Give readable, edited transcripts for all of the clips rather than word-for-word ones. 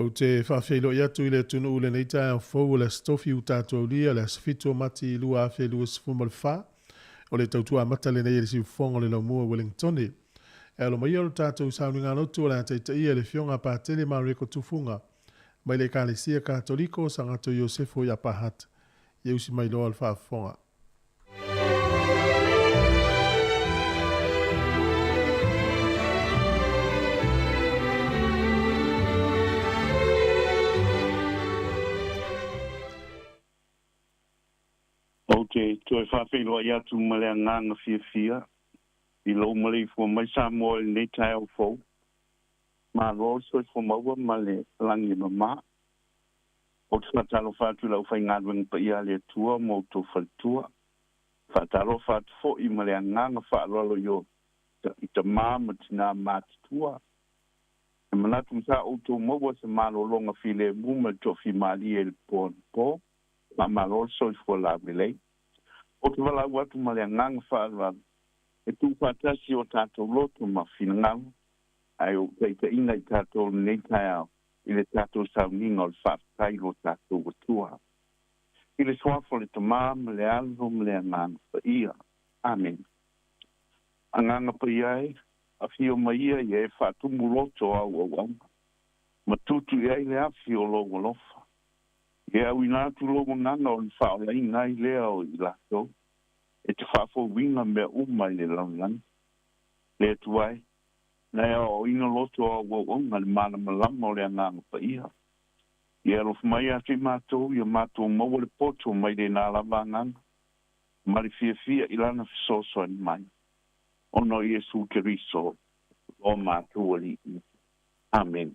O te whawhelo i atu i le tunu ule nei tae o fau le stofi u tātou lia le asfito mati i lua awhi lua sifumo le wha. O le tautua mata le nei le si ufongo le laumua Wellingtoni. E alo mai alo tātou sauni ngā lotu o le ataita ia le fionga pātele maureko tufunga. Mai le kālesia kātoliko sa ngato Iosefo i apahat. Iusi mai loa le whaafonga. Okay, to fa fe lo ya tu male nganga fia i lo male fo mai sa mo le tai o fo ma lo so fo mo wa male langi mama o tsa talo fa tu lo fa ngadwen pa ia le tua mo to fa tua fa talo fa fo i male nganga fa lo yo i te mama tina mat tua e mana tu sa o to mo wa se ma lo longa file mu ma to fi mali el pon po ma lo so fo la bile o te wala watu male ngang whaarwa. E tu whatasi o tātou loto ma whinangau. Ai o keita ina i tātou nei tai au. I le tātou sauninga o le whaatai o tātou watua. I le swafo le tamā ma le alvo ma le ngang whaia. Amen. A nganga paiai, a fio maia i e whaatumu loto au au au. Ma tutu i ai le afi o logo lofa. E au inatu logo nanga o le whaola i ngai lea o i lato. E te whaafo winga mea umai le laulang. Le tuai. Nei o ina loto o wonga le mana malama o le anganga pa iha. I alof mai ati mātou, i mātou maua le poto mai le nā lava nganga. Mari fia fia ilana fisoso ni mai. Ono Iesu Keriso o mātou ali. Amen.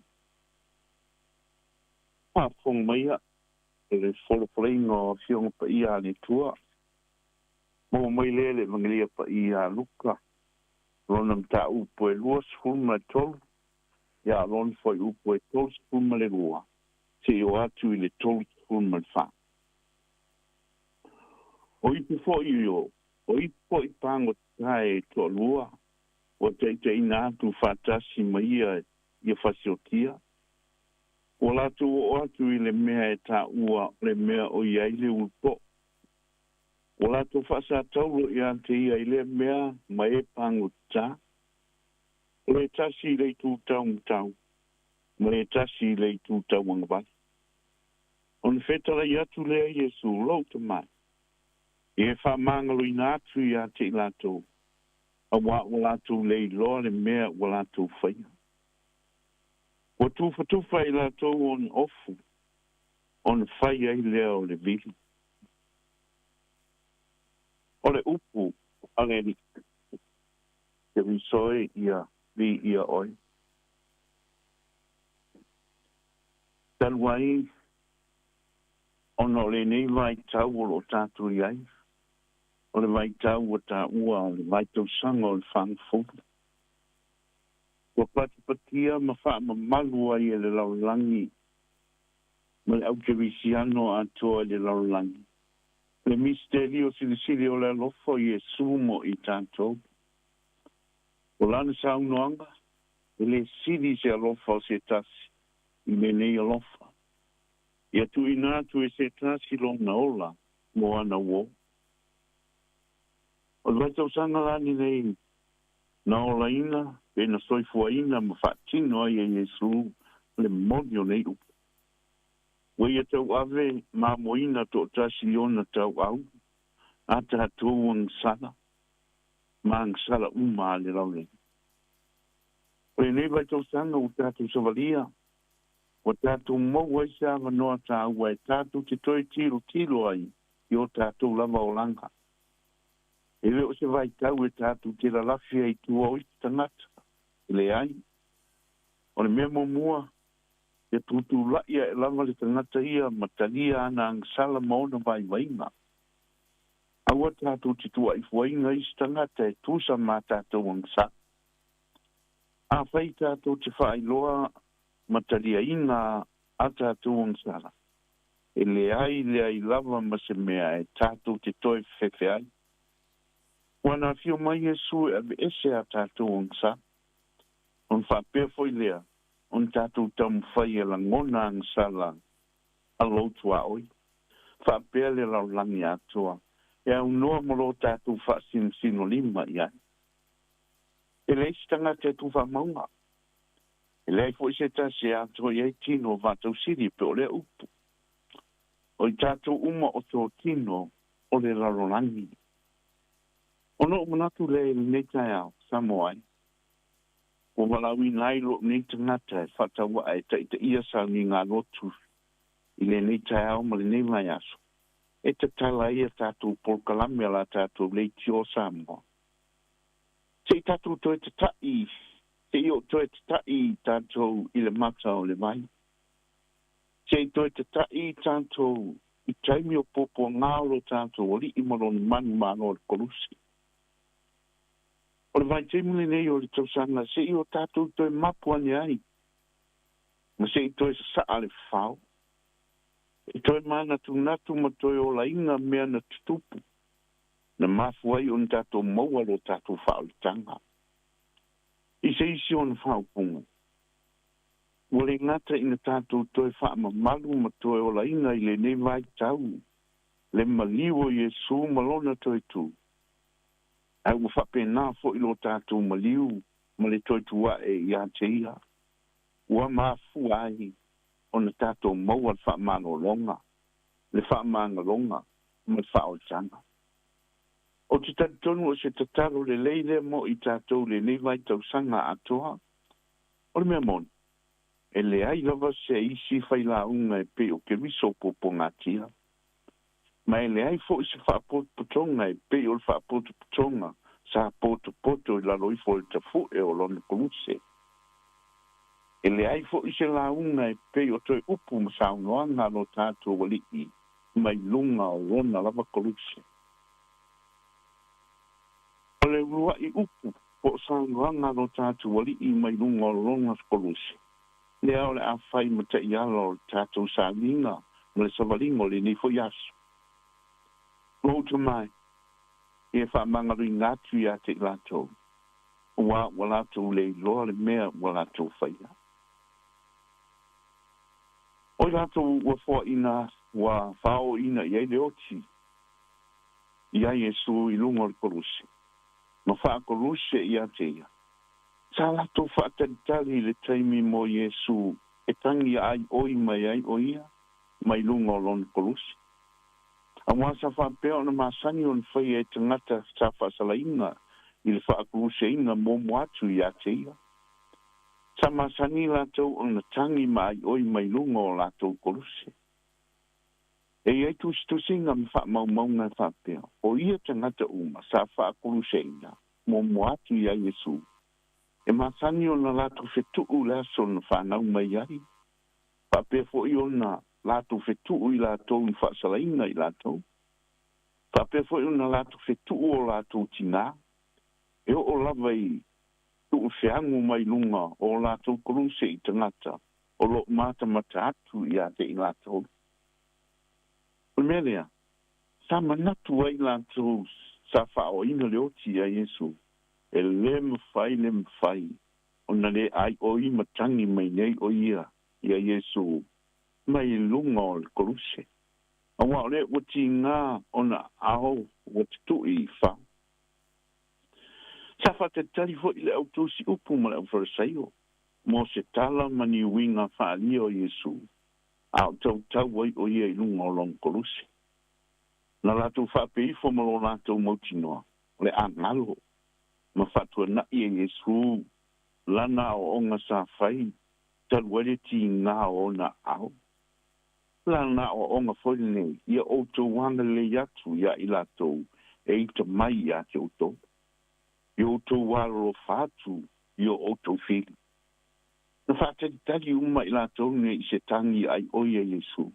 Whaafong mai a. Le wholopolengo fionga pa ia ni tua. Mo mai lele mangilia pa ia luka. Ronam ta upo e lua sfuma tolu. Ya ron foi upo e tolu sfuma le lua. Te o atu i le tolu sfuma le wha. O ipu fo i o. O ipu fo i pango tae to lua. O te ina atu whatasi ma ia i whasiotia. O latu o atu i le mea e ta ua le mea o iai le upo. O latu whasa taulo i ante ia i le mea ma e pangu ta. O le tasi le tu tau mtau. Ma e tasi le tu tau angabati. O ne whetara i atu lea Iesu lau te mai. I e wha mangalo i na atu i ate i latu. A wa o latu le i loa le mea o latu whaia. O tufa i la tau on ofu, on whai ai leo le vili. O le upu, angeni, te visoe ia, vi ia oi. Talwai, ono le nei vai tau o lo tātu i ai. O le vai tau o tā ua, o le vai tau sanga o le whangfuku. Wa patia ma fa ma malua i le laulangi. Ma le au ke visiano atoa le laulangi. Le misterio sili o le lofo i e sumo i tātou. O lana sa unoanga, le sili se alofa o se tasi. I me nei alofa. I atu inatu e se tasi lo na ola, mo ana wo. O le vaitau sanga lani nei, na ola ina, e na soifuaina ma whaatino ai e Jesu le monio nei upu. Wai e tau ave ma moina to tasi ona tau au, a te hatou ang sala, ma ang sala uma le laule. O e nei vai tau sanga o tātou savalia, o tātou mau ai sa manoa tā ua e tātou te toi tilo ai, i o tātou lava o langa. E leo se vai tau e tātou te lalafia i tua o i tangata. Le ai. O le mea mua, e tutu laia e lama le tangata ia, matalia ana ang sala maona vai vainga. Aua tātou titua i fuainga i tangata e tusa mā tātou ang sa. A whai tātou te whaailoa matalia inga a tātou ang sala. E le ai lava ma se mea e tātou te toi fefe ai. Wana fio mai Jesu e ese a tātou ang sa. On fa pe foi lea. on tātou tam whai e la ngona ang sala a loutua oi. Whapea le lau langi atua. E au noa molo tātou wha sino lima ia. E le istanga te tu wha maunga. E le fo se ta se atua i tino vātou siri pe o le upu. O i tātou uma o tō tino o le larolangi. Ono manatu le netai au, Samoai. O malawi nai lo nei tangata e whatawa e ta ia sa ni ngā lotu. I le netai au ma le nei mai aso. E te tala ia tātou polkalame la tātou leiti o Samoa. Se i tātou toi te tai, se i o toi te tai tātou i le mata o le mai. Se i toi te tai tātou i taimi o popo ngālo tātou o li i maroni mani mano o le kolusi. O le vai teimule nei o le tausanga, se i o tātou toi mapuani ai. Ma se i toi sa ale whao. I toi mana tu natu ma toi o la inga mea na tutupu. Na mafuai o ni tātou maua lo tātou whao le tanga. I se isi o na whao punga. O le ngata ina tātou toi wha ma malu ma toi o la inga i le nei vai tau. Le maliwo Yesu malona toi tu. Ai ua whapena fo ilo tātou maliu, ma le toi tua e ia te ia. Ua mafu ai, o na tātou maua le whaamano longa, le whaamanga longa, ma le whao tanga. O te tatonu o se tataro le leile mo i tātou le nevai tau sanga atoa, o le mea mon, e le ai lava se isi whaila unga e pe o ke riso popo ngatia. Ma e le ai fo i se whaapotonga e pe o le whaapotonga sa poto i la roi fo i te fu e o lona koluse. E le ai fo i se launga e pe o toi upu ma sa unoanga no tātou wali i mai lunga o lona lava koluse. O le rua i upu po sa unoanga no tātou wali i mai lunga o lona koluse. Le au le a whai ma te iala o tātou sa linga ma le savalingo le ni fo yasu. Roto mai, e wha mangaru i ngātu i a te lato. Wa lato le loa le mea wa lato whaia. O lato wa fua ina, wa whao ina i eile oti. I a Yesu i lungo le koruse. Ma wha koruse i a te ia. Sa lato wha talitali le taimi mo Yesu e tangi ai oi mai ai oia, mai lungo lon koruse. A wasa whapea o na masani o na whai e tangata sa whasalainga i le whaakuruse inga momo atu i ateia. Sa masani lātou o na tangi mai oi mai lunga o lātou koruse. E iei tusinga mi whaamaunga whapea. O ia tangata uma sa whaakuruse inga momo atu i a Yesu. E masani o na lātou whetuu laso na whanau mai ai. Whapea fo i o na lātou whetuu i lātou i whaasalainga i lātou. Whapea fo i una lātou whetuu o lātou tina. E o lava i tuu whiangu mai lunga o lātou koruse i tangata. O lo mata atu i a te i lātou. O melea, sa manatu ai lātou sa whao ina leoti a Yesu. E le mwhai. O na le ai o i matangi mai nei o ia i a Yesu. Mai lunga o le koruse. A wā le wati ngā o na ao wati tui wha. Sa whate tari fo i le au tūsi upu ma le au wharasaio. Mo se tala mani winga whaali o Yesu. Au tau wai o ia i lunga o long koruse. Na lātou whape i fo malo lātou mautinoa. Le angalo. Ma whatua na i e Yesu. Lana o onga sa whai. Taluere ti ngā o na ao. Lana o onga foi nei, ia outou wanga le yatu ia i latou, e ita mai ia te outou. I outou walo fatu, i outou fili. Na whatari tali uma i latou ne i se tangi ai oia Yesu.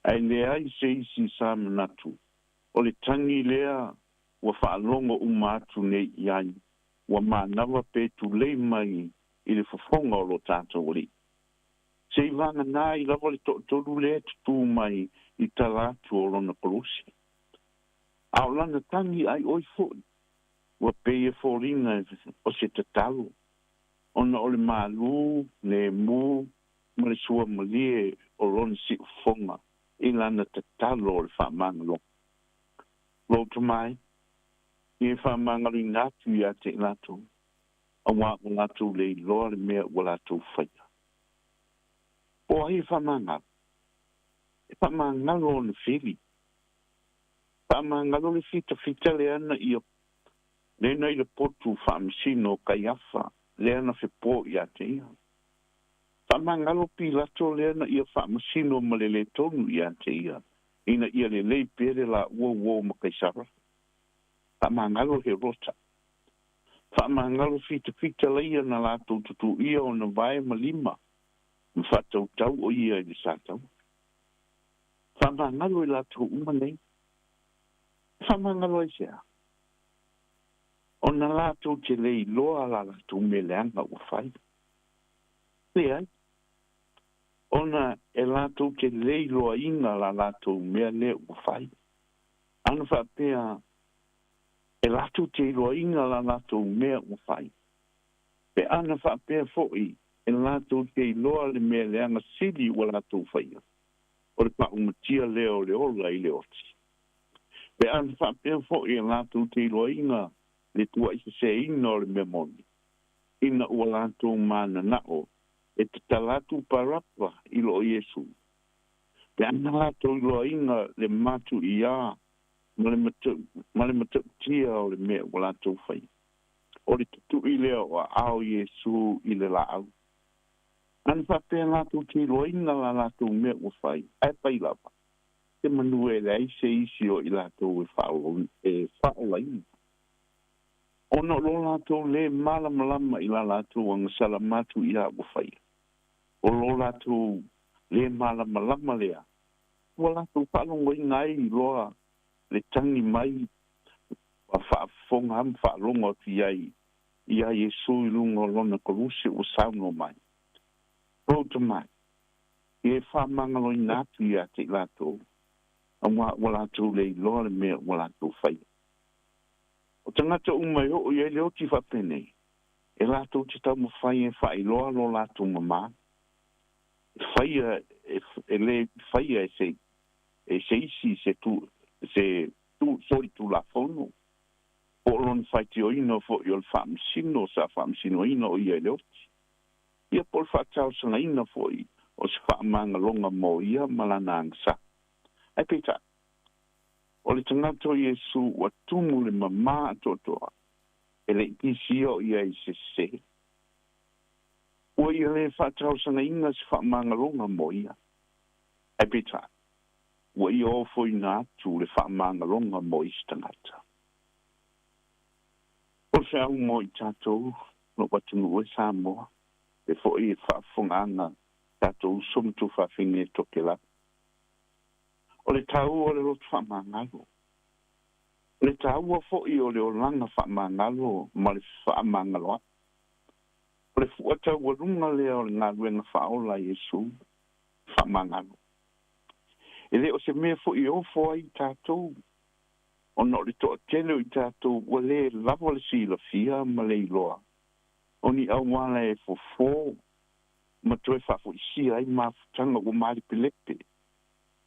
Ai le ai se isi sa manatu. O le tangi lea, wa whaalonga uma atu nei i ai, wa manawa pe tu le mai i le fafonga o lo tātou li. Se i vanga nā i lawa le toru le tu mai i talatu o lona kolusi. Au lana tangi ai oi fo. Wa pe e fōringa o se tatalo. ona o le malu le mu ma le sua malie o lon si fonga i lana tatalo o le whaamangalo. Lo tamai, i whaamangalo i ngātu i a te lato, a wā o lato le loa le mea o lato whaia. O ai whaamangalo, e whaamangalo o le whiri, whaamangalo le fita le ana i o, le nei le potu whaamisino kai awha, le ana whepō i a te ia. Whaamangalo pi lato le ana i o whaamasino ma le tonu i a te ia. Ina ia le lei pere la ua ma kai sara. Whaamangalo he rota. Whaamangalo fita leia na lato tutu ia o na vai ma lima. Mwhatau tau o ia i le sātau. Whaamangalo i lato umanei. Whaamangalo i sea. O na lato te lei loa la lato me leanga ua whai. Le ai. Ona e lato te leilo inga la lato mea le ua whai. Ana whapea e lato te leilo inga la lato mea ua whai. Pe ana whapea foi e lato te loa le mea leanga sili ua lato whaia. O le pa umatia leo le ola i le oti. Pe ana whapea foi e lato te leilo inga le tua isa se ina o le mea moni. Ina ua lato mana nao. E te talatu parapa i lo Yesu. Pe ana lato i lo inga le matu i a, ma le matu tia o le mea o lato whai. O le tutu i leo a ao Yesu i le lao. Ana whapea lato te lo inga la lato mea o whai. Ai pai lava. Te manu e le aise isi o i lato e whaola inga. Ono lo lato le malama i la lato ang salamatu i a o whai. O lo lato le malama lea. O lato whalongo i ngai loa le tangi mai a whaafonga am whaalongo ti ai. Ia Yesu i lungo lona korusi o sauno mai. Rota mai. I e whaamangalo i nātu i a te lato. A o lato le loa le mea o lato whai. O tangata umai ho i e leo ti whapene. E lato te tau mawhai e whai loa lo lato mamā. Faia e se isi se tu sori tu la fono o lon fai ti oino fo i ol famsino sa famsino ino o ia leoti ia por fatau sana ina fo i o se whaamanga longa mo ia malana angsa ai pita o le tangato Yesu wa tumu le mama totoa e le kisio ia i se o ia le whatau sana inga se whaamanga longa mo ia. E pita, o ia o fo ina atu le whaamanga longa mo i stangata. O se au mo i tātou, no watunu e Samoa, e fo i whaafonganga tātou sumtu whawhinge toke la. O le tau o le rotu whaamangalo. O le tau o fo i o le olanga whaamangalo, ma le whaamangalo atu. O le fuata ua runga lea o le ngā ruenga whaola Yesu, whamangano. E le o se mea fo i ofo ai tātou, o no le toa tele i tātou, ua le lava le si la fia ma le iloa. O ni awala e fo, ma toe whafo i si ai ma futanga o maari pilepe.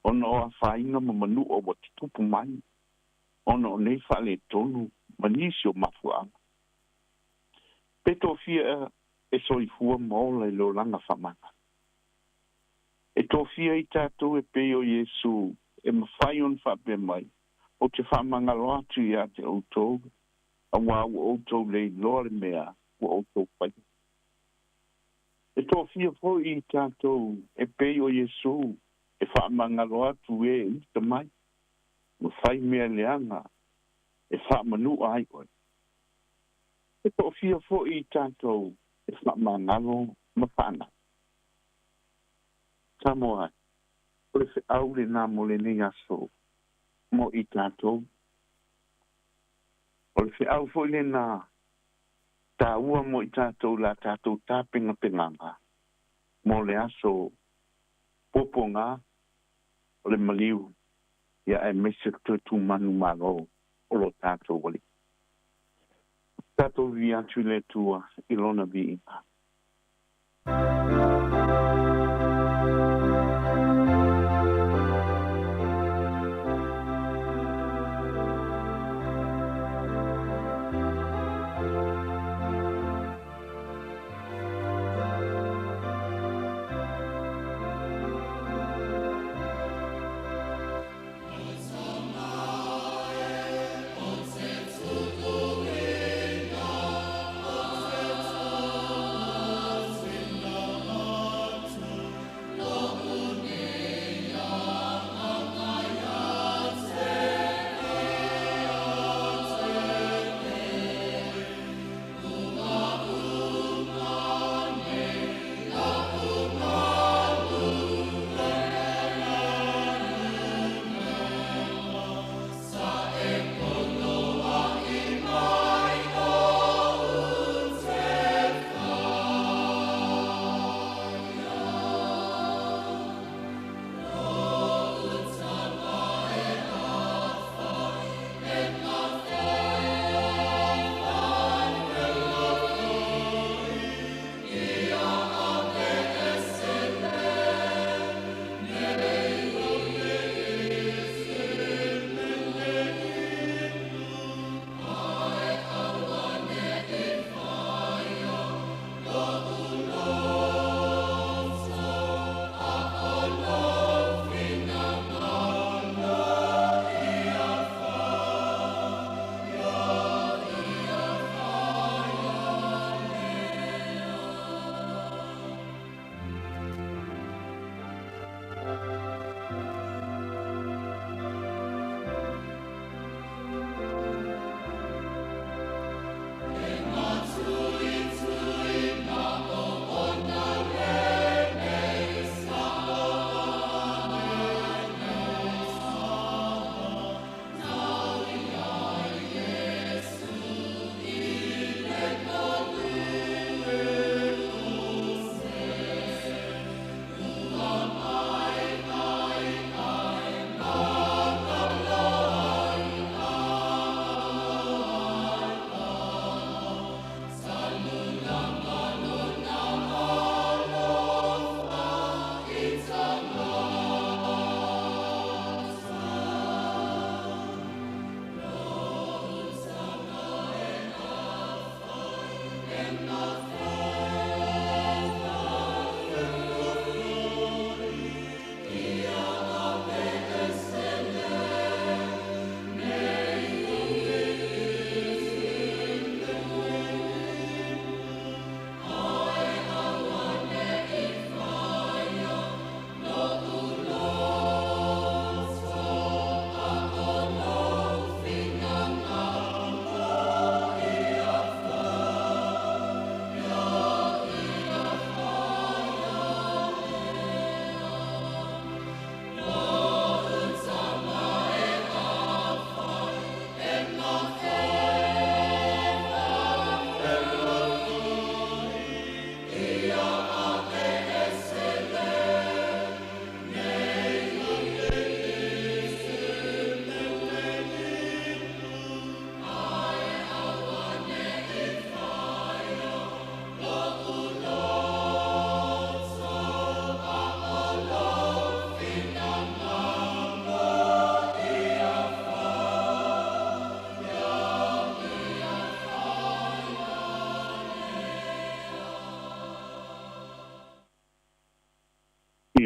O no a whainga ma manu o wati tupu mai. O no nei whale tonu, ma nisi o mafuanga. Peto fia e soi fua mola i lo langa whamanga. E tō fia i tātou e peo Yesu e mawhai on whape mai o te whamanga loatu i a te outou a wā o outou lei loa le mea o outou pai. E tō fia fo i tātou e peo Yesu e whamanga loatu e ita mai mawhai mea leanga e whamanu ai oi. E tō fia fo i tātou e whamangalo mawhana. Samoa, o le au le nā mo le nei aso mo i tātou. O le au fo le nā tā ua mo i tātou la tātou tāpenga penganga. Mo le aso poponga o le maliu ia e mese tu manu malo o lo tātou wali. Tātou vi atu le tua ilona vi inga.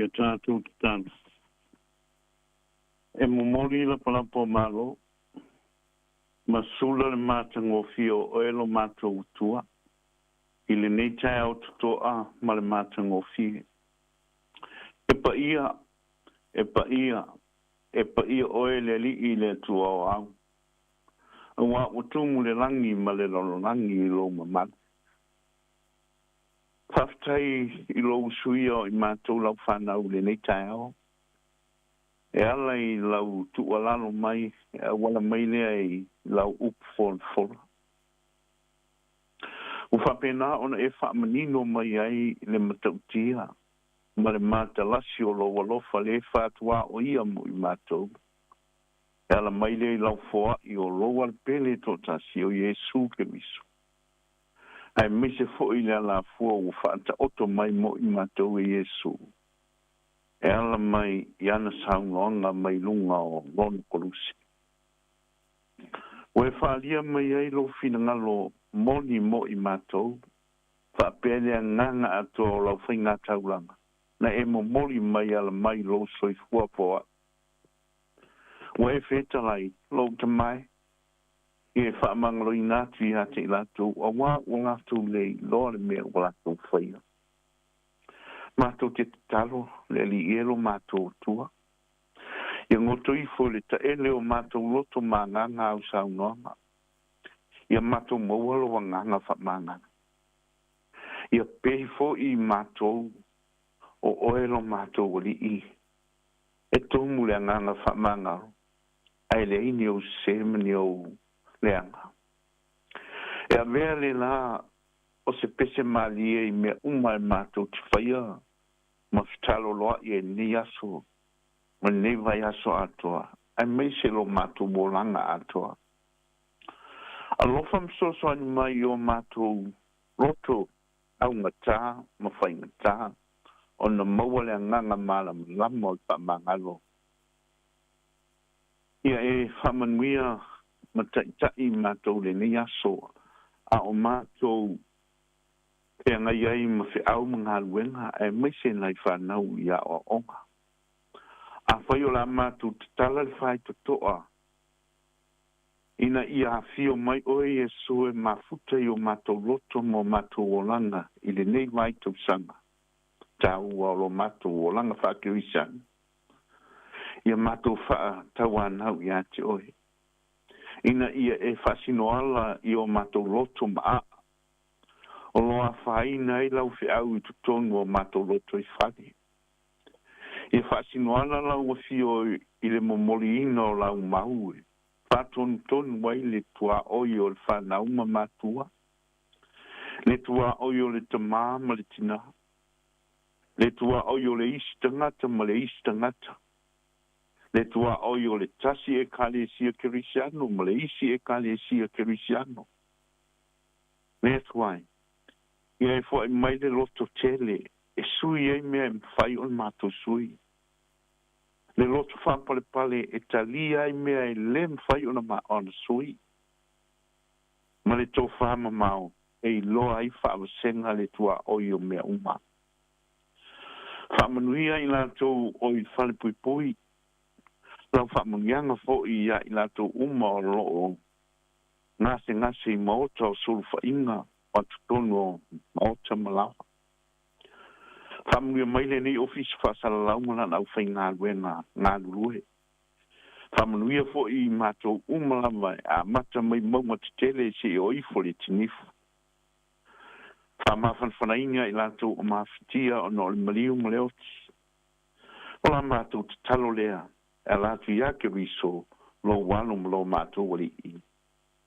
ia tātou te tāna. E momori la palapo malo, masula le mātango fio o elo mātou utua, i le nei tai au tutoa ma le mātango fie. E pa ia o ele li i le tua o au. Wa utumu le langi ma le langi i lo mamana. Taftai i lo usuia i mātou lau whanau le nei tai au. E ala i lau tualalo mai, e wala mai lea i lau upfolfola. Ufapena ona e whaamanino mai ai le matautia, ma le mātalasi o lo walofa le whātua o ia mo i mātou. E ala mai lea i lau foa i o lo walpele tō tasi o Jesu ke miso. ai mise fo i la fua o whaata oto mai mo i mātou e Yesu. E ala mai i ana saunga mai lunga o lon korusi. O e whaalia mai ai lo fina ngalo moni mo i mātou, whaapele a nganga ato o lau whainga tauranga. Na e mo moli mai ala mai lo soi fua poa. O e whetalai lo te mai, i e whaamangalo i ngātu i hate i lātou, a wā o lātou lei loa le mea o lātou whaia. Mātou te talo, le li elo mātou tua. Ia ngoto i fo le ta ele o mātou loto manganga au saunoanga. Ia mātou maualo wa nganga whamanganga. Ia pehi fo i mātou o oelo mātou li i. E tomu le nganga whamangaro. Ai le ini o semeni o leanga. E a mea le la o se pese malie i mea umai mātou te whaia. Ma fitalo loa i e ni aso. Ma ne vai aso atoa. Ai mei se lo mātou bolanga atoa. A lofa msoso ani mai o mātou roto au ngata, ma whai ngata. O na maua le nganga mala lama o pa mangalo. Ia e whamanuia ma tai mātou le ni aso. A o mātou e ngai ai ma whi au mga luenga e meise nai whanau ia o onga. A whai o la mātou te tala le whai to toa. Ina ia whio mai oe e sue mafuta i o mātou loto mo mātou o langa i le nei vai tau sanga. Tau o lo mātou o langa whakeo i sang. Ia mātou wha tau anau i ate oe. Ina ia e whasino ala i o mātou loto maa. O loa whaina i lau whi au i tutonu o mātou loto i whani. Ia whasino ala lau o whio i le momoli ina o lau maue. Whatonu tonu wai le tua oi o le whanauma mātua. Le tua oi o le tamā ma le tina. Le tua oi o le isi tangata ma le isi tangata. Le tua oi o le tasi e kale sia kerisiano ma le isi e kale sia kerisiano. Le tuai. Ia e fo e mai le loto tele. E sui e mea e mwhai o mātou sui. Le loto whampale pale e talia e mea e le mwhai o na maa o na sui. Ma le tō whama mao e i loa i whaawasenga le tua oi o mea uma. Whamanuia i lātou o i whale pui pui. Lau whamanuianga fo i ia i lātou uma o loo. Ngase i maota o suru whainga o tutonu o maota malawa. Whamanuia mai le nei ofisi whaasala laumana nau whai ngā luenga ngā lurue. Whamanuia fo i mātou umalawa a mata mai mauma te tele se o ifo le tinifu. Whamawhanwhanainga i lātou o mawhitia o no le maliu maleoti. O la mātou te talo lea. E lātu iake riso lo wano lo mātou wali i.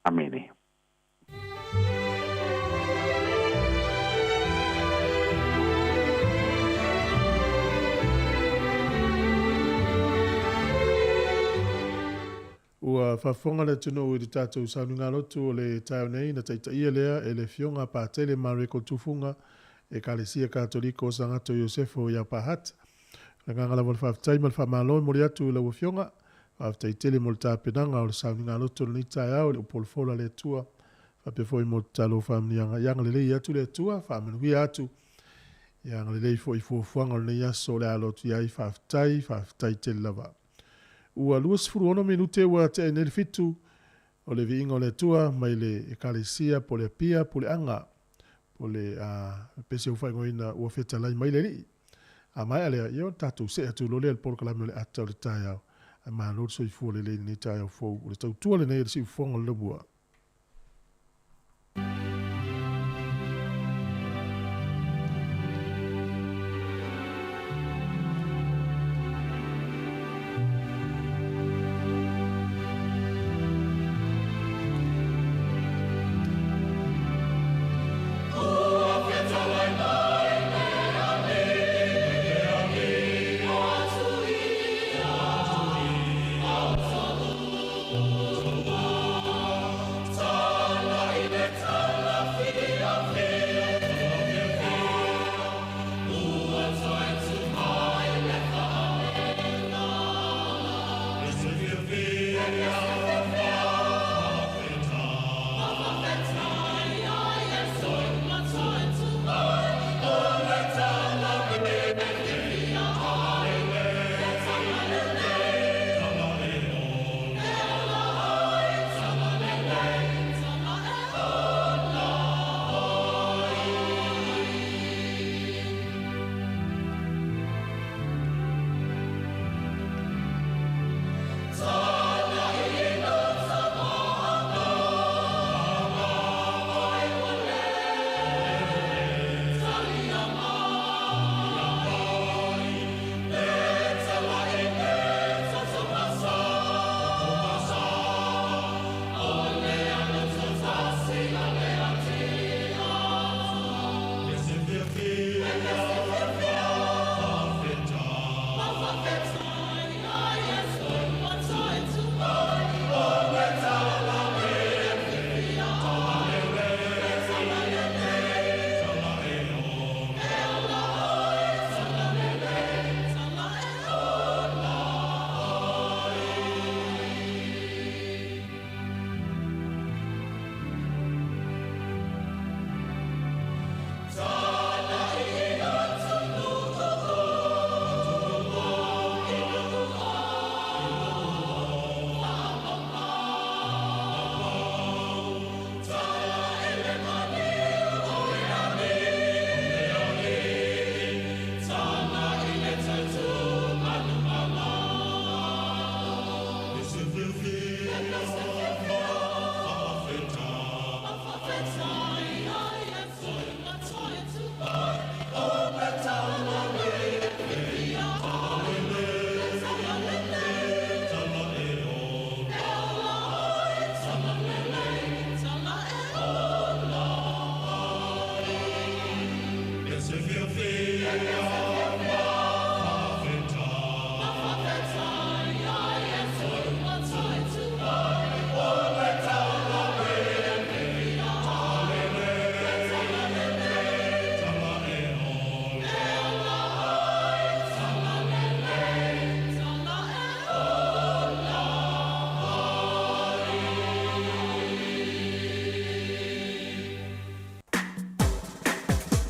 Amene. Ua whafonga le tino i tātou saununga lotu o le tau nei na taita ia lea e le fionga pātele mareko tufunga e kalesia katoliko o sangato Iosefo ia pahata. La ngangala wal whaftai mal whamalo mori atu la wafionga. Whaftai tele mol tāpenanga o le saununga lotu ni tai au le upolfola le tua. Whapefo i mol talo whamnianga. Yanga le lei atu le tua, whamenui atu. Yanga le lei fo i fuafuanga le yaso le alotu iai whaftai tele lava. Ua luas furu ono minute ua te enel fitu o le viinga o le tua mai le ekalesia po le pia po le anga po le pese ufai ngoina ua feta lai mai le li a mai alea io tatu se atu lo le al polo kalame le ata o le tai au a maa lor so i fu le le ni tai au fou o le tau tua le nei le si ufonga le bua.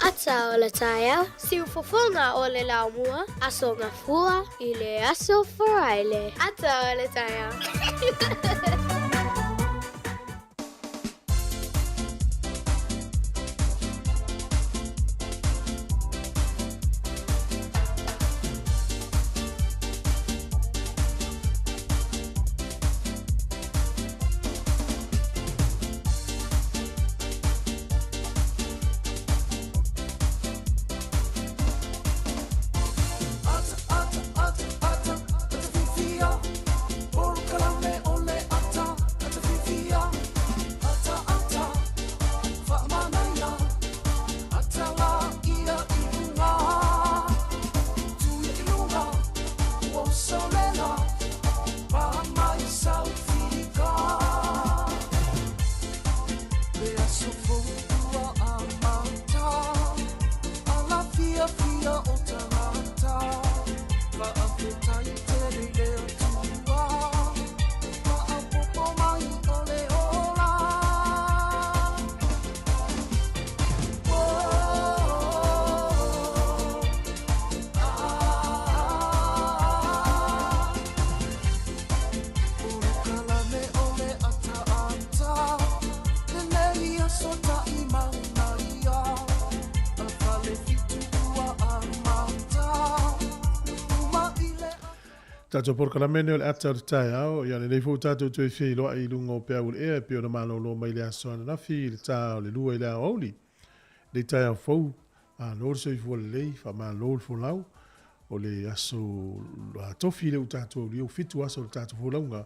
Ata o le taia, siufofonga o le laumua, aso ngafua i le aso foraile. Ata o le taia. Tato por kala mene o le ata o tai au, ia nei fu tato tu fi lo ai lungo pe au e pe o malo lo mai le aso na fi le ta le lua le auli. Le tai au fou a no se fu le lei fa ma lo fu lau o le aso a tofi le tato le fitu aso tato fu launga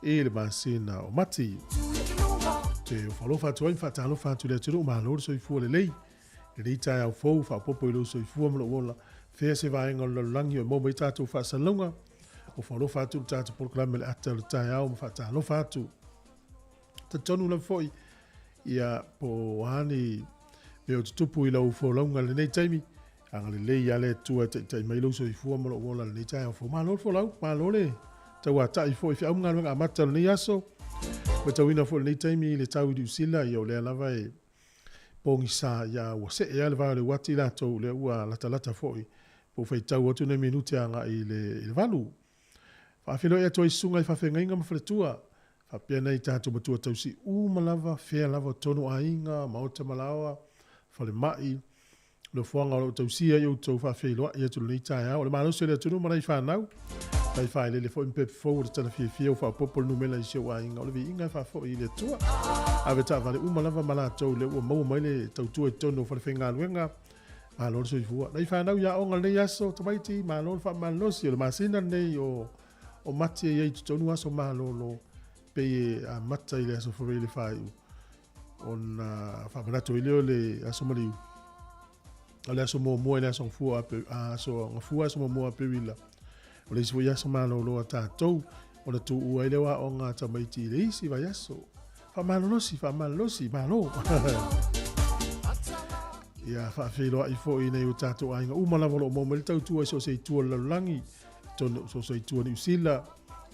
e le masina o mati. Te o falo fa tu fa talo fa tu le tu ma lo se fu le lei. Le tai au fou fa popo lo se fu mo lo fe se va en lo langi o mo mai tato fa salonga. O whalo whātu tātu proklame le ata le tai au, mwhata alo whātu. Ta tonu la foi, ia po hani, me o tutupu i lau wholaunga le nei taimi, anga le lei ale tua tai mai lau so i fua molo wola le nei tai au, fo malo le wholau, malo le, tau atai fo i fia unga lunga amata ni aso. Me tau ina fo nei taimi le tau di usila i o le alava e pongi sa ya wase e ale vale wati la tau le ua lata fo i. Po fai tau atu ne minuti anga i le valu. Whawhilo ea toi sunga i whawhenga inga mawhaletua. Whapia nei tātou matua tau si malava, whea lava tono a inga, maota malawa, whale mai. Lo fuanga o tau sia i o tau whawhilo i atu nei tai au. Le malo se le tunu mana i whanau. Pai whaile le fo impepe fo le tana fia o whapopol numela i sio a inga. O le vi inga whafo i le tua. Awe ta vale malava malatou le ua mau mai le tau tua i tono whalewhenga luenga. Malo so i fua. Nei whanau ia onga nei aso, tamaiti, malo wha malosi o le masina nei o mati e i tonu aso malo pe a mata i le aso whare le whai on whamanato i leo le aso mariu. Le aso mua le aso ngfua aso ngfua aso mua pewila. O le isi fo i aso malo a tātou o le tu ua i lewa o ngā tamaiti le isi vai aso. Whamalosi, malo. Ia whawhiloa i fo i nei o tātou ainga. Umalawalo o mōmeli tau tua so se i tua laulangi. So se i tua New Zealand.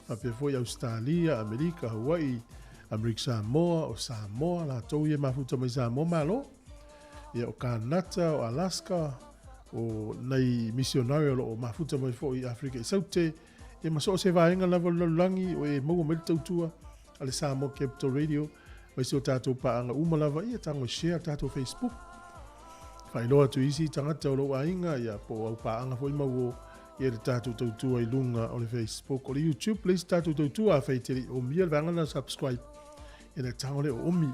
Whapea fo i Australia, Amerika, Hawaii, Amerika Samoa, o Samoa, la tau i e mafuta mai Samoa malo. Ia o Kanata, o Alaska, o nei misionario o mafuta mai fo i Afrika i Saute. Ia maso se vaenga lava laulangi o e mōmeli tau tua. Ale Samoa Capital Radio. Mai se o tātou paanga umalava ia tango share tātou Facebook. Whailoa tu isi tangata o lo ainga ia po au paanga fo i mau ia le tātou tautua i lunga o le Facebook o le YouTube. Please tātou tautua a whaiteri o mia le vangana subscribe i le tango le o omi.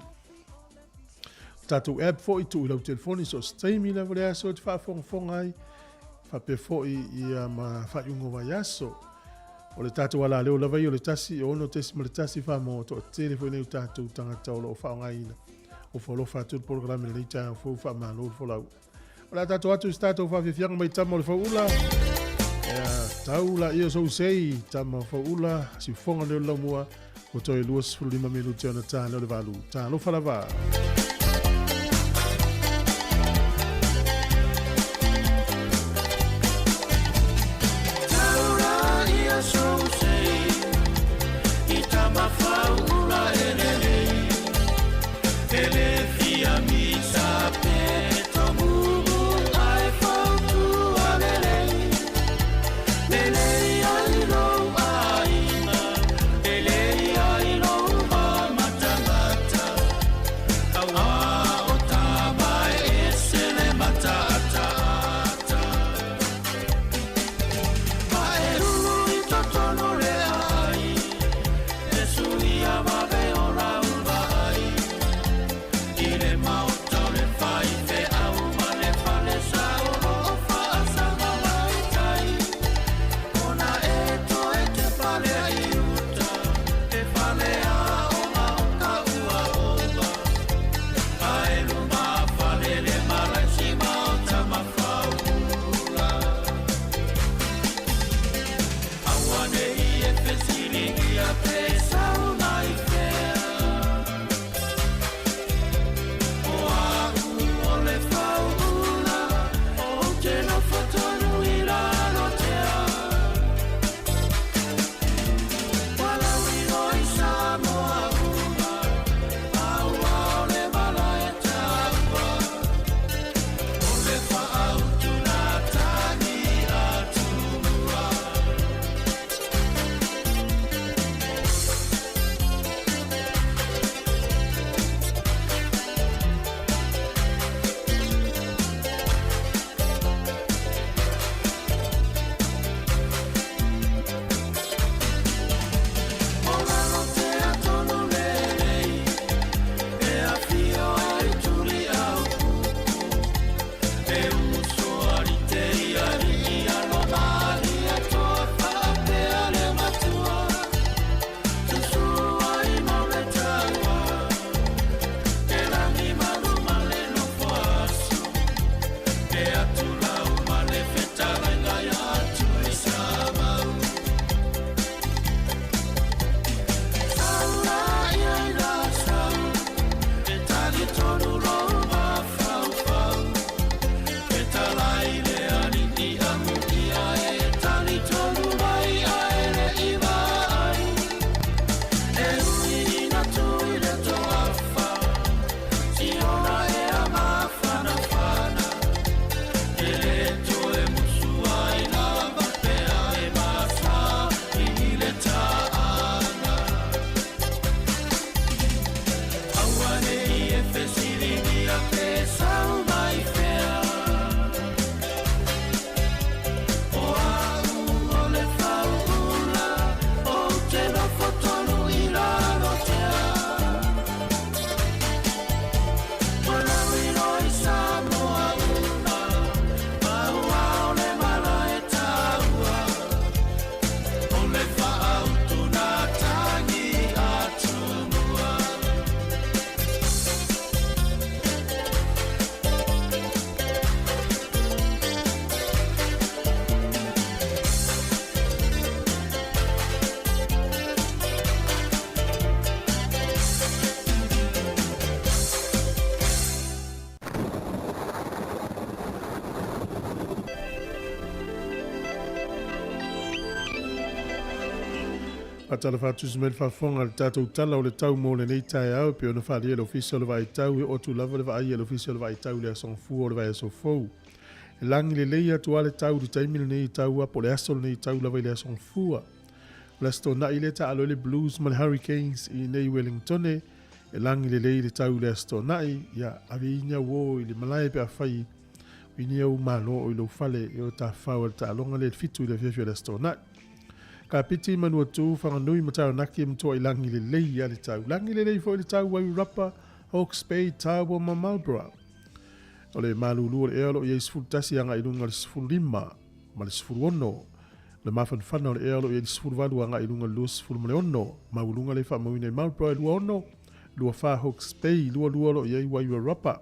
Tātou app fo i tu i lau telefoni so stream i lewa le aso te whaafonga ai. Whape fo i ia ma whaiungo vai aso. O le tātou ala leo lawai o le tasi o ono tesi ma le tasi whamo to telefoni o tātou tangata o lo whaonga ina. O whalo whātua programe le nei tāng fo whamano o whalau. O la tātou atu i tātou whawhiwhianga mai tama o le whaula. Taula ia so sei tama whaula si whonga leo laumua o toi luas 5 minuti ana tāna o le walu. Tāno whalawa. Patala fatu smel fafonga le tatou tala o le tau mo le nei tai au pe ona whalia le official vai tau e otu lava le vai le official vai tau le asong fu o le vai aso fou. E langi le leia tua le tau di taimile nei tau apo le aso nei tau lava le asong fua. Le sto na ile ta alo le Blues ma le Hurricanes i nei Wellington e langi le leia le tau le sto na i ya avinya wo i le malai pe a fai inia u malo o ilo fale e o ta fau ta alonga le fitu le fefio le sto na. Ka piti manu atu whanganui matau naki mtua i langi le leia le tau. Langi le leia fo i le tau wai rapa Hawke's Bay tau o ma Marlborough. O le malulu o le ealo i e sifuru tasi anga i lunga le sifuru lima ma le sifuru ono. Le mafan whana o le ealo i e sifuru walu anga i lunga le lua sifuru ma le ono. Ma ulunga le whamauina i Marlborough lua ono. Lua wha Hawke's Bay lua lo i e wai rapa.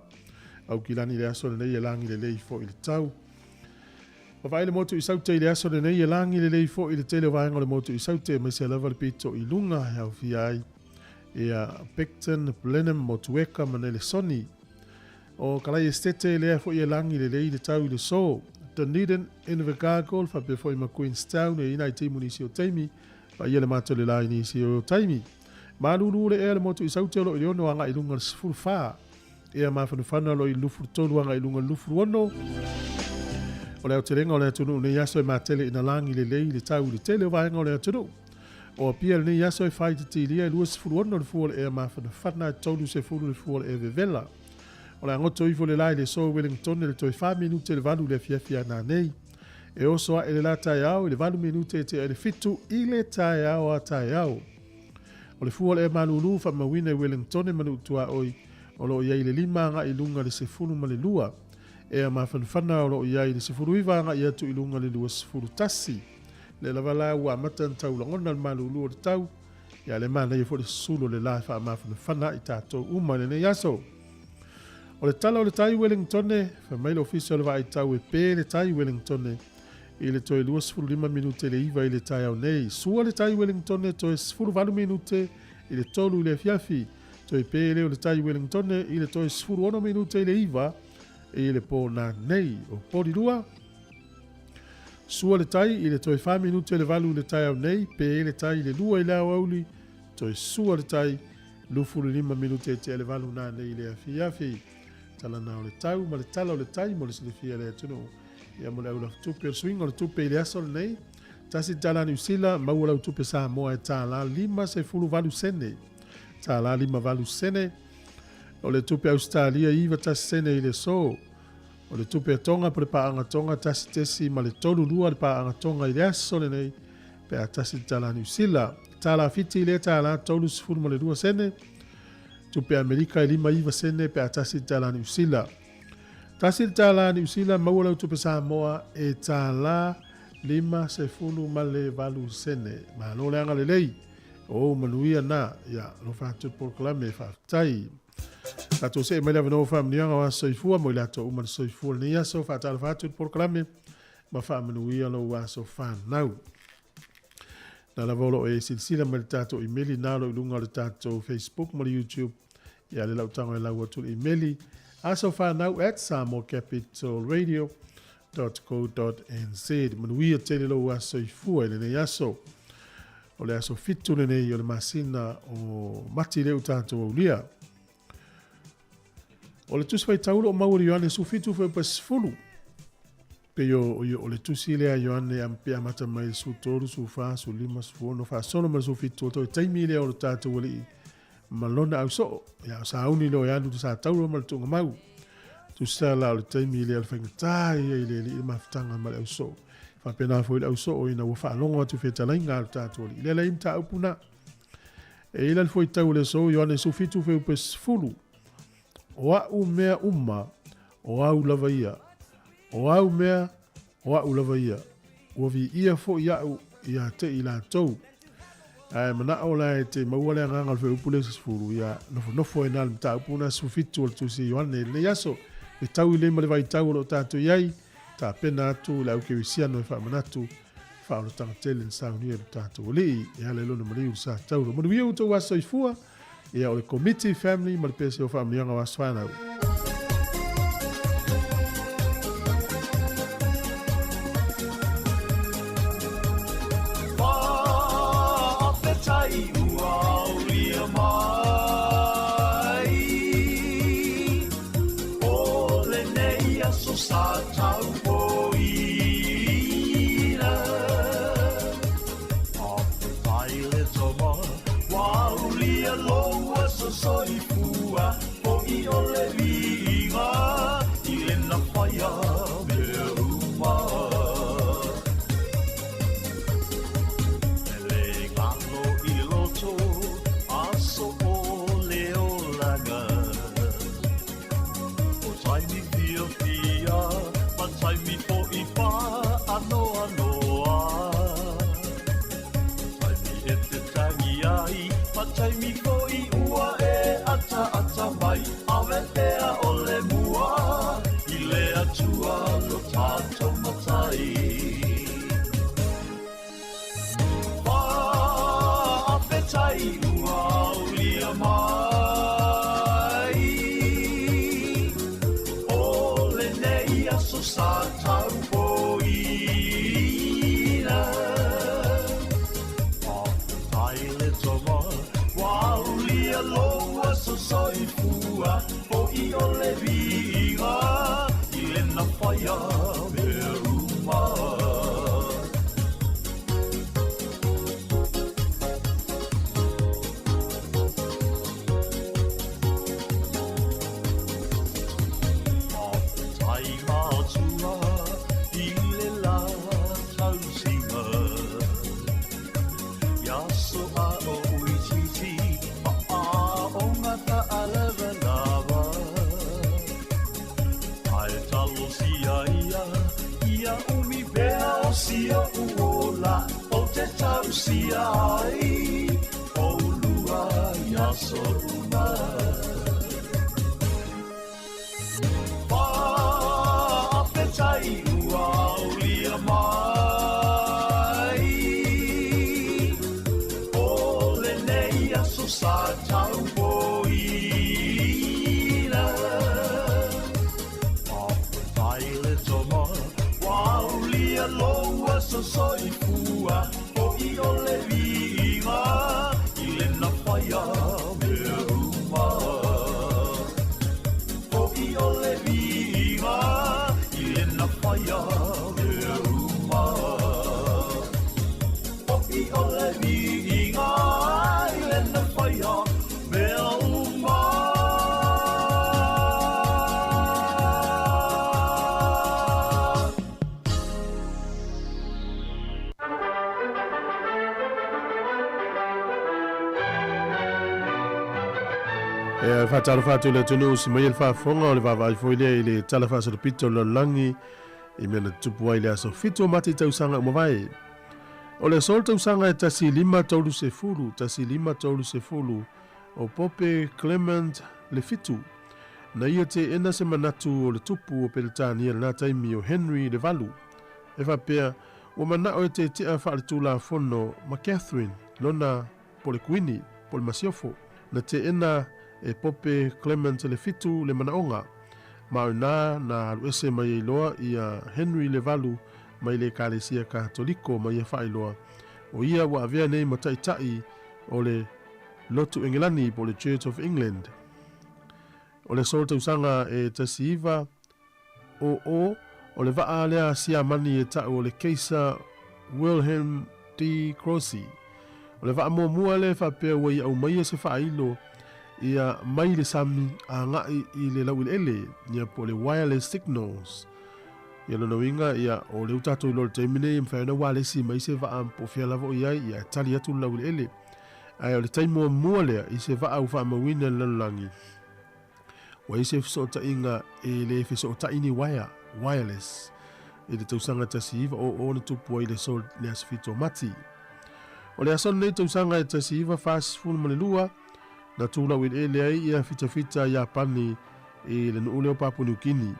Au kilani le aso le nei e langi le leia fo i le tau. O vai le motu i saute i le aso le nei e langi le lei fo i le tele vaenga le motu i saute mai se lava le pito i lunga he au fi ai e a Picton, Blenheim, Motueka, Manele Soni. O kalai estete le fo i e langi le lei le tau i le so. Dunedin, Invercargill, fa pe fo i ma Queenstown e ina i timu nisi o taimi, fa i le mato le lai nisi o taimi. Malulu le ea le motu i saute lo i leono anga i lunga le sifuru faa. E a mawhanufana lo i lufuru tolu anga i lunga lufuru ono. O leo te renga o leo tunu ne yaso e matele ina langi le lei le tau le tele o vaenga o leo tunu. O pia ne yaso e whai te tilia e lua sifuru ono le fuol e a mawhana whana e tolu se furu le fuol e vevela. O leo ngoto ifo le lai le so Wellington le toi 5 minute le valu le fiafia na nei. E oso a ele la tai au le valu minute te ele fitu i le tai au a tai au. O le fuol e malulu fa mawina Wellington e manu tua oi. O lo iai le lima nga ilunga le sefuru ma le lua. E a mawhanwhana o lo iai le sefuru iwa nga i atu ilunga le lua sefuru tasi. Le lavala ua matan tau langona le malulu o le tau. Ia le mana i fo le sulo le lai wha a mawhanwhana i tātou uma le ne yaso. O le tala o le tai Wellington e, fa maile official va i tau e pē le tai Wellington e. I le toi lua sefuru 5 minute le iwa i le tai au nei. Sua le tai Wellington e toi sefuru 4 minute i le tolu i le fiafi. Toi pele o le tai Wellington i le toi sifuru 1 minute i le iwa i le po na nei o pori lua. Sua le tai i le toi 5 minute le valu le tai au nei, pe le tai le lua i le au auli, toi sua le tai lufuru 5 minute te le valu na nei le afi. Tala na o le tau, ma le tala o le tai mo le silifia le atunu. Ia mo le au la tupe o swing o le tupe i le aso le nei. Tasi tala ni usila, mau la tupe sa moa e tala 5 se fulu valu sene. Ta la 5 valu sene. O le tupe Australia iwa tasi sene i le so. O le tupe tonga po le paanga tonga tasi tesi ma le tolu lua le paanga tonga i le aso le nei. Pe a tasi tala New Zealand. Ta la fiti le ta la tolu sifuru ma le 2 sene. Tupe Amerika i 5 iwa sene pe a tasi tala New Zealand. Tasi tala New Zealand maua tupe Samoa e ta la 5 se fulu ma le valu sene. Ma lo le anga le lei. O manuia na ya lo fa tu proclame fa tai ka to se me leva no fa mnianga wa soifua mo la to uma soifua ni ya so fa ta fa tu proclame ma fa manuia lo wa so fa now na la volo e silsila me tato email na lo lunga le tato Facebook mo YouTube ya le la tanga la wa tu email aso fa now at samocapitalradio.co.nz manuia tele lo wa soifua ni ya so o le aso fitu nei o le masina o mati leu tātou au lia. O le tusi fai taulo o mauri Ioane su fitu fai pasifulu. Pe o le tusi lea Ioane ampe amata mai su toru, su fa, su lima, su fono, fa sono ma su fitu o toi taimi lea o le tātou wali malona au so. Ya sa auni leo yanu tu sa taulo ma le tunga mau. Tu sa la o le taimi lea le whaingatai e le li mafutanga ma le au so. Fa pena foi au so ina wa fa longa tu feta lainga tato le la imta upuna e ila foi tau le so Ioane su fitu fe pes fulu o au mea umma o au lavaia o au mea o au lavaia o vi ia fo ia te ila tou ai mana ola te mawale nganga fe upule fulu ia no fo ina imta upuna su fitu tu si Ioane le yaso e tau le male vai tau lo tato yai ta pena tu la ke wisia no fa manatu fa o tanga tele sa uni e tato li ya le lona mari sa tau mo wi o to wa soifua e o le committee family mal pese o family nga waswana tai ua o lia mai. O le nei aso sa tau poina. A tai le toma, wa o lia loa so soifua, po I o le vinga, I le na whaia me uma. Ele ngalo I loto, aso o leo langa. O taimi fia fia, ma taimi po I pa, ano anoa. Taimi e te tangi ai, ma taimi po I ua e ata ata mai, awe pea o le mua, I le atua lo tato matai. Wa apetai ua o lia mai, o le nei aso sa tau poina. Apetai le toma, wa o lia loa so soifua, po I o le vinga, I le na whaia me uma. Apetai mātua, I le la tausinga. Yaso a o uititi, a o ngata alawa lawa. Ai talo sia ia umi pea o sia uola, o te tau sia ai, o lua yaso uma. Pa apetai ua o lia mai, o le nei aso sa tau poina. Apetai le toma, wa o lia loa so soifua, po I o le vinga, I le na whaia me uma. Po I o le vinga, I le na whaia me uma. Po I o le vinga, I le na whaia me uma. E whatalo whatu le tunu si mai le whafonga o le wawai foile I le tala whasa le pito lo langi I mena tupu ai le aso fito mati tausanga umawai. O le sol tausanga e tasi 5 taulu se fulu, tasi 5 taulu se fulu o Pope Clement le fitu. Na ia te ena se manatu o le tupu o Peletania le nataimi o Henry le valu. E whapea, o mana o te tia whaaletula fono ma Catherine, lona pole kuini, pole masiofo. Na te ena e Pope Clement le fitu le manaonga. Mauna na aluese mai loa ia Henry le valu mai le kalesia katoliko mai e whailoa. O ia wa avea nei mataitai o le lotu Engelani po le Church of England. O le solta usanga e tasiiva o le vaa lea sia mani e tau o le keisa Wilhelm D. Crossi. O le vaa mua le whapea wa ia au mai e se whailo ia mai le sami a ngai I le lau ele nia po le wireless signals. Ia lona winga ia o le utato ilo le taimine I mwhaina walesi mai se vaa po fia lavo iai ia tali atu lau ele. Ai o le taimo mua lea I se vaa ufa mawina lalangi. Wa I se fisota inga e le fisota ini wireless. E le tausanga tasiiva o na tupu ai le sol le asfito mati. O le ason nei tausanga e tasiiva fast fulu malelua na tula win ele ai ia fita ia pani e le nuuleo Papua New Guinea.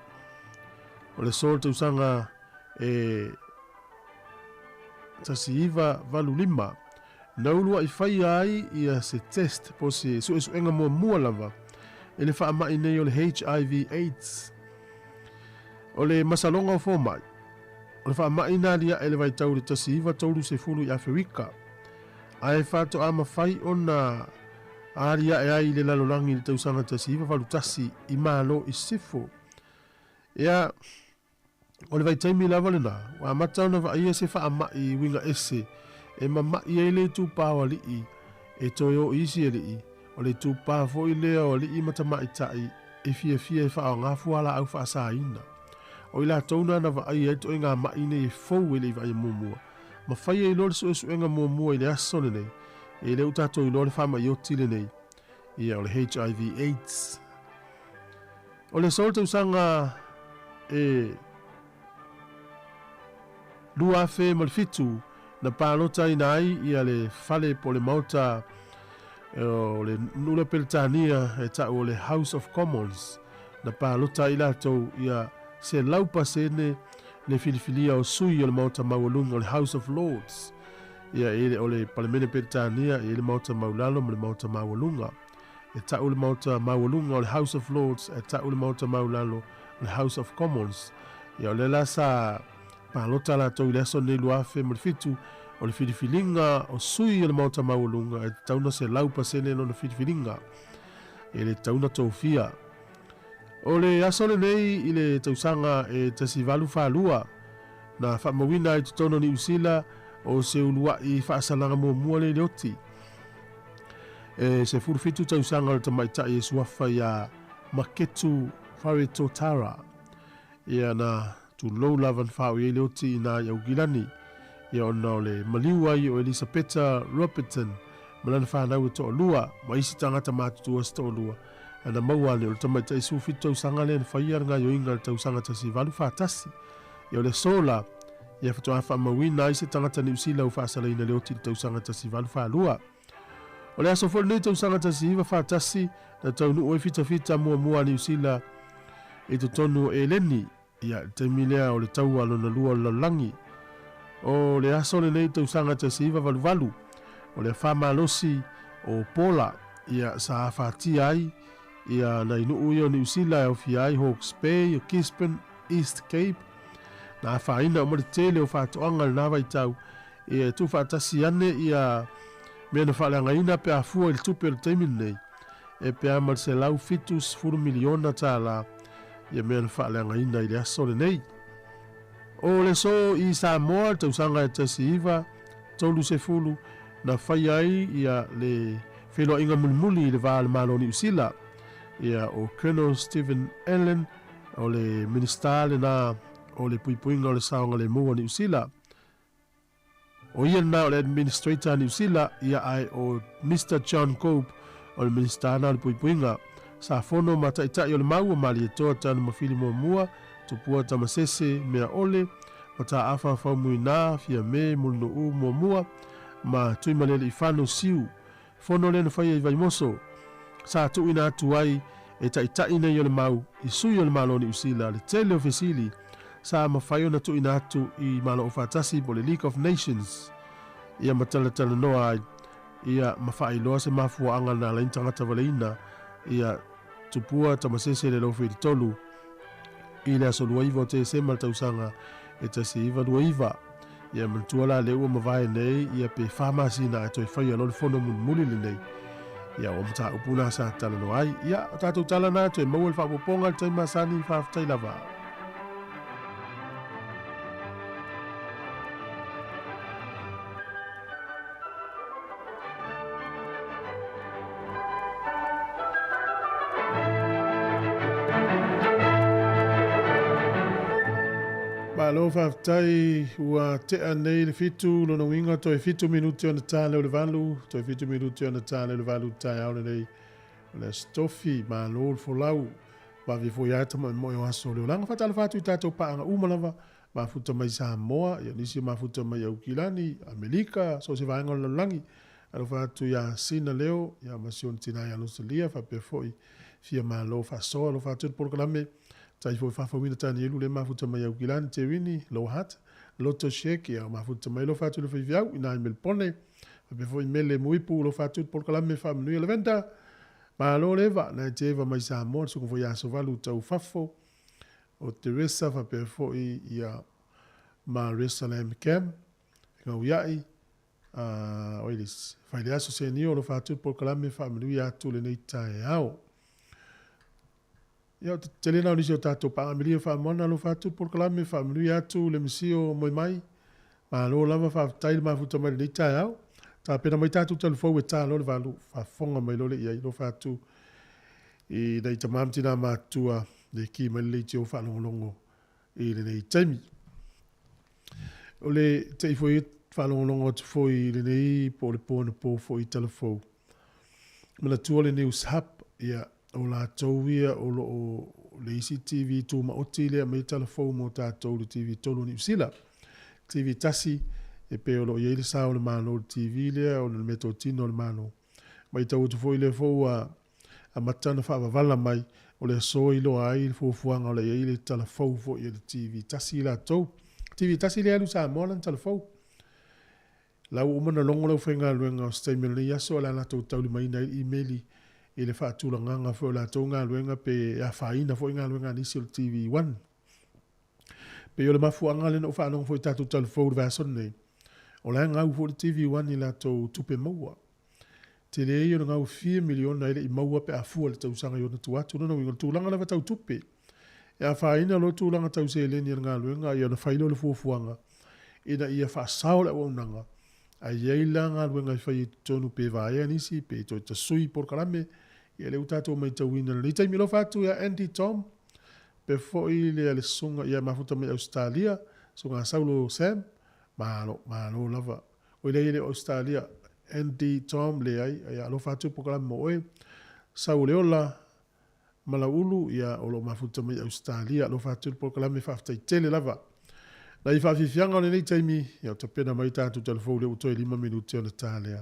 O le sol tausanga e tasiiva valulima na ulua I whai ai ia se test po se suenga mua lava e le wha mai nei o le HIV AIDS. O le masalonga o fōmai o le wha mai nā lia e le vai tau le tasiiva tauru se fulu I Afrika. Ai whato a mawhai o na aria e ai le lalolangi le tausanga tasiva walutasi I malo I sifo. Ia, o le vai taimi lava le na, wa matau na ia se wha ama I winga ese, e mama I e le tūpā wa li e toyo isi e li o le tūpā fo I lea o li matama I tai, e fia e wha o ngā fuala au wha sa ina. O ila tauna na wa ai e to ngā mai ne e fau e le vai mumua. Ma whai e lor su enga mumua I le aso le nei, e le utato I lor whama I o tile nei, ia o le HIV AIDS. O le solta usanga e lua fe malfitu na palota ina ai ia le fale po le mauta o le nula peltania e ta o le House of Commons na palota ila to ia se laupa sene le filifilia o sui o le mauta mawalunga o le House of Lords ia ele o le palemene peltania e le mauta maulalo mo le mauta mawalunga e ta o le mauta mawalunga o le House of Lords e ta o le mauta maulalo o le House of Commons ia o le lasa palota la tau le aso nei luafe mo le fitu o le filifilinga o sui o le mauta mawalunga e tauna se laupa sene no le filifilinga e le tauna tofia o le aso le nei I le tausanga e tasivalu whalua na whamawina I tutono ni usila o se ulua I whaasalanga mua le leoti e se furufitu tausanga o tamaita I suafa ia Maketu Wharetotara ia na tu low lavan whao I leoti ina iau gilani ia ona o le maliu ai o Elisabetta Robertson malana whanau e toa lua ma isi tangata mātutua si toa lua ana maua le o le tamaita I sufitu tausanga le na whaia ngā yoinga le tausanga tasi valu whaatasi ia o le sola ia whatoa whamawina isi tangata ni usila u whaasala ina leoti le tausanga tasi valu whaalua o le aso fol nei tausanga tasi iwa whaatasi na taunu oe fita mua ni usila e tonu e leni ia temilea o le tau alo na lua o langi o le aso le nei tausanga tasi iwa valu o le whamalosi o pola ia sa whaatia ai ia na inu uio ni usila o fiai Hawke's Bay o Gisborne East Cape na whaina o mare tele o whaatoanga le nawa I tau ia tu whaatasi ane ia mea na whaaleanga ina pe a fua il tupe le teimin nei e pe a marse lau fitus furu miliona ta la ia mea na whaaleanga ina I le aso le nei o le so I Samoa tausanga e tasi iwa tolu se fulu na whai ai ia le whelua inga mulimuli le vaa le malo ni usila ia o Colonel Stephen Allen o le minista le na o le puipuinga o le saonga le mua ni usila o ia na o le administrator ni usila ia ai o Mr. John Cope o le minista na o le puipuinga sa fono mataitai o le maua mali e toa tanu mawhili mua tupua tamasese mea ole mata afa whaumuina fia me mulno u mua ma tui malele I whano siu fono le na whai ai vai moso sa tu ina atu ai e taitai nei o le mau I sui o le malo ni usila le tele o fesili sa mawhai o na tu ina atu I malo o whatasi po le League of Nations ia matalatala noa ai ia mawhai loa se mafua anga na la intangata waleina ia tupua tamasese le lofi tolu I le aso luaiva o te sema le tausanga e tasi iwa luaiva ia mantuala le ua mawai nei ia pe whamasina e toi whai alo le fono muli le nei ia o mta upuna sa tala no ai ia o tatou tala na toi maua le whapoponga le taima sani whaftai lava Alo whaftai ua tea nei le fitu lona winga toi fitu minuti o na tāle o le valu toi fitu minuti o na tāle o le valu tai au nei o le stofi ma lo folau wa vi fo ya tama mo yo aso le langa fatala fatu I tatou paanga umalava ma futa mai Samoa ia nisi ma futa mai Aukilani Amerika so se vaenga o langi alo fatu ya sina leo ya masion tina ya Australia fa pe foi fia ma lo fa so lo fatu por kalame tai foi fa wina tani elu le mafuta mai Aukilani te wini lo hat loto shake ya mafuta mai lo fatu le fiau ina mel pone pe foi mele muipu lo fatu por kalame fa mnu le venta ma lo leva na te va mai Samoa so ko foi aso valu tau fafo o Teresa fa pe foi ia ma Jerusalem Camp ngau iai oilis fai le aso se ni o lo fatu por kalame fa manu ya tu le nei tai ao ia te le na ni o tato pa mi fa mona lo fatu por kalame fa manu ya tu le misio moi mai ma lo lava fa tai ma futa mai nei tai ao ta pena mai tatu tele fo ta lo va lu fa fonga mai lo le ia lo fatu i dai tamam tina ma tua le ki mai le tio fa longo i le nei taimi o le te foi whalongonongo te foi le nei po le pōna pō foi telefou. Mela tua le News Hub ia o la tauia o le ICTV tū ma oti lea mei telefou mo tātou le TV tolu ni usila. TV tasi e pe o lo iei le sao le mano le TV lea o le meto tino le mano. Mai tau tu foi le fou a matana whawavala mai o le so i lo ai le fuafuanga o le iei le telefou fo i le TV tasi la tau. TV tasi lea lu sa mola le telefou. Lau umana longo lau whainga luenga o statement ni aso ala la tau tau li maina emaili e le whaatula nganga fo la tau ngā luenga pe a whaina fo ngā luenga nisi o TV1. Pe o le mafuanga le no whanong fo i tatu telefou le vason nei. O la ngau fo le TV1 i la tau tupe maua. Te le i o ngau 4 miliona ele i maua pe a fua le tau sanga i o na tuatu nana wingo tūlanga lewa tau tupe. E a whaina lo tūlanga tau se eleni ngā luenga i o na whailo le fuafuanga. Ina ia whaasao le waunanga. A iei langa luenga i whai tonu pe vaea nisi, pe to ta sui por kalame, i le utato mai ta wina. Ni taimi lo fatu ia Andy Tom, pe fo i le ale sunga ia mafuta mai Australia, sunga saulo Sam, malo lava. O ile ile Australia, Andy Tom le ai, ia lo fatu por kalame moe, saule ola, malaulu ia o lo mafuta mai Australia, lo fatu por kalame fafta i tele lava. Na i whawhiwhianga o nei taimi, ia ta pena mai tātu telefou le utoi 5 minuti o le tālea.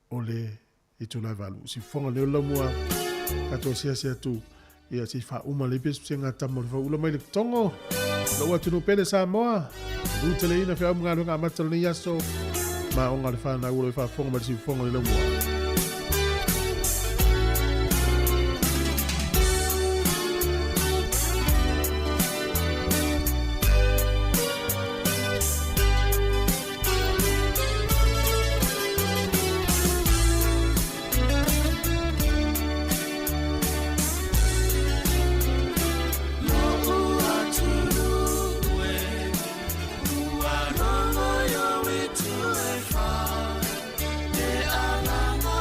O le i tūnai walu. Si whonga leo la mua, katoa sia tu, ia si wha uma le pesu se ngā tamo le whaula mai le tongo. Lau atu no pele sa moa. Rūta le ina whia mga runga amatala ni aso. Ma onga le whana uro i wha whonga mai si whonga le la mua. Alanga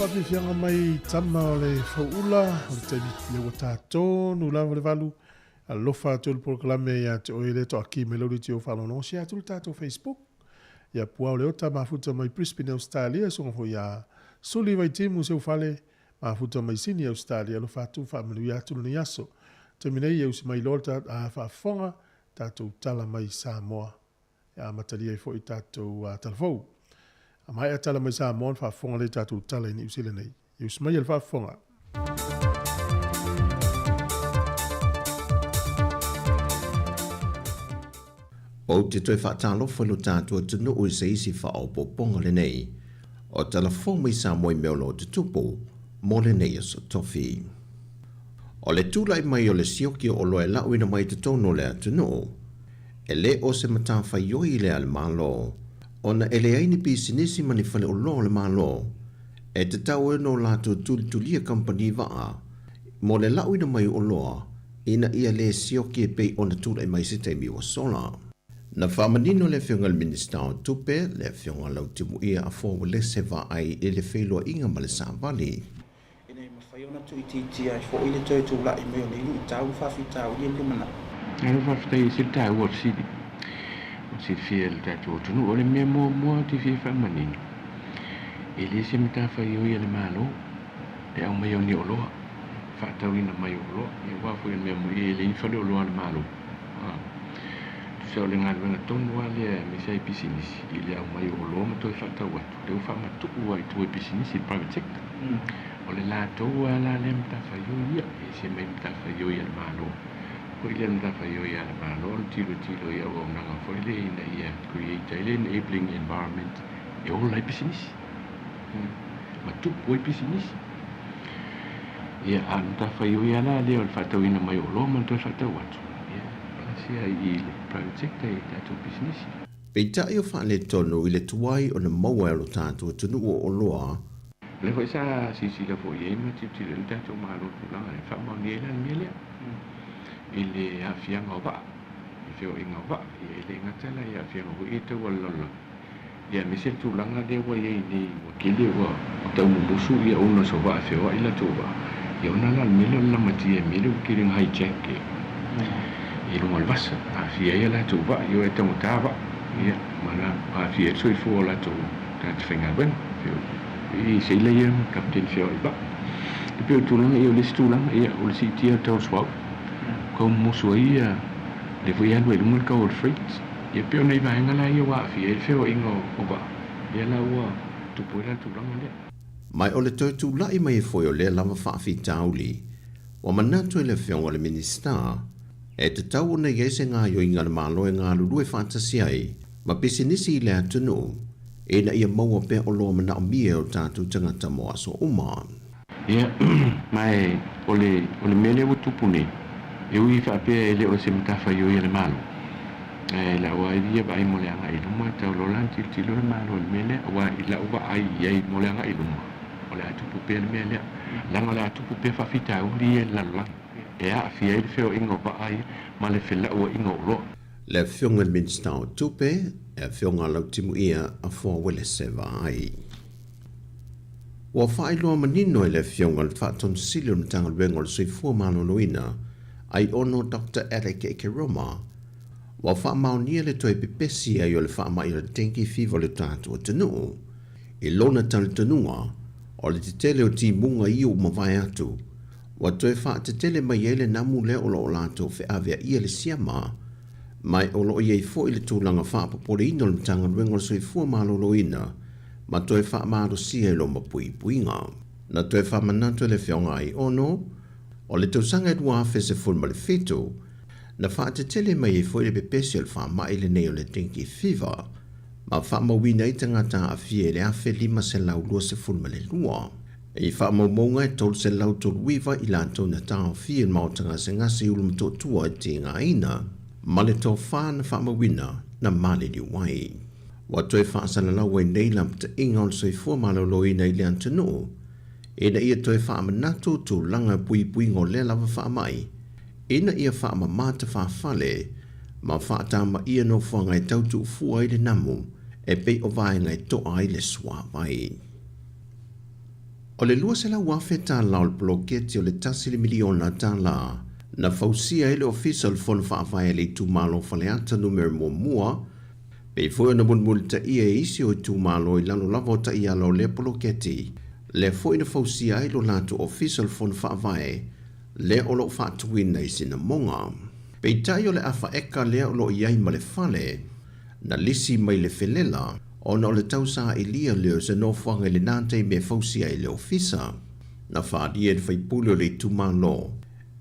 whawhiwhianga mai tama o le whaula, o le taimi le watato, nu lava le valu, a lofa atu le proklame ia te oile to aki me lori te o whalono, si atu le tato Facebook, ia pua o le ota mafuta mai Brisbane, Australia, so ngofo ia suli vai timu se ufale, mafuta mai Sydney, Australia, lofa atu whamelu ia atu ni aso, te minei e usi mai lorta a whafonga, tato tala mai Samoa, ia matalia i fo i tato talafou. Mai atala mai sa mon fa fonga le tatu tala ni usile nei. Yus mai el fa fonga. O te toi fa talo fo lo tatu tunu o se isi fa o poponga le nei. O tala fonga mai sa moi meolo te tupo mo le nei so tofi. O le tulai mai o le sioki o loe la uina mai te tono le atunu. E le o se mata fa yoi le al malo. Ona ele aini pisinisi mani fale o lo le malo. E te tau e no lato tulia company waa. Mo le lau ina mai o loa. Ina ia le sioki e pei ona tula e mai se teimi o sola. Na whamanino le whiunga le minister o tupe, le whiunga lau timu ia a fōwa le se wa ai e le wheloa inga ma le Sāwali. Ina i mawhaiona tu i titi ai fo i le toi tūla i meo ni i tau whawhi tau i e mana. Anu whawhitai i si tau o sidi. Si fia le tatu tunu o le mea mua ti fia whamanini. E le se mita whai oi le malo, e au mai o ni o loa. Whaatau ina mai o loa, e wafu ina mea mui e le infale o loa le malo. Tu sao le ngāru ina tonu a le me sai pisinisi, i le au mai o loa ma toi whaatau atu. Le u whamatu ua i tu e pisinisi, private sector. O le lātou a la le mita whai oi ia, e se mai mita whai oi le malo. Ko ile nda fa yo ya ma lo tilo ya o na fo ile ina ia create ile enabling environment e o la business ma tu poi business ia anda fa yo ya la le o fa to ina mai o lo ma to fa to wat ia sia i private sector e to business Peita yo fa le tono ile tuai o na maua lo tatu tunu o loa. Le ko sa si la fo ye ma ti le tatu ma lo la fa ma ni la mi le ile afianga o ba i feo inga o ba i ele ngatala i afianga o i te walolo ia me se tūlanga de wa i ni wakili wa o tau musu i a una so ba feo i la tūwa i ona la mele la mati e mele u kiring hijack i lunga lwasa afia i la tūwa i o e tango tāwa ia mana afia tsoi fu o la tū tāti whenga wen feo i se ila ia kapten feo i ba i peo tūlanga i o lesi tūlanga ia o lesi tia tau swau ko musu ia le foi anu e lunga ka o freight e peo nei vai ngala ia wa fi e feo ingo o ba ia la wa tu poila tu langa le Mai o le tautu lai mai e foi o le lava whaafi tauli wa manatu e le whionga le minister e te tau ona i eise ngā yo inga le malo e ngā lulu e whantasi ai ma pisinisi i le atunu e na ia maua pe o loa mana o mie o tātu tangata mo aso uma ia mai o le mele o tupune e ui whaapea e le o se mtafa i le malo. E la ua i ria vai mo le anga i luma, tau lolan tilo le malo le mele, ua i la ua ai iei mo le anga i luma. O le atupu pe le mele, langa le atupu pe whawhita uri e lalang. E a fia i le wheo ingo ba ai, ma le whela ua ingo lo. Le whionga le minister o tupe, e whionga lau timu ia a whawele se vai. Ua whaeloa manino e le whionga le whaaton sili o mtanga luenga o le soifua malo loina, ai ono Dr. Alec Ekeroma, wa wha maunia le toi pepesi ai o le wha mai o le tenki fiva le tātua tanu. I lona tali tanua, o le te tele o ti munga i o mawai atu, wa toi wha te tele mai ele namu le o lo lato fe avea ia le siama, mai o lo iei fo i le tūlanga wha papore ino le mtanga luenga o soi fua malo loina, ma toi wha maaro sia i lo mapui puinga. Na toi wha manatu le whionga ai ono, o le tausanga e dua fese fulma le fetu, na wha te tele mai e fo i le pepesi o le wha mai le nei o le tenki fiva, ma wha mawina i tangata a fie le afe 5 se lau lua se fulma le lua. E i wha maunga e tolu se lau tolu wiva i lantou na tau fie il mautanga se ngasi ulu mto tua e te ngā ina, ma le tau wha na wha mawina na male li wai. Wa toi wha asana lau e nei lam te inga o le soifua malolo i nei le antanu, e na ia toi wha manatu tu langa pui ngō le lava wha mai, e na ia wha mamata wha whale, ma wha tama ia no whangai tautu fua i le namu, e pei o vai ngai toa i le swa vai. O le lua se la wafe ta la o le poloketi o le tasi le miliona ta la. Na fausia ele official fon whaafai le tūmalo whaleata numero mua. Pei fwoi na munmul ta ia isi o tūmalo I lalo lavo ta ia lo le poloketi. Le fwoi na fausia ele o lato official fon whaafai. Le o lo whaatuina isi na monga. Pei tai o le afa eka le o lo iai ma le fale. Na lisi mai le felela. Ona o le tausa ilia leo se no whanga le nante me fausia ele ofisa. Na whaadia le whaipule o le tūmalo.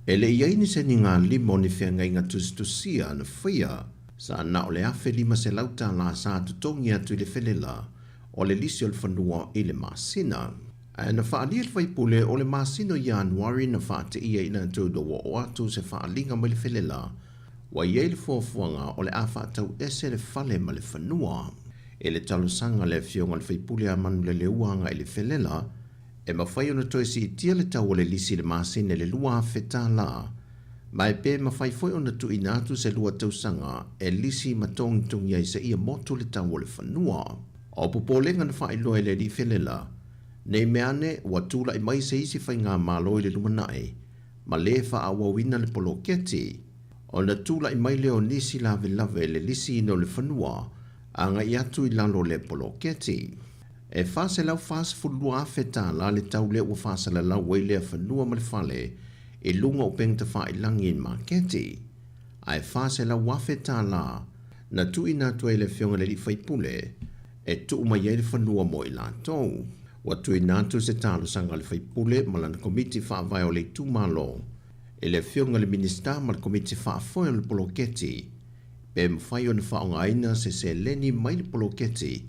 Ele iai ni se ni ngā limo ni whea ngai ngā tustusia na whia. Sa na o le afe lima se lauta la sa tutongi atu I le felela. O le lisi o le whanua I le masina. Na whaadia le whaipule o le masino Januari na whaate ia ina tau do o atu se whaalinga mai le felela. Wa iei le fuafuanga o le awha tau ese le fale ma le whanua. E le talosanga le fionga le whaipule a manu le uanga I le felela. E mawhai ona toi si itia le tau o le lisi le masine le lua feta la. Mai pe mawhai foi ona tu inatu se lua tausanga e lisi matong tung iai se ia motu le tau o le whanua. O pupolenga na whai loe le li felela. Nei meane wa tula I mai se isi whai ngā māloi le lumanai. Ma le wha awawina le poloketi. O na tula I mai leo nisi lave lave le lisi no le whanua. Anga I atu I lalo le poloketi. E fase lau fase fulua feta la le tau le ua fase la lau wei lea whanua ma le fale e lunga o pengta wha I langi in maketi. Ai fase lau wafeta la na tu ina tuai le fionga le li whaipule e tu umai le whanua mo I la tau. Wa tu ina tu se talo sanga le whaipule ma lana komiti wha vai o le tumalo. E le fionga le minista ma le komiti wha afoia le poloketi. Pe mwhai o na wha o ngaina se leni mai le poloketi.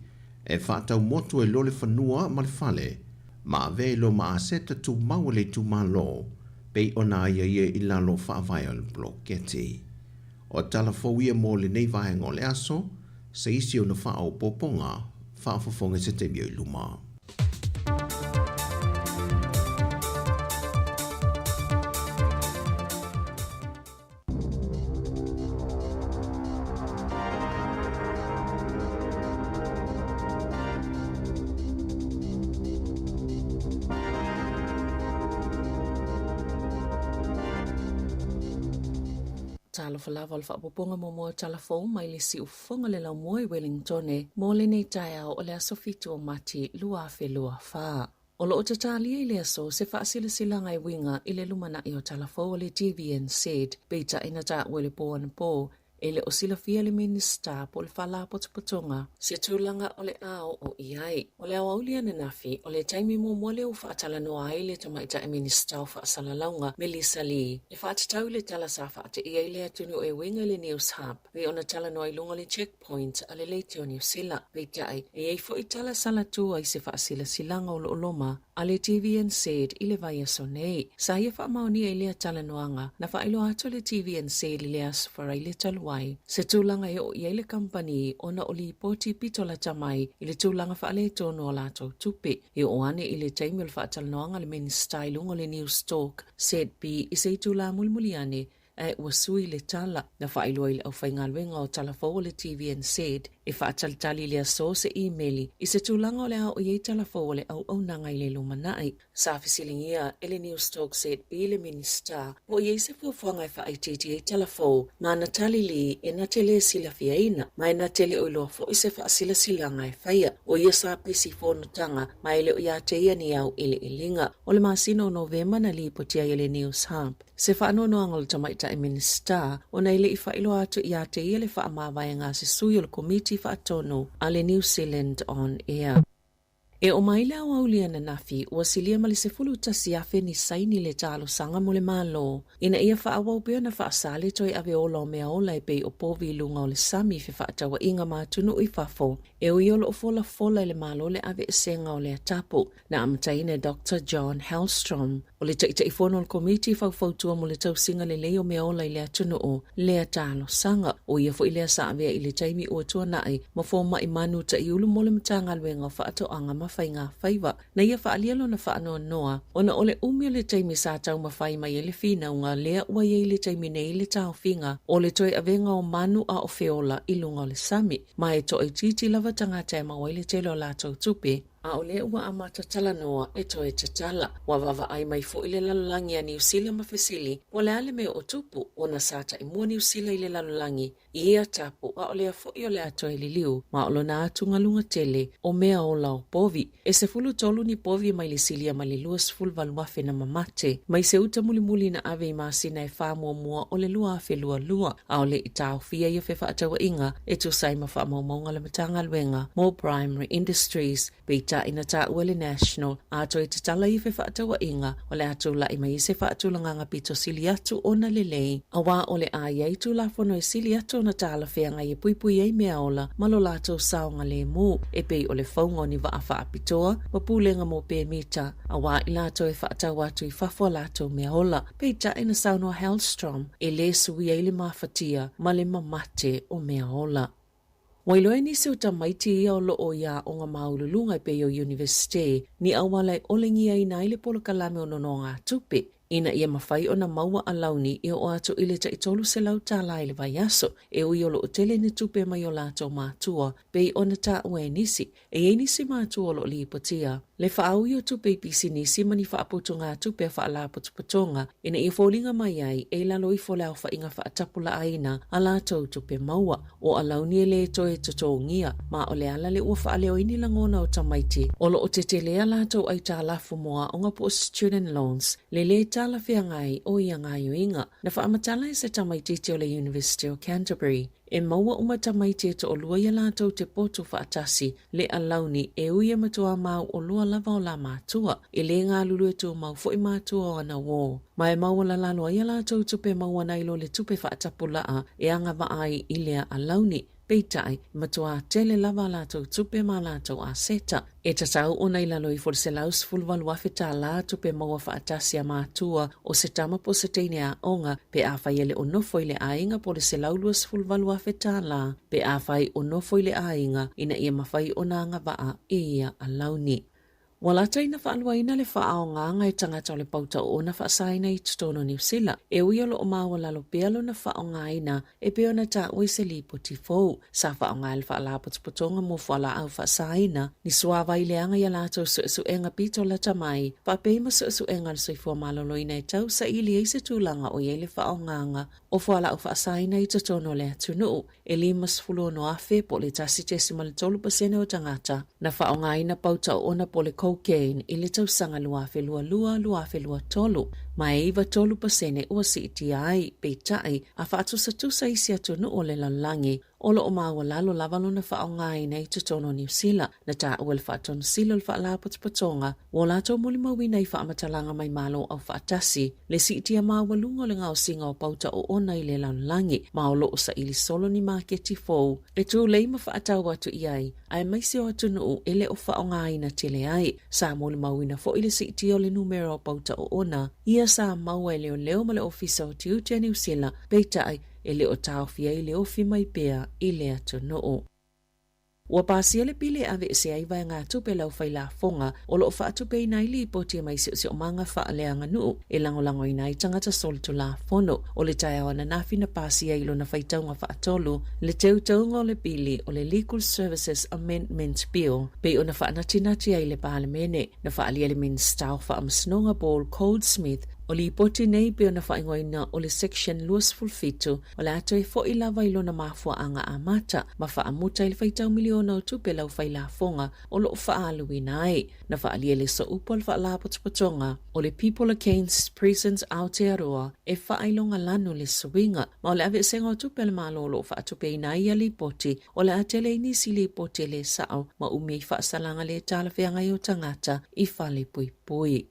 E whaatau motu e lo le whanua ma le fale, ma ave lo ma aseta tu mau le tu ma lo, pei ona ia I la lo whaavai al bloketi. O tala fawia mo le nei vahenga o le aso, se isi o na wha o poponga, whaafafonga se te mio I luma. Talo falava o le whaapoponga mo mua talafou mai le si ufonga le lau mua I Wellington e mo le nei taia o le aso fitu o mati lua fe lua wha. O lo o tatalia I le aso se whaasila sila ngai winga I le lumana I o talafou o le TVN said beita ina ta wele po ana po. Ele o sila fia le minista po le whala potopotonga se tūlanga o le ao o iai. O le awaulia na nafi o le taimi mo mole o whaatala noa ai le tamaita e minista o whaasala launga Melissa Lee. Le whaatatau le tala sa whaate iai le atunu e winga le News Hub. Ve ona tala noa I lunga le checkpoint a le leite o New Zealand. Veitai e ei fo I tala sala tu ai se whaasila silanga o lo oloma. A le TVN said I le vai aso nei. Sa ia whaamaoni e lea tala noanga na whailo ato le TVN said I le aso wharai le taluai. Se tūlanga e o iai le company ona o li poti pitola tamai I le tūlanga whaale tono o lato tupe. E o ane I le taimi o le whaatala noanga le minister I lunga le News Talk said bi I se tūla mulmuliane e ua sui le tala na whailo I le au whaingalwenga o talafou o le TVN said e whaatalitali le aso se e-maili I se tūlanga o le au iei talafou o le au nanga I le lumanai. Sa fisilingia ele News Talk said bi le minister o iei se fuafuanga I whaititi e talafou na Natali Lee e na tele sila fiaina mai na tele o ilo fo I se whaasila silanga e whaia o ia sa pisi whonutanga mai le o ia te ia ni au ele ilinga o le masino November na li potia ele News Hub. Se whaanono angol tamaita e minister o nei le I whailo atu I ate ia le whaamawai ngā se sui o le komiti whaatono a le New Zealand on air. E o mai le aulia na nafi ua silia ma le se fulu tasi afe ni saini le talo sanga mo le malo. Ina ia whaawau pia na whaasale toi ave ola o mea ola e pei o povi lunga o le sami fe whaatawa inga mātunu I whafo. E o iolo o fola le malo le ave esenga o le atapo na amataine Dr. John Hellstrom. O le taita I fono le komiti whautua mo le tausinga le leo mea ola I le atunu o le talo sanga. O ia fo I lea sa avea I le taimi ua tua nai ma fōma I manu ta I ulu mo le mtanga luenga o whaato anga mawhai ngā whaiva. Na ia whaalialo na whaanoa noa. Ona ole umio le taimi sa tau mawhai mai ele whina unga lea ua iei le taimi nei le tau whinga o le toi avenga o manu a o feola I lunga o le sami. Ma e toi titi lava tangata e mawai le telo la tau tupe. a ole ua ama tatala noa e toe tatala. Wa vava ai mai fo ile lalulangi a New Zealand mafesili, wale ale me o tupu ona sata imua New Zealand ile lalulangi, ia tapu a ole a fo i ole ato e liliu, ma olo na atu ngalunga tele o mea o lao povi. E se fulu tolu ni povi mai le silia ma le lua sifulu valuafe na mamate, mai se uta muli na ave i maasina e wha mua o le lua afe lua, a ole i tau fia i whewa atawa inga, e tu sai ma wha maunga le matanga luenga, More Primary Industries, beita ina ta uele National, a to i tatala i whewa atawa inga, o le atu la i mai se wha atu langanga pito sili atu o na lelei, a wā ole a iei tu la fono e sili atu na tala whianga i puipui ei mea ola, malo lato saonga le mu, e pei ole whaunga ni wa awha apitoa, wapulenga mo pe mita, a wā i lato e wha atawa atu i whafua lato mea ola, peita ina saunoa Hellstrom, e le sui eile mawhatia, ma le mamate o mea ola. Wailoe ni se uta maiti ia o loo ia o ngā maululunga i Peio University, ni awalai olengi ai na ile polo kalame o nono ngā tupe, ina ia mawhai o na maua a launi i o ato ile ta i tolu se lau tā la ile vai aso, e ui o loo tele ni tupe mai o lato mātua, pei o na tā ue nisi, e nisi mātua o loo li ipotia. Le whaau i o tupe i pisi nisi mani whaaputu ngā tupe a whaala putuputonga, ina i fōlinga mai ai, e lalo i fōlea o whainga whaatapula aina, a lato tupe maua, o a launi e le toe tutongia, ma o le ala le ua whaaleo ini langona o tamaiti, o lo o te te lea lato ai tā lafu moa o ngā po student loans, le tala whia ngai o ia ngai uinga, na whaamatala e se tamaiti te o le University of Canterbury. E maua uma tamaiti e to o lua ia lātou te poto whaatasi le a launi e uia matua mau o lua lava o la mātua, e le ngā lulu e tō mau fo i mātua o ana wō. Ma e maua la laloa ia lātou tupe maua nailo le tupe whaatapulaa e anga vaai i lea a launi. Peitai, matua tele lava lātou tupe ma lātou a seta. E tatau o nei lalo i forse laus fulwalu awhita la tupe maua whaatasi a mātua o se tama po se teine a onga pe a whai ele o nofo i le ainga po le se lauluas fulwalu awhita la pe a whai o nofo i le ainga ina ia mawhai o nanga waa e ia a launi. Wala taina whaaluaina le whaao nganga e tangata o le pauta o na whaasaina i tutono New Zealand. E ui olo o maua lalo pealo na whaao ngaina e peo na ta ui se li poti fau. Sa whaao ngai le whaala potupotonga mo whaala au whaasaina. Ni suawa i leanga ia lato su enga pito la tamai. Papeima su enga le soifua maloloina e tau sa ili e se tūlanga o ye le whaao nganga. O whaala au whaasaina i tutono le atunu. E limas fulo no afe po le tasi tesima le 3% o tangata. Na whaao ngaina pauta o na po le cocaine i le tausanga luafe lua tolu. Ma e iwa 3% ua si iti ai, peitai, a whaatusa isi atunu o le lalangi, olo o maua lalo lavalo na whaao ngai nei tutono New Zealand, na ta uel whaatono silo le whaala putupotonga, o lato muli mawina i whaamatalanga mai malo au whaatasi, le si iti a maua lungo le ngao singa o pauta o ona i le lalangi, ma o loo sa ili solo ni maketi fou, e tu leima whaatau atu iai, ai maisi o atunu ele o whaao ngai na tele ai, sa muli mawina fo ili si iti o le numero o pauta o ona, ia sa maua e leo ma le ofisa o tiutia New Zealand, peitai e leo tau fia i leo fi mai pea i lea tono. Ua pāsia le pile ave se ai vai ngā tupe lau whai la fonga o loo whaatupe i nai li potia mai si o manga whaaleanga nuu e langolango i nai tangata solitu la fono o le tai awana nafi na pāsia ilo na whaitaunga whaatolu le teutaunga o le pili o le Legal Services Amendment Bill pe o na whaanatinati ai le pahalemene na whaalia le minsta o whaamasnonga Paul Goldsmith o li poti nei pe ona whaingoina o le section luas fulfitu o le ato e fo i lava ilo na mafua anga amata ma whaamuta i le whaitau miliona o tupe lau whaila fonga o lo whaaluina ai na whaalia le so upo al whaala potopotonga o le People Against Prisons Aotearoa e whaailonga lanu le swinga ma o le ave senga o tupe le malo o lo whaatupe i nai a li poti o le atele inisi li poti le sao ma umi i whaasalanga le tala whianga i o tangata i whale pui pui.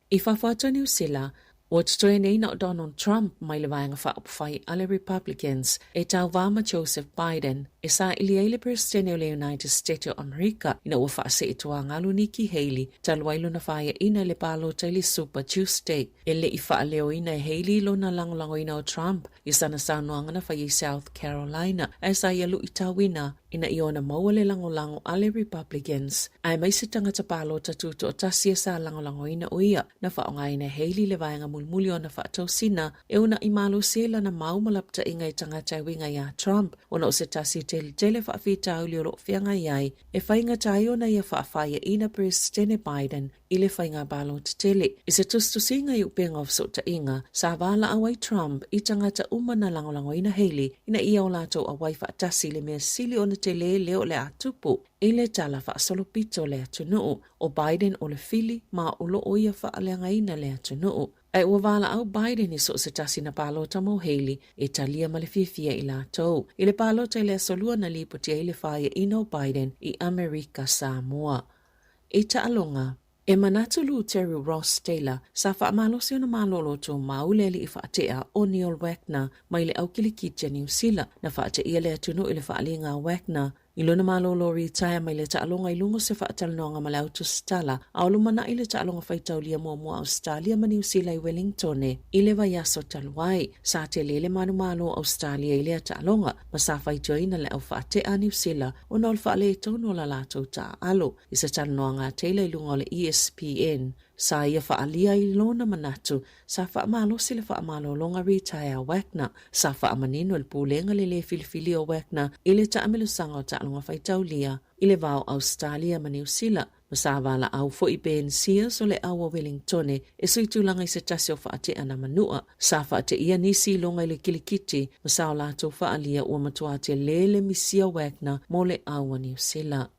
I whawhata New Zealand, o tutoe nei na Donald Trump mai le vaenga whaopwhai ale Republicans e tau vama Joseph Biden e sa ili eile presidente o le United States of America ina ua whaase i tua ngalu Nikki Haley talwailu na whaia ina le palo taili Super Tuesday e le i whaaleo ina e Haley lo na langolango ina o Trump i sana saunuanga na whai South Carolina e sa ialu i tawina ina i ona maua le langolango ale Republicans ai mai se tangata palo tatuto o tasia sa langolango ina o ia na whaonga ina Haley le vaenga mulmuli o na whaatau sina e una i malo sela na mau malapta inga i tangata winga ia Trump ona o se tasi te tele whaafitau li o lo whianga iai e whainga tai ona ia whaafaya ina President Biden i le whainga balo te tele. I se tustusinga i upenga of sota inga, sa wala awai Trump i tangata umana langolango ina Haley ina ia o lato awai whaatasi le mea sili ona te leo le atupu i le tala whaasolopito le atunuu o Biden o le fili ma ulo o ia whaaleanga ina le atunuu. Ai ua wala au Biden i so se tasi na palota mo Haley e talia ma le fifia i latou. I le palota i le asolua na lipotia i le whaia ino Biden i Amerika Samoa. E taalonga, e manatulu Terry Ross Taylor sa whaamalosi o na malolo tō mauleli i whaatea o Neil Wagner mai le au kilikitja New Zealand na whaate ia le atunu i le whaalinga Wagner. I luna malolo retire mai le taalonga i lungo se whaatalanoanga ma le auto stala a o lumana i le taalonga whaitaulia mua Australia ma New Zealand i Wellington i le vaiaso taluai. Sa te lele manu malo Australia i le taalonga ma sa whaitoina le au whaatea New Zealand o nol whaale tono la lato ta alo. I se talanoanga teila i lungo le ESPN. Sa ia whaalia i lona manatu, sa whaamalo sile whaamalo longa retire Wagner, sa whaamanino il pūlenga le filifili o Wagner, i le taamelusanga o taalonga whaitaulia, i le vau Australia ma New Zealand, ma sa wala au fo i Ben Sears o le awa Wellington, e suitulanga i se tasi o whaate ana manua, sa whaate ia nisi longa i le kilikiti, ma sa o lato whaalia ua matua te lele misia Wagner mo le awa New Zealand.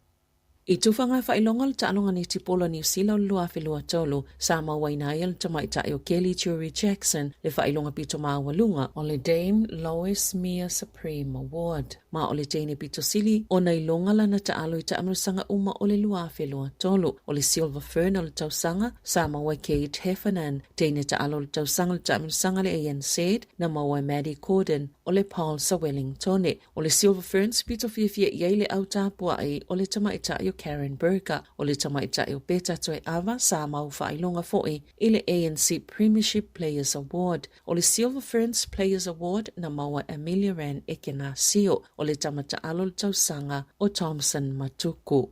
I tufanga whailonga le taalonga ni tipola New Zealand lua whelua tolu, sa mawaina ia le tamaitai o Kelly Jury Jackson le whailonga pito maawalunga o le Dame Lois Mia Supreme Award. Ma o le teine pito sili o na ilonga la na taalo i taamrusanga uma o le lua whelua tolu. O le Silver Fern o le tausanga, sa mawai Kate Heffernan, teine taalo le tausanga le taamrusanga le Ian Said, na mawai Maddie Corden o le Paul sa Wellington. O le Silver Ferns pito fia iai le au tāpua ai o le tamaitai o Karen Berger o le tamaitai o Beta Toi Ava sa mau whailonga fo'i i le ANC Premiership Players Award. O le Silver Ferns Players Award na maua Amelia Ran Ekenasio o le tamata alo le tausanga o Thompson Matuku.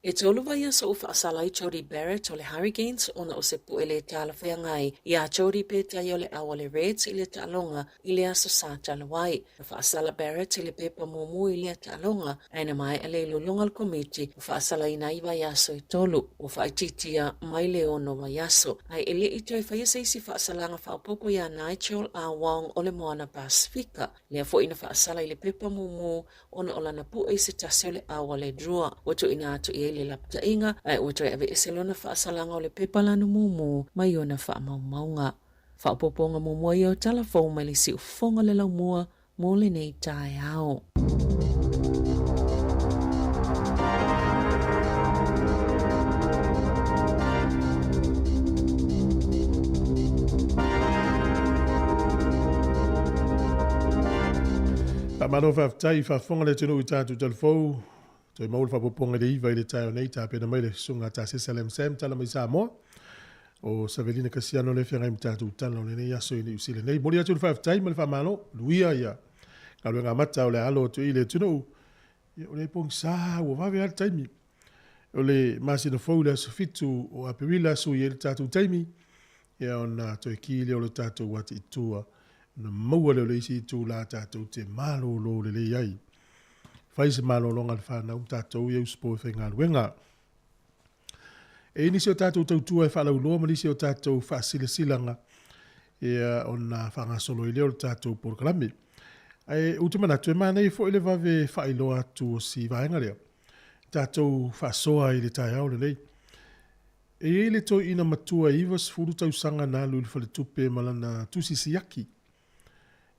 E tolu vai so ufa asalai Jody Barrett o le Hurricanes ona o se pu ele tala whaingai. Ia Jody Peta i o le awa le Reds i le talonga i le aso sa talawai. Ufa asala Barrett i le pepa mumu i le talonga. Aina mai ale lulunga al komiti ufa asala ina i vai aso i tolu. Ufa aititia mai le ono vai aso. Ai ele i toi whai seisi fa asalanga whaupoko ia Nigel A. Wong o le Moana Pasifika. Lea fo ina fa asala i le pepa mumu ona o lana pu e se tase o le awa le drua. Watu ina atu i le lapta inga, ai ua toi ave eselona whaasalanga o le pepalanu mumu mai ona whaamaumaunga. Whaapoponga mumu i o talafong mai le si ufonga le laumua mo le nei tae ao. Mano whaftai whafonga le tino i tātu talafou. Toi maul whapoponga le iwa i le tae o nei tāpena mai le sunga tā Salem Sam tala mai Samoa. O Savelina Kasiano le whiangai mtātu tala o le nei aso i ni usile nei. Mori atu le whaftai ma le whamano, luia ia. Ka luenga mata o le alo tu i le tino. O le pong sa o wawe al taimi. O le masina fau le aso fitu o apewila aso i le tātu taimi. Ia ona toi ki le o le tātu wati itua. Na maua le o le isi itu la tātu te malo lo le le iai. Fai se malo longa le whanau tātou i au spo e whainga luenga. E nisi o tātou tautua e whalau loa, ma nisi o tātou whaasile silanga e o na whangasolo i leo le tātou porkalame. E utumana tu e mana i fo i le vave whailoa tu o si vaenga leo. Tātou whaasoa i le tai au le nei. E le to ina matua ivas furu tau sanga nā luli whale tupe malana tusi siaki.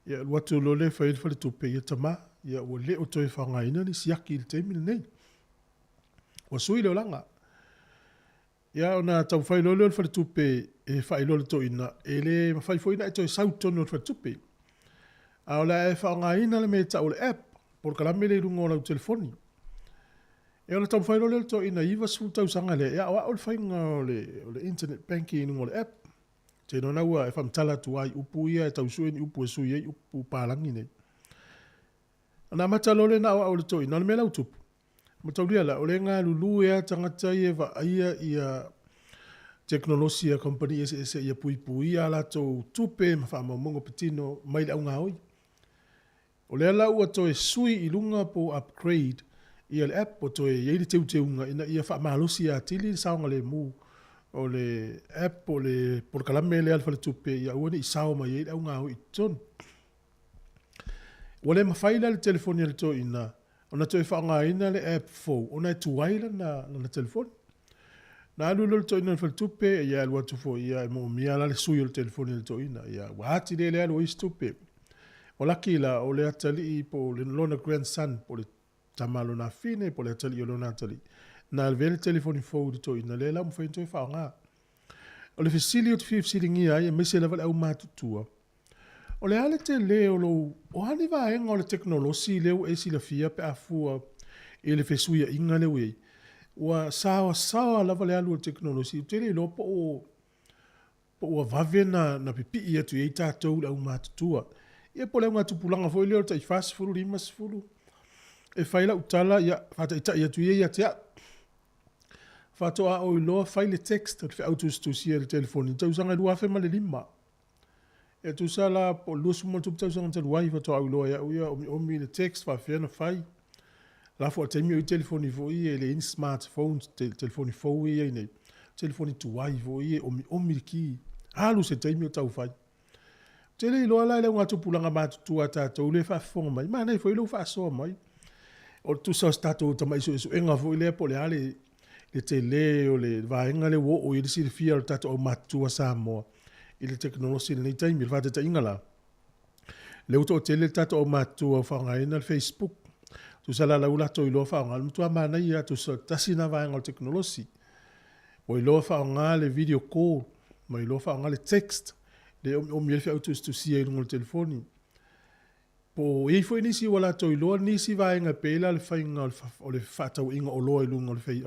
Ia watu lo le whaile whale tupe i tama. Ia ua leo toi whangaina ni siaki il teimina nei. Ua sui leo langa. Ia o na tau whailo leo whare tupe e whailo le toi ina. E le mawhaifoina e toi sautono whare tupe. A o la e whangaina le me ta o le app. Por kalame le rungo lau telefoni. E o na tau whailo leo toi ina iwa su tau sanga le. Ia o le whainga o le internet banking o le app. Te no naua e whamtala tu ai upu ia e tau sueni upu e sui ei upu pālangi nei. Ana mata lole na o le toi na me lau tupu. Mataulia la o le ngā lulu ea tangata ia va ia ia teknolosia company ese ia pui pui ala to tupe ma fa mongo petino mai le nga oi. O lea lau ua toe sui I lunga po upgrade I le app o toe yeili teuteunga ina ia whaamalosi a tili saonga le mu o le app o le porkalame le alfa le tupe ia uane I sao ma yeili au ngā hui ton. O le mawhaila le telefoni le to ina ona toe whaanga ina le app fo ona tuwaila na telefoni. Na alu le to ina le tupe ia alua tufo ia mo mia la le sui o le telefoni le to ina ia wahati le alu is tupe. O laki la o le atali po le lona grandson po le tamalo na fine po le atali o lona atali. Na le vele telefoni fo to ina le la mo fa into fa nga. O le fisili o te fisilingi ai me se level au matutua. O le ale te le o lo o hani va enga o le teknolosi le o esi la fia pe afua e le fesuia inga le wei. Wa sawa lava le alu o teknolosi te le lo po o vave na pipi ia tu e tātou au matutua. Ia po leo ngā tupulanga fo leo tai fast fulu lima sifulu. E whaila utala ia whata ita ia tu ia te a. Whatoa o iloa whaile text at autustusia le telefoni. Tau sanga lua whema le lima. E tu sala po lusu mo tu tau sanga tau wai whatoa o iloa ia uia omi le text whawhena whai. Lafo a taimi o I telefoni fo i e le in smartphones telefoni fo i e nei. Telefoni tu wai fo i e omi ki. Halu se taimi o tau whai. Tele ilo ala le ngatu pulanga matutua tātou le whaafonga mai. Mana I fo ilo whaasoa mai. O tu sa tātou tamai so enga fo ile po le ale le tele o le vaenga le wo o I le siri fia o tātou o matutua Samoa. I le teknolosi le nei taimi le whata ta ingala. Le uto o tele tātou o matutua whangaina le Facebook. Tu sa la ula to ilo whaanga. Mutua mana ia tu sa tasina vaenga o teknolosi. O ilo whaanga le video call. Ma ilo whaanga le text. Le o mi elfe auto stu sia I ngol telefoni. Po e foi nisi wala to ilo nisi vaenga pela le fainga o le fatau inga o loa I lunga le fai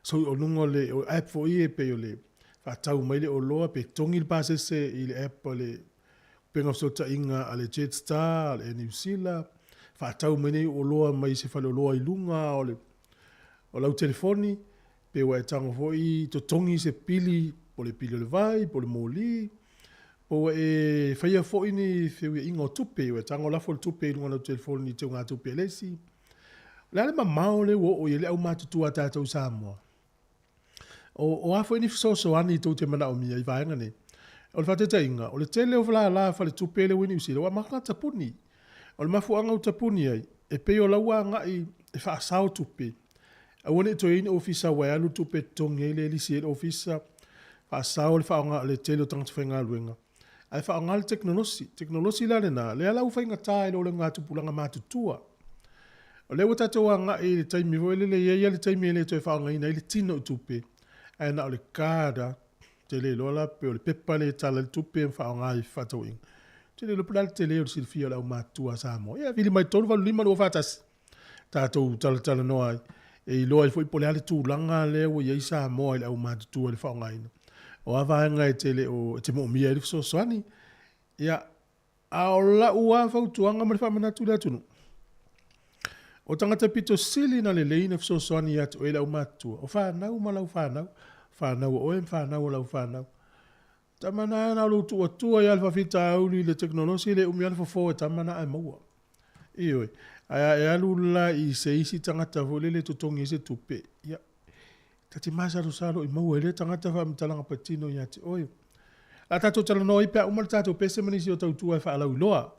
so o lunga le o app fo I e pe o le fatau mai le o loa pe tongi le pase se I le app o le penga sota inga ale Jetstar ale New Zealand fatau mai o loa mai se fale o loa I lunga o le o lau telefoni pe wa tango fo I to tongi se pili po le pili o le vai po le moli o e faia fo ini fewe ingo tupe o tango la fo tupe lunga no telefoni te nga tupe lesi la le mamao le wo o ile au matutua tātou Samoa o afo ini so ani to te mana o mia I vaenga ne o le fateta inga o le tele o la fa le tupe le wini usile wa maka tapuni o le mafu anga tapuni ai e pe o laua nga I e fa sao tupe a wone to in ofisa wa alu tupe tongele lisi e ofisa fa sao le fa nga le tele o tangtu fenga luenga ai fa ngal teknolosi la le ala u fainga tai lo le ngatu pulanga matutua o le wata to nga I le taimi vo le ye le taimi le to fa nga ina le tino tupe ana o le kada tele lo la pe o le pepa le tala le tupe fa nga I fa to in tele lo pula tele o silfia la matua Samoa ia vili mai tolu va lima lo fatas tato tala no ai e lo ai foi po le tu langa le o ye Samoa le au matutua le fa nga ina o avaenga e tele o te mo mia I so soani ia aola ua fautuanga ma le whamanatu le atunu o tangata pito sili na le leina so soani atu e lau matua o whanau ma lau whanau o em whanau o lau whanau tamana na lo tua I alfa fita auli le teknolosi le umi alfa fo tamana ai maua ioi ai alula I se isi tangata vole le totongi se tupe ia tati masaro salo I maua ele tangata wha mtalanga patino ia te oio. A tato tala no ipa umal tato pese manisi o tau tua e wha alau loa.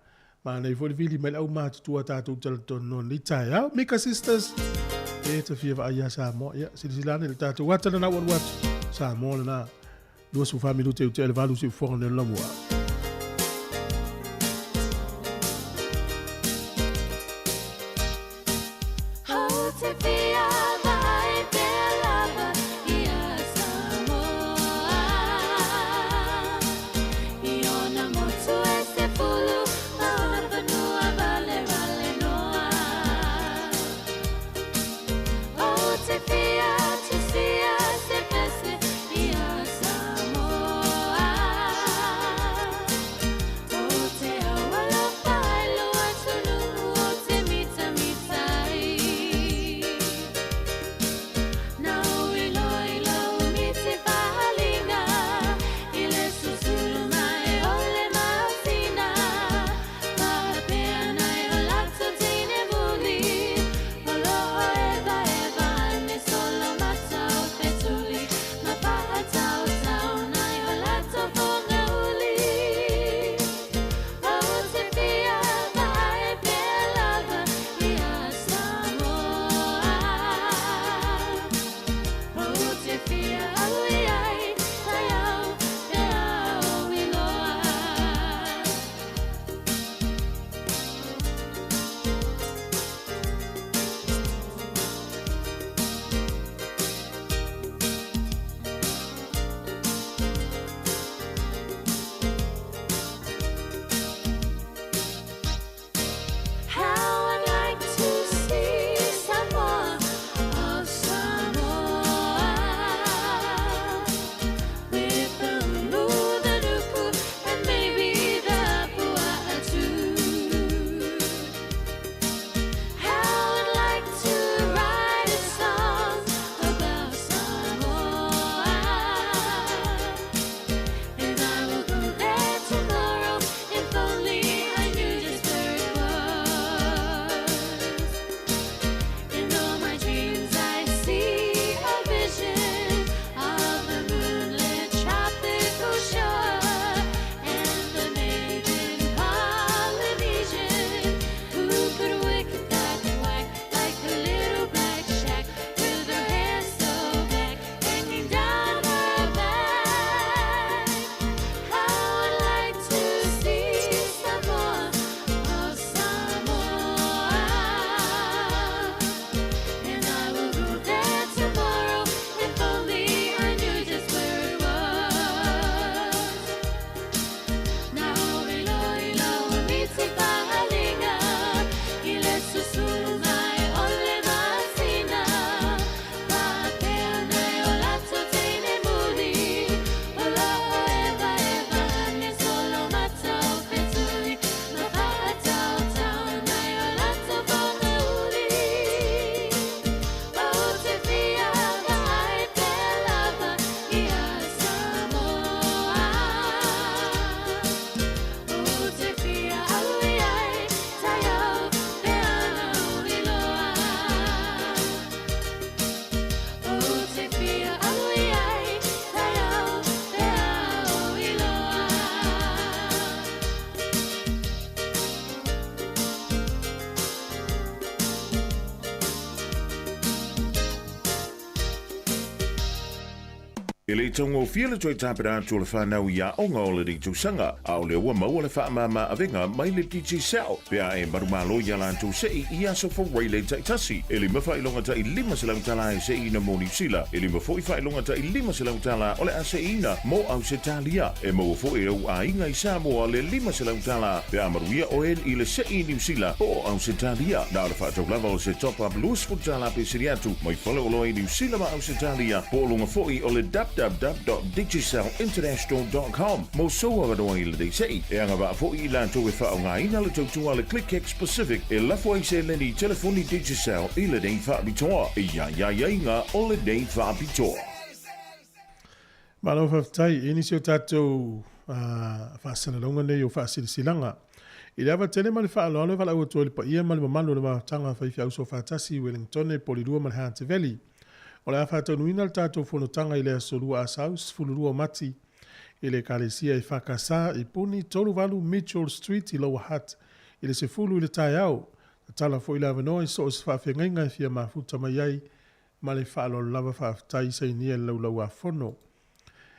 Ma nei fo le vili mai au matu tua tato tala tono ni tai au. Mika Sisters. E te fia wa aia Samoa. Ia, silisilane le tato. Watana na watu. Samoa le na. Lua su familu te utea le valu si ufonga ne lamua. Ele tongo fiele toi tapera to le whanau ia o ngā ole rito sanga. A o le ua mau le wha mama avenga mai le DJ Sal. Pea e marumalo ia lanto sei i aso for Waylay taitasi. Ele mawha ilonga ta i 5 selang tala e sei na mo New Zealand. Ele mawha i wha ilonga ta i 5 selang tala o le ase ina mo Ausitalia. E mo fo e au a inga i Samoa le 5 selang tala. Pea maruia o el i le sei New Zealand o Ausitalia. Na le wha tau lava o se top up lus futala pe siriatu. Mai whale o loa i New Zealand ma Ausitalia. Po longa fo i o le www.digisalinternational.com. Mo soa wanoa i le dei sei. E anga wa fo i lanto e wha o ngā ina le tautua le ClickX Pacific. E lafo ai se leni telefoni Digisal i le dei wha bitoa. E ia inga o le dei wha bitoa. Malo whaftai, inisi o tātou whaasanalonga nei o whaasilisilanga. I le awa tele mali whaaloa le wala ua tua li pa ia mali mamalo le tanga whaifi au so whaatasi Wellington e Polirua mali Hunter Valley. O le a whātau nuina le tātou whanotanga i le asolua a Saus, fulurua mati, i le kālesia i whakasā, i puni tolu walu Mitchell Street i Lower Hutt, i le se fulu i le tai au, tala fo i le avanoa i so o se whaafengainga i fia mafuta mai ai, ma le whaalo lava whaaftai sa i nia lau a whono.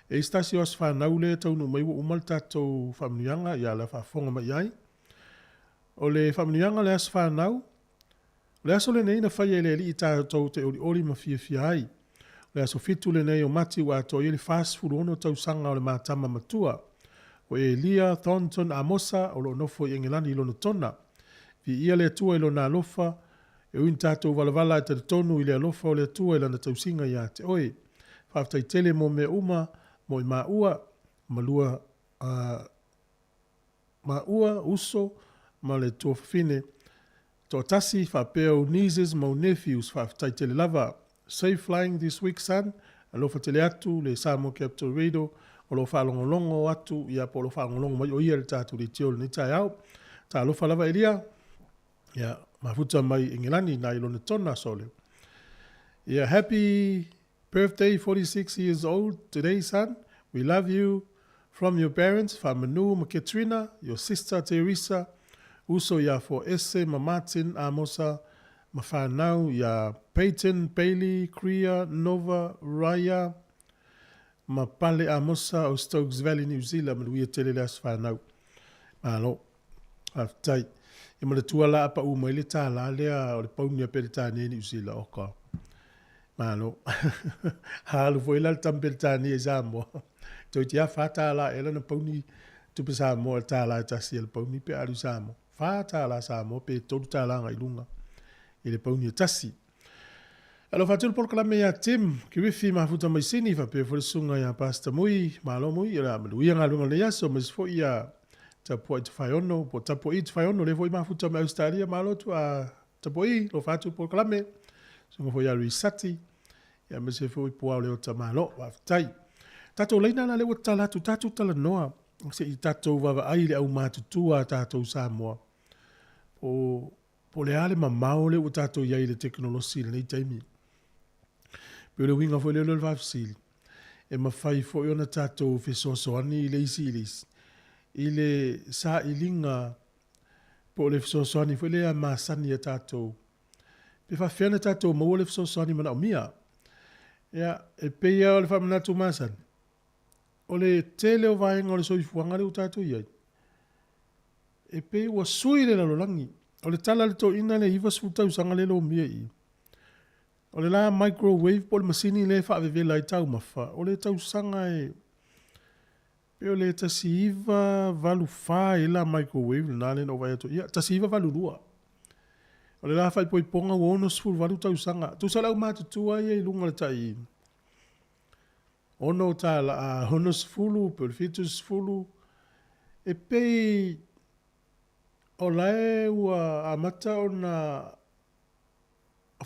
E stasi o se whanau le taunu mai wa umal tātou whamnianga i a la whaafonga mai ai. O le whamnianga le as whanau, le aso le nei na whai e le li i tātou te oli ma fia ai. Le aso fitu le nei o mati wa to i le fast food ono tau sanga o le mātama matua. O e Lia Thornton Amosa o lo nofo i Engilani i lono tona. Vi ia le tua i lo na alofa, e uin tātou valavala e te tonu i le alofa o le tua i lana tau singa i a te oe. Whaftai tele mo me uma, mo i maua, malua, maua, uso, ma le tua fine. Tō tasi whapeo nieces mo nephews whaftai tele lava. Safe flying this week, son. Alofa tele atu le Samoa Capital Radio. O lo whalongolongo atu i apo lo whalongolongo mai o ia le tātu le teo ni tai au. Tā alofa lava elia. Ia, mafuta mai Engilani na ilona tona sole. Ia, happy birthday, 46 years old today, son. We love you from your parents, Whamanu Makatrina, your sister Teresa, uso ya for Ese, ma Martin, Amosa, ma whanau ya Peyton, Bailey, Kria, Nova, Raya, ma Pale Amosa o Stokes Valley, New Zealand, ma luia tele le as whanau. Malo, haftai. I ma le tuala apa uma i le tāla lea o le paunia pere tāne New Zealand oka. Malo, halu fo ila le tampere tāne e Samoa. Toi tia whātāla e lana pauni tupe Samoa le tāla e tasi e le pauni pe alu Samoa. Whātāla Samoa pe tolu tāla ngai lunga i le pauni e tasi. Alo whātulu porkalame ya Tim, ki wifi mafuta mai sini whape fo le sunga ya pasta mui, malo mui, ila maluia ngā lunga le yaso, mas fo ia tapo i te whaiono, po tapo i te whaiono, le fo i mafuta mai Australia, malo tu a tapo i, lo whātulu porkalame, sunga fo ia Luisati, ia mese fo i puao leo ta malo, waftai. Tato leina na lewa talatu, tato tala noa, se i tato wawa aile au mātutua tato Samoa. Po le ale mamao le o tato iai le teknolosi le nei taimi. Pe le winga fo le le wafsili. E mawhai fo i ona tato fesosoani i le isi i le isi. I le sa i linga po le fesosoani fo le a masani a tato. Pe whawhiana tato maua le fesosoani mana o mia. Ia, e peia o le whamanatu masani. O le tele o vaenga o le soifuanga le o tato iai. E pe ua sui le lalolangi. O le tala le to ina le hiva sutau sanga le lo mia i. O le la microwave po le masini le whaavevela i tau mawha. O le tau sanga e... Pe o le tasi hiva valu wha e la microwave le nale no vai ato. Ia, tasi hiva valu lua. O le la whai poi ponga wono sfuru valu tau sanga. Tu sa lau mātutua i e lunga le tai. Ono ta la hono sfulu, pe o le fitu sfulu. E pei... O lae ua amata o na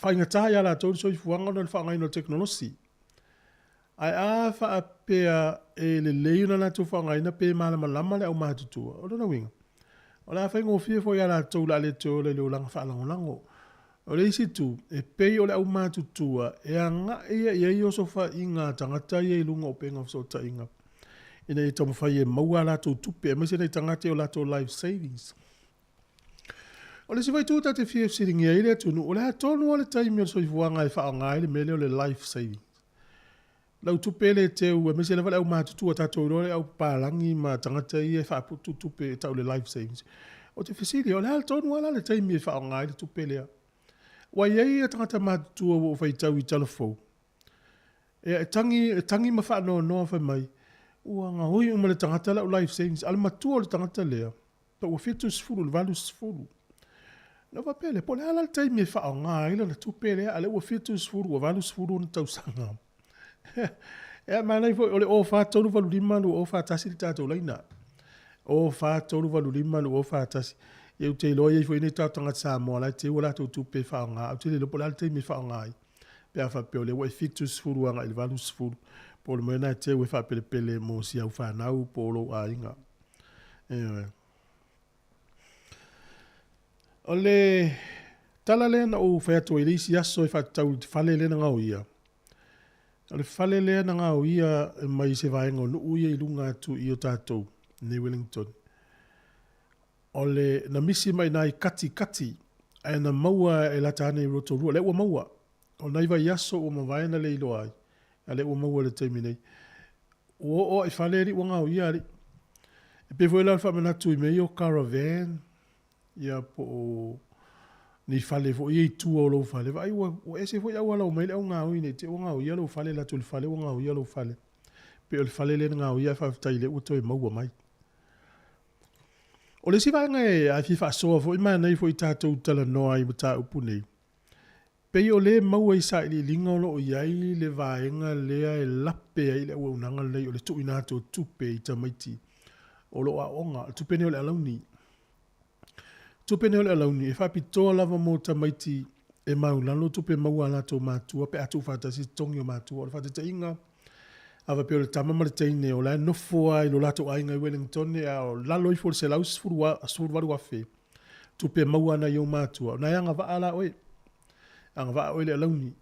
whaingataha ia la tau soi fuanga o na whaangai no teknolosi. Ai a wha pea e le leina na tu whaangai na pe malama lama le au mahatutua. O lona winga. O la whaingo fia fo ia la tau la le teo le leo langa whaalango lango. O le isi tu, e pei o le au mahatutua e a nga ia i oso wha inga tangata ia i lunga o penga fsota inga. Ina i tamu whai e maua la tau tupe, e mese nei tangata o la tau life savings. O le siwai tūta te fia siringi e le tunu, o le ha tonu o le taimi o soi fuanga e wha ngai le mele o le life savings. lau tupe le te ua mese lewa au mātutua tātou rore au pālangi ma tangata i e whaaputu tupe e tau le life savings. O te whisiri, o le hal tonu ala le taimi e whao ngai le tupe lea. Wa iei e tangata mātutua o whai tau i talafou. E tangi ma wha noa whai mai. Ua ngā hui uma le tangata lau life savings. Ale matua le tangata lea. Pa ua whetu sifuru, le valu sifuru. Na wapele, po le ala le taimi e whao ngai le tupe lea. Ale ua whetu sifuru, ua valu sifuru na tau sanga. E mana ifo ole o fa tolu valu lima lu o fa tasi li tatou laina. O fa tolu valu lima lu o fa tasi. E te loia ifo ine tau tanga sa mo la te wala tau tupe fa nga. O te le lopo la te mi fa nga. Pe a fa pe ole wa fitu sfuru anga il valu sfuru. Po le mena te we fa pele pele mo si au fa nau po lo a inga. Ole tala le na o fa to ilisi aso fa tau fale le na ia. Ale fale lea na ngā ia mai se vaenga no uia I lunga atu I o tātou ni Wellington. Ole na misi mai nai kati ai na maua e lata ane I Rotorua. Le ua maua. O naiva yaso o mawaena le ilo ai. A le ua maua le taimi nei. O I fale eri ua ngā ia ari. E pe voela alfa manatu I mei o caravan. Ia po o... ni fale fo I tu o lo fale vai o ese fo ya wala o mai o nga o ni te o nga o ya lo fale la tu fale o nga o ya lo fale pe o fale le nga o ya fa taile o to mau mai o le si va nga e a fi fa so fo I mai nei fo I tatou tala no ai buta upune pe o le mau I sa I linga o ya I le vaenga le ai lape ai le o nanga le o le tu ina to tupe I tamaiti o lo a onga tupe ne o le alauni tupe ole alauni, e whapitoa lava mō tamaiti e maulano, tupe maua ala tō mātua, pe atu whātasi tongi o mātua, o le whātata inga, awa pe ole tamamare teine, o lai nofo ai, lo lato ainga I Wellington, a o lalo I fōle se lau sfuru waru wafe, tupe maua na I o mātua, o nai anga wa ala oe, anga wa oe le alauni.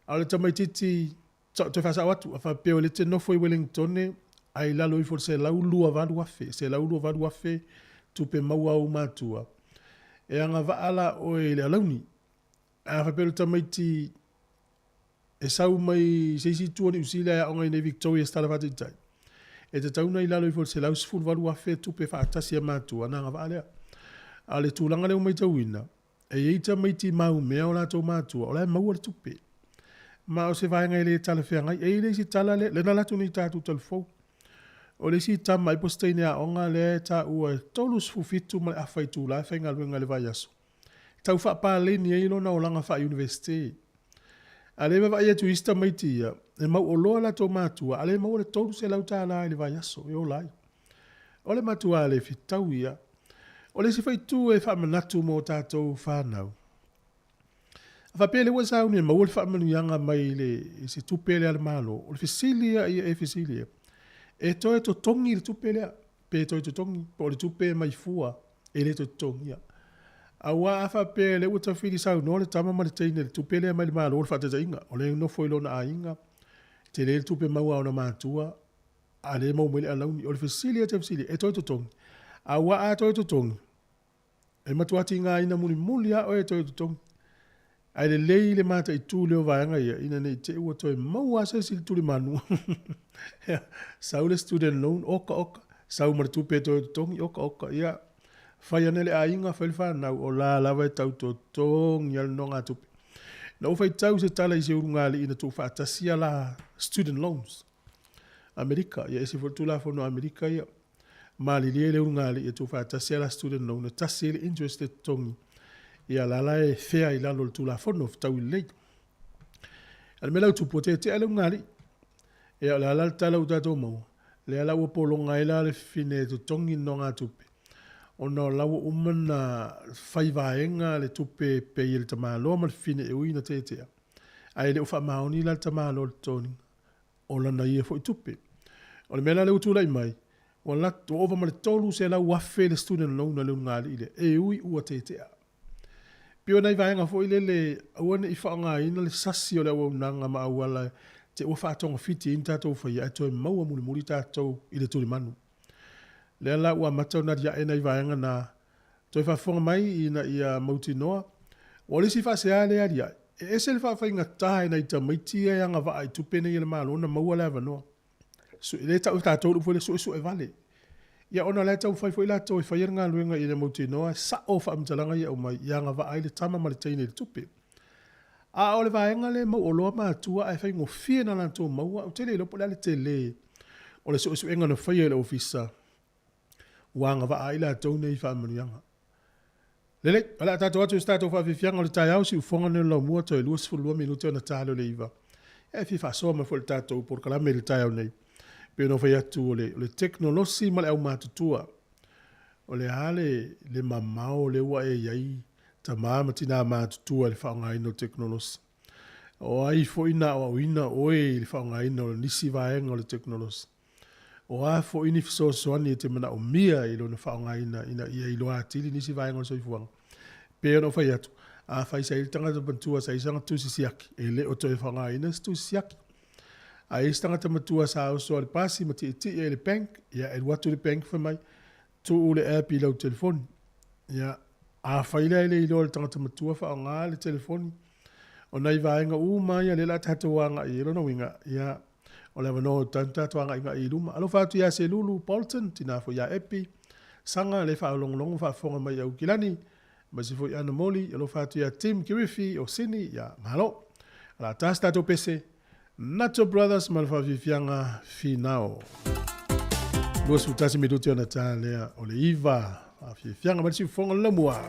A le tamaititi, te whasa watu, a whape ole te nofo I Wellington, ai lalo I fōle se lau lua waru wafe, se lau lua waru wafe, tupe maua o mātua. E anga waala o e le alauni. A whapero tamaiti e sau mai seisi tuani usila e onga I nei Victoria Stalavati tai. E te tauna I lalo I fol se lau sifuru waru wafe tupe whaatasi a mātua na anga waalea. A le tūlanga leo mai tauina. E ei tamaiti mau mea o lato mātua. O lai maua le tupe. Ma o se vaenga I le talawhiangai. E le si tala le na latu ni tātu talfou. O le si tama I posteine a onga le ta ua tolus fufitu ma le awhai tū la whainga luenga le vai aso. Tau whapa le ni eilo na o langa wha universite. A le wa atu ista maiti ia, e mau o loa la tō mātua, a le mau le tolus e lau tā la le vai aso, e o lai. O le matua le fitau ia, o le si whai tū e wha manatu mō tātou whanau. A whape le wasau ni e mau le wha manu yanga mai le si tupele ale malo, o le fisilia ia e fisilia. E toi to tongi le tupe lea, pe toi to tongi, po le tupe mai fua, e le to tongi. A wa afa pe le uta whiri sau no le tama ma le teine le tupe lea mai le maa lor whatata inga, o le no foi lona a inga, te le tupe maua o na mātua, a le mau mele alauni, o le fisilia te fisilia, e toi to tongi. A wa a toi to tongi, e matuati ngā ina muli muli a o e toi to tongi. Ai le lei le mata I tū leo vaenga ia, ina nei te ua toi maua se si tūli manu. Sau le student loan, oka, sau mara tupe toi tongi, oka, ia. Whai anele a inga whai whanau, o la lawa e tau to tongi al no ngā tupe. Na ufai tau se tala I se urungali ina tū whaatasia la student loans. Amerika, ia ese tūla whono Amerika ia. Mali lie le urungali ia tū whaatasia la student loan, tasi le interest e tongi. Ia lala e whea I lalo le tūla whono tau I lei. Al me lau tupote te ale ngari. Ia lala le tala utato mau. Le ala ua polonga I la le fine to tongi no ngā tupe. O na lau umana whai vaenga le tupe pe I le tamaloa ma le fine e uina te tea. Ai le ufa maoni la le tamaloa le toni. O lana ia fo I tupe. O le mela le utula I mai. O la to ova ma le tolu se la wafe le student loan na le ngari ile. E ui ua te tea. Pio nei vaenga fo ile le awane I whaanga ina le sasi o le awa unanga ma awala te ua whaatonga fiti in tātou whai ato e maua muli muri tātou I le tuli manu. Le ala ua matau na ria e nei vaenga na toi whafonga mai ina ia mauti noa. O le si whase a le aria E se le whawhainga tae nei ta maitia e anga wa ai tupene i le malona maua lewa noa. So le tau tātou rupo le so e vale. Ia ona le tau whai la tau e whaier ngā luenga i le mauti noa, sa o wha amtalanga i au mai, i anga wa ai le tama ma le teine le tupe. A o le vaenga le mau o loa mātua ai whai ngofie na lantou maua, o tele lopo le te le, o le so enga na whai le ofisa, wanga wa ai la tau nei wha amanuanga. Lele, ala tātou atu tātou wha whiwhianga o le tai au si ufonga neu lau mua toi luas fulua minuto na tālo le iwa. E fi wha soa ma fu le tātou por kalame le tai au nei. Peo no whai atu o le teknolosi ma le au mātutua. O le hale le mamao le ua e iai ta māma tina mātutua le whaongaina o teknolosi. O ai fo ina o ina oe le whaongaina o nisi vaenga o le teknolosi. O a fo ini fiso soani e te mana o mia i lo na whaongaina ina ia i loa atili nisi vaenga o soifuanga. Peo no whai atu. A whai sa ili tangata pantua sa isanga tusi siaki. E le o toi whaongaina si tusi siaki. A e tangata matua sa au soa le pasi ma ti e le bank. Ia e watu le bank fa mai. Tu u le app i lau telefoni. Ia a whaila ele i lo le tangata matua whaonga le telefoni. O nei vaenga mai le la tatuanga i lo na winga. Ia o le wano tatuanga inga i luma. Alo whatu ia se lulu Bolton tina fo ia epi. Sanga le whaolongolongo whafonga mai au kilani. Ma si fo i ana moli. Alo whatu ia Tim Kirifi o Sini. Ia mahalo. Ala tas tato pese. Nacho Brothers malfa vifianga finao. Luas utasi minuti ona tālea o le iwa. Vifianga malisi fonga lamua.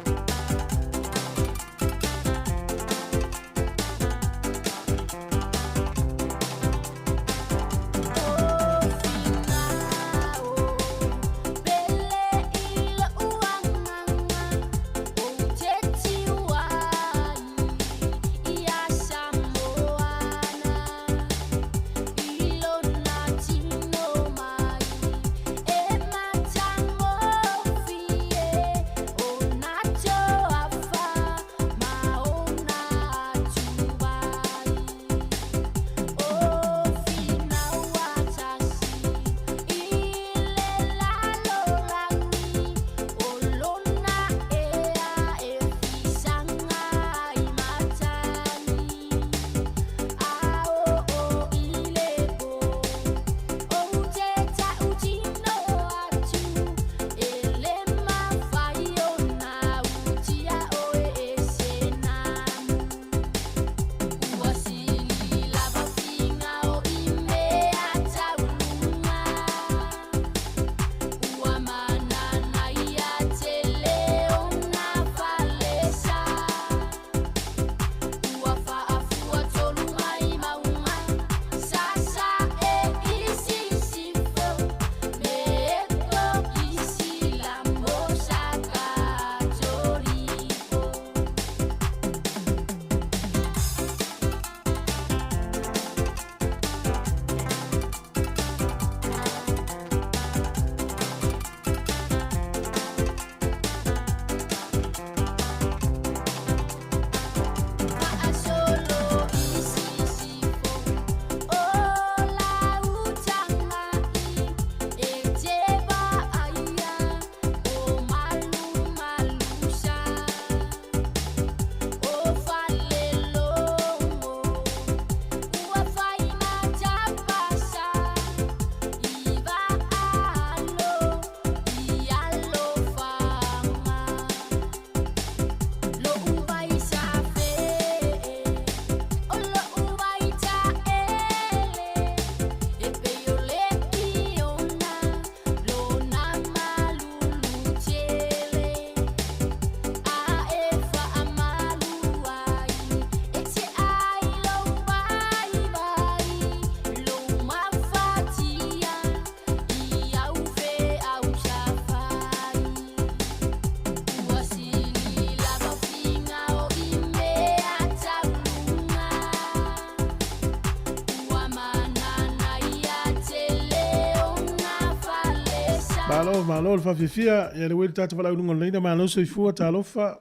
Malo le whawhiwhia, ia le wele tata wala ununga leina, malo soifua, talofa.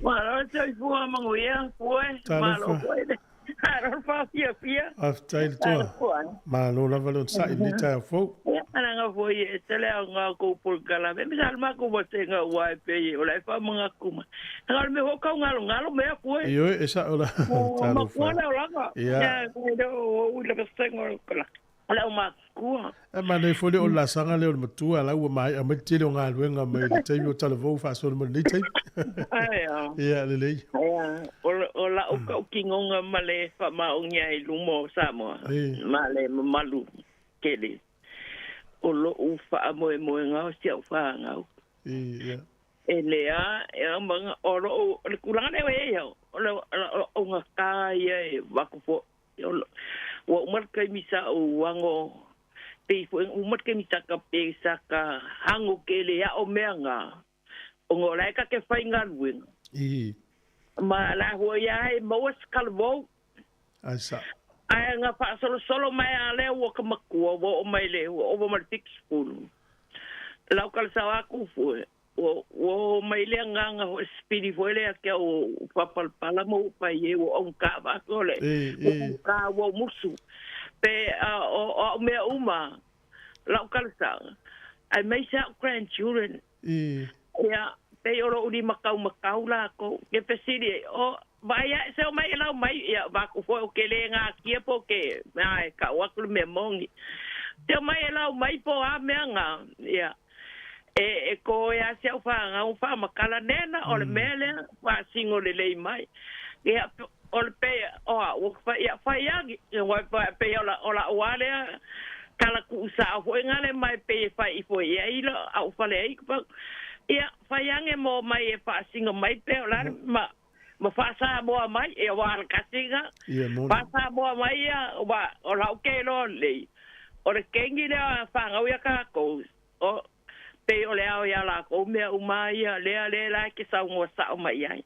Malo soifua, manguia, pue, malo koe. Aro fia fia. After to. Ma lo lava lo sa ni tai fo. Ana nga foi e tele nga ko por kala me salma ko bote nga wai pe o lai fa mga kuma. Nga me ho ka ngalo me foi. Yo esa ola. Ma ko la la. Ya o le bestengo kala. Ala uma ku. E ma nei fo le o la sanga le o matua la o mai a mete lo nga luenga me le tai o televo fa so le tai. Ai. Ya le le. O la o ka kingonga male fa ma o nya i lumo sa mo. Male malu kele. O lo u fa mo nga si o fa nga. Iya. Elea e mga oro o kurang le we yo. O nga ka ye wa ku fo. Wa umar kai misa o wango pe fo umar kai misa ka pe sa ka hango kele ya o menga. O ngolai ka ke fai ngalwing. Ma la ho ya e mo skalvo. Asa. Ai nga fa solo mai ale wo ka makua wo o mai le o mo tik school. Lau kal sa ku fo. O mai le nga ho spiri fo le ke o papal pala mo pa ye o on ka ba ko le. O ka wo musu. Pe o me uma. Lau kal sa. I may say grandchildren. Ya, te oro uri makau la ko ke pesiri o vaya se o mai la mai ya ba ko fo ke le nga kia po ke ai ka wa ku me mongi te mai la mai po a me nga ya e ko ya se o fa nga o fa makala nena o le mele fa singo le mai ya o le pe o fa ya wa pe ola wale kala ku sa fo nga le mai pe fa i fo ya ilo au fa le ko ia fayange mo mai e fa singa mai pe la ma fa sa mo mai e wa kasinga fa sa mo mai ya wa o la ke lo le o le kengi le fa nga ya ka ko o pe o le ya la ko me o mai ya le la ke sa ngo sa o mai ai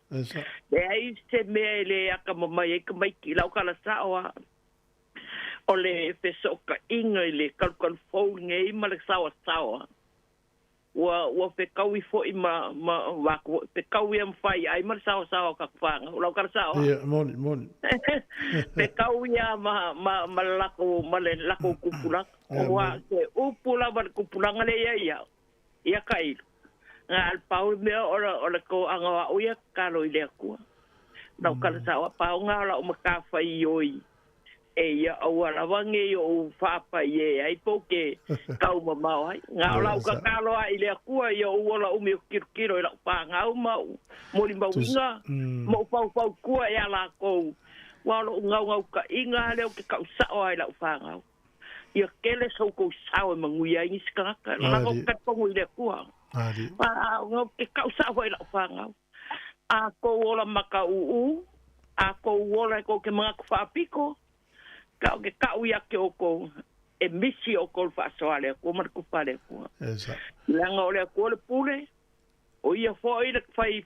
le ai se me le ya ka mo mai ke mai ki la ka la sa o le fe so ka inga le kal fo nge ma le sa wa pe kawi fo I ma wa pe kawi am fai ai mar sao ka fanga lo kar sao mon pe kawi ma le lako kupula wa ke upula bar kupula ngale ya kai ngal pau me o ko anga o ya kalo ile ku lo kar sao pau ngala o ka fai yoi e ya o la wange o fa pa ye ai poke kau ma ai nga la ka kalo ai le ku yo o la o me kiro la pa nga ma mo limba winga mo fa ku ya la ko wa lo nga ka inga le ke ka sa ai la fa nga ya kele so ko sa o mangu ya ni ska ka la ko ka po le ku ali pa nga ke ka sa ai la fa nga a ko la maka a ko la ko ke mga fa piko ka ke ka uya ke oko e misi oko fa soale ko mar ku pare ko esa langa ole ko le pule o ia foi le fai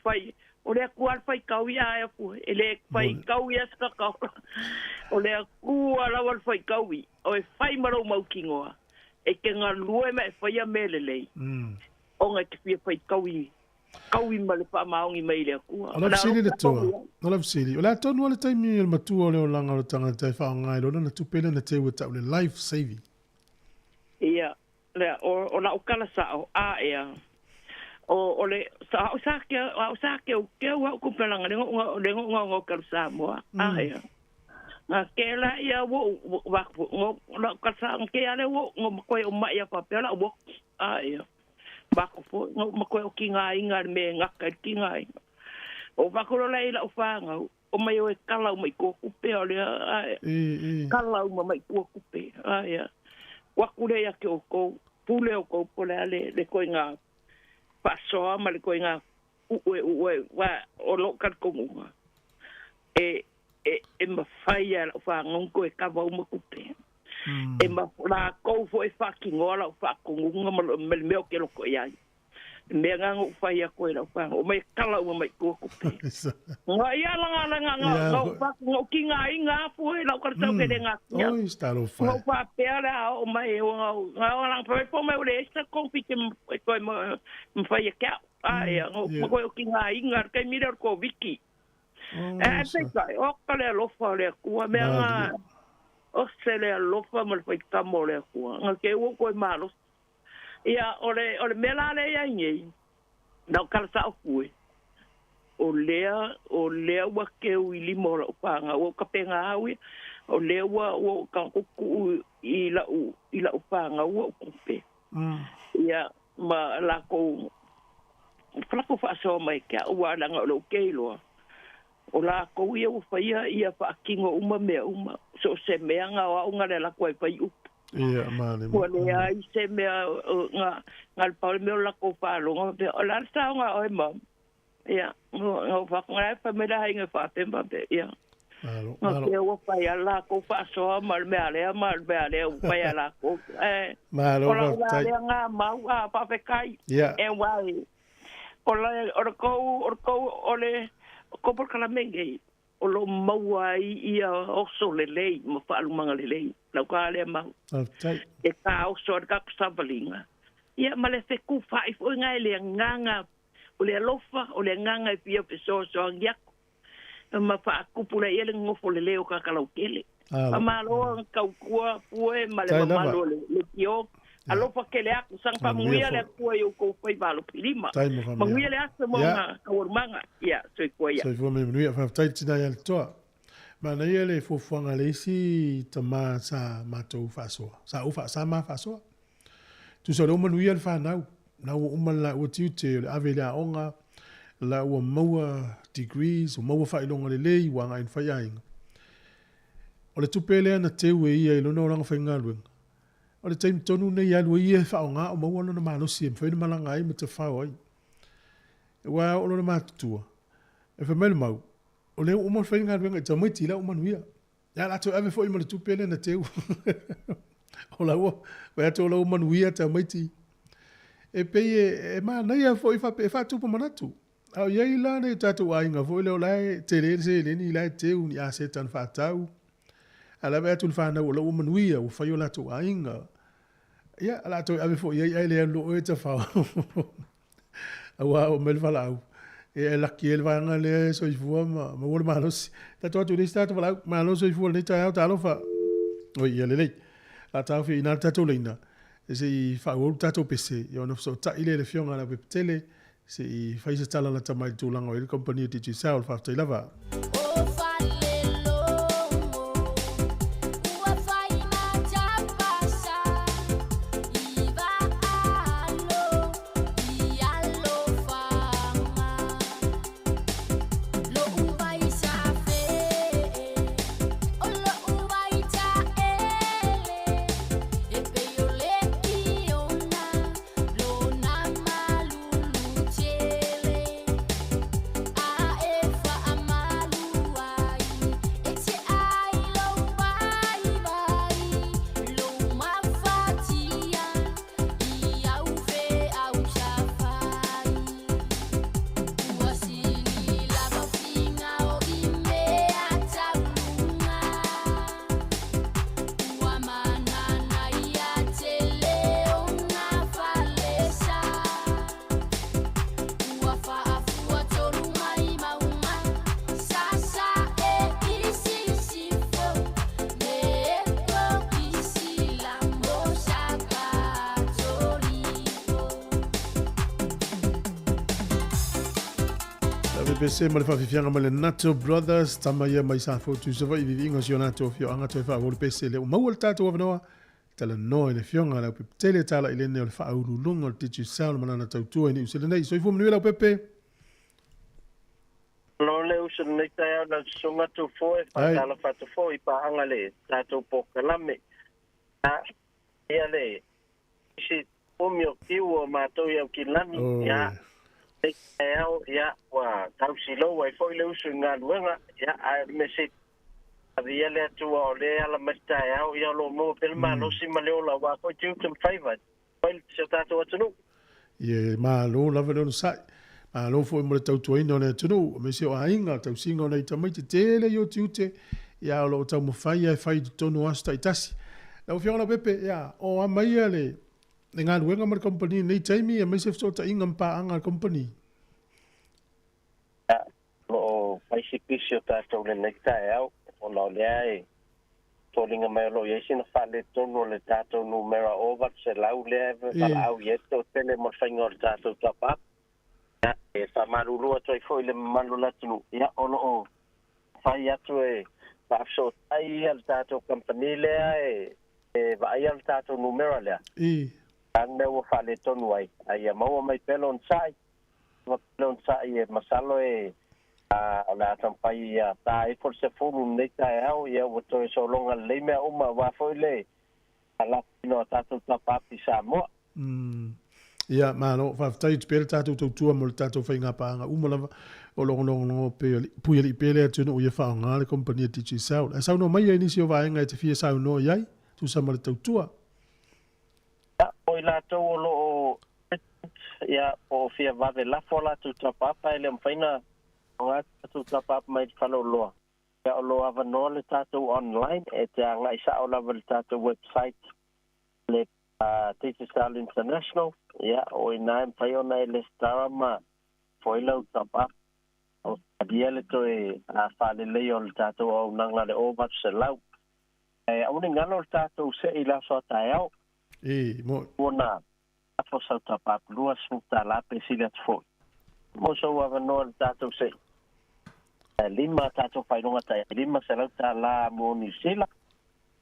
o le ku al fai ka uya e fu ele fai ka uya ska ka o le ku ala wal fai ka uya o e fai maro mau kingoa e ke nga lue me fai a melele o nga ke fai ka uya kaui male pa maongi mai le ku ala sili le to ala sili ola to no le taimi el matu ole o langa o tanga tai fa ngai lo na tupele na te wita le life saving ia le o la o kala sa o a ia o le sa ke o ke wa ku pelanga le ngo kala sa mo a ia na ke la ia wo wa ngo la kala sa ke ale wo ngo ko o mai ya pa pela wo a ia bako fo ma ko kinga inga me nga ka kinga o bako lo lai la fanga o mai o kala o mai ko kupe o le kala o mai ko kupe ya wa kule ya ke o ko pule o ko pole ale le ko nga paso ma le ko nga wa o lo ka ko nga e ma faya la fanga ko e ka ba o ma kupe e ma la ko fo e fucking ola fa ko nga me ke lo ko ya me nga ngo fa ya ko la fa o me kala o me ko ko pe nga ya nga fa ngo kinga inga fo e la ko sa ke nga ya o está lo fa ngo fa pe ala o me nga la fa po me le esta ko fi ke ko me fa ya ka ya ngo ko kinga inga ke mira ko viki te kai o ka le lofa le kua me nga o se le lofa mo le kamo le kua nga ke o ko malo ia ole mela le ia ngi na ka sa ku o lea wa ke u limo o panga o ka penga awi o lea wa o ka ku i la o panga o pe ia ma la ko fa so mai ka wa la ngo ke lo o la ko ia o fa ia fa kingo uma me uma so se me nga o nga le la ko pa u ia mane ko le ai se me nga pa me la ko fa lo nga o la sa nga o ma ia no fa nga fa me la nga fa temba be ia no ke o fa ia la ko fa so mal me ale o fa ia la ko malo va tai nga ma pa pe kai e wai o ko ko por kala menge o lo maua ia o so le mo fa lu manga le la ka le ma e ka o so ka sabalinga ia ma le se ku fa i fo nga le nganga o le lofa o le nganga i pia pe so ngia ma fa ku pula ele ngofo le o ka kala o kele ma lo ka ku pue ma le ma lo le tio alo pa ke le aku sang pa muia le ku yo ko foi valo prima ma muia le asa mo nga ka urmanga ia so ko ia so vo me muia fa tai tina ya to ma na ele fo fanga le si tama sa mato faso sa ufa sa ma faso tu so lo muia le fa na o mala o tiute le avela onga la o maua degrees o maua fa ilonga le wa nga in fa yainga o le tupele na te we ia lo no ranga fa ngalu o le taim tonu nei alu ia whaonga o maua na malo si e mwhaina malanga ai me te whao ai. E wā o lona mātutua. E whamelu mau. O leo o mawha whainga ruenga i ta maiti la o manuia. Ia lato ave fo i mara tupele na teu. O la ua. Wai ato la o manuia ta maiti. E pei e maa nei a fo i whatupa manatu. Au iei la nei tatu ainga fo i leo lai te le se le ni lai teu ni a se tan whatau. Ala wai atu whanau o la o manuia o whai o lato ainga. Ia, ala toi ave fo ia ele lo e te fa. Awa o mel fala au. E la kiel va nga le so i fu ma mo malos. Ta to tu lista to fala malos so i fu le ta ta lo fa. O ia le le. La ta fi ina ta to leina. E se i fa o ta to pc. Yo no so ta ile le fiona la tele. Se i fa se tala la ta mai tu langa o company ti sal fa ta lava. Se mo le fafianga mo le Nato Brothers tama ia mai sa fotu se vai vivinga si Nato fio anga to fa vol pese le mo vol tato wa tala no le fionga la tele tala ile ne le fa uru lungo le titu sal mana tau tu ni se le nei so i fu mo le pepe lo le usa nei tai na songa tu fo e fa tala fa tu fo i pa anga le tato pokalame ia le si o mio kiwo ma to ia kilani ya ya wa tau silo wa foi le usu nga luenga ya a mesi avia le tu o le ala mata ya lo mo pel malo si maleo la wa ko tu tem favorite foi se tato atunu ye malo la velo sai malo foi mo tau tu ino le atunu me se o ainga tau singo nei tamai te tele yo tiute ya lo tau mo fai tonu asta itasi la fiona la pepe ya o amai le nga luenga mar company nei taimi e me se so ta inga pa anga company ai sipisi o tātou le nei tae au, o nao lea e tōlinga mai lo iesi na whale tonu o le tātou numera over se lau lea e wala au ieto tele mo whainga o le tātou tapa. E whamarurua toi fo i le malu latunu. Ia ono o whai atu e whaafso tai al tātou company lea e vai al tātou numera lea. Ane ua whale tonu ai. Ai a maua mai pelo on sai. Pelo on sai e masalo e la tampai a tai for se furu nei tai au ia o to so longa le me uma wa foi le ala no tatu tapapi sa mo ia malo fa tai spel tatu tu mo tatu fa nga pa nga uma lava o longo pe pu ili pele tu no ia fa nga le compagnia ti sau a sau no mai ni si o va nga te fie sau no iai tu sa mal tu o la to lo ia o fie va de la fola tu tapapa ele mfaina nga tu tapap mai falo lo ya lo ava no le tatu online e te nga isa o la le tatu website le Teachers International ya o ina pai ona le starama foi lo tapap o dia le to e a fale le o le tatu o nanga le over se lau e o ninga lo tatu se ila so taeo mo ona a so tapap luas futa la pesila fo mo so ava no le tatu se lima tātou whailonga tai lima se lau tā la mo New Zealand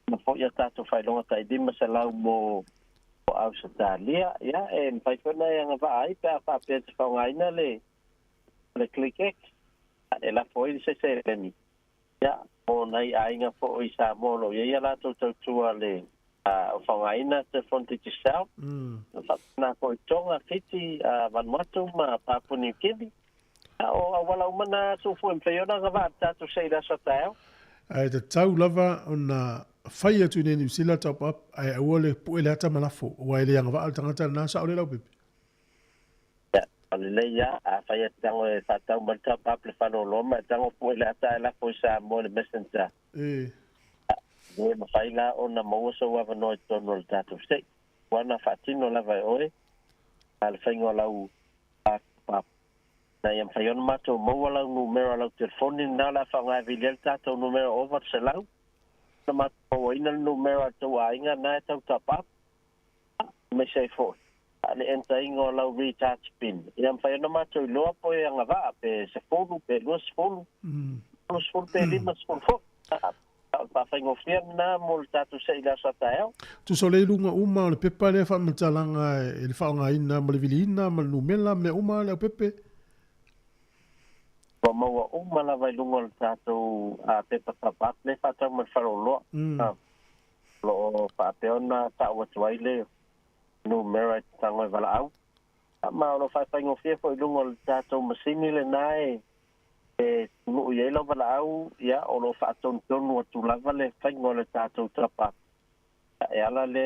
na fo ia tātou whailonga tai lima se lau mo Australia ia e mpai kona e anga vai pe a whapea te whaungaina le klikek e la fo i se leni ia o nei ainga fo i sa molo ia la tātou tua le whaungaina te fonti te sau na ko i tonga fiti Vanuatu ma Papua New Guinea o wala umana so fu empleona ga tatu sei la so tao ai te tau lava ona fai atu nei New Zealand top up ai ole pu ele ata malafo wa ele nga va tangata na sa ole la pepe ya ale ya a fai tango e tatu mal top up le fano lo ma tango pu ele ata la ko sa mo le messenger e ma fai la ona mo so wa no tono tatu sei wana fatino lava oi al faingo la u na yam fayon mato mo wala numero la telefoni na la fanga vilel tato numero over se lau na mato ina numero to ainga na tau tapa me sei fo ale enta ingo la recharge pin yam fayon mato lo po yang va pe se fonu pe los fonu los fonu pe lima fonu pa faingo fiena mo tato se ila sa tao tu so le lunga uma le pepa le fa mtalanga le fa nga ina mo le vilina mo numela me uma le pepe maua umala vai lungo le tātou a pepa tapat le whatau mai wharoloa. Lo whapeona tāua tuaile numera i tangoi wala au. Ma lo whaipaingo fia fo i lungo le tātou masini le nae e nuu ielo wala au ia o lo whaatonu tonu atu lava le whaingo le tātou tapat. E ala le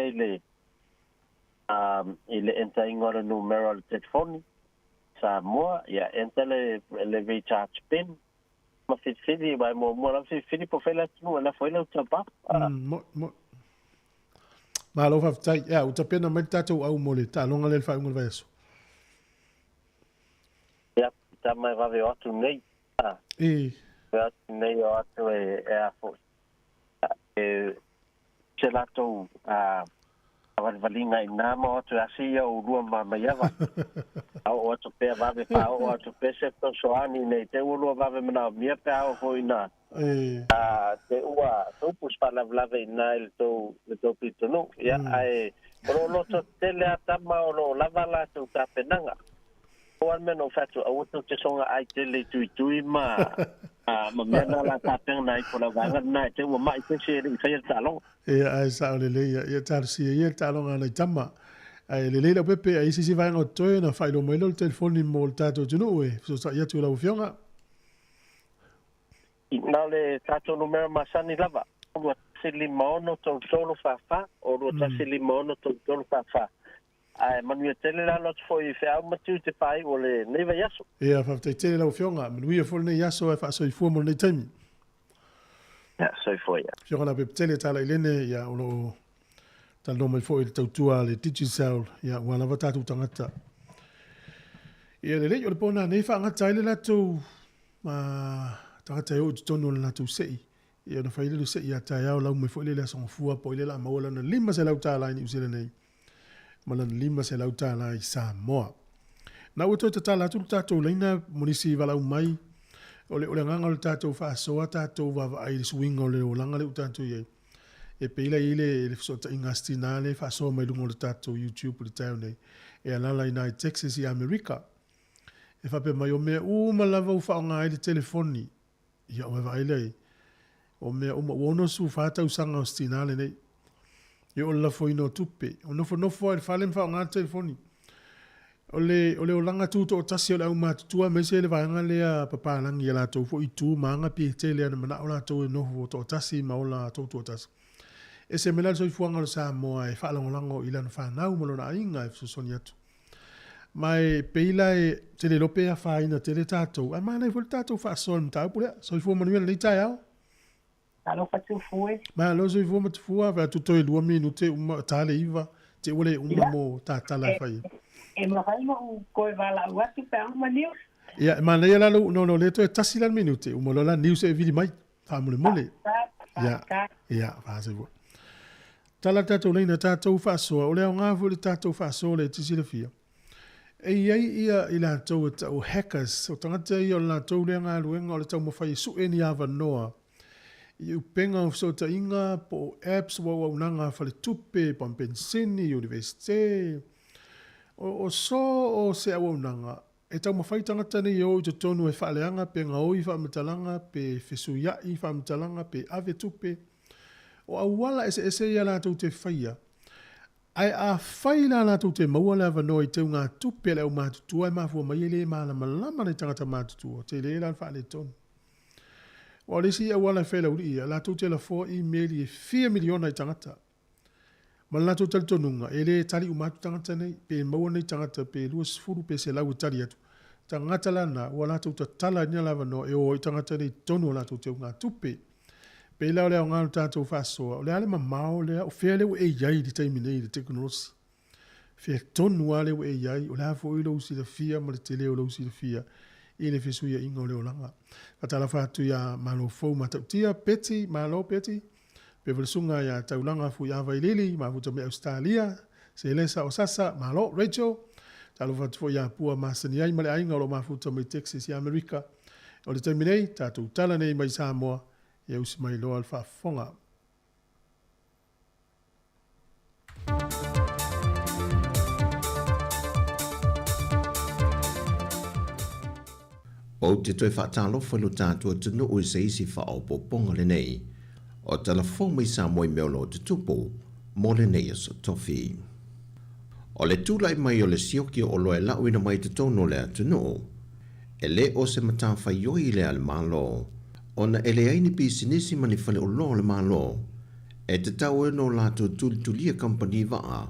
i le enta ingo le numera le telefoni. Samoa ia entele le recharge pin ma fitfidi vai mo la fitfidi po fela tu la foi la tapa ma lo fa tai ya o tapena mai tatu au mole ta longa le fa ngol vaso ya ta mai va ve otu nei va nei otu e a fo gelato avan valinga ina mo tu asia o rua maiava o to pe va ve pa o to pe se to soani nei te ulo va ve mana mia pe o hoina te ua to pus pa la ve na el to pito no ya ai pro lo to tele atama o lo lava la to ta penanga o al meno fatu o to te songa ai tele tui ma ma mena la ta penga i po la va na te o mai te se ri fa talon ai sa le ya tarsi ya talon ala tama ai le la pepe ai si vai no toe na fai lo mai lo telefoni mo tato tunu e so sa ya tu la ufionga na le tato numero masani lava o se limono to solo fa o ro ta se limono to solo fa ai manu tele la lot foi fa ma tu te pai o le neva yaso ia fa te tele la ufionga manu ia fo ne yaso fa so i fo mo ne tami ya so foi ya fionga na pepe tele tala ilene ya o tal no mai foi il tautua le digital ya wana vatatu tangata ia le yo le pona nei fa ngata ile la tu ma Tangata e o tonu na tu sei. Ia na whaile lu sei a tai au lau me fo ile la song fua po ile la maola na lima se lau tāla ni usile nei. Malana lima se lau tāla i Samoa. Na uto te tāla tu tātou leina monisi walau mai. Ole nganga le tātou whaasoa tātou wawa ai swing ole o langa le utātou iei. E peila ile fsota ingasti nale whaasoa mai lungo le tātou YouTube le tau nei. E alala ina i Texas i Amerika. E whape mai o mea malawa u whaonga ai le telefoni. Ia o wawa ai o mea uono su whātau sanga o stinale nei. E o la foi no tupe. O nofo ai whalem whaonga telefoni. Ole o langa tuto o tasi o le au mātutua me se le vaanga lea papalangi e la tau fo i tū maanga pi te lea na mana o la tau e nofo o tasi ma o la tau o tasi. E se mela soi fuanga lo Samoa e whaalangolango i lana whanau malona inga e fsosoni atu. Mai peila e te le lope a whaina te le tātou. A mana i fo le tātou whaasol mtau pulea. Soi fua manuela nei tai au. Alo fatu fue. Ma lo soi fua matufua vea tutoi 2 minute uma tale iva. Te ule uma mo tātala whai. E mahaima u koe wala uatu pe ama news. Ia, ma nei ala no le to e tasi lan minute. Uma lola news e vidi mai. Whamule mole. Ia, whaase fua. Tala tātou leina tātou whaasoa. O leo ngāfu le tātou whaasoa le tisi le fia. E iai ia i la tau o hackers. O tangata ia o la tau lea ngā luenga o le tau mawhai su e ni awa noa. I upenga o so ta inga po apps wa unanga whale tupe, pampensini, universite. O so o se awa unanga. E tau mawhai tangata ni o i te tonu e whaaleanga pe ngaoi whaamatalanga, pe whesuiai whaamatalanga, pe ave tupe. O awala ese ia la tau te whaia. Ai a whaila la tau te maua lewa no i tau ngā tupe leo mātutua e mafua mai ele maana malama nei tangata mātutua. Te le lan whaale tonu. O lesi awala whaila uri ia, la tau te la 4 email i 4 miliona i tangata. Ma la tau tali tonunga, ele tali umatu tangata nei, pe maua nei tangata, pe luas furu pe se lau tali atu. Tangata lana, o la tau ta tala nia lewa no e o i tangata nei tonu o la tau te ngā tupe. Pe leo leo ngānu tātou whaasoa, o le ale mamao lea, o whea leo e iai di taimi nei di teknolosi. Whea tonu a leo e iai, o lea fo i lau si la fia, ma le te leo lau si la fia, i le whesuia ingo leo langa. Katala whaatu ia malo fau matautia, peti, malo peti, pe valesunga ia taulanga fu ia vailili, ma futa me Australia, se lesa o sasa, malo, Rachel, talo whaatu fo ia pua masani ai, male ainga o lo ma futa me Texas i Amerika. O le taimi nei, tātou tala nei mai Samoa, ia usi mai loa alfa fonga. O te toi whaatalo whalu tātua tunu o se isi whao poponga le nei. O tala whomai sa moi meolo te tupo, mo le nei aso tofi. O le tūlai mai o le sioki o loe lauina mai te tono le atunu, e le o se mata whaioi le al malo, ona ele aini pisinisi mani whale o lo le malo, e te tau e no lato tulia company waa,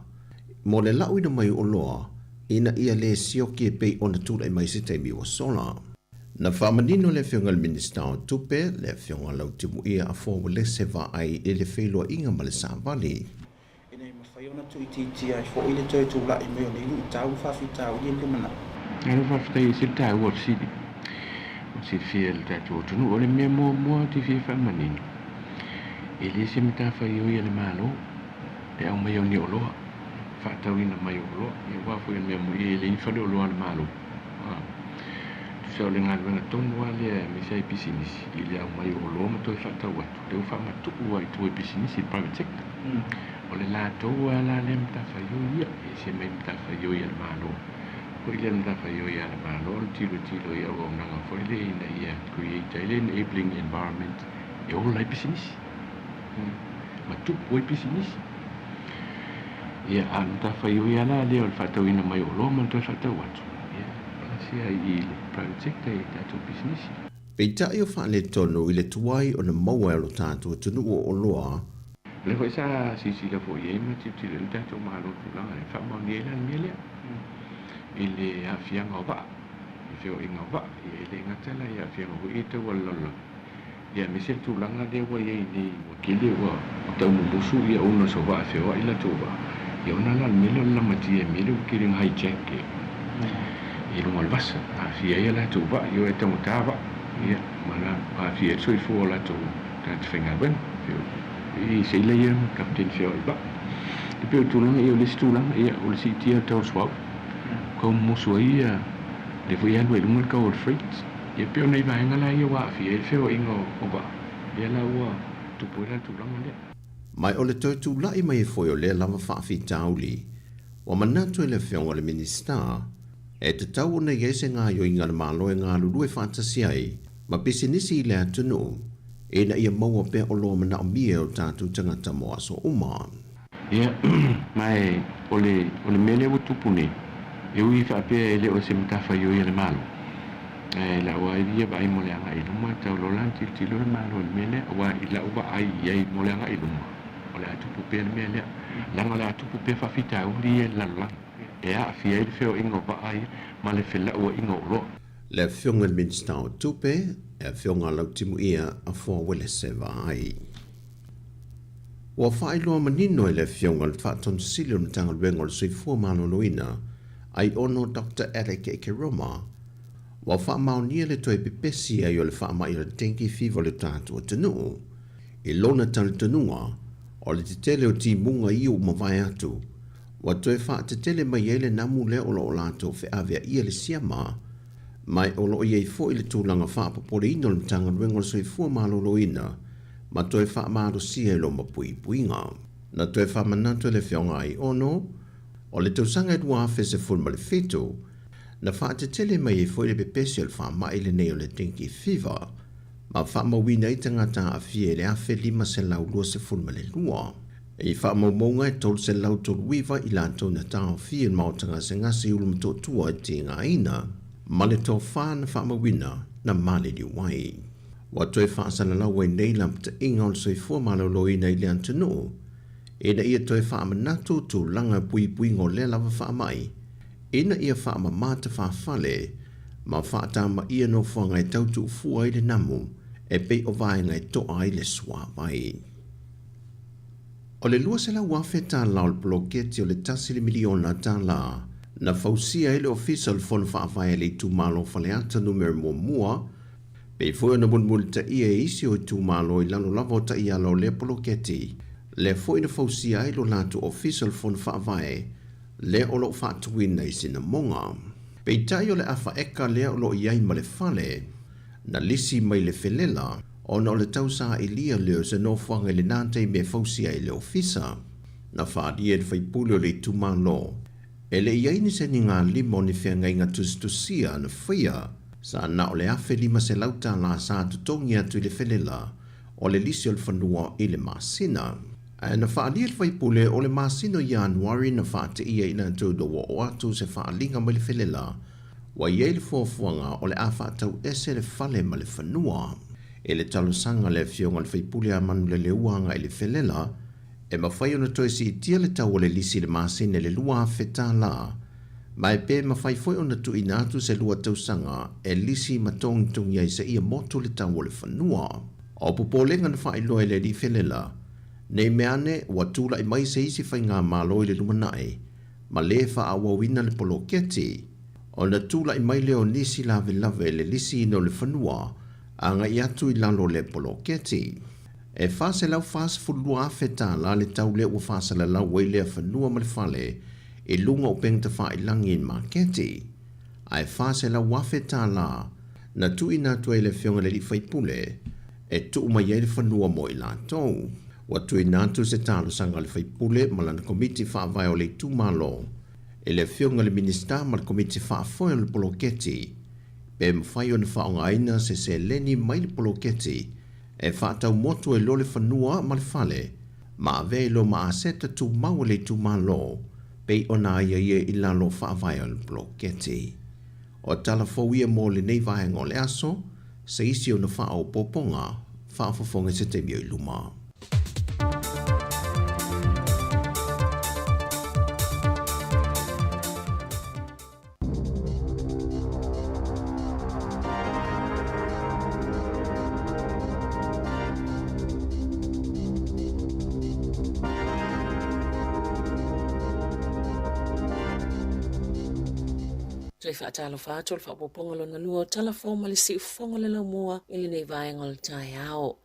mo le lauina mai o loa, ina ia le sioki e pei ona tūlai mai se teimi o sola. Na whamanino le whionga minister o tupe, le whionga lau timu ia a fōwa le se wa ai e le wheloa inga ma le Sāwali. E nei mawhaiona tu i titi ai fo i le toi tū lai meo nei i tau whawhitau i le mana. Ano whawhitai i sir tau o sidi. O sir fia le tatu o tunu o le mea mua ti fia whamanino. E le se mita whai o i le malo, le au mai o ni o loa. Whaatau ina mai o loa, e wafo i mea mua i le infale o loa le malo. Sa le ngā luenga tonu a lea me sei pisinisi i lea mai o loa ma toi whatau atu. Leo whamatu ua i toi pisinisi i private sector. O le la tau a la lea mta whaioia e se mai mta whaioia le malo. Ko i lea mta whaioia le malo, le tilo i au nanga fo i le ina ia create ile enabling environment e o lai pisinisi. Matu ua i pisinisi. Ia a mta whaioia la lea o le whatau ina mai o loa ma toi whatau atu. Sia i le private sector i tātou business. Pei tai o whaale tonu i le tuai o na maua alo tātou tunu o loa. Le hoi sa sisi la fo iei ma titi le tātou mahalo tūlanga e whamau ni elan mielea. I le awhianga o wa, i whio inga o wa, i le ngatala i awhianga o i tau alolo. Ia me se tūlanga le wa iei ni wakile wa tau musu i a una so wa whio i la tūwa. I ona la mele o la mati e mele o kiring hijack e. I lunga le vasa, a fia ia la tuwa, i o e tangu tāwa, ia mana pa fi e soi fo la to ta finga ben i sei le ia captain fio ba e pe tu lang e o le stulang ia o le sitia tau swap ko mo ia le foi algo el mulka o freight e pe nei vai ngala ia wa fi e fio ingo o ba ia la wa tu puera tu lang le mai o le tu la i mai foi o le lava fa fi tauli o manatu le fio o le minister e te tau nei ese ngā yo inga malo e ngā lulu e fantasia ai ma pisinisi le atunu e na ia maua pe o lo mana o mia o tātu tangata mo aso uma. Ia, mai o le mele o tupune e ui whape e le o se mtafa yo i le malo. E la ua i via ba i mo le anga i luma tau lo lan tilo le malo le mele ua i la ua ai i mo le anga i luma. O le atupu pe le mele langa le atupu pe whawhita uri e lalang. E a fia i feo ingo ba ai ma le whela ua ingo lo. Le whionga minsta o tupe e whionga lau timu ia a fua wele se vai. Ua whai loa manino e le whionga le whaaton silio na tanga luenga le sui fua mano loina ai ono Dr. Eric Ekeroma. Ua wha maonia le toi pipesi ai o le wha mai le tenki fiva le tātu o tanu. I lona tali tanua o le titele o ti munga iu mawai atu. Wa toe wha te tele mai ele namu le o lo lato fe avea ia le siama, mai o lo iei fo i le tūlanga wha popore ino le tanga luengo le soi fua malo lo ina, ma toe wha maaro sia e lo mapui puinga. Na toe wha manatu le whionga ai ono, o le tausanga e dua fe se fulma le fetu, na wha te tele mai e fo i le pepesi le wha mai le neo le tenki fiva, ma wha mawina i tangata a fie le afe lima se lau lua se fulma le lua. E wha maumonga e tolu se lau tolu wiwa i lantou na tau fia mautanga se ngasi ulu mtotua e te ngā ina, ma le tō wha na wha mawina na male li wai. Wa toi wha asana lau e nei lam te inga o le soi fua malo lo ina i le antanu, e na ia toi wha manatu tu langa pui pui ngo le lava wha mai, e na ia wha mamata wha whale, ma wha tama ia no wha ngai tautu fua i le namu, e pei o vai ngai toa i le swa vai. O le lua se la wafe tā lau le bloketi o le tasili miliona tā la, na fausia ele official fon whaafai le tu malo fale ata numero mua, pe foi na bunmul ta ia isi o tu malo i lalo lavo ta ia lau le bloketi, le foi na fausia ele latu official fon whaafai, le o lo whaatuina i sina monga. Pe tai o le afa eka le o lo iai ma le fale, na lisi mai le felela, ona o le tausa i lia leo se no whanga le nante me fausia i le ofisa. Na whaadia e whaipule o le tumalo. E le iaini se ni ngā limo ni whianga inga tustusia na whia. Sa na o le afe lima se lauta la sa tutongi atu i le whelela o le lisi o le whanua i le masina. E na whaadia e whaipule o le masino i anuari na whaate ia ina tu do o atu se whaalinga ma le whelela. Wa iei le fuafuanga o le awha tau ese le whale ma le whanua. E le talo sanga le fionga le whaipule a manu le leuanga i le whelela, e mawhai ona toi si tia le tau o le lisi le masine le lua whetā la, mai pe mawhai foi ona tu inatu se lua tausanga e lisi matongi tungi ai sa ia moto le tau o le whanua. O pupolenga na whai loe le di whelela, nei meane ua tula i mai se isi whai ngā malo i le lumanai, ma le wha awawina le poloketi, o na tula i mai leo nisi lave lave le lisi ino le whanua, anga i atu i lalo le poloketi. E whase lau whase fulua awheta la le tau le ua whase la lau wei lea whanua ma le whale e lunga o pengta wha i langi in maketi. Ai whase lau awheta la na tu ina tu e le whionga le li whaipule e tu mai e le whanua mo i la tau. Wa tu ina tu se talo sanga le whaipule ma lana komiti wha vai o le tu malo e le whionga le minista ma le komiti wha foe le poloketi pe mwhai o na whaonga aina se leni mai le poloketi e whaatau motu e lole whanua ma le whale, ma ave lo ma aseta tu mau le tu malo, pei ona ia ia i lalo whaavai o le bloketi. O tala fauia mo le nei vahenga o le aso, se isi o na whaau poponga, whaafafonga se te mio i luma. toi whaatalo whātol whapopongalo na lua talafoma le si ufonga le laumua ili nei vaenga le tai ao.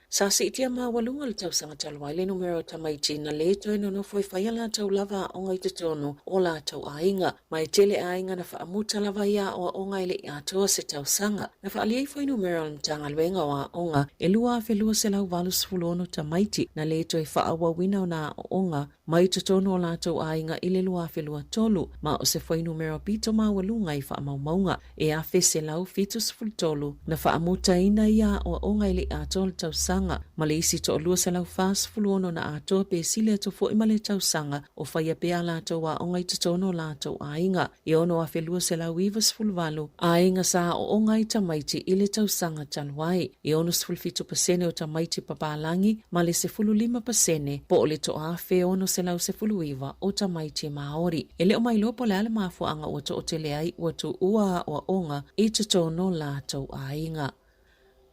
Sa si itia maa walunga le tau sanga talwai le numero tamaiti na le toi no foi whaiala tau lava o ngai te tono o la tau ainga. Mai tele ainga na whaamuta lava ia o onga ile i atoa se tau sanga. Na whaaliei foi numero le mtanga luenga wa onga e lua fe lua se lau valus fulono tamaiti na le toi whaawa wina o na o onga. Mai te tono o la tau ainga ile lua fe lua tolu ma o se foi numero pito maa walunga i whaamaumaunga e a fe se lau fitus fultolu na whaamuta ina ia o onga ile i atoa le tau sanga. Ma le isi to lua se lau fas fuluono na atoa pe sile to fo ima le tau sanga o whaia pe a lato wa ongai te tono lato ainga. I ono a fe lua se lau ivas fulvalo ainga sa o ongai tamaiti ile tau sanga talwai. I ono sfulfito pasene o tamaiti papalangi ma le se fulu 5% po o le to a fe ono se lau se fulu iwa o tamaiti maori. Ele o mai lopo le ale mafu anga o to o tele ai o to ua o onga i te tono lato ainga.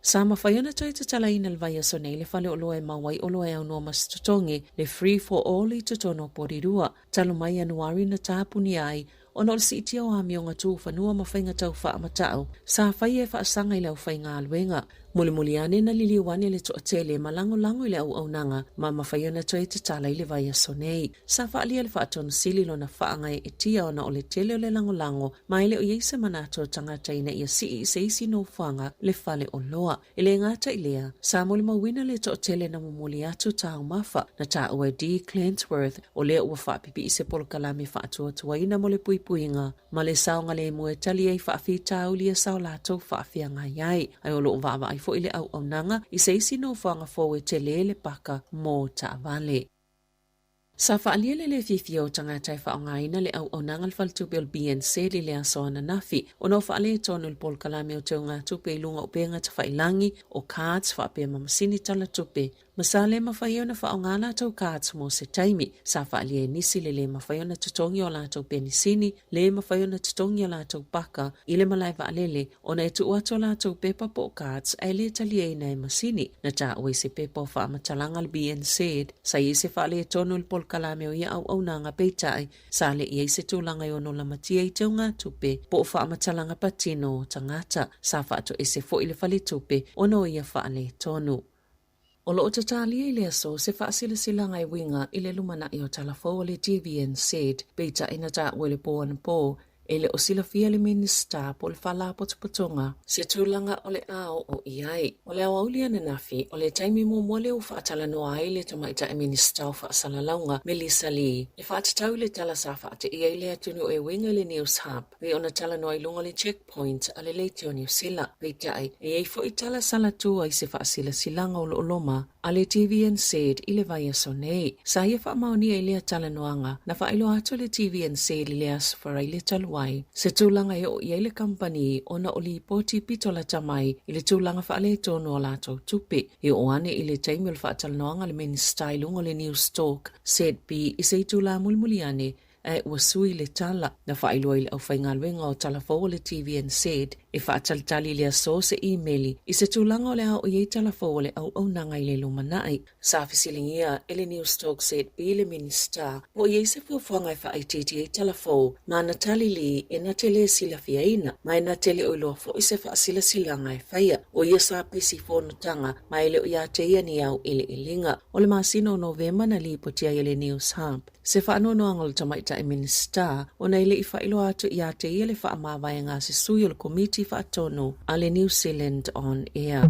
Sa mawhaiona toi te tala ina lwai aso nei le whale o loa e mawai o loa e au noa masitotongi le Free for All i te tono porirua. Talo mai anuari na tāpuni ai o nol si itia o ami o ngā tū whanua mawhainga tau wha amatau. Sa whai e whaasanga i lau whainga alwenga. Muli ane na liliwane le to atele malango i le au nanga ma mawhaiona toi te tala i le vai aso nei. Sa whaalia le whaatonu sili lo na whaangai e tia o na o le tele o le lango ma ele o yeise manato tangata ina ia si i se isi no whanga le whale o loa. Ele ngata i lea, sa muli mawina le to atele na mumuli atu tau mafa na ta ua D. Clantsworth o lea ua whaapipi i se polo kalame whaatua tuaina mo le puipuinga. Ma le saonga le mue tali ei whaafi tau lia sao lato whaafianga iai. Ai o lo vava ai fo ile au nanga i se isi no whanga fo e te le paka mō ta vale. Sa whaalia le fifio tangatai whaongaina le au nanga le whaltupe o BNC li le aso ana nafi. O no whaale tonu le pol kalame o teo ngā tupe ilunga o penga ta whailangi o cards whaapea mamasini tala tupe. Masale mawhaiona whaongana tau cards mo se taimi. Sa whaalia nisi le mawhaiona tutongi o lātou penisini, le mawhaiona tutongi o lātou baka, i le malai whaalele, o na etu uato lātou pepa po cards, ai le talia ina e masini. Na ta ue se pepa o whaamatalanga le BNC, sa i se whaale tonu le pol kalame o ia au nanga peitai, sa le i se tūlanga i ono la matia i tau ngā tupe, po o whaamatalanga patino o tangata, sa whaato e se fo i le whale tupe, ono ia whaale tonu. O lo o tatalia i le aso se whaasila silanga i winga i le lumana i o talafo o le TVN said, peita ina ta ue le po an po, e le o sila fia le minista po le whala potopotonga, se tūlanga o le ao o iai. O le awaulia na nafi, o le taimi mo le u whaatala noa ai le tamaita e minista o whaasala launga, Melissa Lee. Le whaatatau le tala sa whaate iai le atunu e winga le News Hub, ve ona tala noa i lunga le checkpoint a le leite o New Zealand, peitai, e ei fo i tala sala tua i se whaasila silanga o lo oloma, a le TVN said i le vai aso nei. Sa ia whaamaoni e le tala noanga, na whailo ato le TVN said i le asfara i le talu wai. Se tūlanga e o i le company o na o li poti pitola tamai i le tūlanga whaale tono o lato tupe. E o ane i le taimi o le whaatala noanga le minister i lunga le News Talk, said bi i se tūla mulmuliane e ua sui le tala na whailua i le au whaingalwenga o talafo le TVN said e whaatalitali le aso se e-maili i se tūlanga o le au i talafo le au nanga i le lumanai. Sa fisilingia e le News Talk said bi le minister o i se fuafuanga i whaititi e talafo ma na tali li e na tele sila fiaina ma e na tele o iloa fo i se whaasila silanga e whaia o i sa pisi whonutanga ma ele o ia te ia ni au ile ilinga o le masino Novemba na li potia i le News Hub. Se whaanono angol tamaita e minister o na ile i whailo atu i a te ia le whaamawai ngā se sui o le komiti whaatono a le New Zealand on Air.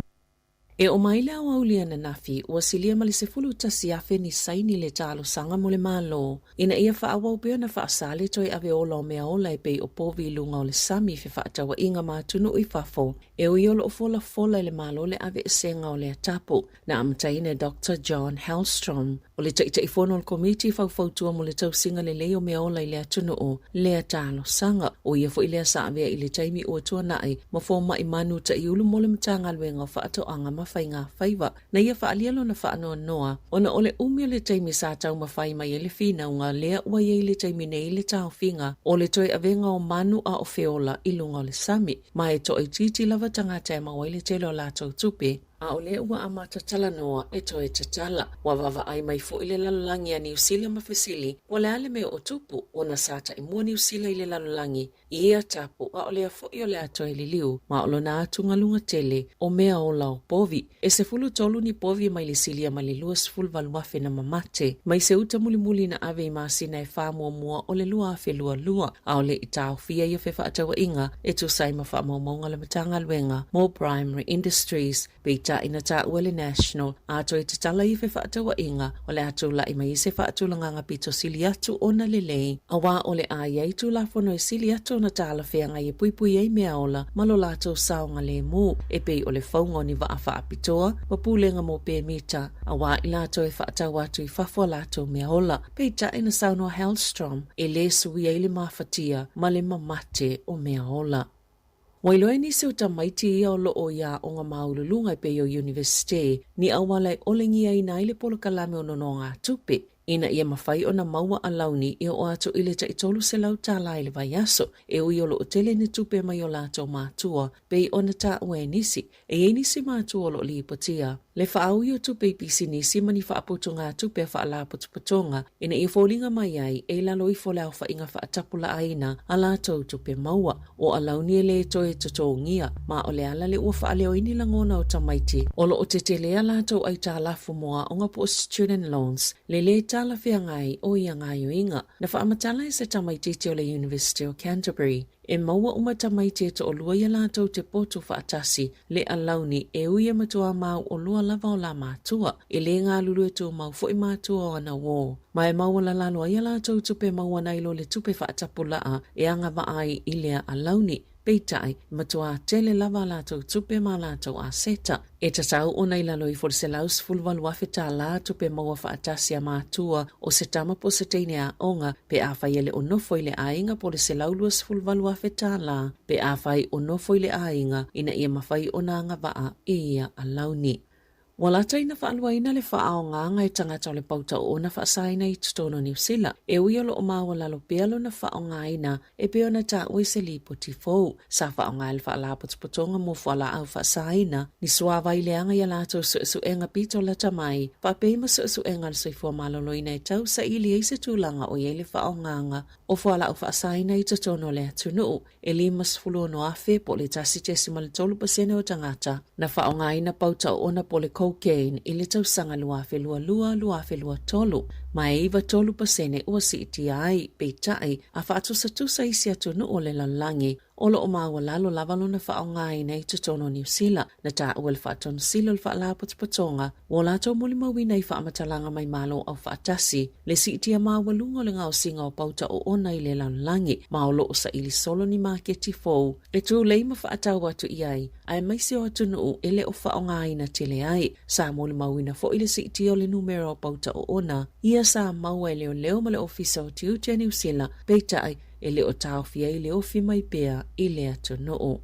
E o maile au aulia na nafi, ua silia mali se fulu tasi afe ni saini le talo sanga mo le malo. Ina ia whaawau peo na whaasale toi ave ola o mea ola e pei o povi lunga o le sami fe whaatawa inga mātunu i whafo. E o iolo o fola le malo le ave esenga o le atapo. Na amataine Dr. John Hellstrom. O le taita i fono le komiti whautua mo le tausinga le leo mea ola i le atunu o le talo sanga. O ia fo i lea sa avea i le taimi o tua nai, ma fōma i manu ta i ulu mo le mtanga luenga o whaato anga mawhai ngā whaiva. Na ia whaalialo na whaanoa noa, ona ole umio le taimi sa tau mawhai mai ele whina unga lea ua iei le taimi nei le tau whinga o le toi avenga o manu a o feola i lunga o le sami. Ma e to i titi lava tangata e mawai le telo la tau tupe. a o le ua amatatala noa e toe tatala. Wa vava ai mai fo i le lalolangi a New Zealand mafesili, wa le ale me o tupu o na sata i mua New Zealand i le lalolangi, i ea tapu a o lea fo i o le atoe li liu, ma o lo na atunga lunga tele o mea o lau povi. E se fulu tolu ni povi mai le silia ma le lua sifulu valuafe na mamate, mai se uta muli na ave i masina e wha mua o le lua afe lua, a o le i tau fia i o fe whaatawa inga, e tu sai ma wha maunga le matanga luenga, More Primary Industries, beita ina ta uele National, a to i te tala i fe whaatawa inga, o le atu la i mai se whaatulanga ngā pito sili atu o na lelei, a wā o le a iei tu la fono i sili atu na tala whea ngai e puipui ei mea ola, malo lato saonga le mu, e pei o le whaungo ni wa a apitoa, wapulenga mo pe mita, a wā i lato e whaatawa atu i whafua lato mea ola, peita ina saunoa Hellstrom, e le sui e le mawhatia, ma le mamate o mea ola. Wailoe ni se uta maiti ia o loo ia o ngā maululunga i Peio University, ni awalai olengi ai na ile polo kalame o nono ngā tupe, ina ia mawhai o na maua a launi i o atu ile ta i tolu se lau tala ile vai aso, e ui o loo tele ni tupe mai o lato mātua, pei o na ta ue nisi, e nisi mātua o loo li ipotia. Le whaau i o tupe i pisi nisi mani whaaputu ngā tupe a whaala putuputonga, ina i fōlinga mai ai, e lalo i fōle au whainga whaatapula aina, a lato tupe maua, o a launi e le toe tutongia, ma o le ala le ua whaaleo ini langona o tamaiti, o lo o te te lea lato ai tā lafu moa o ngā po student loans, le tala whia ngai o ia ngai o inga, na whaamatala e se tamaiti te o le University of Canterbury. E maua umata mai te to o lua ia lātou te potu whaatasi le a launi e uia matua mau o lua lava o la mātua e le ngā lulu e tō mau fo i mātua o ana wō. Mai maua la laloa ia lātou tupe maua nailo le tupe whaatapulaa e anga vaai i lea a launi. Peitai, matua tele lava lātou tupe ma lātou a seta. E tatau o nei lalo i se laus fulwalu awhita la tupe maua whaatasi a mātua o se tama po se teine a onga pe a whai ele o nofo i le ainga po le se lauluas fulwalu awhita la pe a whai o nofo i le ainga ina ia mawhai o nā ngawaa e ia a launi. Walata ina whaaluaina le whaao nganga i tangata o le pauta o na whaasaina i tutono New Zealand. E uiolo o maua lalo pealo na whaao ngaina e peo na ta ui se li poti fau. Sa whaao ngai le whaala potopotonga mo whaala au whaasaina. Ni suawa i leanga i alato su enga pito la tamai. Papeima su enga le soifua maloloina i tau sa ili e se tūlanga o ye le whaao nganga. O whaala au whaasaina i tutono le atunu. E li masfulu no afe po le tasi tesima le 3% o tangata. Na whaao ngaina pauta o na po le cocaine i le tausanga luafe lua tolu. Mai iwa 3% ua si iti ai, peitai, a whaatusa isi atu nu o le lalangi, o lo o maua lalo lavalo na whaao ngai nei tutono New Zealand, na ta uel whaatono silo le whaala potopotonga, o lato muli mawina i whaamatalanga mai malo au whaatasi, le si iti a maua lungo le ngao singa o pauta o ona i le lalangi, ma o lo o sa ili solo ni maketi fou, le tu leima whaatau atu i ai, ai maisi o atu nuu ele o whaao ngai na tele ai, sa muli mawina fo ili si iti o le numero o pauta o ona, ia sa maua e leo ma le ofisa o tiutia New Zealand, peitai e leo tau fia i leo fi mai pea i le atu noo.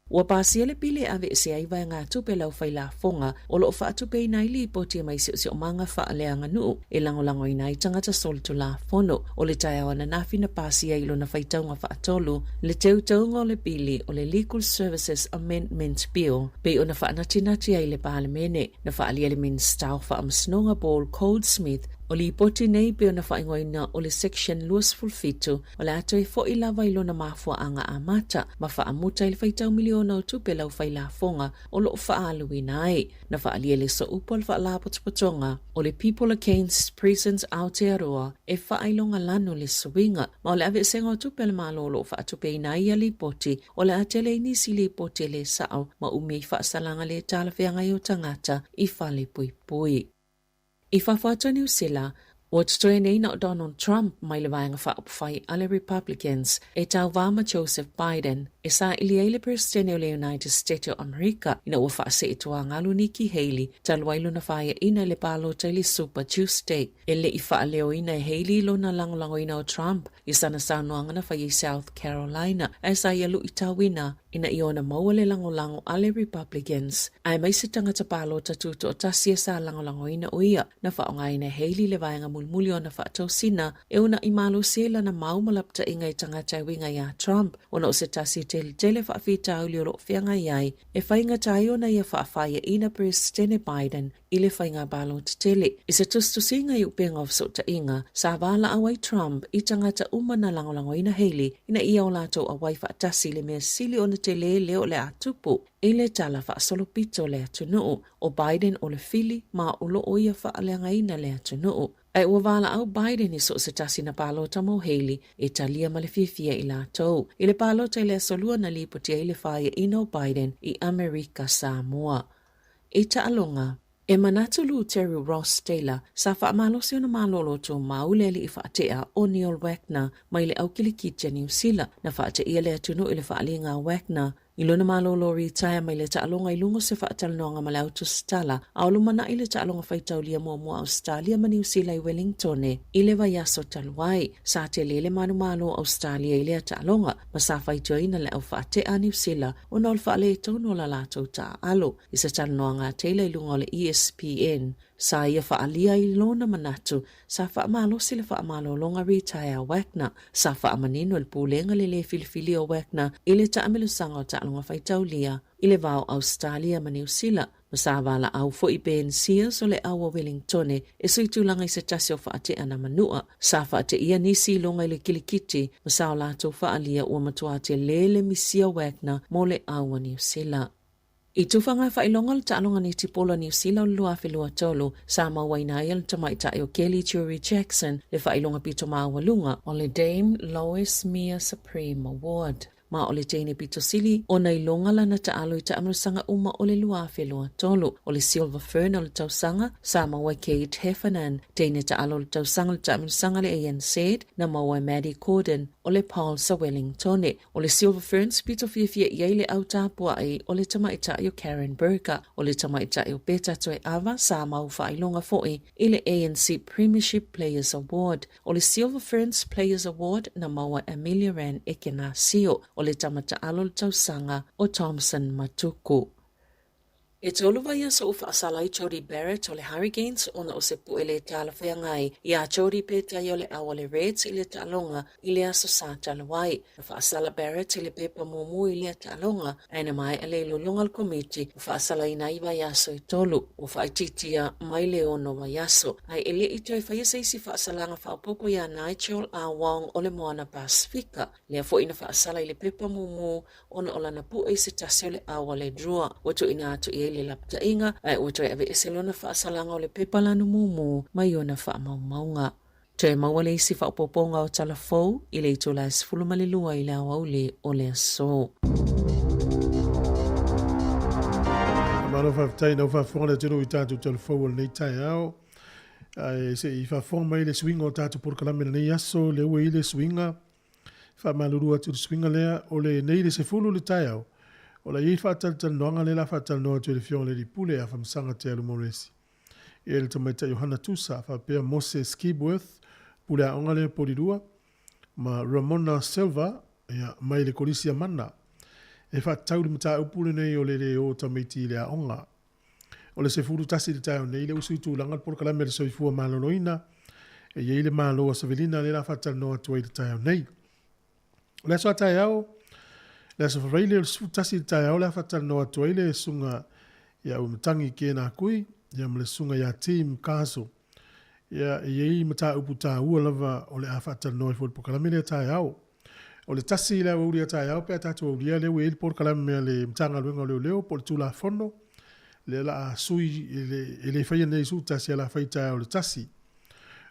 Ua pāsia le pile ave se aiva ngā tupe lau whai la fonga o lo whaatupe i nai li poti mai si o manga whaaleanga nuu e langolango i nai tangata soltu la fono o le tai awana nafi na pāsia ilo na whaitaunga whaatolu le teutaunga o le pili o le Legal Services Amendment Bill pe o na whaanatinati ai le pālemene na whaalia le minsta o whaamasnonga Paul Goldsmith o li poti nei pe o na whaingoina o le section luas fulfitu o le ato e fo i lava ilo na mafua anga amata ma whaamuta i le whaitau miliona o tupe lau whai la fonga o lo whaalu i nai na whaalia le so upo le whaala potopotonga o le People Against Prisons Aotearoa e whaailonga lanu le swinga ma o le ave senga o tupe le malo o lo whaatupe i nai a li poti o le atele i nisi li poti le sao ma umi i whaasalanga le tala whianga i o tangata i whale pui pui. I whawhata New Zealand, o tutoe nei na Donald Trump mai le vaenga whaopwhai ale Republicans e tau wama Joseph Biden e sa ili eile presidente o le United States o America ina ua whaase i tua ngalu Nikki Haley talwailu na whaia ina le palo taili Super Tuesday e le i whaaleo ina e Haley lo na langolango ina o Trump i sana saunoanga na whai South Carolina, e sa ialu i tawina ina iona mauale lango ale Republicans, ai mai se tangata palo tatuto o tasia sa lango ina uia, na whaonga ina Haley le vaenga mulmuli o na whaatau sina, e una i malo sela na maumalapta inga i tangata winga ya Trump, ona o se tasi tele whaafita uli o lo whianga iai, e whainga tayo na ia whaafaya ina President Biden, ile whainga balo te tele. I se tustusinga i upenga of sota inga, sa wala awai Trump i tangata umana lango ina Haley, ina ia o lato awai whaatasi le mea sili o na tele leo le atupu, ile tala whaasolopito le atunuu, o Biden o le fili ma ulo o ia whaaleanga ina le atunuu. Ai ua wala au Biden i so se tasi na palota mo Haley e talia ma le fifia i latou. I le palota i le asolua na lipotia i le whaia ino Biden i Amerika Samoa. E taalonga, e manatulu Terry Ross Taylor sa whaamalosi o na malolo to mauleli i whaatea o Neil Wagner mai le au kilikitja New Zealand na whaatea le atunu i le whaalinga Wagner. I lona malolo retire mai le taalonga i lungo se whaatalanoanga ma le autostala au lumana i le taalonga whaitaulia mua Australia ma New Zealand i Wellington i le vaiaso taluai. Sa te lele malo Australia i le taalonga ma sa whaitoina le au whaatea New Zealand o na ulwhaale tono la lato ta alo. I se talanoanga teila i lungo le ESPN. Sa ia whaalia i lona manatu, sa whaamalo sila whaamalo longa retire Wagner, sa whaamanino il pūlenga le filifili o Wagner, ile ta amilusanga o ta alunga whaitaulia, ile vau Australia ma New Zealand, ma sa wala au fo i Ben Sears o le awa Wellington, e sui tūlanga i se tasi o whaatea na manua, sa whaate ia nisi longa i le kilikiti, ma sa o lato whaalia ua matua te lele misia Wagner mo le awa New Zealand. I tufanga whailonga le taalonga ni tipola New Zealand lua whelua tolu, sa mawaina ia le tamaitai o Kelly Jury Jackson le whailonga pito maawalunga o le Dame Lois Mia Supreme Award. Ma o le teine pito sili o na ilonga la na taalo i taamrusanga uma o le lua whelua tolu. O le Silver Fern o le tausanga, sa mawa Kate Heffernan, teine taalo le tausanga le taamrusanga le Ian Said, na mawa Maddie Corden, o le Paul sa Wellington. O le Silver Ferns pito fia iai le au tāpua ai o le tamaitai o Karen Berger, o le tamaitai o Beta Toi Ava, sa mau whailonga foi i le ANC Premiership Players Award. O le Silver Ferns Players Award na mawa Amelia Ran Ekenasio, o le tamata alo le tausanga o Thompson Matuku. E tolu vai so ufa asalai Jody Barrett o le Hurricanes ona o se puele tala whaingai. Ia Jody peta i o le awa le Reds i le talonga i le aso sa talawai. Ufa asala Barrett i le pepa mumu i le talonga. Aina mai a le lulunga al komiti ufa asala ina i vai aso i tolu. Ufa i titia mai le ono vai aso. Ai ele i toi whai seisi fa asalanga whaupoko ia Nigel A. Wong o le Moana Pasifika. Lea fo ina fa asala i le pepa mumu ona o lana pu e se tasi o le awa le drua. Watu ina atu i le lapta inga, ai ua toi ave eselona whaasalanga o le pepalanu mumu, mai ona whaamaumaunga. Toi mawale isi whaupoponga o talafou, i le ito la esfulumalilua i le awaule o le aso. Amano whaftai na whawhonga le tino i tātu talafou o le nei tai au. Se i whawhonga mai le swinga o tātu porkalamena nei aso, le ua i le swinga. Whamalurua tu le swinga lea, o le nei le sefulu le tai au. O la i whaatal noanga le la whaatal noa tu le fionga le ripule a whamsanga te alu moresi. E le tamaita Johanna Tusa, whapea Mose Skibworth, pule a onga le porirua, ma Ramona Silva, ea mai le korisia mana. E whaatau le mata upule nei o le o tamaiti le a onga. O le se furu tasi le tayo nei le usui tu langat por kalame le soifua maloloina, e ye le malo a savelina le la whaatal noa tu le tayo nei. O le soa tayo le so faile su tasi tai ola fatal no atoile sunga ya umtangi ke na kui ya mle sunga ya team kaso ya ye mata uputa u lava ole afatal no fo pokalamele tai au ole tasi la uri tai au pe tatu uri le we por kalamele mtanga lo le por tula fondo le la sui ele faye ne su tasi la faita ole tasi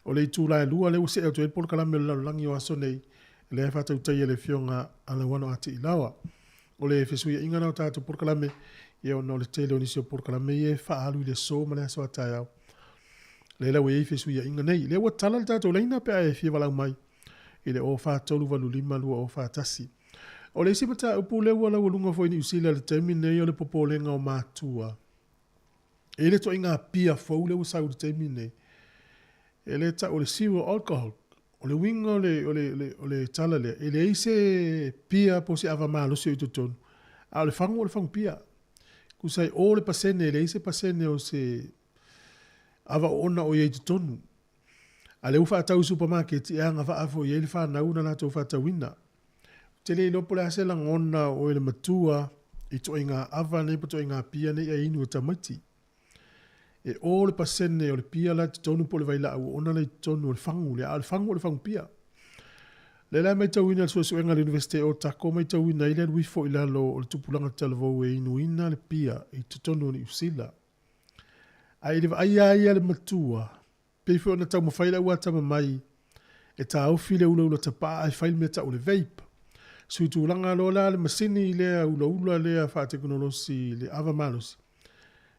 ole tula lu le se auto por kalamele langi wa sonei le fata utai le fionga ala wano ati ilawa. O le fesuia inga nao tātou porkalame, ia o nao le tele o nisio porkalame, ia whaalu i le so ma le aso atai au. Le lau e fesuia inga nei, le ua tala le tātou leina pe e fia walau mai, i le o whātolu walu lima lua o whātasi. O le isi mata upu le ua lau lunga fo i ni usila le teimi nei o le popolenga o mātua. E le to inga pia fau le ua sau le teimi nei. E le ta o le zero alcohol, o le winga o le tala le e le ise pia po se ava malo se to ton a le fango pia ku sai o le pasene le ise pasene o se ava ona o ye to ton a le ufa tau supermarket e anga fa afo ye le fa na una na to fa ta wina te le lo pola se la ngona o le matua i to inga ava ne po to inga pia ne e inu tamati e o le pasene o le pia la tonu po le vaila o ona le tonu o le fangu le al fangu le fangu pia le la mai tau ina so enga le universite o tako mai tau ina ile wi fo ila lo o le tupulanga talvo e inu ina le pia i tonu ni usila ai le ai le matua pe fo na tau mo faila ua tama mai e ta au file ula tapa ai fail me tau le vape sui tulanga lo la le masini le ula le fa teknolosi le ava malos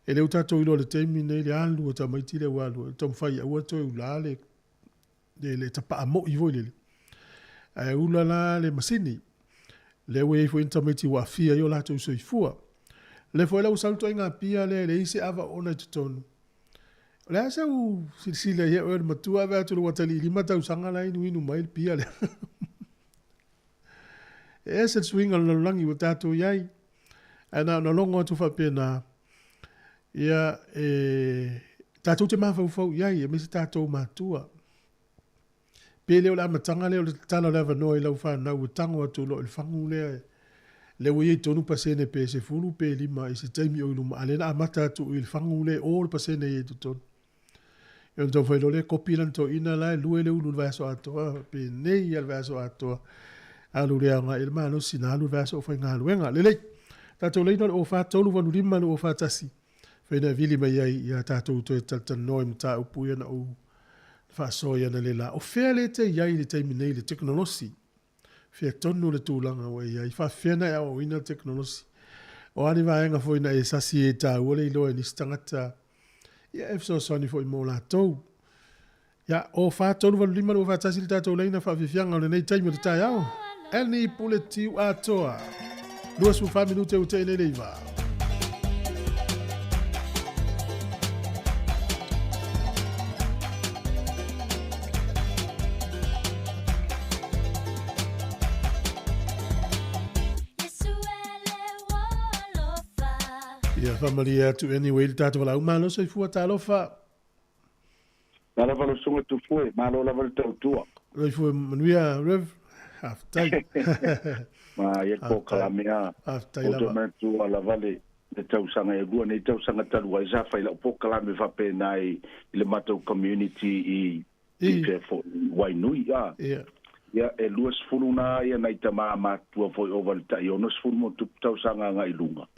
e le utato ilo le teimi nei le alu o tamaiti le walu tom fai ua to ula le tapa mo i voi le ai ula la le masini le we fo intamaiti wa fia yo la to so ifua le fo la usalto inga pia le ise ava ona tonu le asa u silsila ye o matua va to wa tali lima tau sanga la inu mai pia le ese swing al langi o tato yai ana no longo tu fa pena ia tato te mafau yai e misi tato matua pele o la matanga le o tala lava noi lau fa na o tango atu lo il fangu le wi tonu pasene pe se fulu pe lima i se taimi o iluma ale na mata tu il fangu le o le pasene ye tu yon to foi le copilan to ina la lu ele ulu vaso ato pe nei al vaso ato alu le nga il mano sinalu vaso foi nga luenga le tato le no o fa tolu vanu lima o fa tasi fe na vili mai ia tato to tata noi mta upu ia na o fa soia na le la o fele te ia le taimi nei le teknolosi fe tonu le tulanga o ia fa fena ia o ina teknolosi o ani va nga foi na esasi e ta o le lo ni stangata ia e so soni foi mo la tou ia o fa tonu valu lima o fa tasi le tato leina fa fianga le nei taimi le tai au Elni Puletiu atoa. 2 minutos o te nei va. Ia familia tu anyway tato la umalo so fu talofa. Nala valo sunga tu foi, malo la valo tua. Oi fu manuia rev half time. Ma ye ko kala mea. Half time la. Tu ala vale de tau sanga e gua nei tau sanga talu ai za fai la po kala me fa pe nai le mato community i ke fo wai nui ya. Ya e luas fuluna ia nai tama ma tu foi over ta yo nos ful mo tu tau sanga ngai lunga.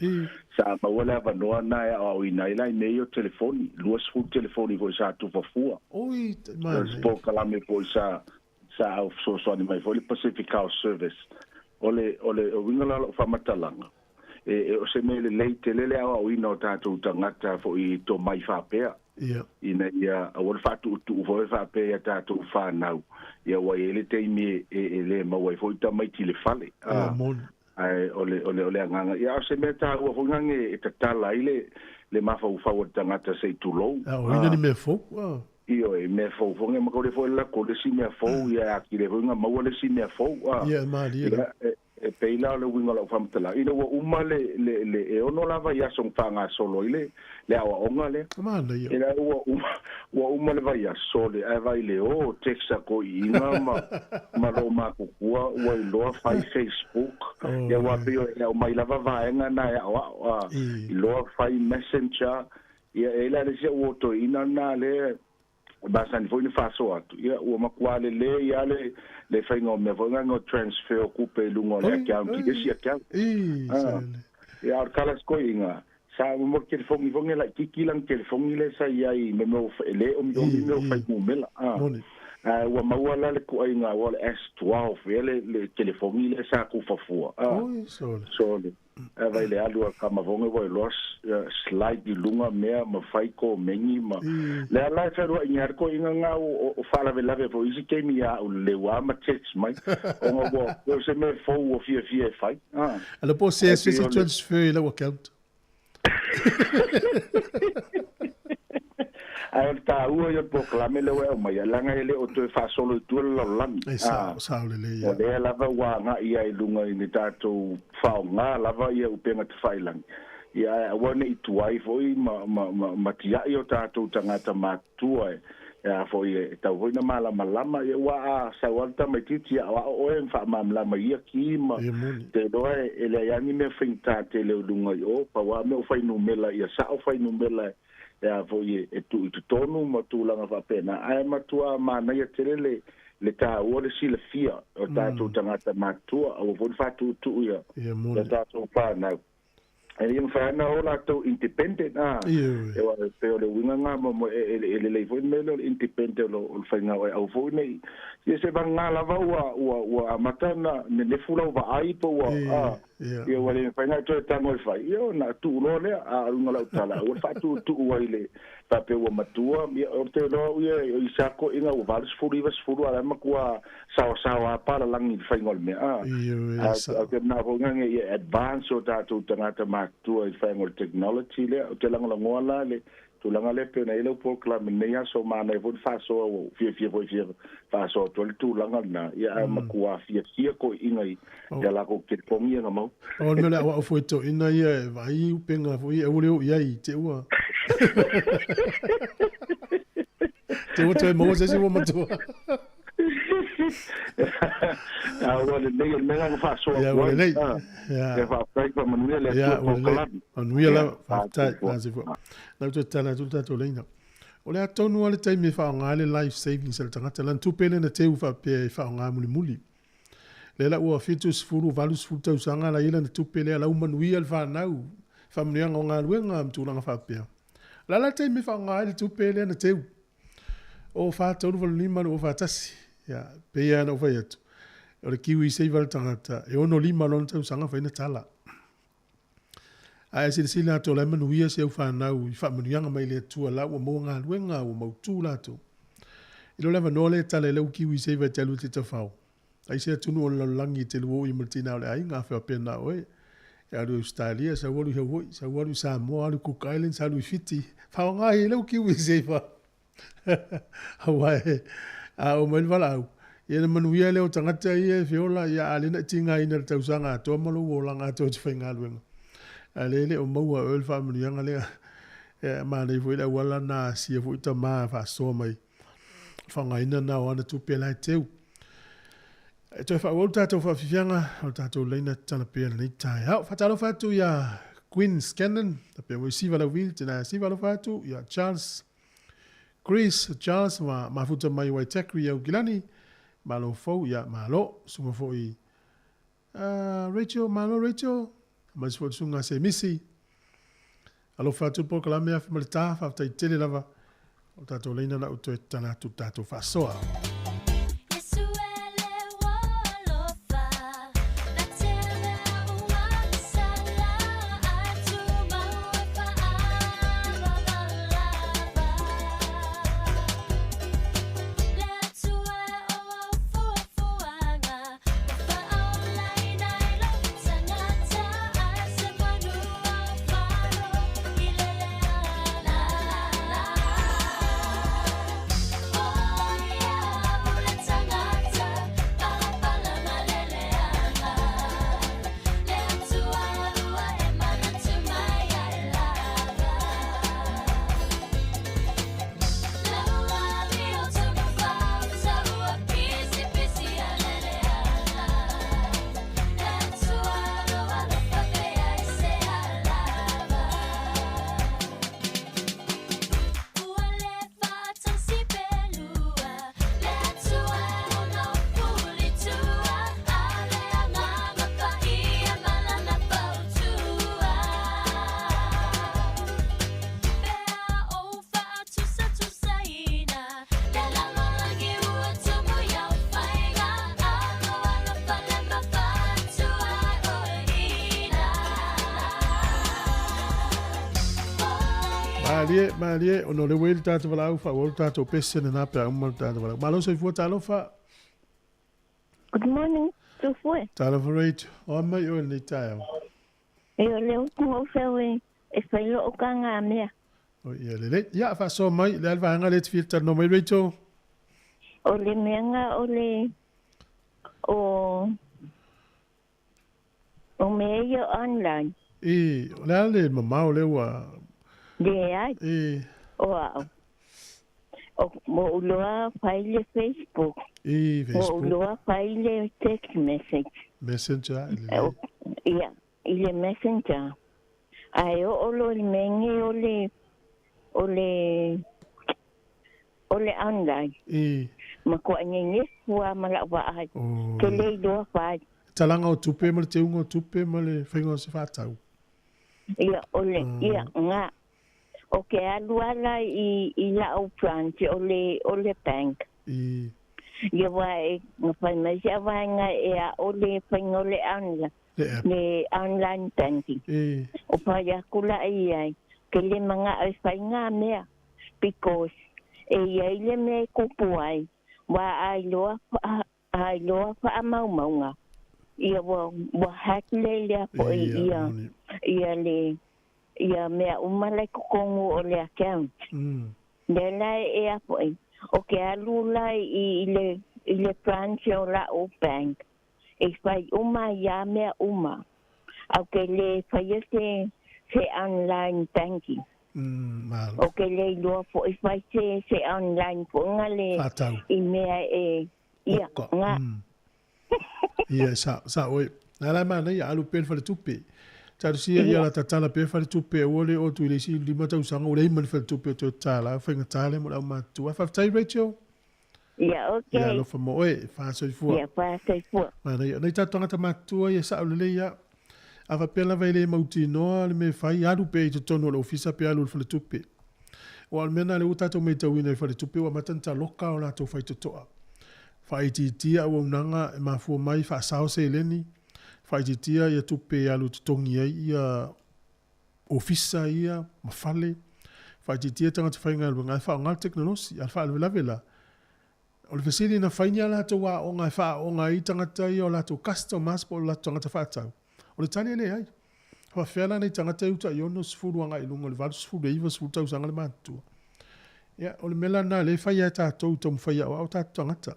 Sa ma wala va no na ya o ina ila nei yo telefoni, luas ful telefoni vo sa tu fa fua. Oi, man. Po kala me vo sa au so ni mai foi Pacific House Service. Ole o wingala fa matalanga. E o se mele leite lele au ina o tatu tangata fo i to mai fa pea. Ia. Ina ia o fa tu fo fa pea tatu fa nau. Ia wa ele te mi le ma wa fo ta mai tile fale. Ai ole nganga. Ia o se meta o fo ngange e tatala ile le mafa u fa o tangata se tu lo. O ina ni me fo. Io e me fo nge ma ko le fo la ko le si me fo ia ki le nga ma le si me fo. Ia ma dia. E peila le winga la famtala ina wa umale le e ono lava ya song fanga solo ile le awa onga le manda ia ina wa umale va ya sole e vai le o texa ko ina ma lo ma ku wa lo fai Facebook ya wa pio e o mai lava va nga na ya wa lo fai Messenger ya ela le se o to ina na le basta ni foi ni faso atu ia o makwale le ia le fai me vonga no transfer ku pe lungo le account ki desi account ia kala skoinga sa mo ke fongi la ki lang telefoni le sa ia i me mo le o me fai mo mela wa mawala le ku ainga wa S12 le telefoni le sa ku fafua so vai le alu ka mavonga voi los slide di lunga mea ma fai ko mengi ma le ala fero inyar ko inga nga o fala ve lave vo isi ke mi a le wa ma text mai o mo bo se me fo o fie fai ala po se transfer le account ai ta ua yo proklame le wa mai langa ele o to fa solo tu lo lang sa le ya le lava wa nga ia I lunga I tatou fa nga lava ia upenga te failang ia wana I tuai foi ma tia I o tatou tangata matua ya foi tau foi na mala malama ia wa sa walta mai titi wa o en fa mamla mai ia ki ma te doe ele ya ni me finta te le lunga yo pa wa me fai no mela ia sa fai no mela ya foi e tu tonu ma tu langa fa pena ai matua ma na ia telele le ta o le sila fia o tatou tangata matua o foi fa tu ia le tatou pa na e ia fa na o latou independent e wa pe o le winga nga mo le foi melo independent o fa nga o foi nei se va nga la va wa matana ne fula va ai po wa e wa le fa nga to ta mo fa io na tu lo le a lunga la tala o fa tu wa ile pa pe wa matua o te lo ia I sako inga o vals furi ala ma kwa sawa para lang I fa ngol me a ke na ro nga e advance o tatou tangata matua I fa ngol technology le o te lang ngoala le tu langa le pe na ile po klam ne ya so mana e fa so fie fa so to tu langa na ya ma kwa fie ko inga ya la ko ke komi nga mo o me la wa foi to ina ia vai upenga foi e ule ia I te ua te ua mo se mo matua ya wale le nga fa so ya wale le ya fa kai pa manuel le po klam manuel fa tai quasi fo na tu tala tu tato leina o le atonu ale tai me fa nga le life savings le tangata lan tu pele na te u fa pe fa nga muli le la ua fitus furu valus futa usanga la ila na tu pele la manuel fa nau fa mnia nga luenga tu nga fa pe la tai me fa nga le tu pele na te o fa tonu val lima o fa tasi ya pe ya no fa yetu o le kiwi sei val tangata e ono lima lon tu usanga fa ina tala ai se la to la manuia se fa na u fa mania mai le tu la o mo nga luenga o mo tu la to I lo leva no le tale le kiwi se va telu te fa ai se tu no langi te lo I multina le ai nga fa pena oi ya do Australia sa wolu he sa wolu sa mo alu Cook Islands sa lu fiti fa nga I le kiwi se fa Hawaii o mai vala ia manuia le o tangata ia fiola ia ale na tinga ina tau sanga to malo o langa to te fainga luenga ale o maua o fa manuia le ma le foi la wala na si foi ta ma fa so mai fa nga ina na ona tu pela teu e to fa volta to fa fianga o tato leina tana pe nei tai ha fa talo fa tu ya Queen Scannon pe o si vala vil tena si vala fa tu ya Charles ma futa mai wai takri au gilani malo fo ya malo suma fo I Rachel mas fo sunga se misi alo fa tu po kala me af malta fa tai tele lava o tato leina na uto tana tu tato fa soa Malie ono le wele tatu wala ufa wala tatu pese na pe umma tatu wala malo se fu talo fa Good morning to fue talo for rate o mai o ni tayo e o le ko fewe e failo o kanga mea O ia le. Ia fa so mai le alva nga le filter no mai Rachel. O le meanga o le o meio online. Le mama o le wa. Le ai. O mo uloa faile Facebook. Facebook. Mo uloa faile text message. Messenger. Ia, ile messenger. Ai o lo mengi o le online. Ma ko ngi wa mala wa ai. Ke le do fa. Talanga o tupe mo te ungo tupe mo le whaingo se whātau. Ia ia nga. O ke aluala i la o branch o le bank. Ia wai nga whai mai sia wai nga ea o le whaingo le online. Le online banking. O whai akula i ai. Ke le mga ai whainga mea. Because ia ile me kupu ai. Wa ai loa wha maunga. Ia wa hakle lea po ia le ia mea umale kukongu o le account. Le lai ea po o ke alula i le branch o la o bank. E fai uma ia mea uma. Au ke le fai se online banking. O ke le loa po i fai se online po nga le i mea ia nga. Ia sa oi. Nala mana ia alu pen fale tupe. Tarsia ia la tatala pe fale tupe ole o tu le si lima tau sanga o le man fale tupe to tala fa ngatale mo la ma tu fa tai Rachel. Ia okay. Ia lo fa mo e fa so fu. Ia fa so fu. Mana ia nei tatonga ta matu ia sa le ia. Ava pela vai le mauti no le me fai alu pe to tono lo ofisa pe alu fale tupe. O almena le uta to me tau ina fale tupe wa matanta loka o la to fai to toa. Faititia o nanga e mafu mai fa sao se leni faititia ia tupe alu tongi ia ofisa ia mafale faititia tanga te fainga lu ngai fa ngal teknolosi al fa la vela o le fesili na fainia la to wa o ngai fa o ngai tanga tai o la to customers po la tanga te fa tau o le tani le ai fa fela nei tanga te uta yo no sfuru ngai lu ngol va sfuru iva sfuru tau sanga le mantu ya o le mela na le faia ta to to faia o ta tanga ta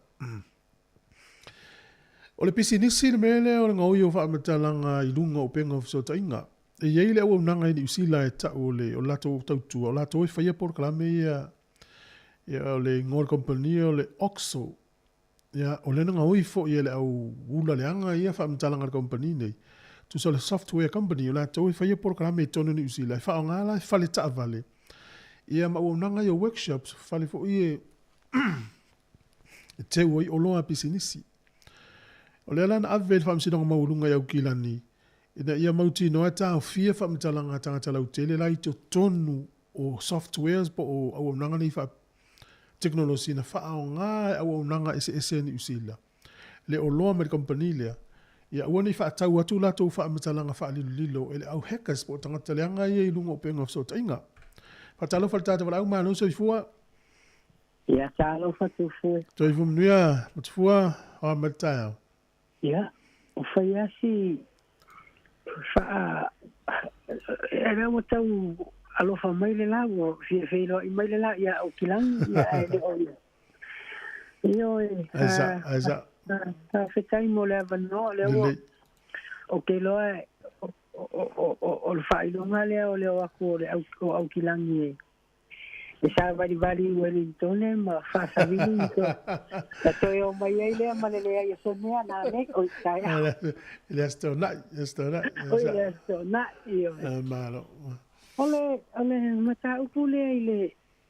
o le pisinisi le mele o le ngau fa matalanga i lunga o penga o so tainga e ye le o nanga i usila e ta o le o lato tautu o lato e faia por klame ia o le ngor company o le Oxo ia o le ngau i fo ia le au ula le anga ia fa matalanga company nei tu so le software company o lato e faia por klame tonu ni usila fa ngala fa le ta vale ia ma o nanga i workshops fa le fo ie te oi o loa pisinisi. O le alana avel wha msidonga maulunga iau kilani. Ina ia mauti noa ta o fia wha mtalanga tangata lau tele lai to tonu o softwares po o au nanga ni wha teknolosi na wha au ngā au nanga ese ni usila. Le o loa me company lea. Ia ua ni wha tau atu lato wha mtalanga wha lilo ele au hackers po tangata leanga ia ilunga o penga so tainga. Wha talo wha tata wala au manu so ifua. Ia talo wha tu fue. To ifu mnuia matufua o matao. Ia, o whai asi wha era o tau alofa mai le lago whilo i mai le la ia o kilang ia e le o io esa ta fetai mo le avano le o ke loa o le whailonga le o le o aku o au kilang i e sa vari Wellington ma fa savini to la to o mai ile ma le ia so mea na ne o sai le sto na io malo ole mata upule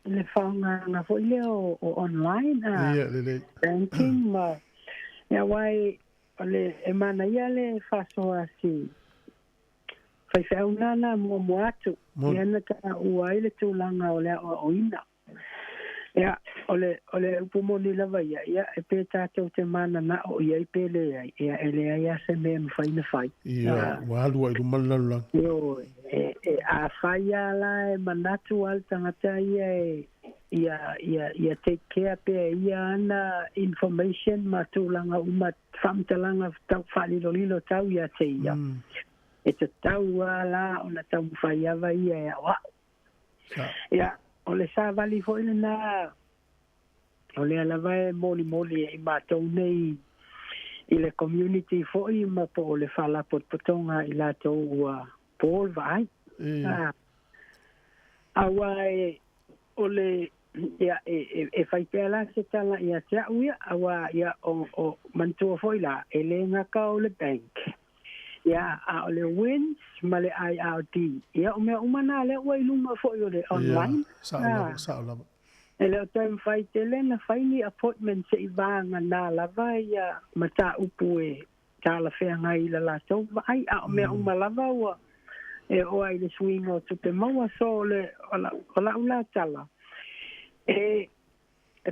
le faunga na fo ile o online ia le banking ma ya wai ole emana ia le fa so asi fai fa una mo atu ia na ka uai le tulanga ole o ina ia ole upumoni lava ia e pe tatou te mana na o ia i pele ia ele ia se me fai na fai ia walu ai lumala yo a fai ala manatu al tangata ia take care pe ia na information matulanga uma famtalanga tau fali lolilo tau ia te ia e te tau ala ona tau fai ava ia wa Ia, o le sa vali fo ile na o le ala vai moli I mātou nei I le community fo I ma po le whala potonga I lātou ua Paul vai. Awa o le ia e fai pela se tala ia te uia awa ia o mantua foi la ele ngaka o le bank ia a o le wins ma le IRD ia o mea umana le ua iluma foi o le online saola ele o time fai tele na fai ni appointment se I vanga na lava ia mata upu e tala fea ngai la la so ai a o mea umalava ua e o ai le swing o tupe maua so le ola ula tala e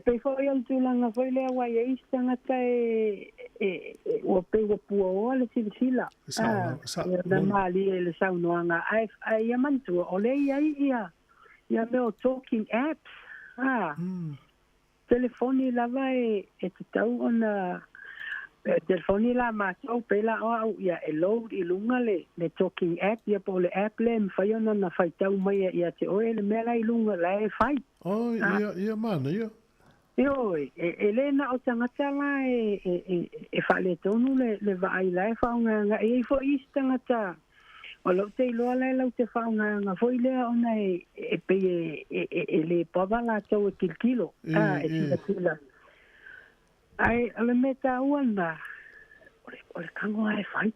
pe foi al tulanga foi le wa ye istanga te o pe o pu o le sila na mali le saunoanga ai mantu o le ia me o talking apps telefoni lava e te tau ona telefoni la ma tau pela o ia e load I lunga le talking app ia po le app le fai ona na fai tau mai ia te o le mela I lunga la e fai ia mana ia ele na o tangata la e fale tonu le vai la e faunga e fo istangata o lo te loa la te faunga foi le ona e pe le pava la tau e kilkilo e tila ai le meta uana o le kango ai fai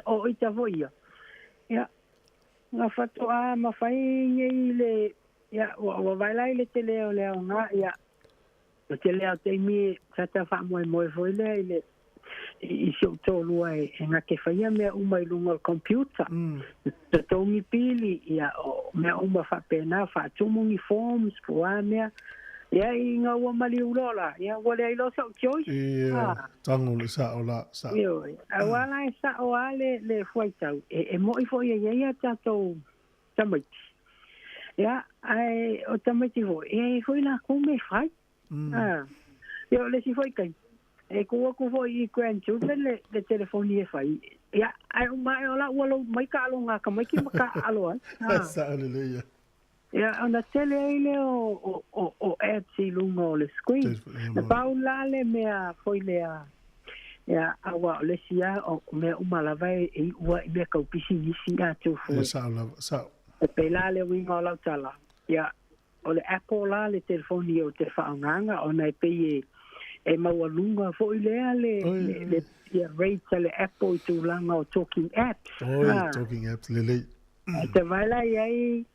o ita voia ia nga fatu ma fai ngai le ia o vai lai le tele o le nga ia o tele o te mi tata fa mo foi le I se to lua e nga ke fai me uma I lunga computer te to mi pili ia o me uma fa pena fa tumungi forms po mea ia I ngā ua mali ulola, ia wale ai lo sau kioi. Ia, tango le sa o la. Ia, a wala e sa o a le fuaitau. E mo I fo ia tatou tamaiti. Ia, o tamaiti fo. Ia, fo la kume fai. Ia, le si foi kai. E kua ku fo I grandchildren le telefoni e fai. Ia, ai o mai o la ualo mai ka alo ngā ka mai ki maka alo an. Sa ale le ia. Ia, ona tele ele o apps I lunga o le screen. Na pau lale mea foi lea. Ia, awa o le sia o mea umalava e ua I mea kaupisi nisi a tu foi. Sa. E pe lale winga o lau tala. Ia, o le Apple la le telefoni o te whaanganga ona e pe e maua lunga foi lea le rate le Apple I tūlanga o talking apps. Talking apps, le. Te vaila iai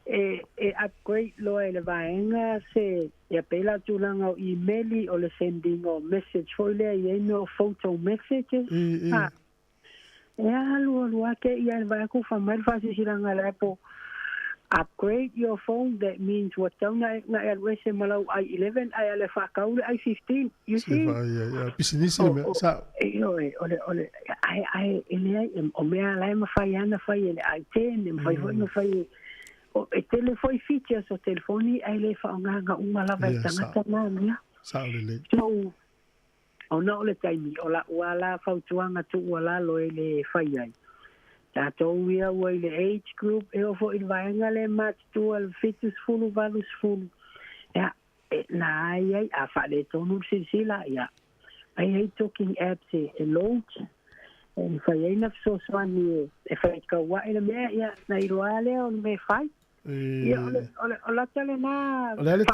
e upgrade loa le vaenga se ia pela tūlanga o emaili o le sending o message foi lea iai no photo messages. Ia halua ke ia vai ku whamai whasisiranga le Apple. Upgrade your phone, that means what down na LWS malau i11 ai ale whakau le i15. You see? Ia, pisinisi le mea sa. Ole ai ele o mea lai mawhai ana whai ele i10 mawhai foi mawhai e tele foi features o telefoni ai le whaonganga umalawa I tangata nā mea. Sa ole le. So, o na ole taimi, o la uala whautuanga tu uala loe le whai ai. Tātou ia ua I le age group e ofo I vaenga le mātua le fitus fulu valus fulu. Ia, nā ai a whale tonu sila ia. Ai talking apps e load. E whai ai na fsoswani e whai kaua e le mea ia na I roa leo me whai. Ia, o la tale nā... Le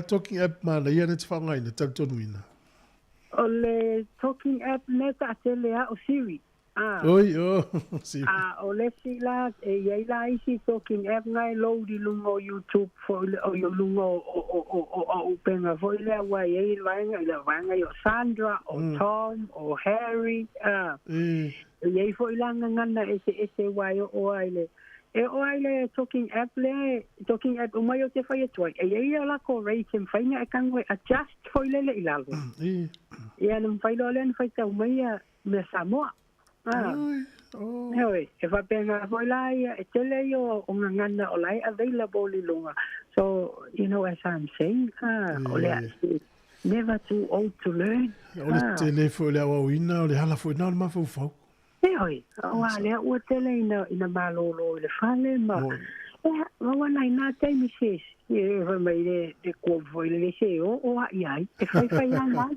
talking app ma na ia ne te whaongai na tale tonu ina. O le talking app ne ta tele a o Siri. Oi, Siri. O le sila e iai la isi talking app ngai load I lunga o YouTube o lunga o upenga fo I lea wai e vaenga I o Sandra, o Tom, o Harry. Iai fo I langa ngana ese wai o aile. E o aile talking app umai o te whai atuai. E iai ala ko rate mwhainga e kangwe adjust fo I lele I lalo. Ia nam whailo alen whaita umai me Samoa. Hoi, e whapenga fo lai e tele o ngangana o lai available I lunga. So, you know, as I'm saying, o lea, never too old to learn. O le tele fo lea wawina, o le hala fo ina o le mawhau. Hoi, o a lea ua tele ina malolo I le whale, ma wana ina tai mi ses. E vai mai de ko foi le se o ai. E fai anga.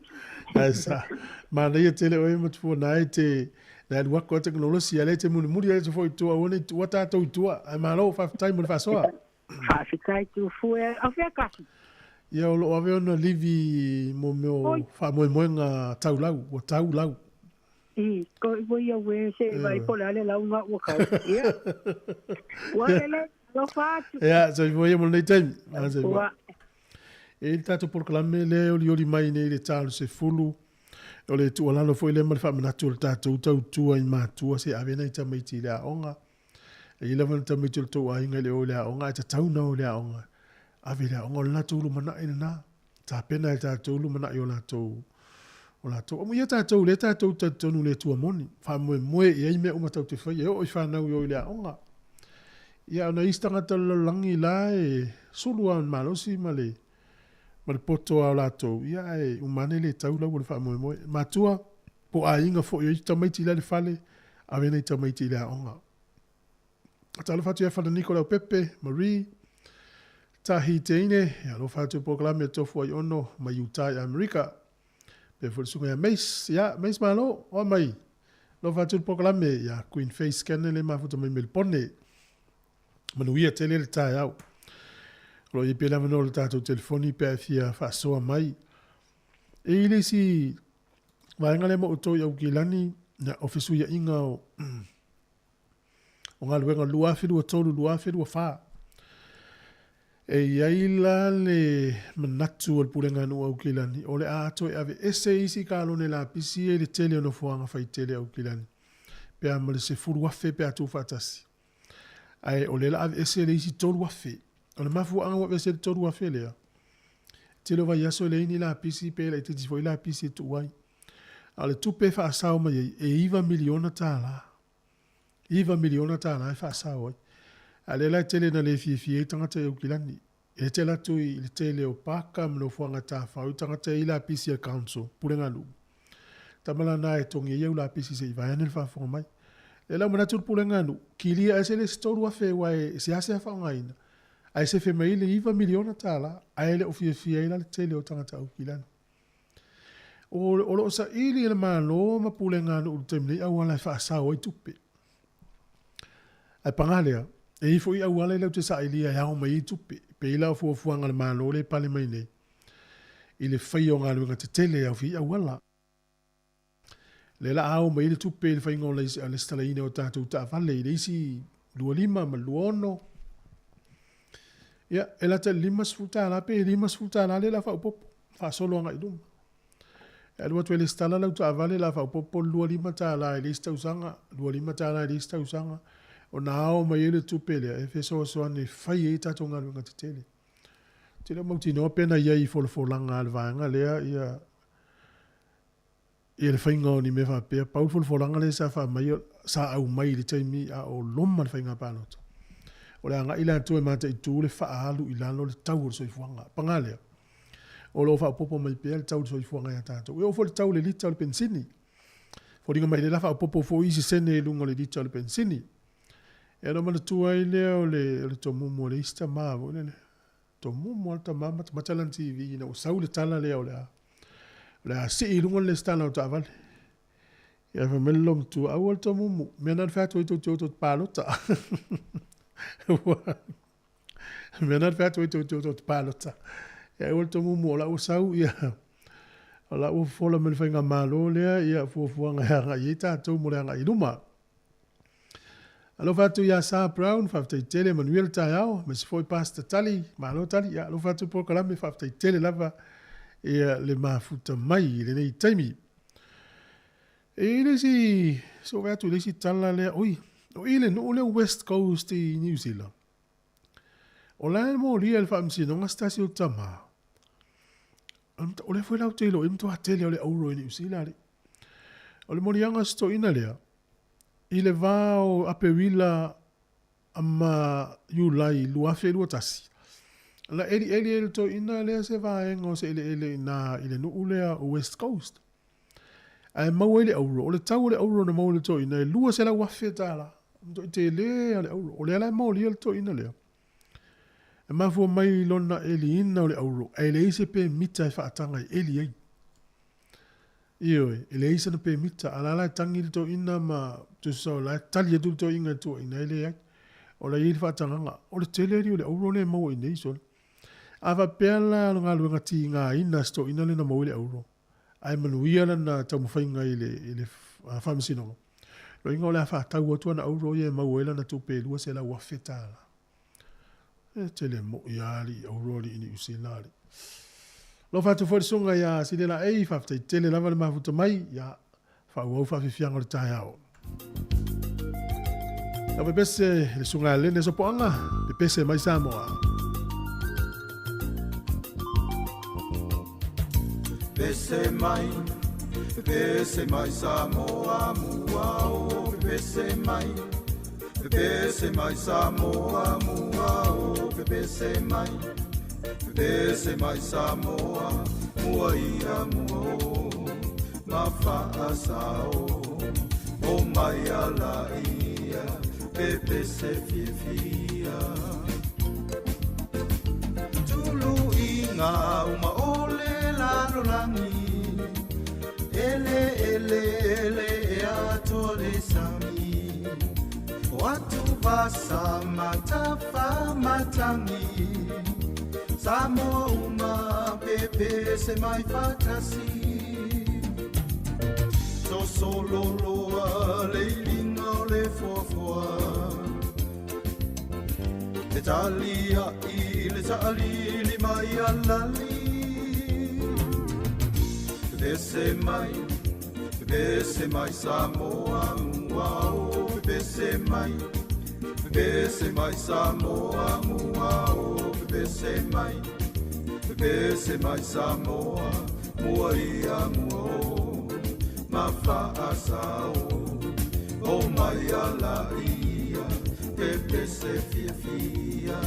Asa. Ma na ia tele o mo tu na te na wa ko teknologia le te mun muri le foi tu o ni tu ta tu tu ai ma lo fa tai mo fa so. Fa fitai tu fu e a fe kasi. Ia o lo ave ona livi mo meu fa mo nga tau lau. I ko ia we se vai po le lau nga o ka. Ia. Wa le lo fa. Ia, so voi mo nei time. E tato por clame le o li mai nei le talo se fulu. O le tu ala foi le mal fa na tu tato tu ai ma tu se ave nei tamai ti la onga. E ile van tamai tu ai ngai le o la onga ta tau na o la onga. Ave la onga la tu lu mana ina. Ta pena ta tu lu mana yo la tu. O la tu. O ia ta tu le ta tu nu le tu moni. Fa mo e me o mata te fa e o fa na yo la onga. Ia na istanga tala langi la e sulua malosi male. Male poto au lato. Ia e umane le tau la wale wha moe moe. Matua po a inga fo i tamaiti la le fale. A vena i tamaiti la onga. Tala fatu ia whana Nicola Pepe, Marie. Tahi te ine. Ia lo fatu proklame tofu ai ono ma Utah Amerika. Pe fulisunga ia Mace. Ia Mace malo. O mai. Lo fatu proklame ia Queen Face Kennele ma futa mai Melpone. Manuia tele le tai au. Lo i pela mano le tatou telefoni pe fia fa soa mai. E ile si vaenga le mo uto ya ukilani na ofisu ya inga o o ngaluenga luafiru o tolu luafiru o fa. E iaila le manatu al purenga no ukilani. O le ato e ave ese isi kalone la pisi e le tele ono fuanga fai tele au ukilani. Pe amale se furu wafe pe atu fatasi. Ai o le la ave ese le isi tolu wafe. O le mafu anga wa ese le tolu wafe lea. Telo vai aso le ini la pisi pe la iteti foi la pisi tu wai. Ale tupe fa asao mai e iva miliona tala. Iva miliona tala e fa asao ai. Ale la tele na le fie e tangata e ukilani. E te la tui le tele o paka mno fuanga tafa. O tangata e la pisi e council. Purenga lu. Tamala na e tongi e la pisi se iva ene fa fonga mai. E la mwana tupu le nganu, ki lia ese le storu wa fe wae se ase a whaongaina. A ese fe mai le iwa miliona tala, a ele o fia ila le tele o tangata au kilani. O lo sa ili ele maa lo ma pule nganu ulu temlei au ala wha asao ai tupe. Ai pangalea, e ifo i au ala lau te sa ili a yao mai i tupe, pe ila o fuafuanga le maa lo le pale mai nei. Ile whai o ngā luenga te tele au fi au ala. Le la au mai le tupe le fainga o le stala ine o tātou ta vale le isi lua lima ma luono. Ia, e la te lima sfuta la pe, lima sfuta la le la fa upopo, fa solo anga iduma. E lua tue le stala lau ta vale la fa upopo lua lima ta la e lista usanga, lua lima ta la e lista usanga. O na au mai le tupe le, e fe so ane fai e tātou ngā luenga te tele. Tele mauti no pena ia i folfolanga alvaanga lea ia e le whainga o ni me wha pēr. Pau folfolanga le sa wha mai sa au mai le taimi a o loma le whainga pānota. O le anga ila tue mata i tū le wha alu i lano le tau o soi fuanga. Pangalea. O lo wha popo mai pēr le tau o soi fuanga ia tātou. E o fo le tau le lita o le pensini. Fo ringa mai le la wha popo fo isi sene e lunga le lita o le pensini. E no mana tua i lea o le to mumu o le ista maa vo le. To mumu alta maa matalan TV ina o sau le tala lea o le a. La si i lunga le stana o ta vale. Ia fa melom tu awal to mumu. Mena fatu i to palota. Mena fatu i to palota. Ia awal to mumu o la o sau ia. O la o fola me whainga malo lea ia fuafuanga hanga i tātou mo leanga i luma. Alo fatu ia Sa Brown, faftai tele Manuel Taiao, me se foi pasta tali, malo tali, ia alo fatu pokalame faftai tele lava e le mafuta mai le nei taimi. E le si so vetu le si tala le oi o ile no le West Coast i New Zealand. O la mo lia le famsi no ngastasi o tama. O le foi lau te lo imto atele o le auro i New Zealand. O le morianga sto ina lea. Ile vao apewila ama yulai luafe luatasi. La eli to ina lea se vaenga se ele na ile no ulea o West Coast. Ai mau ele auro, o le tau le auro na mau le to ina lua se la wafe tala. Mto te le ale auro, o le ala mau le to ina lea. E mafua mai lona eli ina o le auro. E le ise pe mita e whaatanga i eli ei. Ioe, e le ise na pe mita. Ala la tangi li to ina ma tu sao la tali e tu to inga tu ina ele ei. O la ili whaatanga nga. O le tele eri o le auro ne mau i nei sona. Awa peala ngā luenga ti ngā ina sto ina le na mau i le auro. Ai manuia na tau mawhainga i le whamisinonga. Lo inga o le whaatau atua na auro i e mau ela na tupe lua se la wafetala. E tele mo i ari auro li ini usilari. Lo whatu whorisunga ia sile la ei whaftai tele lava le mafuta mai ia whauau whafifianga le tae ao. Na pepese le sunga lene so poanga, pepese mai Samoa. Pepese mai Samoa muao, pepese mai Samoa muao, pepese mai Samoa muaia muao, mafaasao, o mai ala ia, pepese fia. Tulu inga uma ole lalo langi, ele atole sami, watu basa matafa matangi, Samoa uma pepese mai fatasi, so solo loa leilinga le fofoa, le talia le talili mai alali, pepese mai Samoa muao, pepese mai Samoa muao, pepese mai Samoa muaia muao, mafaasao, o mai ala ia, pepese fia.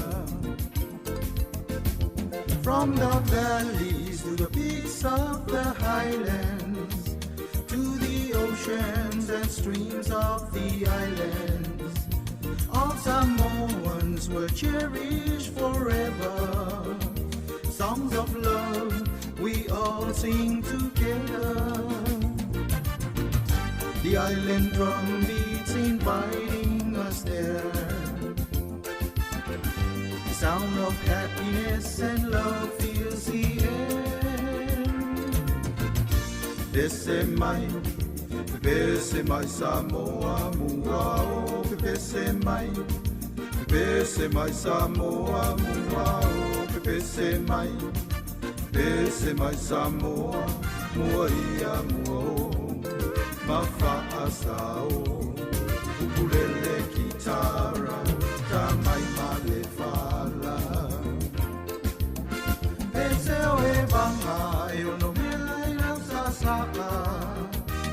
From the valleys to the peaks of the highlands, to the oceans and streams of the islands, all Samoans were cherished forever. Songs of love we all sing together. The island drum beats inviting us there. The sound of happiness and love fills the air. Pepese mai Samoa muao, pepese mai Samoa muao, pepese mai Samoa muaia muao, mafaasao, ukulele kitara, tamai malefala. Peseo e vanga e ono mela i lau sasaka,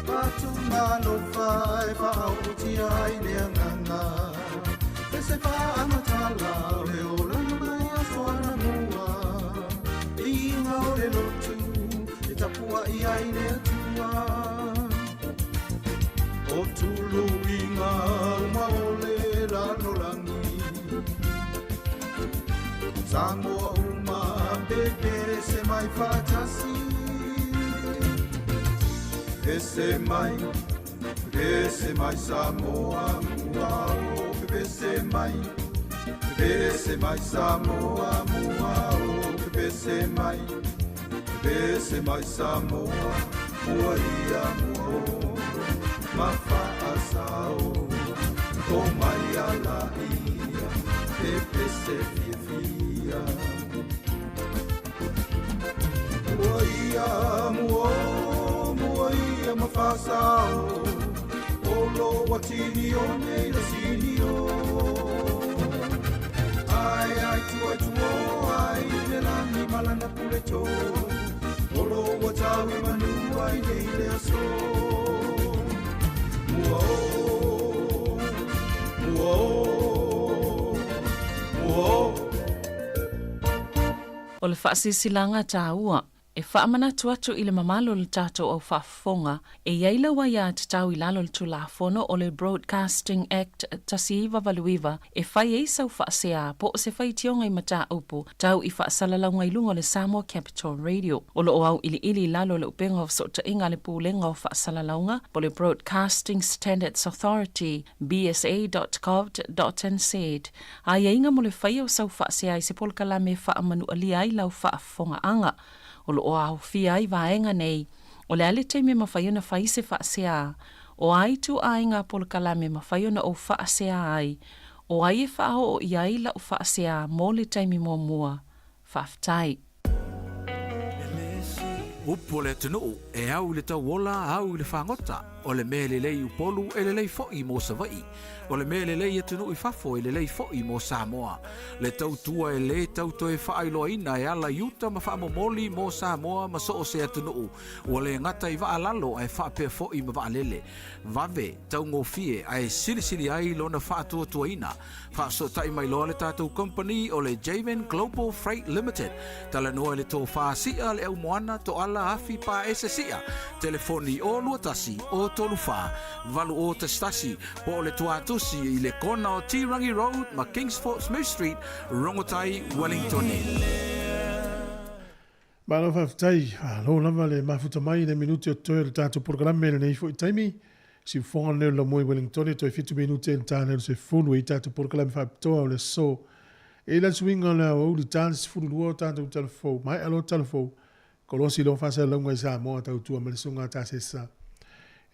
patu malo fai fauti ai leanganga. Pese pa amatala le ola mai a soana mua, inga o le lotu, e tapua i ai le atua. O tulu inga uma ole lano langi, Samoa uma pepese mai fatasi, pepese mai Samoa muao, pepese mai Samoa muao, pepese mai Samoa muaia muao, mafaasao, o mai ala ia, pepese fia. Muaia muaia mafaasao, olo watini o nei la sinio. Ai tuo, ai le langi malanga puleto, olo watawi manua i nei le aso. O le whaasilanga tāua, E whaamanatu atu i le mamalo le tātou au whaafonga, e iaila wa ia te tau i lalo le tulafono o le Broadcasting Act tasiiwa valuiwa, e whai e sau whaasea po o se whai tionga i mata upu, tau i whaasalalau i lunga le Samoa Capital Radio. O lo au ili lalo le upenga o sota inga le pūlenga o whaasalaunga, po le Broadcasting Standards Authority, bsa.gov.nz. A inga mo le whai o sau whaasea i se polkala me whaamanu alia i lau whaafonga anga. O lo o au fia ai vaenga nei, o le ale te me mawhaiona whai se whaasea, o ai tu ainga polkala me mawhaiona o whaasea ai, o ai e whao o iai la o whaasea mō le taimi mō mua, whaftai. Upo le tunu e au le tau wola au le whangota, o le me le lei upolu e le lei fo'i mō Savai, o le me le lei e tunu i fafo e le lei fo'i mō Samoa. Le tau tua e le tau to e whaailoaina e ala iuta ma whaamomoli mō Samoa ma so o se atunu, o le ngata i waalalo e whaapea fo'i ma waalele. Vave, tau ngofie ai silisili ai lona whaatua tuaina, whaaso tai mai loa le tātou company o le Javen Global Freight Limited, tala noa le tō whaasia le au moana to ala hafi pa esesia, telefoni o luatasi o tolu wha, valu o te stasi, po le tuatusi i le kona o Tirangi Road, ma Kingsford Smith Street, Rongotai, Wellington. Malo whaftai, lo lava le mafuta mai le minuti o toi le tātou programe le nei fo i taimi, si whonga neo la moe Wellington, toi fitu minuti le tāne se fulu i tātou programe whaptoa o le so, e la swinga le au li tāne se fulu lua o tātou telefo, mai alo telefo, kolosi lo whasa launga i sa moa tau tua malisunga tā se sa.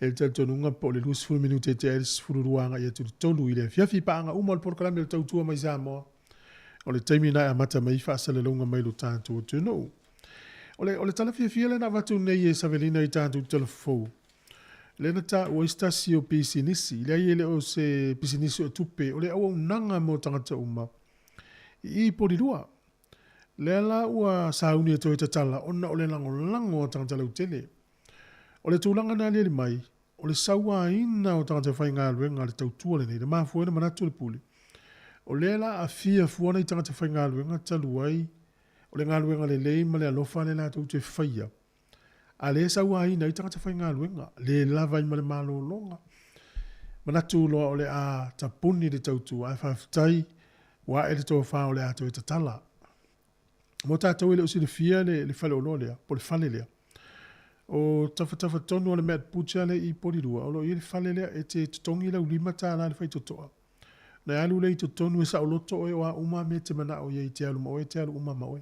El tel tonunga po le lus fulu minute te el fulu ruanga i atu tolu i le fiafi paanga umal programe le tau tua mai sa moa. O le taimi nai amata mai whasa le launga mai lo tātou o tuno. O le tala fiafia le na watu nei e savelina i tātou telefo. Le na ta o istasi o pisinisi, le ai ele o se pisinisi o tupe, o le awa unanga mo tangata uma. I porirua. Le ala ua sauni e toi tatala, ona o le lango tangata lau tele. O le tūlanga nā le mai, o le saua ina o tangata whai ngā luenga le tautua le nei, le maa fuena manatu le puli. O le ala a fia fuana i tangata whai ngā luenga talu ai, o le ngā luenga le lei ma le alofa le la tau te whaia. A le saua ina i tangata whai ngā luenga, le lava i ma le malo longa. Manatu loa o le a tapuni le tautua, a whaftai, wa e le tō wha o le ato e tatala. Mo tātou ele o si le fia le whale o loa lea, po le whale lea. O tafa tonu o le mea putia le i porirua, o lo i le whale lea e te tutongi lau lima tā la le whai totoa. Na alu le i tutonu e sa o loto o e o a uma me te mana o ia i te alu ma o e te alu uma ma o e.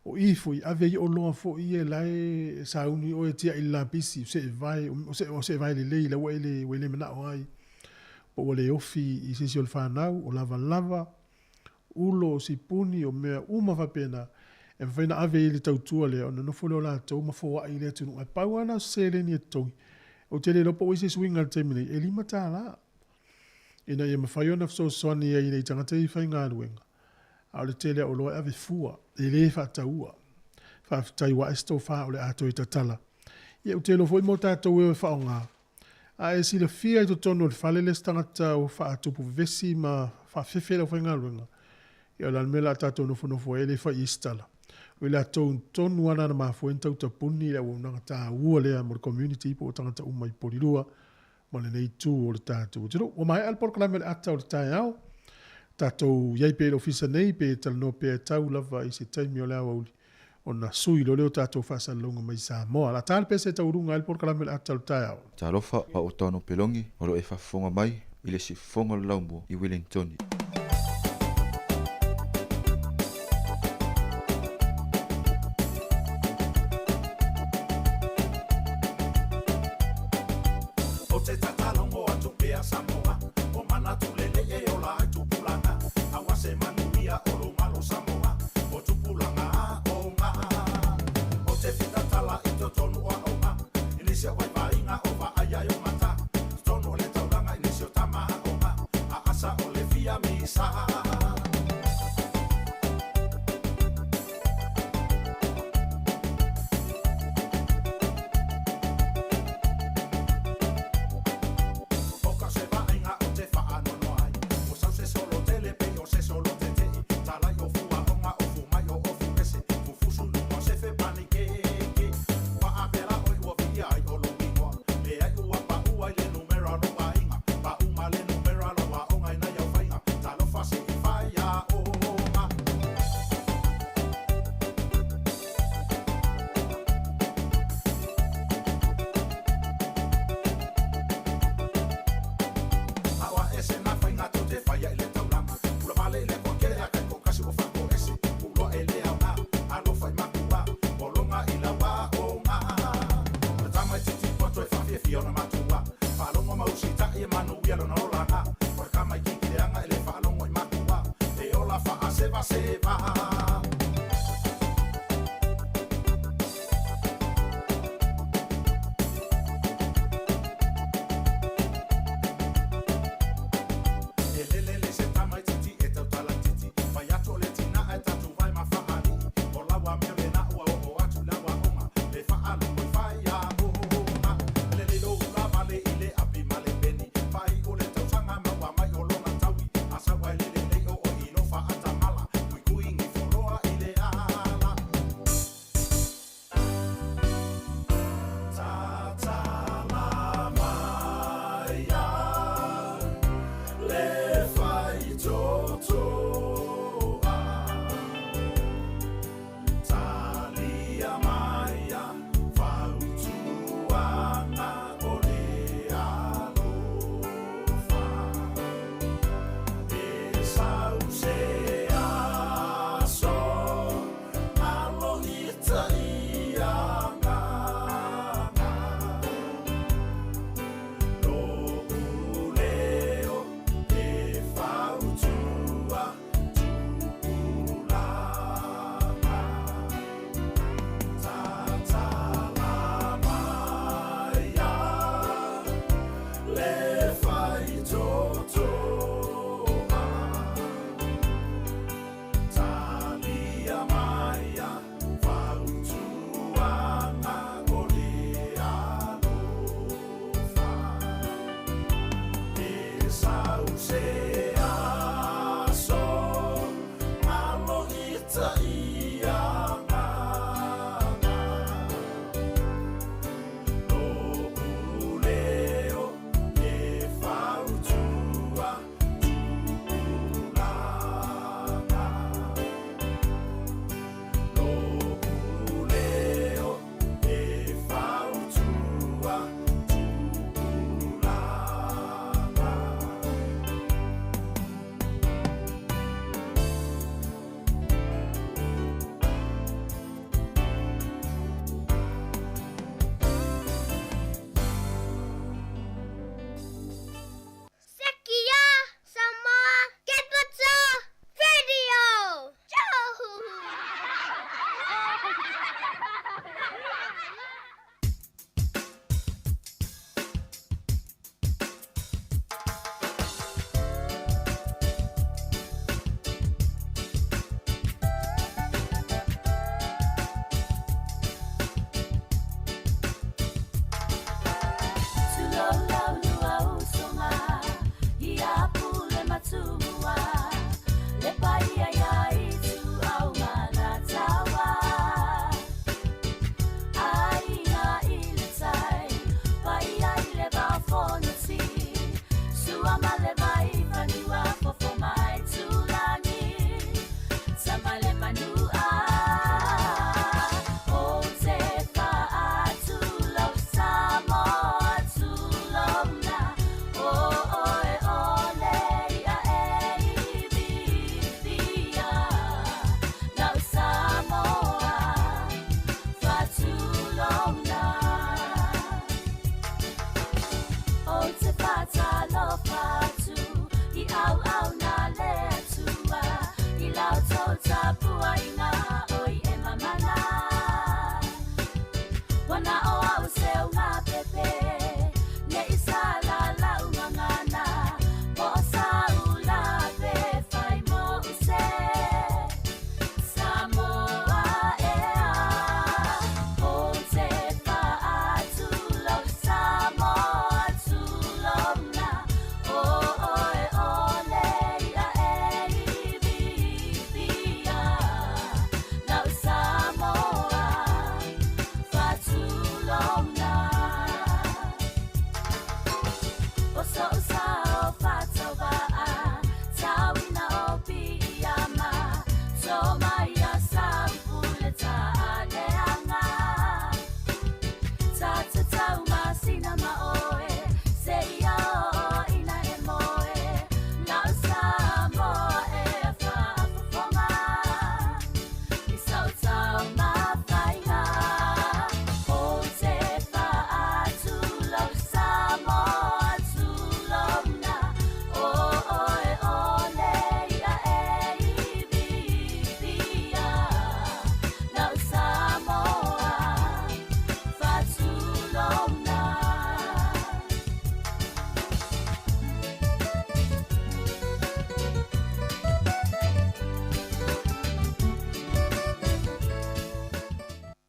O i fui, ave i o loa fo i e lai sauni o e tia i la pisi, o se e vai le lei la wele mana o ai. Po o le ofi i sisi o le whanau, o lava, ulo o si puni o mea uma whapena, e whaina ave i le tautua lea, o na nofo leo la tau ma fōa i lea tunu, e pau ana se le ni e tongi. O te le lopo o ise swinga le teimine, e lima tā la. Ina ia mawhaiona fso soani e ina i tangata i whai ngā ruenga. A le tele o loa ave fua, e le whataua. Whaftai wa esto wha o le ato i tatala. Ia o te lo foi mo tātou e wha o ngā. A e si le fia i to tonu le whale le stangata o wha atupu vesi ma wha whewhela whai ngā ruenga. Ia lan mela tātou nofo e le wha i istala. O le atou tonu ana na mafo entau ta puni le o nanga tā ua lea mo le community po o tangata umai porirua. Ma le nei tū o le tātou. Tiro, o mai alpor kalame le ata o le tāi au. Tātou iai pe le ofisa nei pe tala no pe tau lava i se taimi o le awa uli. O na sui lo leo tātou whasa longa mai Samoa. La tāle pe se tau runga alpor kalame le ata o le tāi au. Tā lofa pa o tāno pelongi o lo e whafonga mai i le si fonga laumbo i Wellington. Panike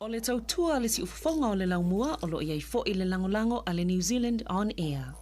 O le tautua le si ufafonga o le laumua o lo iai fo i le langolango a le New Zealand On Air.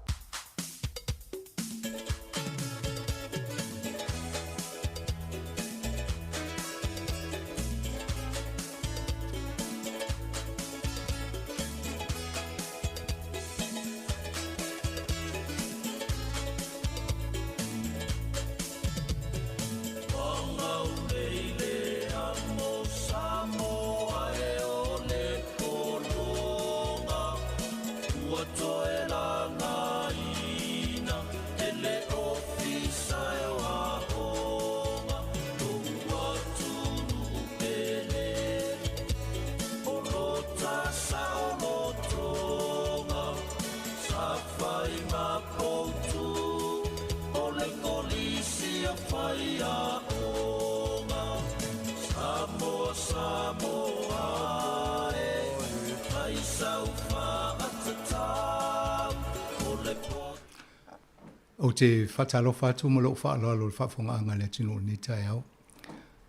O te whatalofa atu mo lo whaaloa lo whaafonga le tino ni tai au.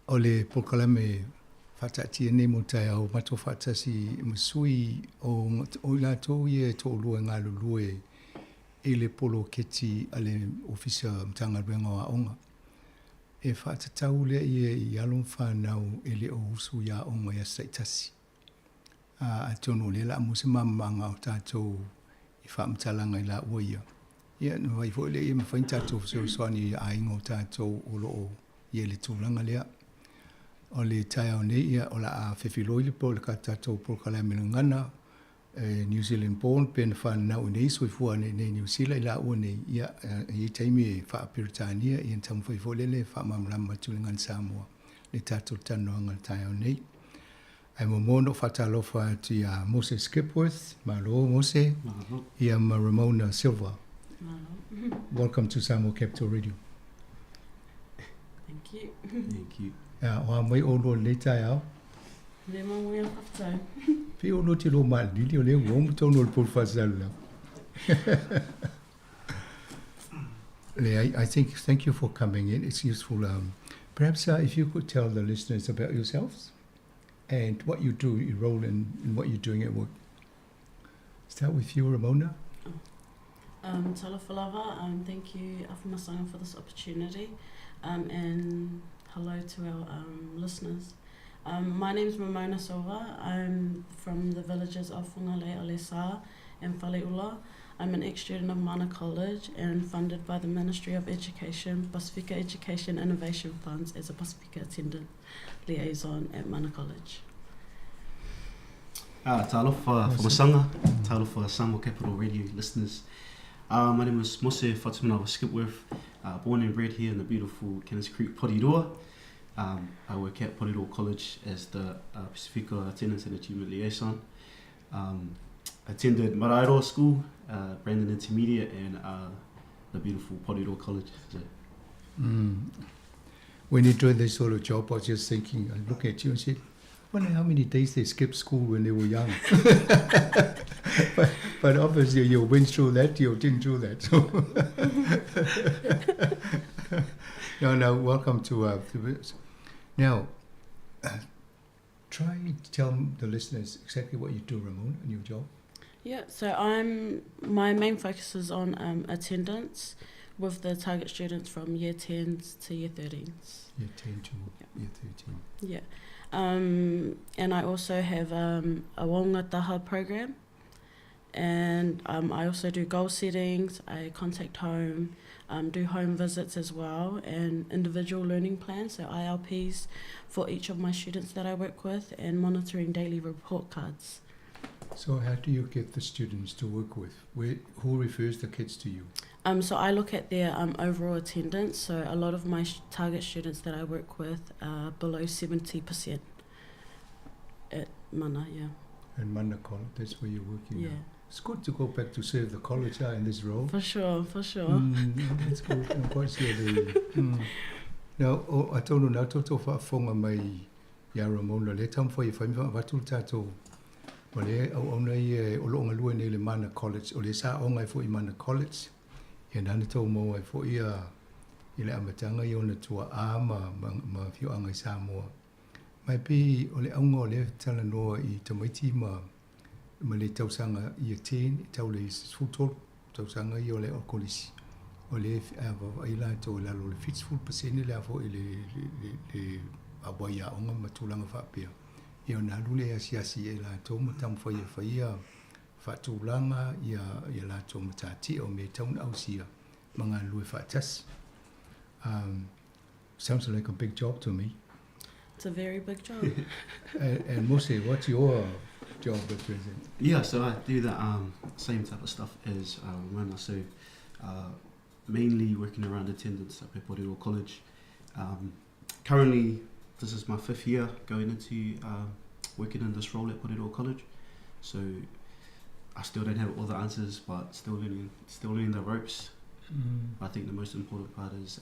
O le pokalame whatatia ne mo tai au mato whatasi masui o la tō ie tō lua ngā lulue e le polo keti a le ofisa mtanga ruenga wa onga. E whatatau le ie I alon whanau e le o usu ia onga ia saitasi. A tono le la mo se mamanga o tātou I whaamtalanga I la ua ia. Ia no vai foi le me foi tatou so soani a ingo tatou o lo ia le tūlanga lea. O le tai au nei ia o la a whewhiloi le po le ka tatou po kala ngana New Zealand born pen whanau nei soifua nei New Zealand la ua nei ia I taimi e wha Piritania I tamu whaifo le wha mamrama tulingan Samoa le tatou tanoanga tai au nei. Ai mo mono whatalofa ati a Mose Skipworth, malo Mose, ia ma Ramona Silva. Welcome to Samoa Capital Radio. Thank you. Thank you. Wa mai o lo le tai au. Le mo mo after. Pe o lo ti lo mal di le wo mo tono por fasal. I think thank you for coming in. It's useful. Perhaps if you could tell the listeners about yourselves and what you do, your role in what you're doing at work. Start with you, Ramona. Tala Falava, thank you Afumasanga for this opportunity, and hello to our listeners. My name is Ramona Silva. I'm from the villages of Whangale Alesa and Whaleula. I'm an ex-student of Mana College and funded by the Ministry of Education, Pasifika Education Innovation Funds as a Pasifika attendant liaison at Mana College. Talofa Famasanga, Talofa Samoa Capital Radio listeners. My name is Mose Fatumana Skipworth, born and bred here in the beautiful Kenneth Creek, Porirua. I work at Porirua College as the Pasifika Attendance and Achievement Liaison. Attended Maraeroa School, Brandon Intermediate, and the beautiful Porirua College. So. When you're doing this sort of job, I was just thinking, I look at you and said, I wonder how many days they skipped school when they were young. but obviously you went through that, you didn't do that. So no, welcome to this. Now, try to tell the listeners exactly what you do, Ramon, in your job. Yeah, so my main focus is on attendance with the target students from year 10s to year 13s. Year 10 to year 13. Yeah. And I also have a Wongataha program, and I also do goal settings, I contact home, do home visits as well, and individual learning plans, so ILPs for each of my students that I work with, and monitoring daily report cards. So how do you get the students to work with? Who refers the kids to you? So I look at their overall attendance. So a lot of my target students that I work with are below 70% at Mana, yeah. And Mana College, that's where you're working. Yeah. Now. It's good to go back to serve the college in this role. For sure, for sure. That's good. I'm quite sure Now, I told you now to whafonga mai ya Ramona le tam for you watu tato. O le au nei o longa lua nei le Mana College o le sa onga fo I Mana College. Ia nana tau mo ai fo ia I le amatanga I ona tua a ma fiu anga I Samoa. Mai pe o le aunga o le tala noa I tamaiti ma le tausanga I a ten, I tau le sfutol, tausanga I o le o kolisi. O le ava I la to la lo le fitsful pasene le afo I le awai a onga matulanga whapea. I o na lule asi e la to matam whaia whatulanga I la to matati o me taun ausia mga lue whatas. Sounds like a big job to me. It's a very big job. And Mose, what's your job at present? Yeah, so I do the same type of stuff as Ramona. So mainly working around attendance at Pepodero College. Currently, this is my 5th year going into working in this role at Pepodero College. So I still don't have all the answers, but still learning the ropes. I think the most important part is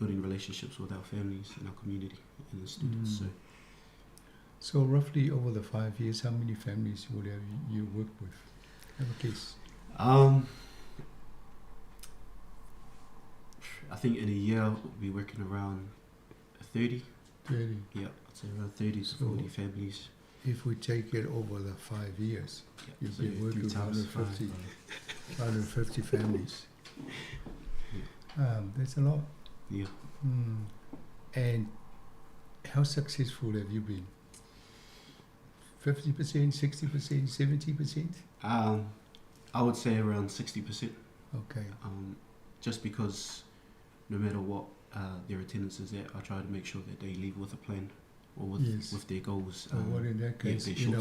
building relationships with our families and our community and the students. So roughly over the 5 years, how many families would have you worked with? Have a case? I think in a year we'll be working around 30. 30? Yeah, I'd say around 30 to 40 families. If we take it over the 5 years, you've been working with 150 families. That's a lot. Yeah. And how successful have you been? 50%, 60%, 70%? I would say around 60%. Okay. Just because no matter what their attendance is at, I try to make sure that they leave with a plan or with their goals. Well, in that case, if you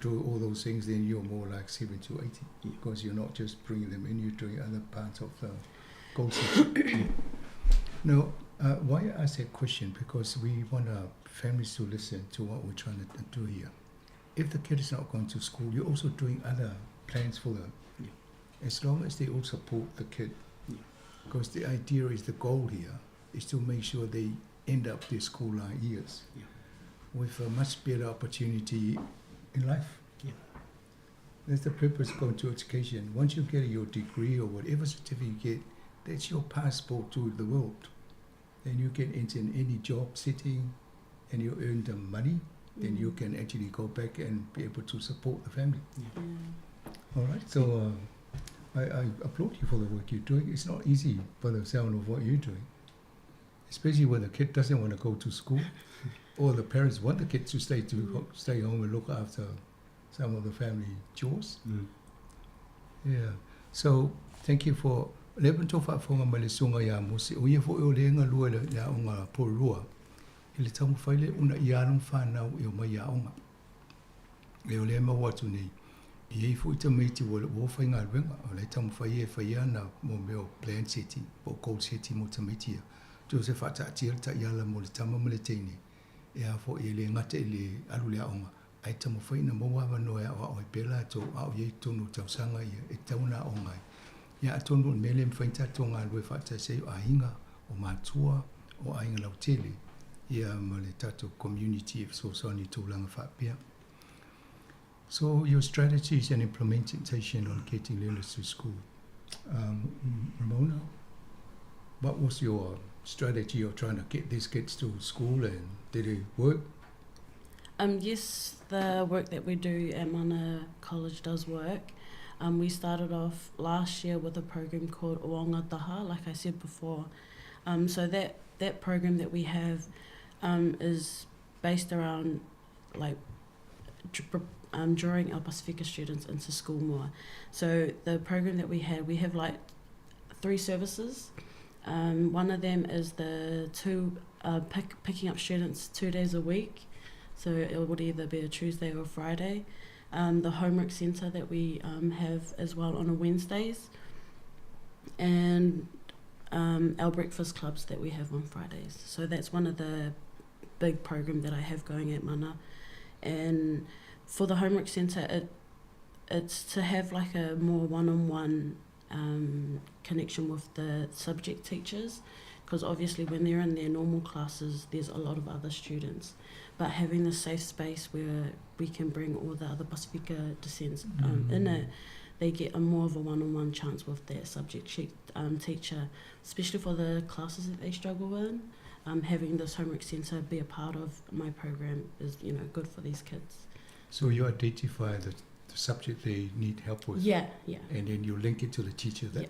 do all those things, then you're more like 70 to 80, because you're not just bringing them in, you're doing other parts of the goal setting. Now, why I ask that question? Because we want our families to listen to what we're trying to do here. If the kid is not going to school, you're also doing other plans for them. As long as they all support the kid. Because the idea is, the goal here is to make sure they end up their school years with a much better opportunity in life. That's the purpose of going to education. Once you get your degree or whatever certificate you get, that's your passport to the world. Then you get into any job setting and you earn the money, then you can actually go back and be able to support the family. All right, so I applaud you for the work you're doing. It's not easy by the sound of what you're doing, especially when the kid doesn't want to go to school or the parents want the kid to stay home and look after some of the family chores. Yeah, so thank you for Leben tofa fonga male sunga ya musi o ye fo o le nga lua le ya onga po lua ile tamu faile una ia no fa na o mai ya onga le o le ma watu nei e fo te meti wo fa nga venga o le tamu fa ia na mo meo plan city po cold city mo te meti Joseph ata ta ia la mo le tamu mo le tene e a fo ile ngate ile alu le onga ai tamu fa ina mo wa no ya o pela to a ye tonu tausanga ia e tauna onga ya atonu mele mfaita tonga lwe fata sei ainga o matua o ainga lautele ya male tato community of sosoni tulanga fapia. So your strategies and implementation on getting learners to school. Ramona, what was your strategy of trying to get these kids to school, and did it work? Yes, the work that we do at Mana College does work. We started off last year with a program called Oanga Taha, like I said before. So that program that we have is based around like drawing our Pasifika students into school more. So the program that we have like 3 services. One of them is the picking up students 2 days a week. So it would either be a Tuesday or Friday. The homework centre that we have as well on a Wednesdays, and our breakfast clubs that we have on Fridays. So that's one of the big program that I have going at Mana. And for the homework centre, it's to have like a more one-on-one connection with the subject teachers, because obviously when they're in their normal classes there's a lot of other students, but having a safe space where we can bring all the other Pasifika descents in it, they get a more of a one-on-one chance with their subject teacher, especially for the classes that they struggle in. having this homework centre be a part of my program is, good for these kids. So you identify the subject they need help with. Yeah. And then you link it to the teacher for the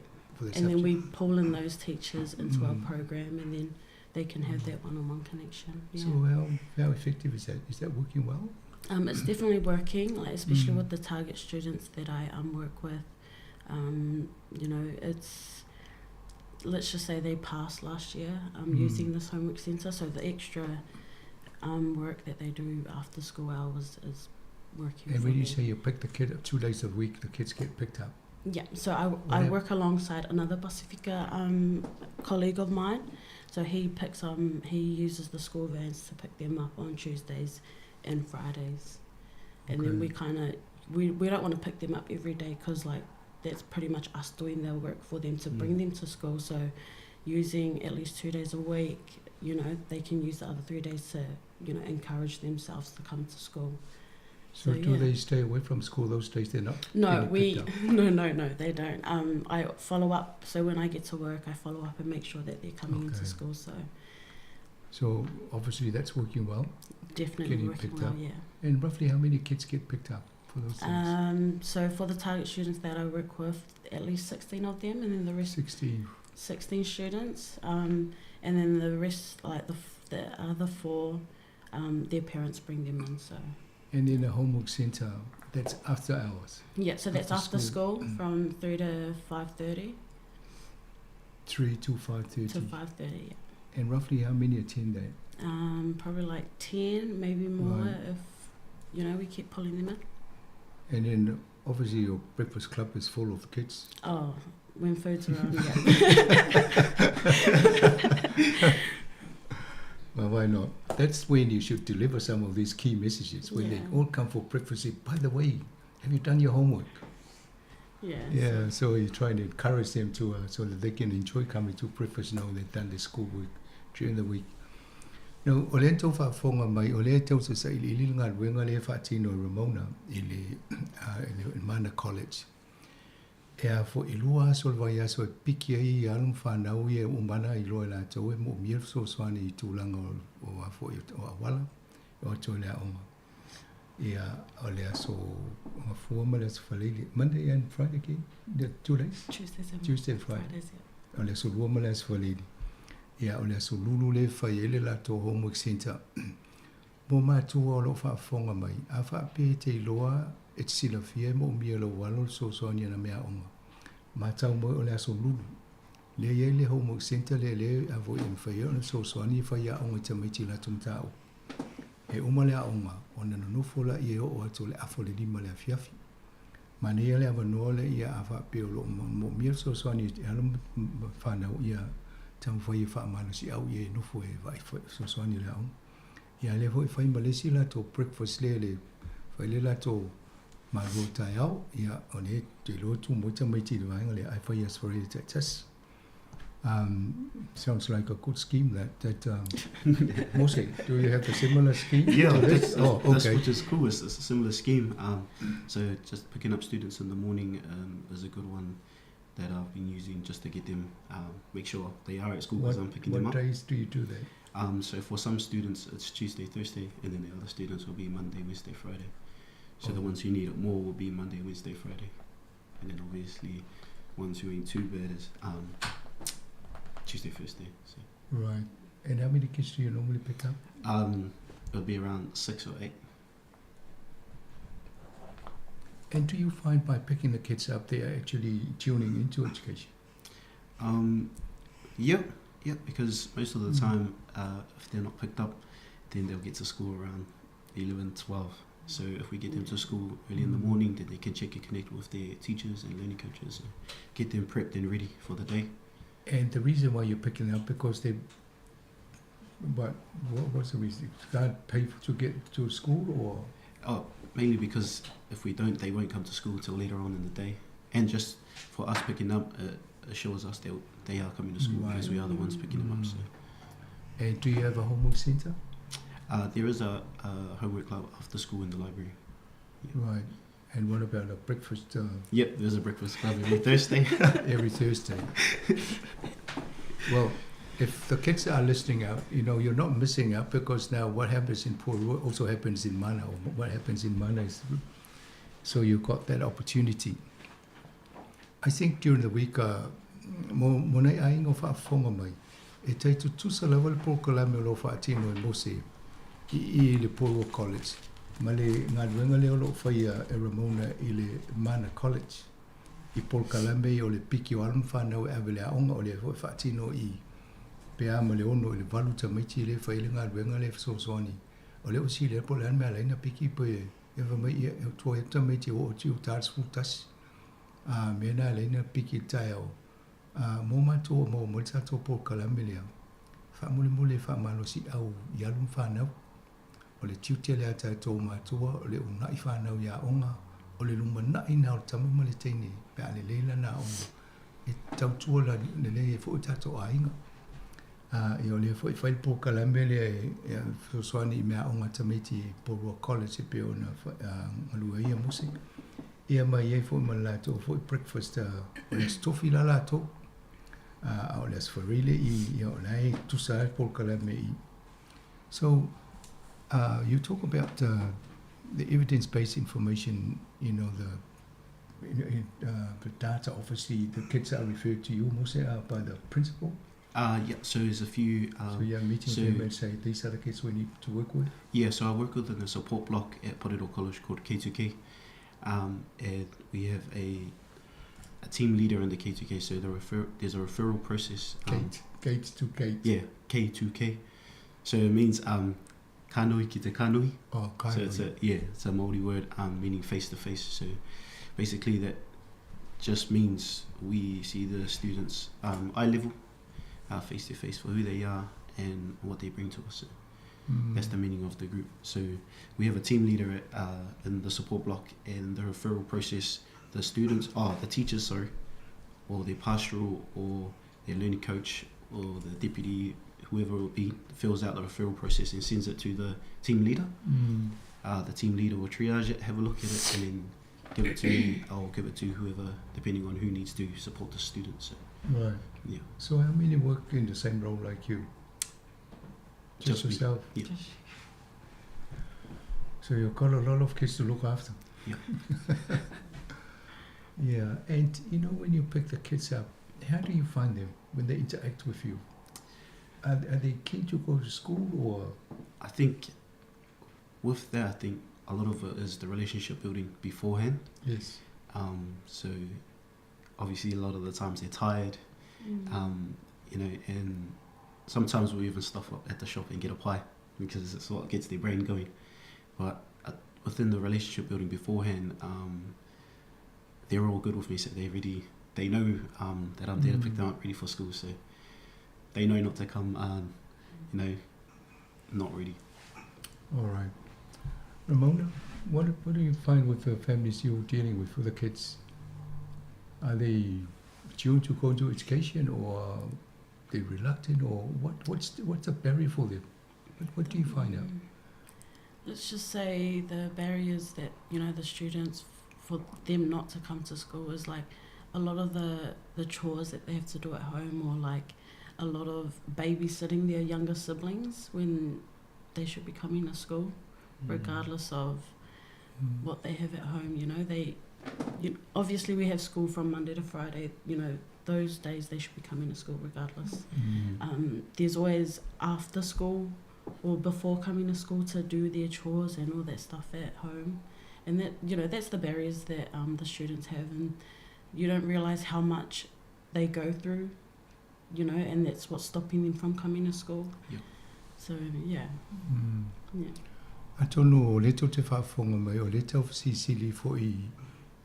and subject. then we pull in those teachers into our program, and then they can have that one-on-one connection. Yeah. So how effective is that? Is that working well? It's definitely working, especially with the target students that I work with. It's, let's just say they passed last year using this homework centre, so the extra work that they do after school hours is working. And when you say you pick the kid up 2 days a week, the kids get picked up? Yeah, so I work alongside another Pacifica colleague of mine. So he uses the school vans to pick them up on Tuesdays and Fridays. And then we don't want to pick them up every day, because that's pretty much us doing their work for them to bring them to school. So using at least 2 days a week, they can use the other 3 days to, encourage themselves to come to school. So do they stay away from school those days? They're not? No, no, they don't. I follow up. So when I get to work, I follow up and make sure that they're coming into school. So obviously that's working well. Definitely working well, yeah. And roughly how many kids get picked up for those things? So for the target students that I work with, at least 16 of them, and then the rest 16 students, and then the rest, the other 4, their parents bring them in. So. And in a homework centre, that's after hours? Yeah, so that's after school from 3 to 5:30. 3 to 5:30? To 5:30, yeah. And roughly how many attend that? Probably 10, maybe more, if, we keep pulling them in. And then obviously your breakfast club is full of kids? Oh, when food's around, yeah. Well, why not? That's when you should deliver some of these key messages, when they all come for breakfast. Say, by the way, have you done your homework? Yeah. So you try to encourage them to so that they can enjoy coming to breakfast now they've done the schoolwork during the week. Now, ole tau whaafonga mai, ole tau sa ili ngā ruenga le whaatino Ramona ili Mana College. Ea fo ilua sol vai aso e piki ai alum whanau i umana i loa la tau e mo miel so swane i tūlanga o afo i o awala o tau lea onga. Ia ole aso o fua ma le whalili. Monday and Friday ki? The 2 days? Tuesday and Friday. Fridays, yeah. Ole aso lua ma le aso whalili. Ia ole aso lulu le whaiele la tō homework centre. Mo mātua o lo whaafonga mai. A whaape te iloa e sila fia mo mia lo walo so sonia na mea onga. Matau mo ole aso lulu. Le ye le homework centre le avo i mwhaia ona so soani whaia onga ta maiti la tumtao. E uma le onga ona nufola i e o atu le afo le lima le afiafi. Manea le avanoa le ia awa pe o lo mo mia so soani e alam whanau ia tamu whaia whaamana si au i e nufo e vai so soani le onga. Ia le hoi whai malesi la to breakfast le whaile la to Margo tai au, ia one te lotu mo te maiti ruanga le ai whai aswari te tas. Sounds like a good scheme that Mose, do you have a similar scheme? Yeah, that's which is cool. It's a similar scheme. So just picking up students in the morning is a good one that I've been using just to get them, make sure they are at school as I'm picking them up. What days do you do that? So for some students it's Tuesday, Thursday, and then the other students will be Monday, Wednesday, Friday. So the ones who need it more will be Monday, Wednesday, Friday. And then obviously ones who ain't too bad is Tuesday, Thursday. So. Right. And how many kids do you normally pick up? It'll be around 6 or 8. And do you find by picking the kids up they are actually tuning into education? Yeah, because most of the time if they're not picked up then they'll get to school around 11, 12. So if we get them to school early in the morning, then they can check and connect with their teachers and learning coaches and get them prepped and ready for the day. And the reason why you're picking up because they, what's the reason? You can't pay to get to school or? Oh, mainly because if we don't, they won't come to school till later on in the day. And just for us picking up, assures us that they are coming to school because we are the ones picking them up. So. And do you have a homework centre? There is a homework club after school in the library. Yeah. Right. And what about a breakfast? Yep, there's a breakfast club every Thursday. Every Thursday. Well, if the kids are listening out, you're not missing out, because now what happens in Pōrua also happens in Mana, or what happens in Mana is, so you got that opportunity. I think during the week, mo nei ainga whaafonga mai, e teitu tusa level Pōkalame o lo whaatino e Mose i le Pōrua College. Ma le ngā ruenga leo lo whaia e Ramona i le Mana College. I Pōkalame o le piki o alam whanau e awele a onga o le whaatino i pea ma le ono i le walu tamaiti le whaile ngā ruenga le whasosoani. O le osi le po le anmea leina piki po e whamai e tua e tamaiti o tiu tārs futasi. Mena leina piki tai au. Mō mātua mō mo tātou Pōkalame lea. Whamule mule whamalo si au i alum whanau. O le tiutia lea tātou mātua, o le unai whanau ia onga, o le luma nai nā o tamu ma le teine, pe ale leila nā onga. E tautua la le le e fo tātou ainga. E o le fo i whai Pōkalame lea e whoswani i mea onga tamaiti Pōrua College e pe o na ngalua ia Mose. Ia mai e fo i malato, fo i breakfast, o le stofi la lato, o le asfarile i o lai tusa e Pōkalame i. So, you talk about the evidence-based information, the data, obviously, the kids are referred to you, Mose, by the principal? Yeah, so there's a few... so you're meeting them and say, these are the kids we need to work with? Yeah, so I work with in a support block at Porirua College called K2K. And we have a team leader in the K2K, so there's a referral process. Gate to gate? Yeah, K2K. So it means... Kānui ki te kānui. Oh, kānui. So it's a Māori word meaning face to face. So basically that just means we see the students eye level, face to face for who they are and what they bring to us. So that's the meaning of the group. So we have a team leader in the support block, and the referral process, the teachers, or the pastoral or their learning coach or the deputy, whoever it will be, fills out the referral process and sends it to the team leader. The team leader will triage it, have a look at it, and then give it to me. I'll give it to whoever, depending on who needs to support the students. So, right. Yeah. So how many work in the same role like you? Just yourself? Yeah. So you've got a lot of kids to look after. Yeah. Yeah, and when you pick the kids up, how do you find them when they interact with you? Are they keen to go to school, or? I think with that, I think a lot of it is the relationship building beforehand. Yes. So obviously a lot of the times they're tired, and sometimes we'll even stop at the shop and get a pie because it's what gets their brain going. But within the relationship building beforehand, they're all good with me, so they know that I'm there to pick them up ready for school, so they know not to come, not ready. All right. Ramona, what do you find with the families you're dealing with the kids? Are they tuned to go into education, or are they reluctant, or what's the barrier for them? What do you find out? Let's just say the barriers that, the students, for them not to come to school is like a lot of the chores that they have to do at home, or like a lot of babysitting their younger siblings when they should be coming to school, regardless of what they have at home. Obviously we have school from Monday to Friday, those days they should be coming to school regardless. There's always after school or before coming to school to do their chores and all that stuff at home, and that that's the barriers that the students have, and you don't realize how much they go through, and that's what's stopping them from coming to school. Yep. So yeah. Atono o leto te whaafonga mai, o leto sisili fo i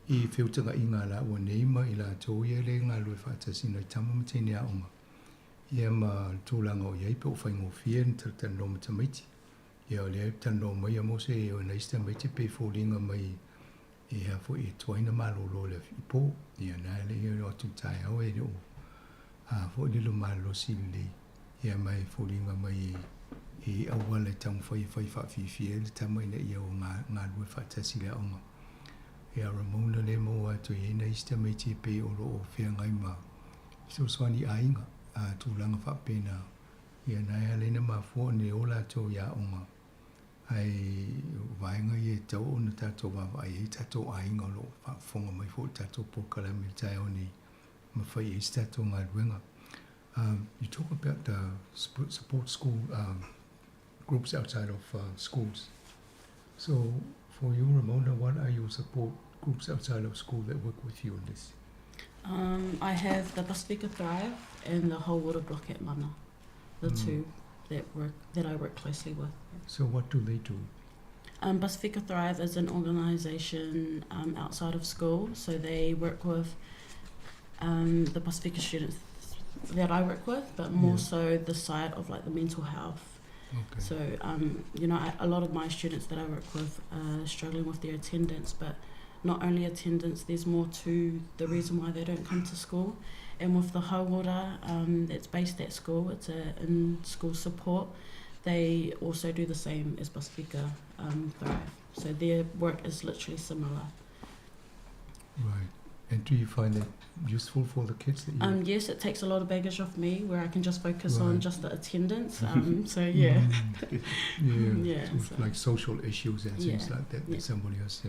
whiutanga i ngā la ua neima i la tō ia le ngā lue whaatasina i tamamatene a onga. Ia ma tūlanga o iaipa o whaingo whien tano matamaiti. Ia o lea tano mai a Mose e o naista maiti pe fōlinga mai e ha fo i tuaina malolo le ipo. Ia nā le ia o tutai au e o fo lilo malo sili. Ia mai fōlinga mai e awala tang whai whawhiwhia le tamaina ia o ngā lue whaatasi le onga. Ia Ramona le mo atu e naista maiti pe o lo o whea ngai ma. So swani ainga. tūlanga whapena. Ia nai alena mafua ne ola tō ia onga. Ai vaenga i tau o na tātou wawa ai tātou ainga lo whafonga mai fo tātou pokala me tai o ni mawhai i tātou ngā ruenga. You talk about the support school groups outside of schools. So for you, Ramona, what are your support groups outside of school that work with you on this? I have the Pasifika Thrive and the Whole Water Block at Mana, the two that I work closely with. So what do they do? Pasifika Thrive is an organisation outside of school, so they work with the Pasifika students that I work with, but more so the side of like the mental health. Okay. So, a lot of my students that I work with are struggling with their attendance, but not only attendance, there's more to the reason why they don't come to school. And with the Hauora, that's based at school, it's a in-school support. They also do the same as Pasifika Thrive. So their work is literally similar. Right. And do you find that useful for the kids that you... Yes, it takes a lot of baggage off me where I can just focus on just the attendance. So yeah. Yeah, so like social issues and things like that somebody else.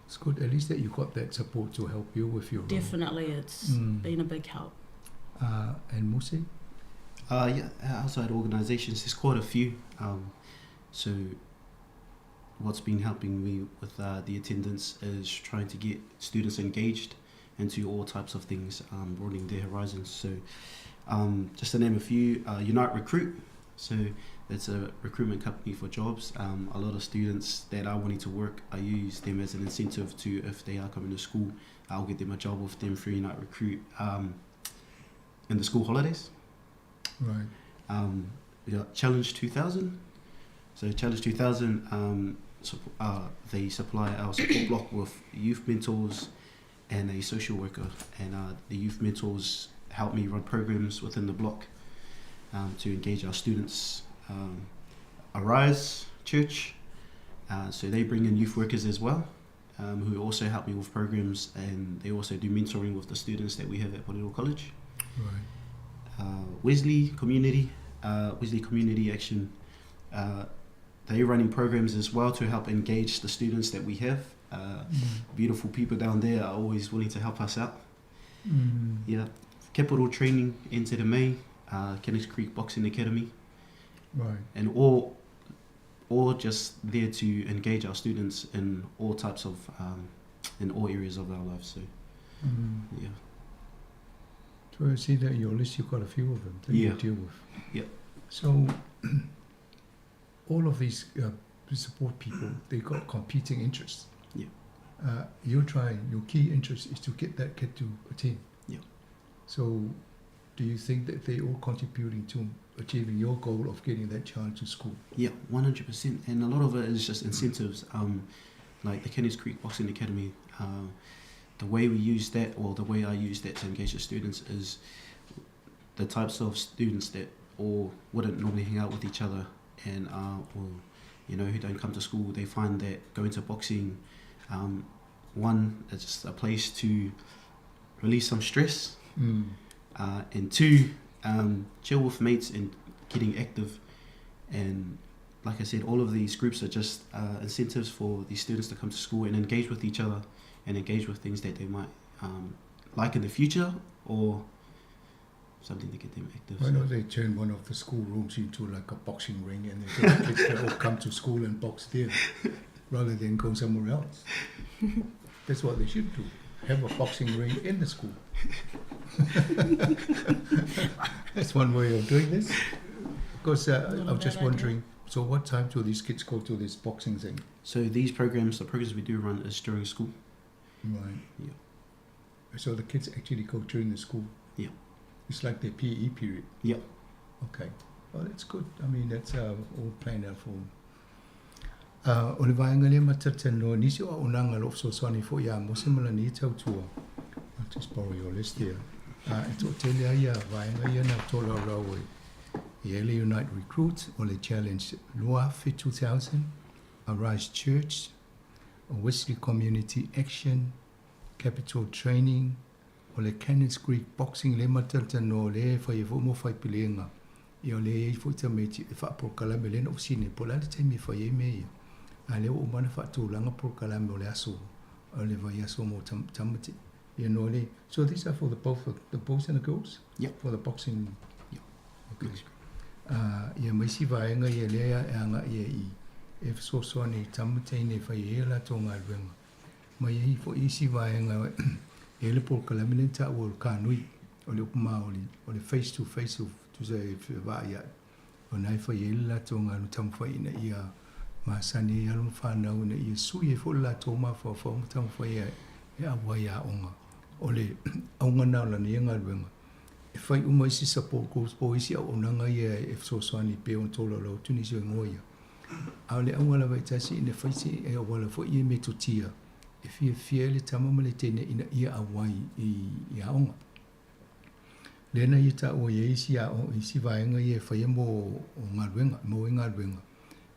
It's good at least that you got that support to help you with your Definitely, it's been a big help. And Musi? Outside organisations, there's quite a few. So what's been helping me with the attendance is trying to get students engaged into all types of things, broadening their horizons. So just to name a few, Unite Recruit. So it's a recruitment company for jobs. A lot of students that are wanting to work, I use them as an incentive to, if they are coming to school, I'll get them a job with them through Unite Recruit in the school holidays. Right. We got Challenge 2000. So Challenge 2000, they supply our support block with youth mentors and a social worker, and the youth mentors help me run programs within the block to engage our students. Arise Church, so they bring in youth workers as well, who also help me with programs, and they also do mentoring with the students that we have at Polito College. Right. Wesley Community Action, they're running programs as well to help engage the students that we have. Beautiful people down there are always willing to help us out. Yeah, Capital Training, NZMA, Kenneth Creek Boxing Academy. Right. And all just there to engage our students in all types of, in all areas of our lives. So, yeah. So I see that in your list you've got a few of them that you deal with. Yeah. So all of these support people, they got competing interests. Yeah. Your key interest is to get that kid to attend. Yeah. So do you think that they all contributing to achieving your goal of getting that child to school? Yeah, 100%. And a lot of it is just incentives. Like the Kenneth Creek Boxing Academy, the way we use that, or the way I use that to engage the students, is the types of students that all wouldn't normally hang out with each other, and who don't come to school. They find that going to boxing, one, it's just a place to release some stress, and two, chill with mates and getting active. And like I said, all of these groups are just incentives for these students to come to school and engage with each other and engage with things that they might like in the future, or something to get them active. Why don't they turn one of the school rooms into like a boxing ring, and they get the kids that all come to school and box there rather than go somewhere else? That's what they should do. Have a boxing ring in the school. That's one way of doing this. Because I was just wondering, so what time do these kids go to this boxing thing? So the programs we do run is during school. Right. Yeah. So the kids actually go during the school? Yeah. It's like their PE period? Yeah. Okay. Well, that's good. I mean, that's all planned out for them. O le vaenga lea matatano nisi o unanga lo so swani fo ya mo simula ni tautua. I'll just borrow your list here. It's o te lea ia vaenga ia na tola rawe. Yale Unite Recruit o le Challenge Lua Fit 2000, Arise Church, Wesley Community Action, Capital Training, o le Cannons Creek Boxing le matata no le fai fo mo fai pilenga i o le fo ta meti fa por kala me le no sine po la te mi fai me a le o mana fa tu langa por kala me le aso o le vai aso mo tamati you know le so these are for the boys and the girls for the boxing okay ia mai si vai nga ia le anga ia i e so ni tamati ne fai e la tonga luenga mai i fo i si vai nga e le por kala me ta o kanui o le upma o le face to face of tu se va ia o nai fai e la tonga no tam fai na ia ma sani alu fa na una ia su e fo la toma fo tam fai e a wa ia onga o le onga na la ni nga luenga e fai uma si support goes boys ia ona nga ia e so ni pe on tolo lo tu ni se ngoia a le onga la vai tasi ne fai si e wala fo i me tutia e fie le tama ma le tene ina ia a wai i a onga lena i ta o ye isi a o isi vaenga i e fai mo o ngaluenga mo i ngaluenga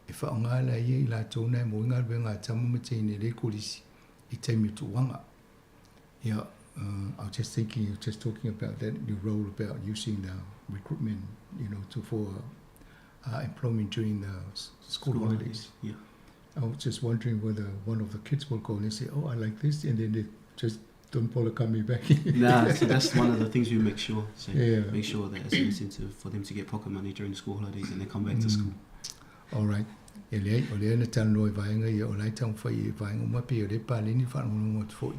e fa onga la i la tona mo i ngaluenga tama ma tene le kulisi i taimi tu wanga yeah I was just talking about that the role about using the recruitment for employment during the school holidays. Yeah. I was just wondering whether one of the kids will go and say, "Oh, I like this," and then they just don't bother coming back. Nah, so that's one of the things we make sure. So make sure that it's an incentive for them to get pocket money during the school holidays and they come back to school. All right. Ele na tanoi vaenga ia o lai tau fai vaenga mapi o le pale ni whanau ngot foi.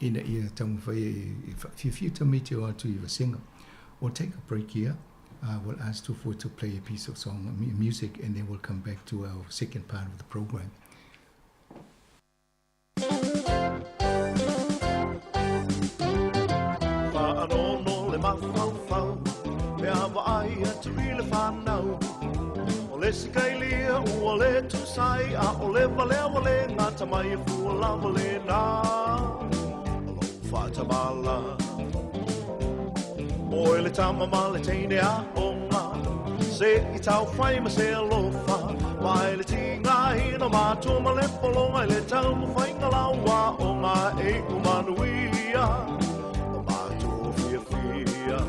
Ina ia tau fai fi tamite o atu i vasenga. We'll take a break here. We'll ask Tufu to play a piece of song music and then we'll come back to our second part of the program. Whaanono le mawhawhau Me awa ai atu I le whanau O le sikailia ua le tusai A o le wale ngata mai e fua lava le nā O lo whatamala O le tama ma le teine a onga Se I tau whai ma se alofa Mai le tinga hino mātua ma le polonga I le tau ma whainga laua O ngā e umanuia O mātua fia fia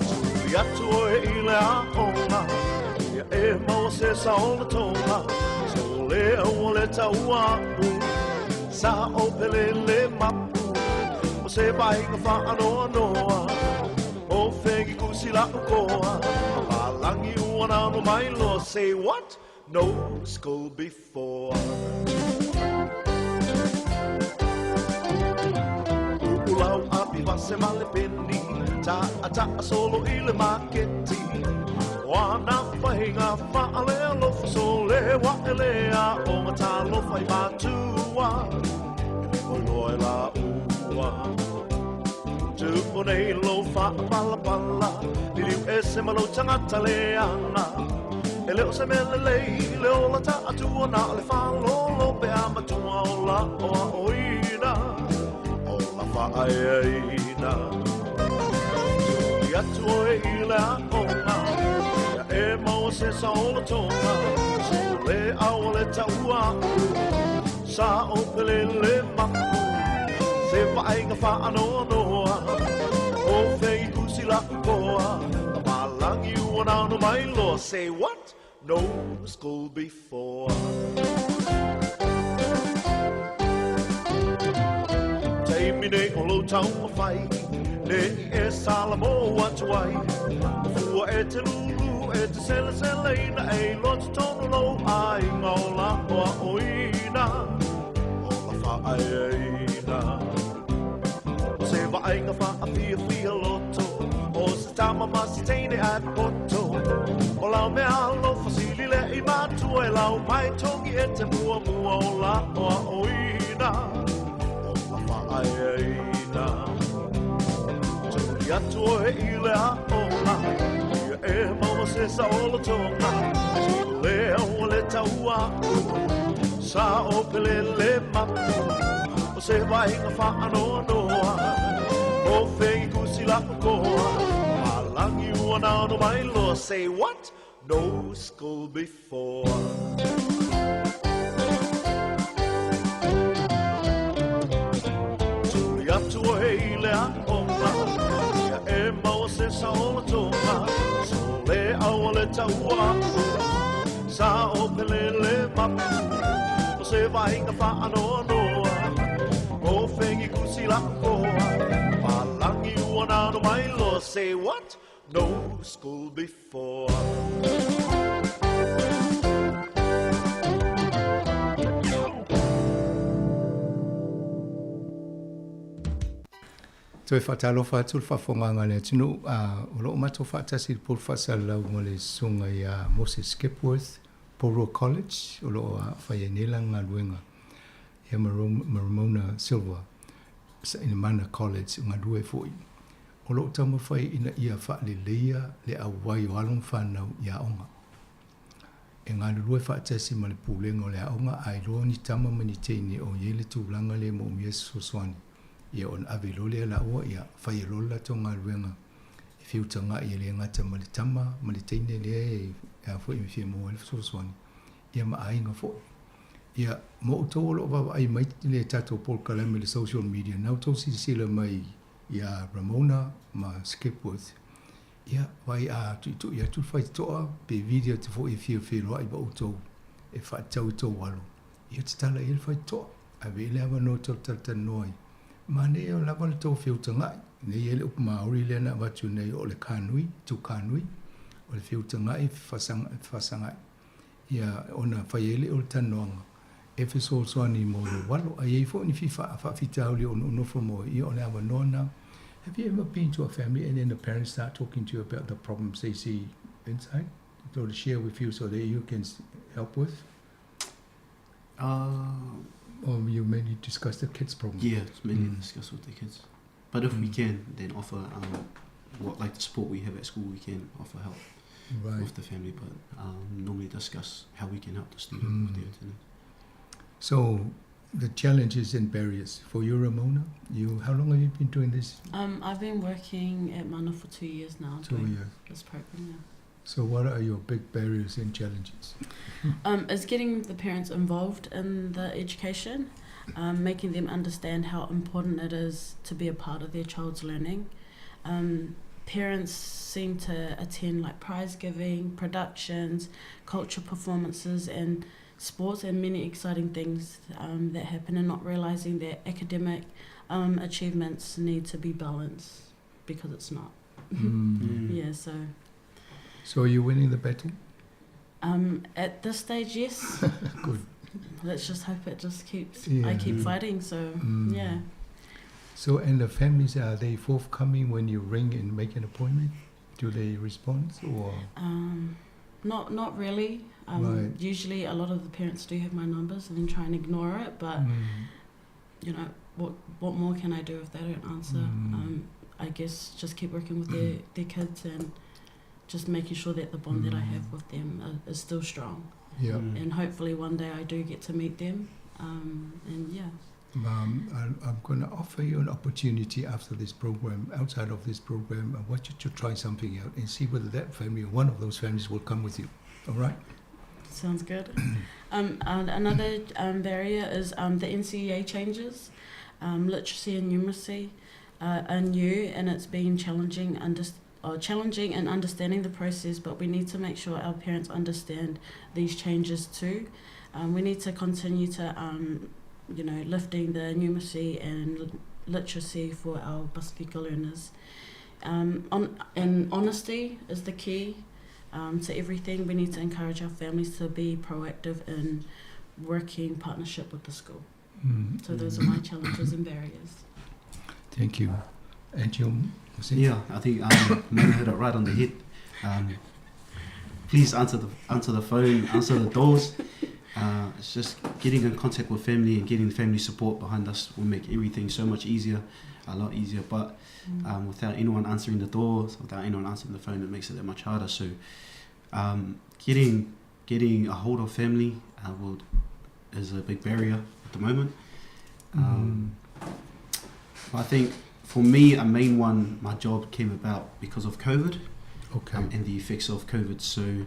Tui atu o e I le a onga Ia e maua se saola tonga So le au le tau aku Sa o pele le mapu O se vahinga whaanoa noa O whengi kusi la ukoa Palangi uana no mai loa Say what? No school before Ulau api vase male peni Ta solo I le maketi Wana whahinga whaale alofa So le waele a o ngata lofa I mātua E me loe la ua Tupo nei lo wha pala pala Ni liu e se malo tangata le anga E leo se mele lei Leo la ta atua na le whalolo Pe amatua o la oa oina O la wha aeina Tui atu o e I le a onga Ia e maua se saola tonga So le awa le taua Sa o pele le mapu Se vaenga whaanoa noa O whei kusi la koa Malangi uana no mai loa Say what? No school before Teimi nei o lo tau ma whai Nei e salamo atu ai Fua e te lulu e te sele sele ina E lotu tono lo ai Ngaola oa oina Ola whaeina Se vaenga wha fia loto O se tama masi teine at poto O lau mea alofa sili le I mātua E lau mai tongi e te mua O la oa oina O la whaeina Tui atu o e I le a onga Ia e maua se saola tonga So le au le taua Sa o pele le mapu O se vaenga whaanoa noa O whengi kusi la koa Malangi uana no mai loa Say what? No school before Tui atu o hei le sa o tonga so le au le taua sa o pelele mapu o se vainga whaanoa noa o whengi kusi la koa palangi uana no mai loa say what? No school before Toi whatalofa atu le whawhonganga le tino o loo mato whaatasi le pol whasalau mo le sunga i Moses Skipworth, Poro College, o loo whaianela ngā luenga i Maramona Silva, ina mana college ngā lue fōi. O loo tama whai ina ia whaale leia le awai o along whanau i aonga. E ngā lue whaatasi ma le pūlenga o le aonga ai loa ni tama mani teine o yele tūlanga le mo Yesu Soswani. Ia on avilole la o ia fai lola tonga luenga e fiutanga ia le ngata malitama maliteine le e fo i fi mo le Soswani ia ma ainga fo ia mo to lo va ai mai le tato Paul Kalame le social media now to si le mai ia Ramona ma Skipworth ia vai a tu ia tu fai to be video te fo i fi lo ai ba to e fa tau to walo ia tala il fai to a vele ava no to noi Mane o lava le tō whiutangai. Nei ele upu Māori le na watu nei o le kānui, tū kānui, o le whiutangai whasangai. Ia ona whaiele o le tanoanga. E wheso soani mo le walo, a iei fo ni whawhitau le ono nofo mo i o le awa nona. Have you ever been to a family and then the parents start talking to you about the problems they see inside? To share with you so that you can help with? Or you mainly discuss the kids' problems? Yeah, it's mainly discuss with the kids. But if we can, then offer what like the support we have at school, we can offer help with the family. But normally discuss how we can help the student with the internet. So the challenges and barriers for you, Ramona. How long have you been doing this? I've been working at Mana for 2 years now. 2 years. This program, yeah. So what are your big barriers and challenges? Is getting the parents involved in the education, making them understand how important it is to be a part of their child's learning. Parents seem to attend like prize giving, productions, culture performances and sports and many exciting things that happen and not realising that academic achievements need to be balanced because it's not. Yeah, so... So are you winning the battle? At this stage, yes. Good. Let's just hope it just keeps. Yeah. I keep fighting. So yeah. So and the families, are they forthcoming when you ring and make an appointment? Do they respond or? Not really. Right. Usually, a lot of the parents do have my numbers and then try and ignore it. But you know, what more can I do if they don't answer? I guess just keep working with their kids and just making sure that the bond that I have with them is still strong. Yeah. And hopefully one day I do get to meet them. And yeah. I'm going to offer you an opportunity after this program, outside of this program. I want you to try something out and see whether that family or one of those families will come with you. All right? Sounds good. And another barrier is the NCEA changes. Literacy and numeracy are new, and it's been challenging in understanding the process, but we need to make sure our parents understand these changes too. We need to continue to, lifting the numeracy and literacy for our Pasifika learners. And honesty is the key to everything. We need to encourage our families to be proactive in working partnership with the school. So those are my challenges and barriers. Thank you. And you? Yeah, I think Mona hit it right on the head. Please answer the phone, answer the doors. It's just getting in contact with family and getting family support behind us will make everything so much easier, a lot easier. But without anyone answering the doors, without anyone answering the phone, it makes it that much harder. So getting a hold of family is a big barrier at the moment. I think for me, a main one, my job came about because of COVID. Okay. And the effects of COVID. So,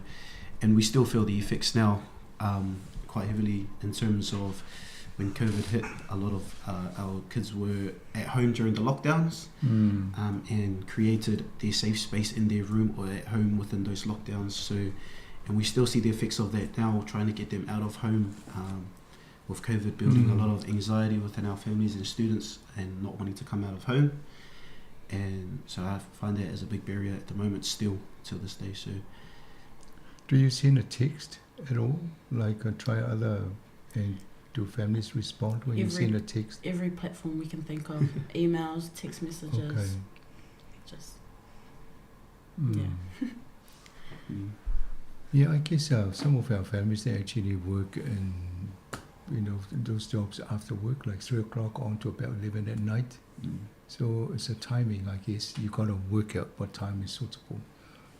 and we still feel the effects now quite heavily in terms of when COVID hit, a lot of our kids were at home during the lockdowns and created their safe space in their room or at home within those lockdowns. So, and we still see the effects of that now, trying to get them out of home with COVID building a lot of anxiety within our families and students and not wanting to come out of home. And so I find that as a big barrier at the moment still till this day. So, do you send a text at all? Like try other... do families respond when you send a text? Every platform we can think of. Emails, text messages. Okay. Just, yeah. Yeah, I guess some of our families, they actually work in, those jobs after work, like 3 o'clock on to about 11 at night. So it's a timing, I guess. You got to work out what time is suitable.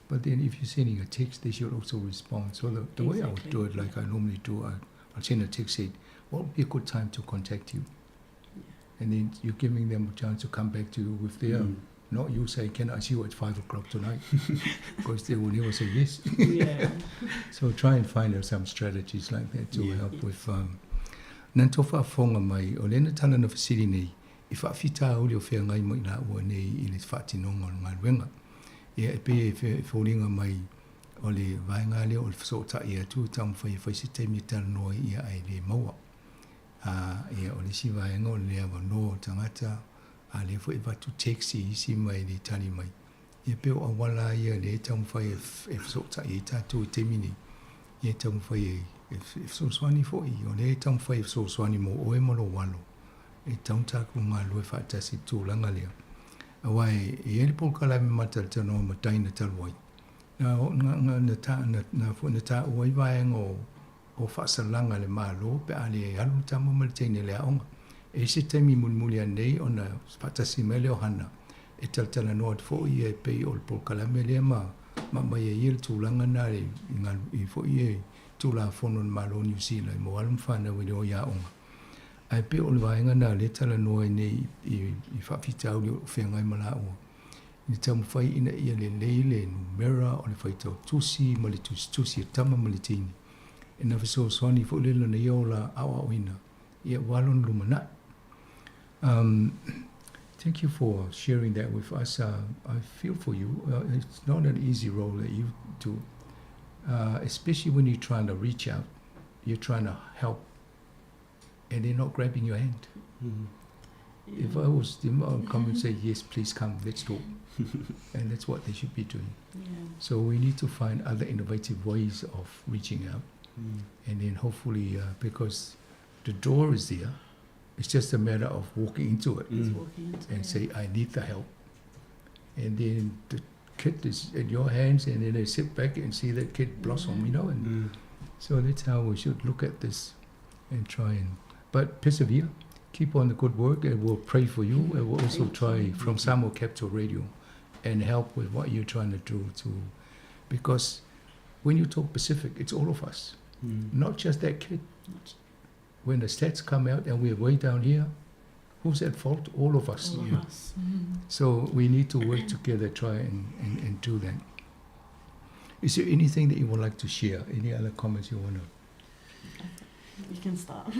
But then if you're sending a text, they should also respond. So the way I would do it, like I normally do, I'll send a text saying, what would be a good time to contact you? And then you're giving them a chance to come back to you with their, not you say, can I see you at 5 o'clock tonight? Because they will never say yes. Yeah. So try and find some strategies like that to help with. Nantofa fonga mai, o lena tala na fasiri nei, I whaafita uli o whea ngai mo ina ua nei I le whaatinonga o ngā ruenga. Ia e pe e whauringa mai o le vaenga leo o le whasota ia tu tamu whai te mi tala noa ia ai le maua. Ia o le si vaenga o le awa no tangata, a le whai watu taxi isi mai le tali mai. Ia pe o awala ia le tamu whai e whasota ia tatu te mini. Ia tamu whai e whasoswani fhoi, o le tamu whai e whasoswani mo oe molo walo. E tamu taku ngā lue whaatasi tūlanga lea. Awai, e ele polkala me matal tano ma taina talwai. Na ta uai vaenga o whaasalanga le malo, pe ale e alu tamo ma le teine le aonga. E se teimi mulmuli anei o na whaatasi mele o hana. E taltala noa fo I e pei o le polkala me lea ma mai e ele tūlanga na le I fo I e tūla fono malo New Zealand mo alum whana wile o ia onga. Ai pe o le vaenga na le tala noa nei I whaafitau le o whengai mala ua. Ni tamu whai ina ia le leile numera o le whaitau tusi ma le tusi e tama ma le tini. E na whaso swani fo lelo na ia o la awa o ina. Ia walon lumana. Thank you for sharing that with us. I feel for you. It's not an easy role that you do. Especially when you're trying to reach out. You're trying to help. And they're not grabbing your hand. Yeah. If I was them, I would come and say, yes, please come, let's talk. And that's what they should be doing. Yeah. So we need to find other innovative ways of reaching out. And then hopefully, because the door is there, it's just a matter of walking into it and say, I need the help. And then the kid is in your hands, and then they sit back and see that kid blossom, and so that's how we should look at this and try and, but persevere, keep on the good work, and we'll pray for you, and we'll also try from Samoa Capital Radio and help with what you're trying to do because when you talk Pacific, it's all of us, not just that kid. When the stats come out and we're way down here, who's at fault? All of us. All of us. So we need to work together, try and do that. Is there anything that you would like to share? Any other comments you want to? You can start.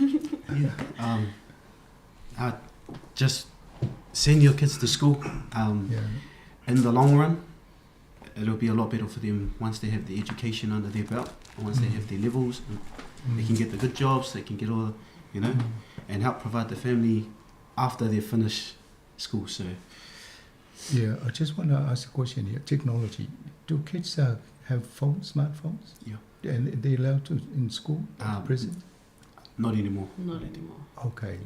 Just send your kids to school. In the long run, it'll be a lot better for them once they have the education under their belt, once they have their levels. They can get the good jobs, they can get all, and help provide the family after they finish school. So, yeah, I just want to ask a question here. Technology. Do kids have phones, smartphones? Yeah. And they're allowed to in school at present? Not anymore. Not anymore. Okay.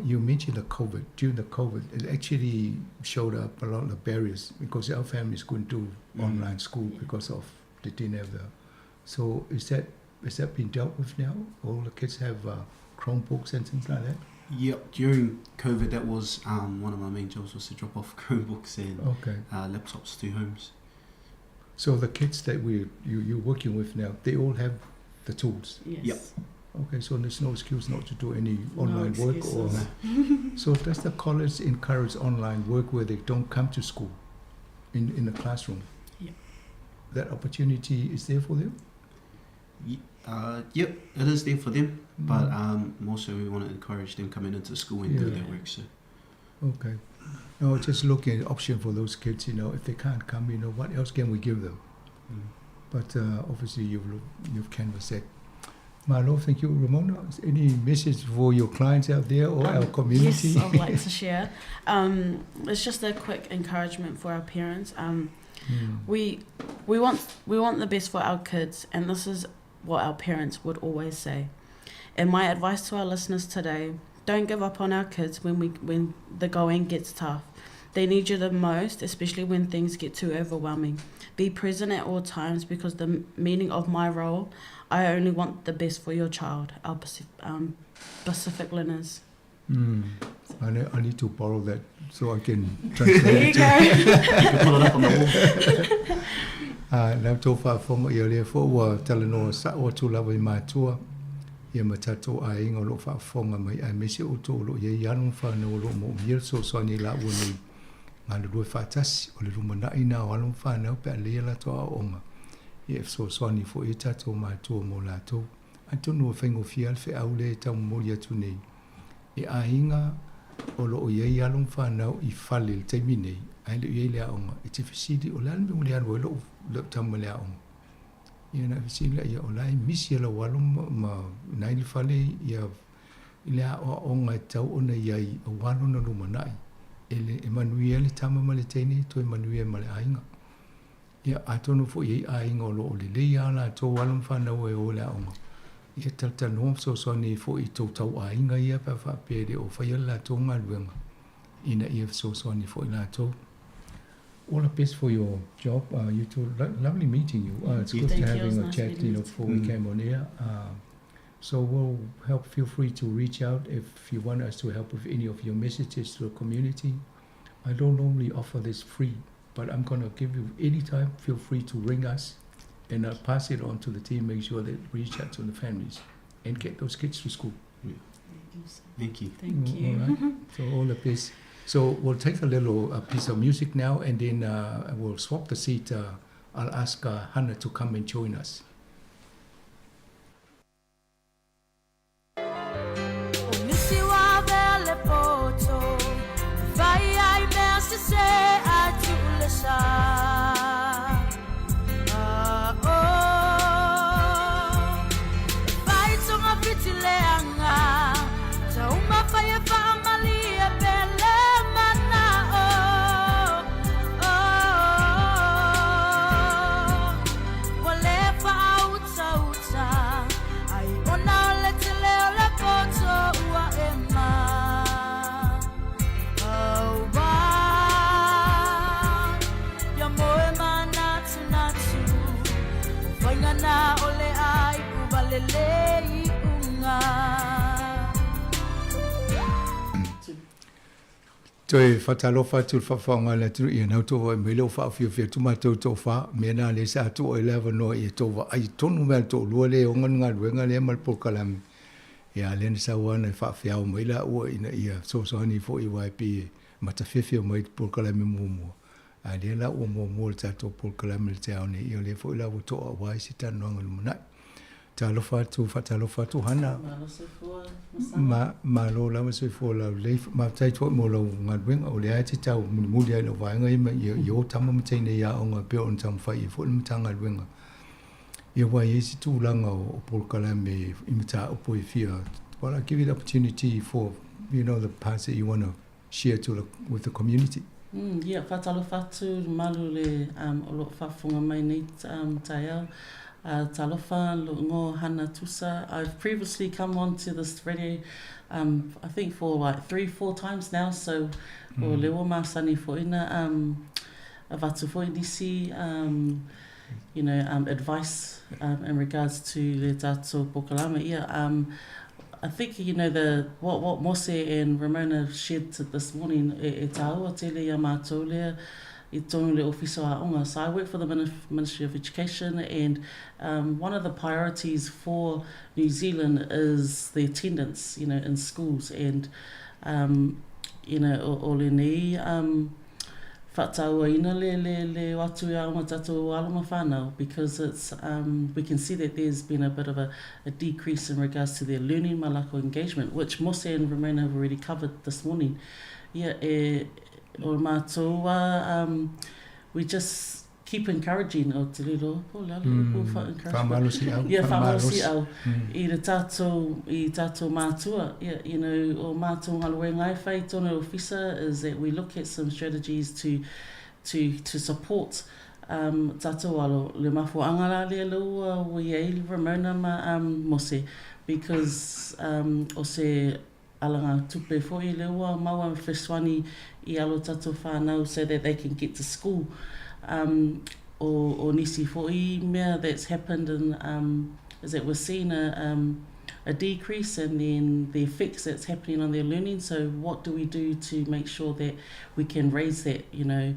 You mentioned the COVID. During the COVID, it actually showed up a lot of barriers because our families couldn't do online school because of they didn't have the. So has that been dealt with now? All the kids have Chromebooks and things like that? Yep. During COVID, that was one of my main jobs was to drop off Chromebooks and laptops to homes. So the kids that you're working with now, they all have the tools? Yes. Yep. Okay, so there's no excuse not to do any online work? Or so does the college encourage online work where they don't come to school in the classroom? Yeah. That opportunity is there for them? Yep, it is there for them, but also we want to encourage them coming into school and do their work. So. Okay. No, just looking at option for those kids, if they can't come, what else can we give them? But obviously you've canvassed that. Marlo, thank you. Ramona, any message for your clients out there or our community? Yes, I'd like to share. It's just a quick encouragement for our parents. We want the best for our kids, and this is what our parents would always say. And my advice to our listeners today: don't give up on our kids when the going gets tough. They need you the most, especially when things get too overwhelming. Be present at all times, because the meaning of my role, I only want the best for your child. Our Pacific Linners. I need to borrow that so I can translate it. There you go. Pull it up on the wall. Nau tō whaafonga i o lea fōua talanoa sa o tū lawa I mātua. Ia matato a inga o lo whaafonga mai a mese o tō lo ia ianung whanau o lo mo mia so soani la ua nei. Ngā le rua whaatasi o le rumana ina o alung whanau pe a lea la toa o onga. Ia so soani fo i tato mātua mo lātou. Antonu o whaingo fial whi au le tau mori atu nei. E a inga o lo o iei alung whanau I whale le taimi nei. Ai le iei lea onga. I te whisidi o lan me lean wai lo tamu lea onga. Ia na whisidi lea ia o lai misi ala walum ma nai le whale ia lea o onga e tau ona iei o wano na lumanai. Ele Emanuele tama ma le teine to Emanuele ma le ainga. Ia atono fo iei ainga o lo o le lea ala to walum whanau e o lea onga. Ia taltanoa so soani fo I tau tau ainga ia pa whapere o whaiala tonga luenga. Ina ia so soani fo I lātou. All the best for your job. You two, lovely meeting you. It's good Thank to you. It was having a nice chat, meeting you before we came on air. So we'll help. Feel free to reach out if you want us to help with any of your messages to the community. I don't normally offer this free, but I'm going to give you any time. Feel free to ring us, and I'll pass it on to the team. Make sure they reach out to the families and get those kids to school. Thank you. Thank you. All right. So all the best. So we'll take a little piece of music now, and then we'll swap the seat. I'll ask Hannah to come and join us. Toi whatalofa tu whawhaonga le tunu I nau tōwa me leo whaawhiawhia tumatou tō wha mena le sa tō e lewa noa I tōwa ai tonu mea tō lua le o ngā ruenga le malpokalami ia lena sa wana whaawhiao mai la ua ina ia sosohani fo I waipi matawhiawhia mai pokalami mumua a le la ua mua le tātou pokalami le te aone ia le fo I la ua tō a wai si tanu anga lumanai talofa tu fatalofa tu hana ma lo la se fo la le ma tai to mo lo ngadweng o le ai tau mu le lo vai ngai ma yo tama mo tene ya onga pe on tam fai fo mo tanga lwenga ye wa ye si tu langa o por kala me imita o po fia well I give you the opportunity for the parts that you want to share with the community. Yeah, fatalofa tu malu le o lo fafunga mai nei taia talofa ngo hana tusa. I've previously come on to this radio I think for like 3-4 times now, so o lewa masani fo ina avatu fo DC advice in regards to le tato pokalama I think what Mose and Ramona shared this morning e taua tele ia mātou lea I tonu le ofiso a onga. So I work for the Ministry of Education, and one of the priorities for New Zealand is the attendance, in schools, and o le nei whataua ina le watu ia o tatou alama whanau, because it's we can see that there's been a bit of a decrease in regards to their learning malako engagement, which Mose and Ramona have already covered this morning. Yeah, o mātua, we just keep encouraging o te riro, whamalosi au. Yeah, whamalosi au. I tātou mātua. Yeah, you know, o mātua ngaloe ngai whai tonu officer is that we look at some strategies to support tātou alo le mafu angara le lua o iei Ramona ma Mose, because o se alanga tupe fo I leua maua feswani I alo tātou whanau so that they can get to school. O nisi fo'i mea that's happened and is that we're seeing a decrease and then the effects that's happening on their learning. So what do we do to make sure that we can raise that, you know,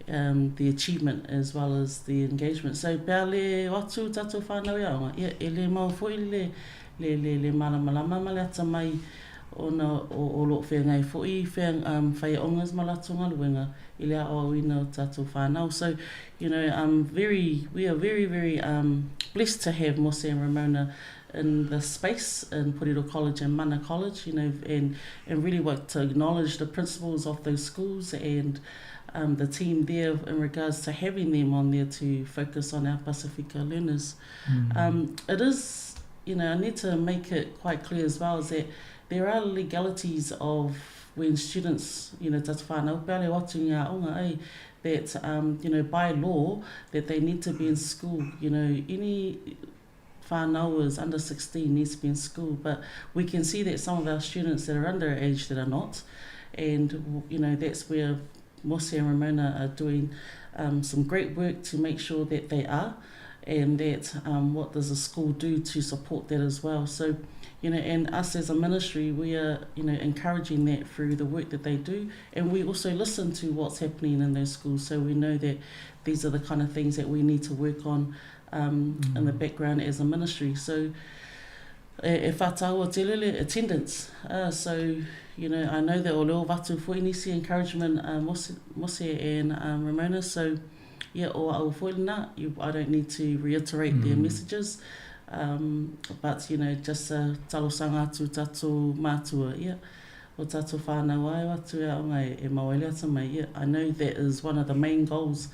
the achievement as well as the engagement? So pea le watu tātou whanau ia onga, e le mau fo'i le malamalama le ata mai ona o lo fe ngai fo'i fe whai ongas malatunga luenga I le o ina o tātou whanau. So, you know, we are very, very blessed to have Mose and Ramona in the space in Puriro College and Mana College, you know, and really work to acknowledge the principals of those schools and the team there in regards to having them on there to focus on our Pacifica learners. It is, you know, I need to make it quite clear as well, is that there are legalities of when students, you know, tatu whanau, pēle watu ngā onga, that, you know, by law, that they need to be in school. You know, any whanauers under 16 needs to be in school, but we can see that some of our students that are underage that are not, and, you know, that's where Mose and Ramona are doing some great work to make sure that they are, and that what does the school do to support that as well. So, you know, and us as a ministry, we are, you know, encouraging that through the work that they do, and we also listen to what's happening in those schools, so we know that these are the kind of things that we need to work on in the background as a ministry. So, e whatau o te lele attendance. So, you know, I know that o leo watu fuinisi encouragement Mose and Ramona. So, yeah, o au fuina, I don't need to reiterate their messages. But, you know, just talosanga atu tatu mātua, yeah. O tatu whānau ai watu e aonga e mawele ata mai, yeah. I know that is one of the main goals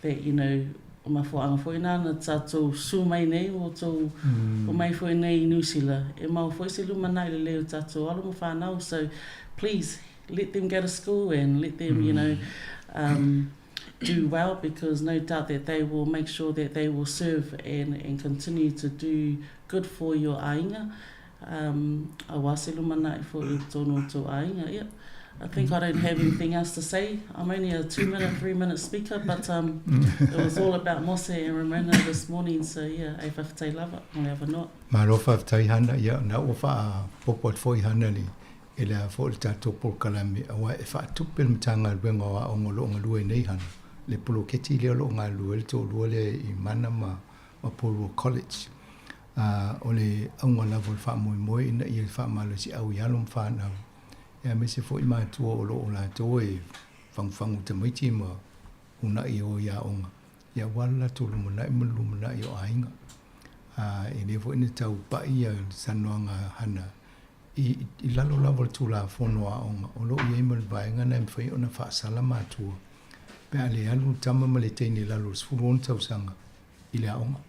that, you know, o mafuanga fuina na tatu su mai nei o tō o mai fuina I New Zealand. E mau fuisi lumana I le leo tatu alo mo whānau. So please let them go to school and let them, you know, do well, because no doubt that they will make sure that they will serve and continue to do good for your ainga. A wase lumana I for I tono to ainga, yeah. I think I don't have anything else to say. I'm only a 2-minute, 3-minute speaker, but it was all about Mose and Ramona this morning, so yeah, e whawhatai lava, o le awanoa. Maro whawhatai hana, ia, na o wha popot foi hana ni, e lea fo le tātou polkalami, awa e whaatupe le matanga ruenga o a ongo lo ngā lua nei hana. Le polo keti leo lo ngā lua, le tō lua le I mana ma Puriro College. O le aunga lavo le wha moe moe, ina I le wha malo si au ialom whanau. Ia me se fo I mātua o lo o la tō e whangwhangu te maiti ma una I o ia onga. Ia wala tō lumana I lumana I o ainga. E le fo ina tau pai a sanoanga hana. I lalo lavo le tū la whonoa onga. O lo I eima le vaenga na mwhai ona whaasala mātua. Pea le alu tama ma le teini lalo sfuron tau sanga I le aonga.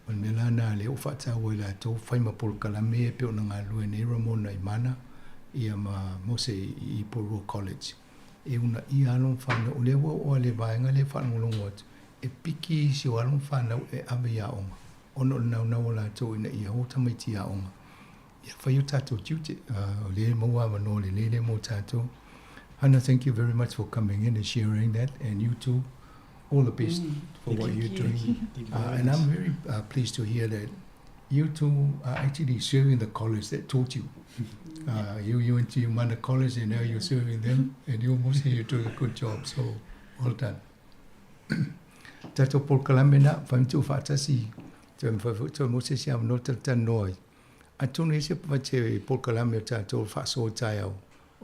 O le mela na le o whaatau I la tō whaima polkalame e peo na ngā lue nei Ramona I mana. Ia ma Mose I Puriro College. E una I alon whana o lewa o le vaenga le whanangolongo atu. E piki si o alon whana e ame ia onga. Ono nau nau la tō ina I hota mai ti ia onga. Ia whai o tātou tiute. O le maua mano le mo tātou. Hannah, thank you very much for coming in and sharing that. And you too, all the best for what you're doing. And I'm very pleased to hear that you two are actually serving the college that taught you. You went to Mana College and now you're serving them, and you almost here doing a good job, so well done. Tato polkalame na whamtu whaatasi, tō mose si am nota tanoi. Atonu hese pavate polkalame o tato whaaso tai au.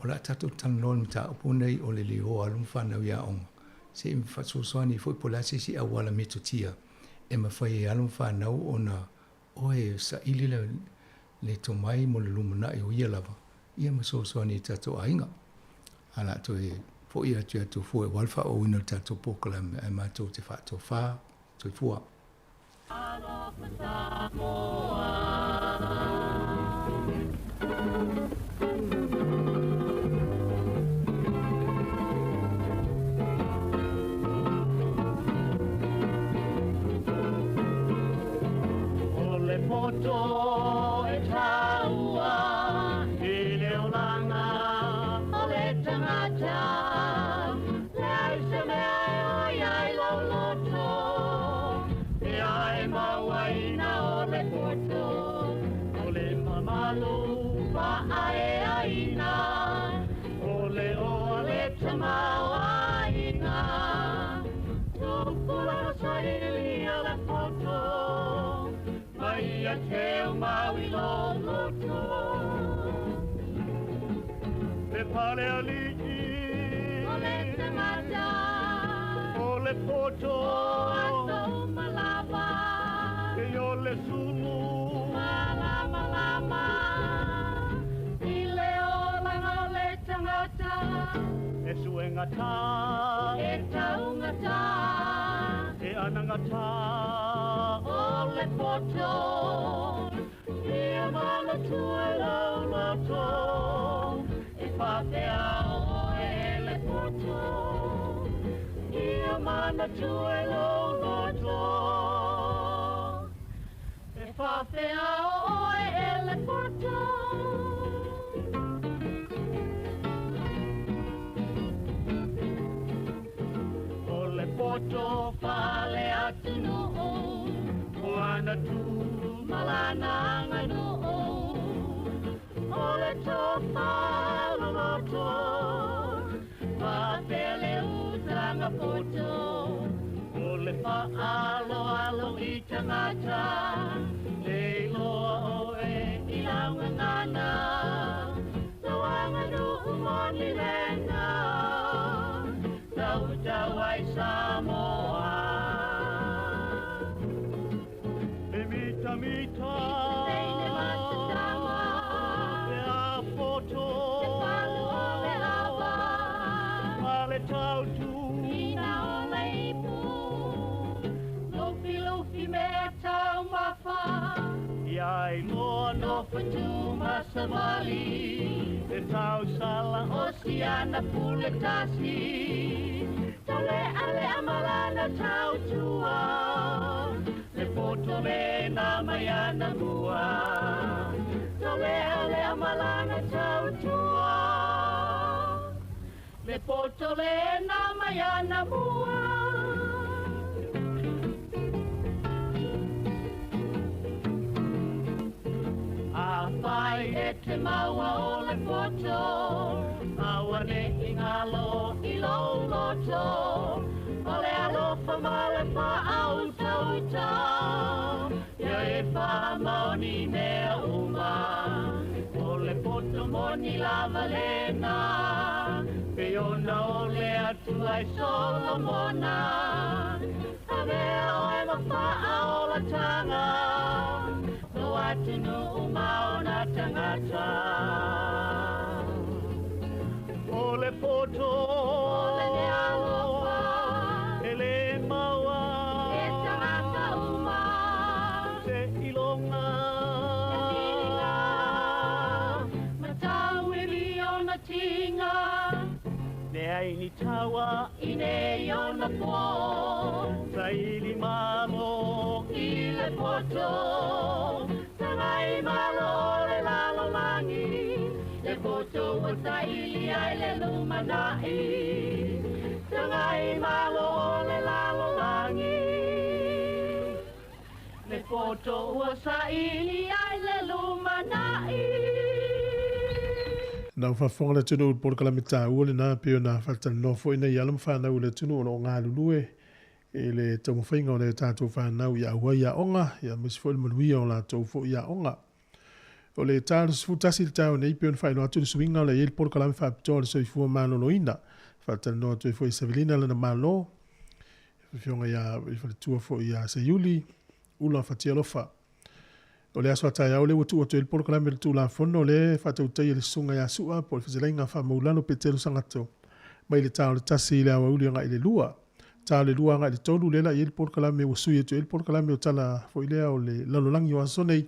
O la tato tanoi mta upo nei o le liho alum whanau ia onga. se whatsosoani fo pola se si awala metotia e mawhai e alum whanau o na oe sa ili le to mai mo le lumana e o ia lava ia masosoani tato ainga ala to e fo ia tu fo e walfa o ina tato pokala e mato te whato wha to i fua Moto e taua I leolanga o le tangata Le ai se mea o iai lau loto E ai mawaina o le koto O le mamalu pa ae aina O le tamawaina Tupula sahili a le koto Ia teo maui lo loto Le pale aliki O le tangata O le poto O aso malama E o le sumu Malama lama I le olanga o le tangata E suengata E taungata E anangata O le poto Ia mana tua lo loto E whate ao e le poto Ia mana tua lo loto E whate ao e le poto O le poto fale atu no Ana tu malana nganu O le tofa loto Pa pele uzanga poto O le pa alo I tangata Le loa o e ilanga ngana Loanga nu umoni lenga Tau ai Samoa Mita Seine matama E a foto E palo le lava Male tautu Ina o leipu Lufi mea tau mafa Iai loa no fatu masamali E tau sala Oceana puletasi Tole ale amalana tau tua Le poto le na mayana mua Tole ale amalana tau tua Le poto le na mayana mua A whai e te maua o le poto Awa ne ingalo I lo loto O le alofa ma le wha au tauta Ia e wha maoni mea uma O le poto moni lava lena Pe ona o le atu ai Solomona A mea o e ma wha o la tanga No atu nu uma o na tangata O le poto O le alofa Ele maua E tangata uma Se ilonga E tinga Matau ili ona tinga Ne ai ni tawa I ne ona po Sa ili malo I le poto Tangai malo le lalo langi Le poto o sa ili ai le lumanai Tangai malo le lalo langi Le poto o sa ili ai le lumanai Na whafonga le tunu por kala mita ule na pio na whatan no fo ina yalam whanau le tunu o ngā lulue e le tamu whainga o le tātou whanau ia ua ia onga ia misfo il manuia o la tau fo ia onga o le tālu sfutasi le tau nei pio na whaino atu le suinga o le il por kala me whapitoa le soifua mano no ina Whātana noa tui fo i Savelina lana malo. Whiwhionga ia i whaletua fo i a Sayuli. Ula whatia lofa. O le aso atai au le watu o tuel polo kalame le tūla whono le whatau tai le sunga ia sua po le whazilainga wha maulano pe telu sangato. Mai le tau le tasi i le awa uli anga i le lua. Tau le lua anga i le tolu lela i le polo kalame o sui e tuel polo kalame o tala fo i lea o le lalolangi o asonei.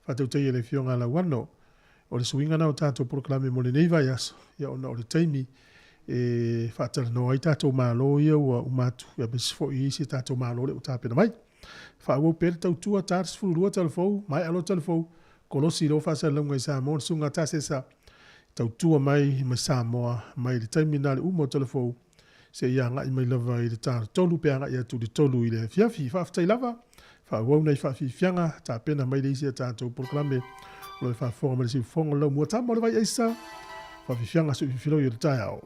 Whatau tai le whionga la wano. O le suinga na o tātou polo kalame mo le neiva i aso. Ia ona o le taimi. E whaatala noa i tātou mālo ia ua umatu. Ia besi fo i isi tātou mālo le o tāpena mai. Whaau pere tau tua tātas fururua talafou, mai alo talafou, kolosi lo whasa launga i Samoa, sunga tāse sa tau tua mai Samoa, mai le taimina le umo talafou, se ia ngai mai lava i le tāra tolu pe anga ia tu le tolu i le fiafi, whaaftai lava, whaau nei whaafi fianga, tā pena mai le isi a tātou proklame, lo i whaafonga mai le si fonga lau mua tāma le vai eisa, whaafi fianga su i whilo i le tai au.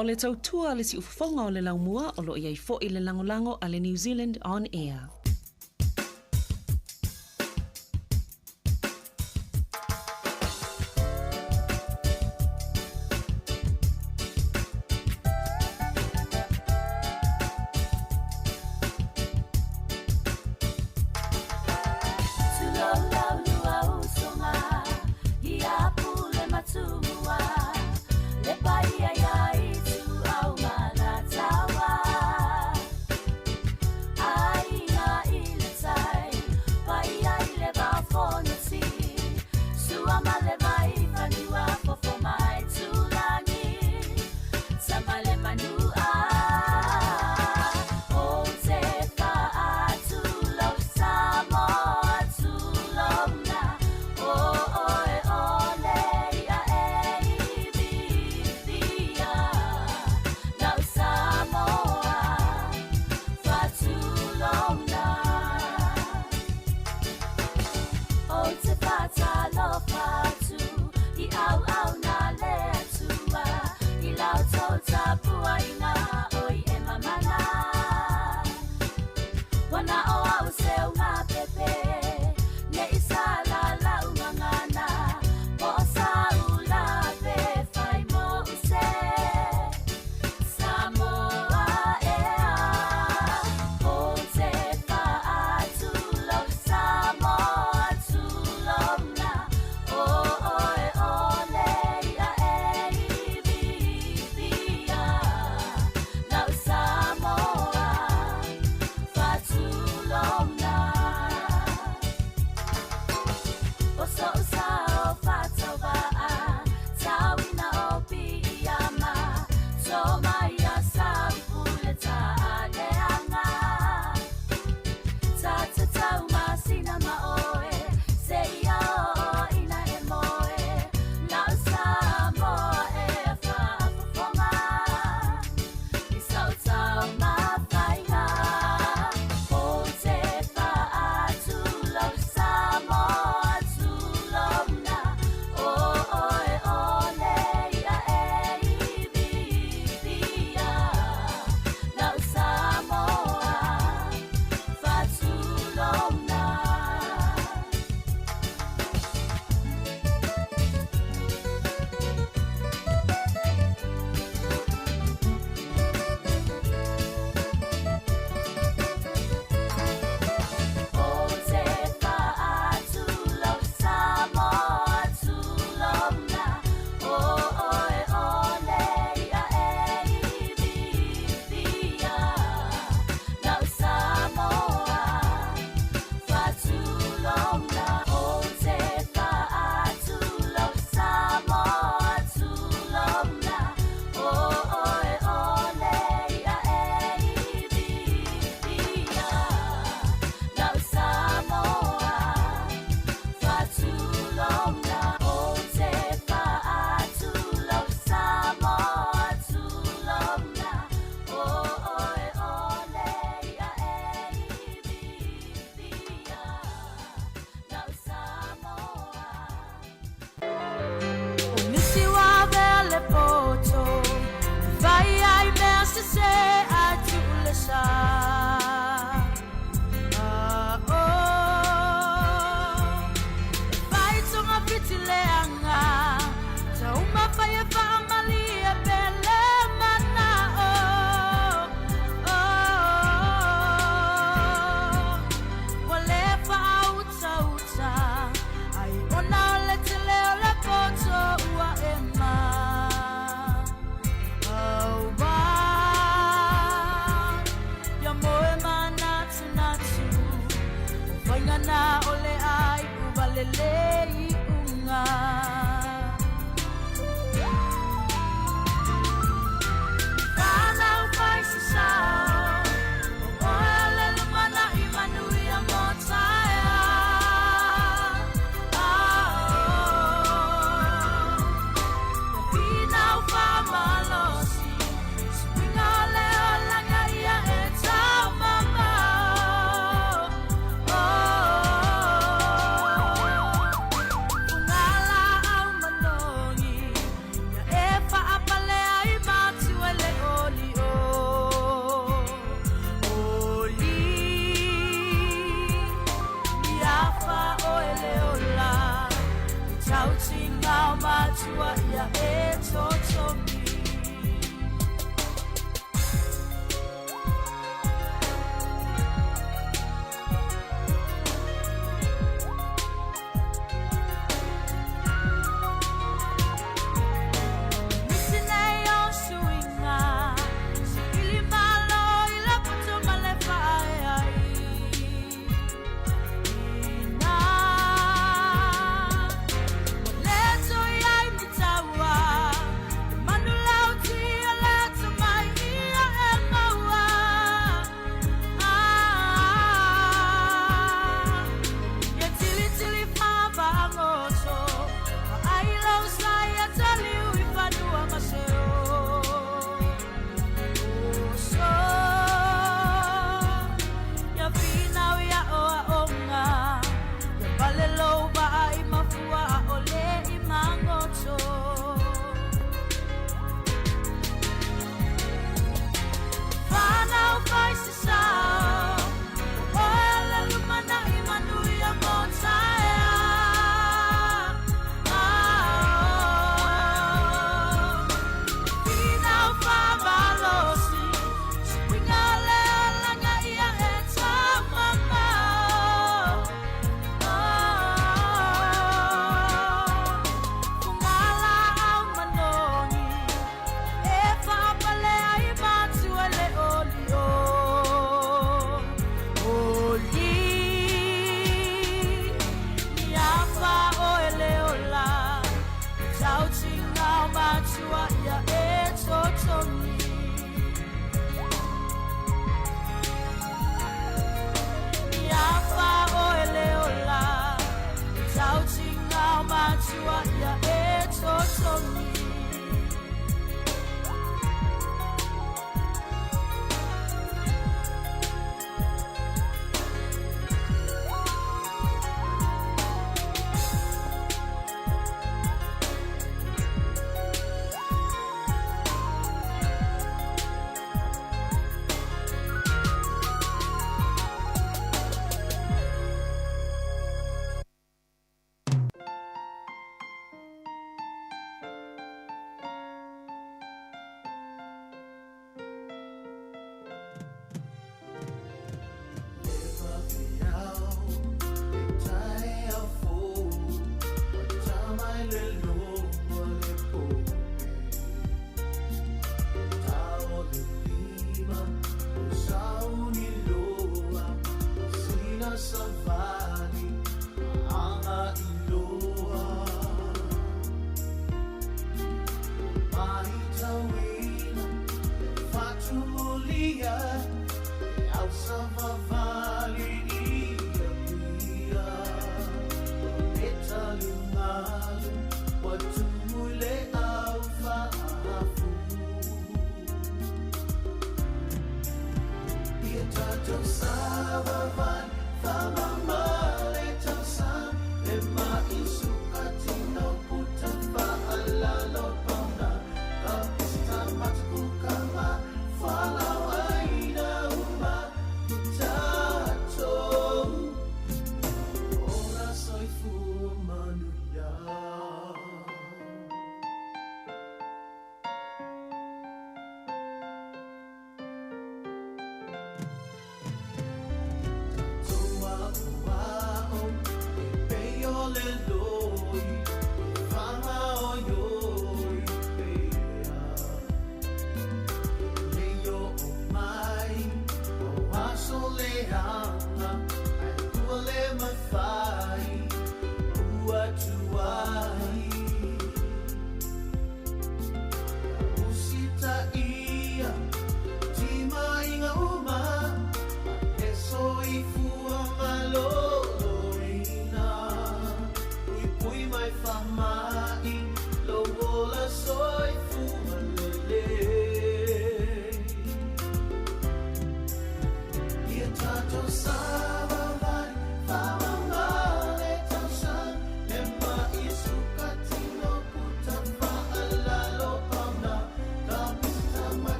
O le tautua le si ufonga o le laumua o lo iai fo i le langolango a le New Zealand On Air.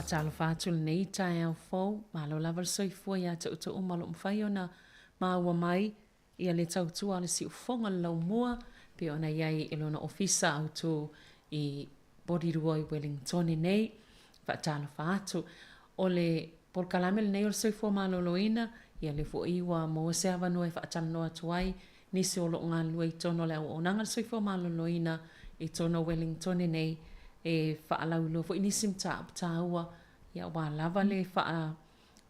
Whaatalo whātul nei tai au fōu, malo lava le soifua ia te uta umalo mwhai ona maua mai, ia le tautua le si ufonga le lau mua, pe ona iai ilona ofisa au tu i Borirua i Wellington nei, whaatalo whātu. O le polkalame le nei o le soifua maloloina, ia le fo iwa mo se avanua e whaatalo noa tuai, nisi o lo ngā lua i tono le au onanga le soifua maloloina i tono Wellington nei, e whaalaulo fo inisim tāua ia wā lava le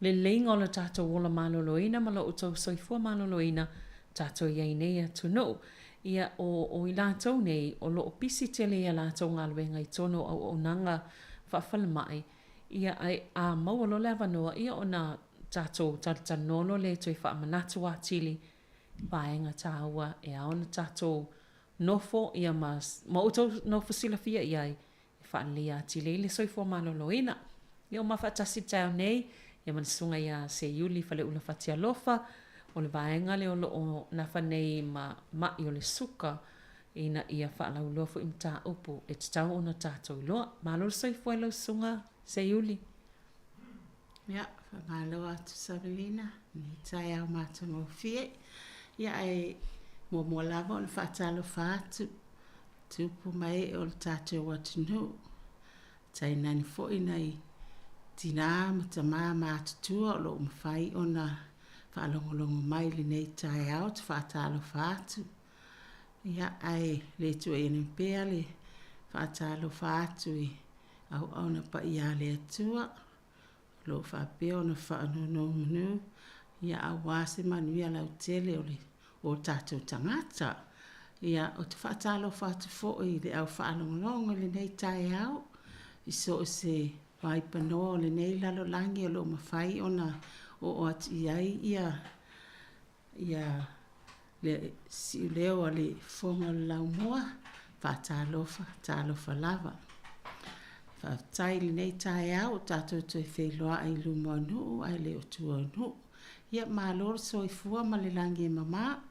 le leinga o le tātou wola maloloina ma lo utau soifua maloloina tātou iai nei atu no. Ia o i lātou nei o lo pisi tele ia lātou ngā luenga i tono au onanga whawhala mai. Ia a maua lo le avanoa ia o nā tātou tatanono le toi whaamanatu a tili vaenga tāua e a ona tātou nofo ia ma utau nofo sila fia iai whaalia tile le soifua maloloina. Ia o mawhatasi tau nei, ia manisunga ia se iuli whale ula whatia lofa, o le vaenga le o na whanei ma i o le suka, ina ia whaalau loa fu imta upu, e tau ona tātou loa. Malo le soifua lau sunga se iuli. Ia, whamalo atu Savelina, ni tai au mātango fie. Ia e mua lava o le whaatalo whaatu, tupu mai o le tātou watunu. Tai nani fo inai tina matama mātutua o lo umwhai o na whaalongolongo mai li nei tai au te whaatalo whaatu. Ia ai le tu e nimpea le whaatalo whaatu i au na pa ia le atua. Lo whapea o na whaanono munu. Ia au wase manuia lau tele o tātou tangata. Ia o te whaatalo whaatu fo i le au whaalongolongo le nei tai au. I so se vai panoa le nei lalo langi o lo mawhai ona o ati iai ia le si leo a le fonga lau mua whaatalofa lava. Whaatai le nei tai au tātou toi wheloa ai lumo anu ai le o tua anu. Ia mālor soifua ma le langi e mama.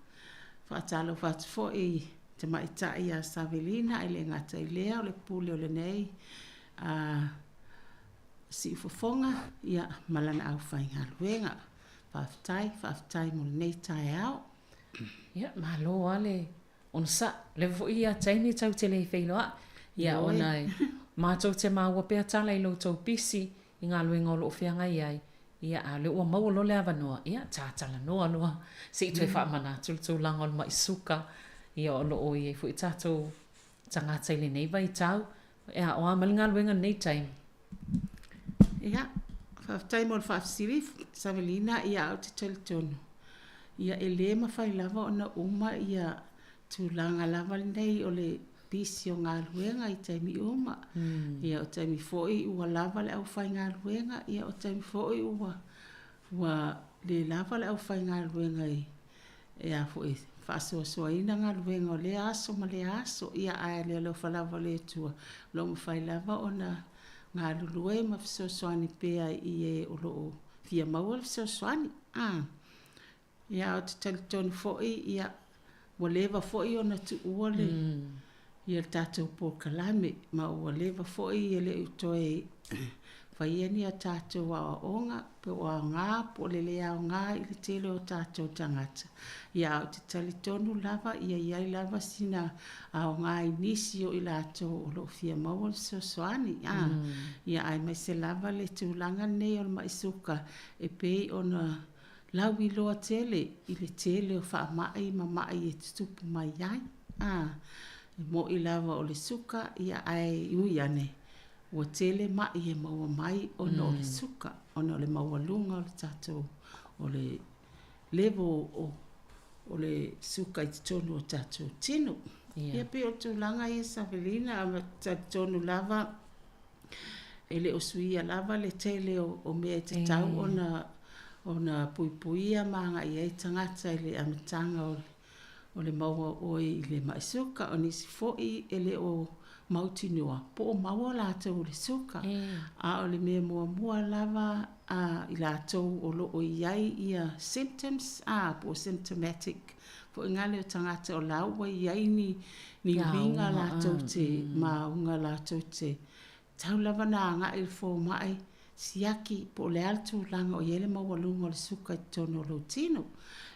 Whaatalofa atu fo i te maitai a Savelina ai le ngata i lea o le pule o le nei. Si ufofonga ia malana au whainga luenga. Whaftai mo nei tai au. Ia, malo ale. On sa, le fo ia taini tau te le whailoa. Ia, onai. Mātou te maua pia tala i loutou pisi i ngā luenga o lo whianga iai. Ia, le ua maua lo le avanoa. Ia, tātala noa noa. Si tue whaamana tulu langa o mai suka. Ia, o lo oi e fo i tātou tangata i le nei vai tau. Ia, o amalinga luenga nei taim. Ia, whaftai mo le whaafsiri, Savelina, ia au te talitonu. Ia, e le mawhai lava o na uma, ia tūlanga lava nei o le pisi o ngā luenga i taimi uma. Ia, o taimi foi ua lava le au whai ngā luenga, ia o taimi foi ua le lava le au whai ngā luenga i. Ia, foi whaasoa ina ngā luenga o le aso ma le aso, ia aia le alo whalava le tua. Lo mawhai lava o na ngā lulue ma fisosoani pea i e o loo fia maua le fisosoani. Ia o te talitonu foi, ia ua lewa foi o na tu ua le. Ia tātou pōkalame, ma ua lewa foi i le utoe whaieni a tātou a onga, pe o a ngā, po le lea o ngā i le tele o tātou tangata. Ia o te talitonu lava, ia iai lava sina a o ngā i nisi o i lātou o lo fia maua le sosoani. Ia ai mai se lava le tūlanga nei o le maisuka, e pei o na lau i loa tele, i le tele o wha mai ma mai e tutupu mai iai. Mo i lava o le suka, ia ai uiane. Ua tele mai e maua mai o no le suka, o no le maua lunga o le tātou, o le levo o le suka i tonu o tātou tino. Ia pe o tūlanga i Savelina, a tonu lava, e le osuia lava le tele o mea te tau o na puipuia maanga i ei tangata i le amatanga o le maua oi i le maisuka, o nisi foi e le o mautinua. Po o maua lātou o le suka. A o le mea mua lava i lātou o lo o iai ia symptoms, po symptomatic. Po ingale o tangata o laua iai ni ringa lātou te maunga lātou te tau lava nā ngā i fō mai siaki po le altu langa o yele mawalunga o le suka i tono lo tino.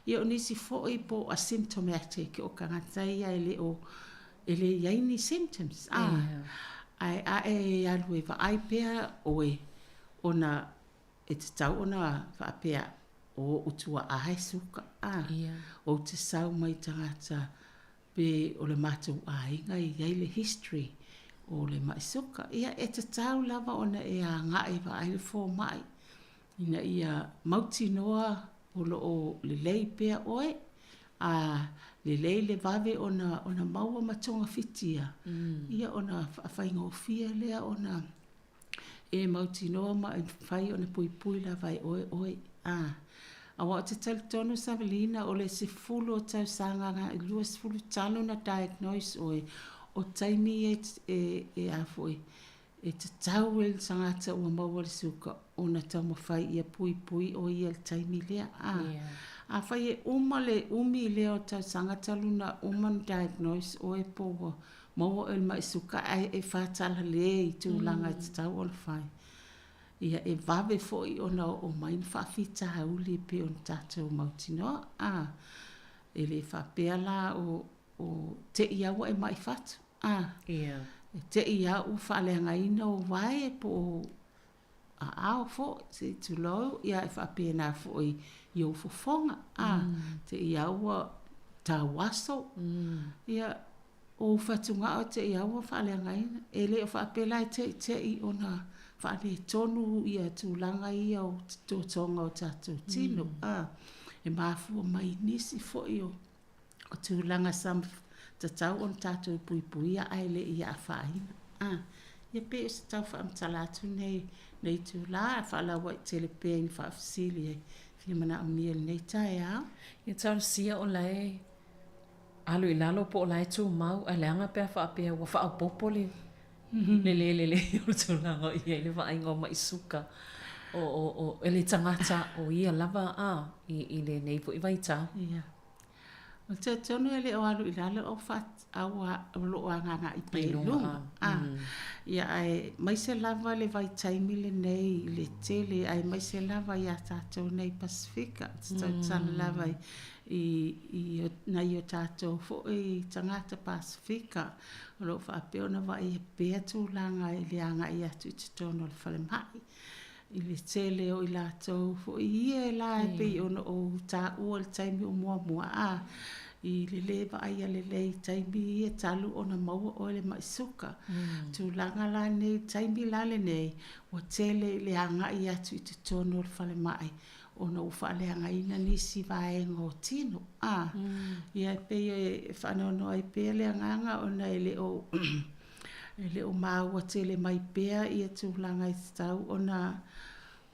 Ia o nisi foi po asymptomatic o kangata ia ele yaini symptoms. Ai alu e ai pea oe ona e te tau ona whaapea o utua ai suka. O te sau mai tangata pe o le mātou ainga i le history o le maisuka. Ia e te tau lava ona e a ngai wa ai le fō mai. Ina ia mauti noa o le lei pea oe. Le lei le vave ona maua matonga fitia. Ia ona whainga o fia lea ona e mauti noa ma e whai ona pui pui la vai oe. Awa o te talitonu Savelina o le se fulu o tau sanganga i lua se fulu talo na diagnose oe o taimi e afoi e te tau el sangata ua maua le suka o na tau mawhai ia pui pui o ia le taimi lea. A whai e umi lea o tau sangata luna uman diagnose oe po maua el mai suka e whātala lea i tūlanga i te tau o le whai. Ia e vawe foi ona o main whawhita hauli pe on tātou mautinoa. E le whapea la o te iawa e mai whatu. Te iau whaaleanga ina o wae po ao fo, te tulau, ia e whapea nā foi i o fofonga. Te iaua tā waso. Ia o whatunga o te iaua whaaleanga ina. E le o whapea lai te i ona whaale tonu ia tūlanga ia o tōtonga o tātou tino. E māfua mai nisi fo i o tūlanga sam tatau on tātou pui pui ia aile ia a whaina. Ia pe o se tau whaamtalatu nei tūlā, whaalawa i telepea in whaafisili e whiamana o mia nei tae au. Ia tau sia o lai alu i lalo po o lai tū mau, a leanga pia whaapea wa whaapopoli. Le o tūlanga ia i le whainga o mai suka o ele tangata o ia lava i le neipo i waita. Ia. O te tonu ele o alu i lalo o what awa lo o anganga i peilunga. Ia ai mai se lava le waitaimi le nei le tele ai mai se lava ia tātou nei Pasifika. Tau tana lava i o tātou fo i tangata Pasifika. O lo whaapeo na wa i pēa tūlanga i le anga i atu i te tono le whale mai. I le tele o i lātou fo i ia e la e pei ono o tā ua le taimi o mua I le lewa ai a le lei taimi i e talu o na maua o le maisuka. Tūlanga la nei taimi la le nei o tele le anga i atu i te tono le whale mai. Ona o whaaleanga ina nisi vaenga o tino. Ia pei e whanono ai pea le anganga ona ele o maua tele mai pea i e tūlanga i tau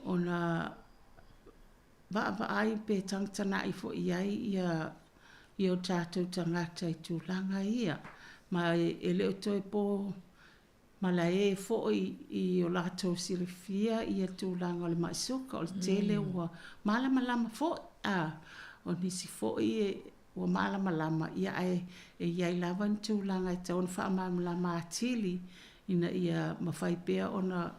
ona va ai pe tangtana i fo iai i o tātou tangata i tūlanga ia. Ma ele o toi po mala e fo i o lātou sirifia i a tūlanga o le maisuka o le tele ua malama fo o nisi fo i ua malama ia e iai lava ni tūlanga i tauna wha malama atili ina ia mawhai pea ona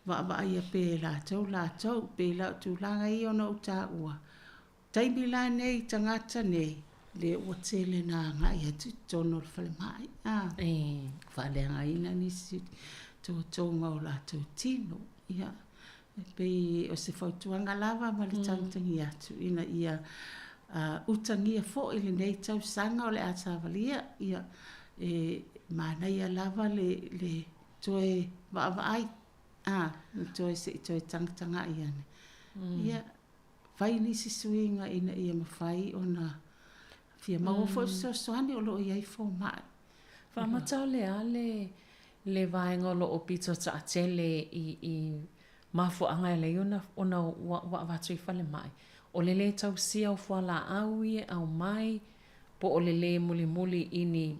va ia pe lātou pe lau tūlanga i ona o tā ua. Taimi la nei tangata nei le ua tele nā ngai atu tono le whale mai. Whaaleanga ina nisi tōnga o lātou tino. Ia, pei o se whautuanga lava ma le tangitangi atu. Ina ia utangia fo i le nei tau sanga o le atavalia. Ia, mana ia lava le toe vaai. Toe se i toe tangtanga iane. Ia, vai nisi suinga ina ia mawhai ona fia maua fo soani o loo iai fo mai. Whamatau le vaenga o loo pito ta atele i mafu anga ele ona wa watu i whale mai. O le tau sia o fuala au ie au mai po o le muli ini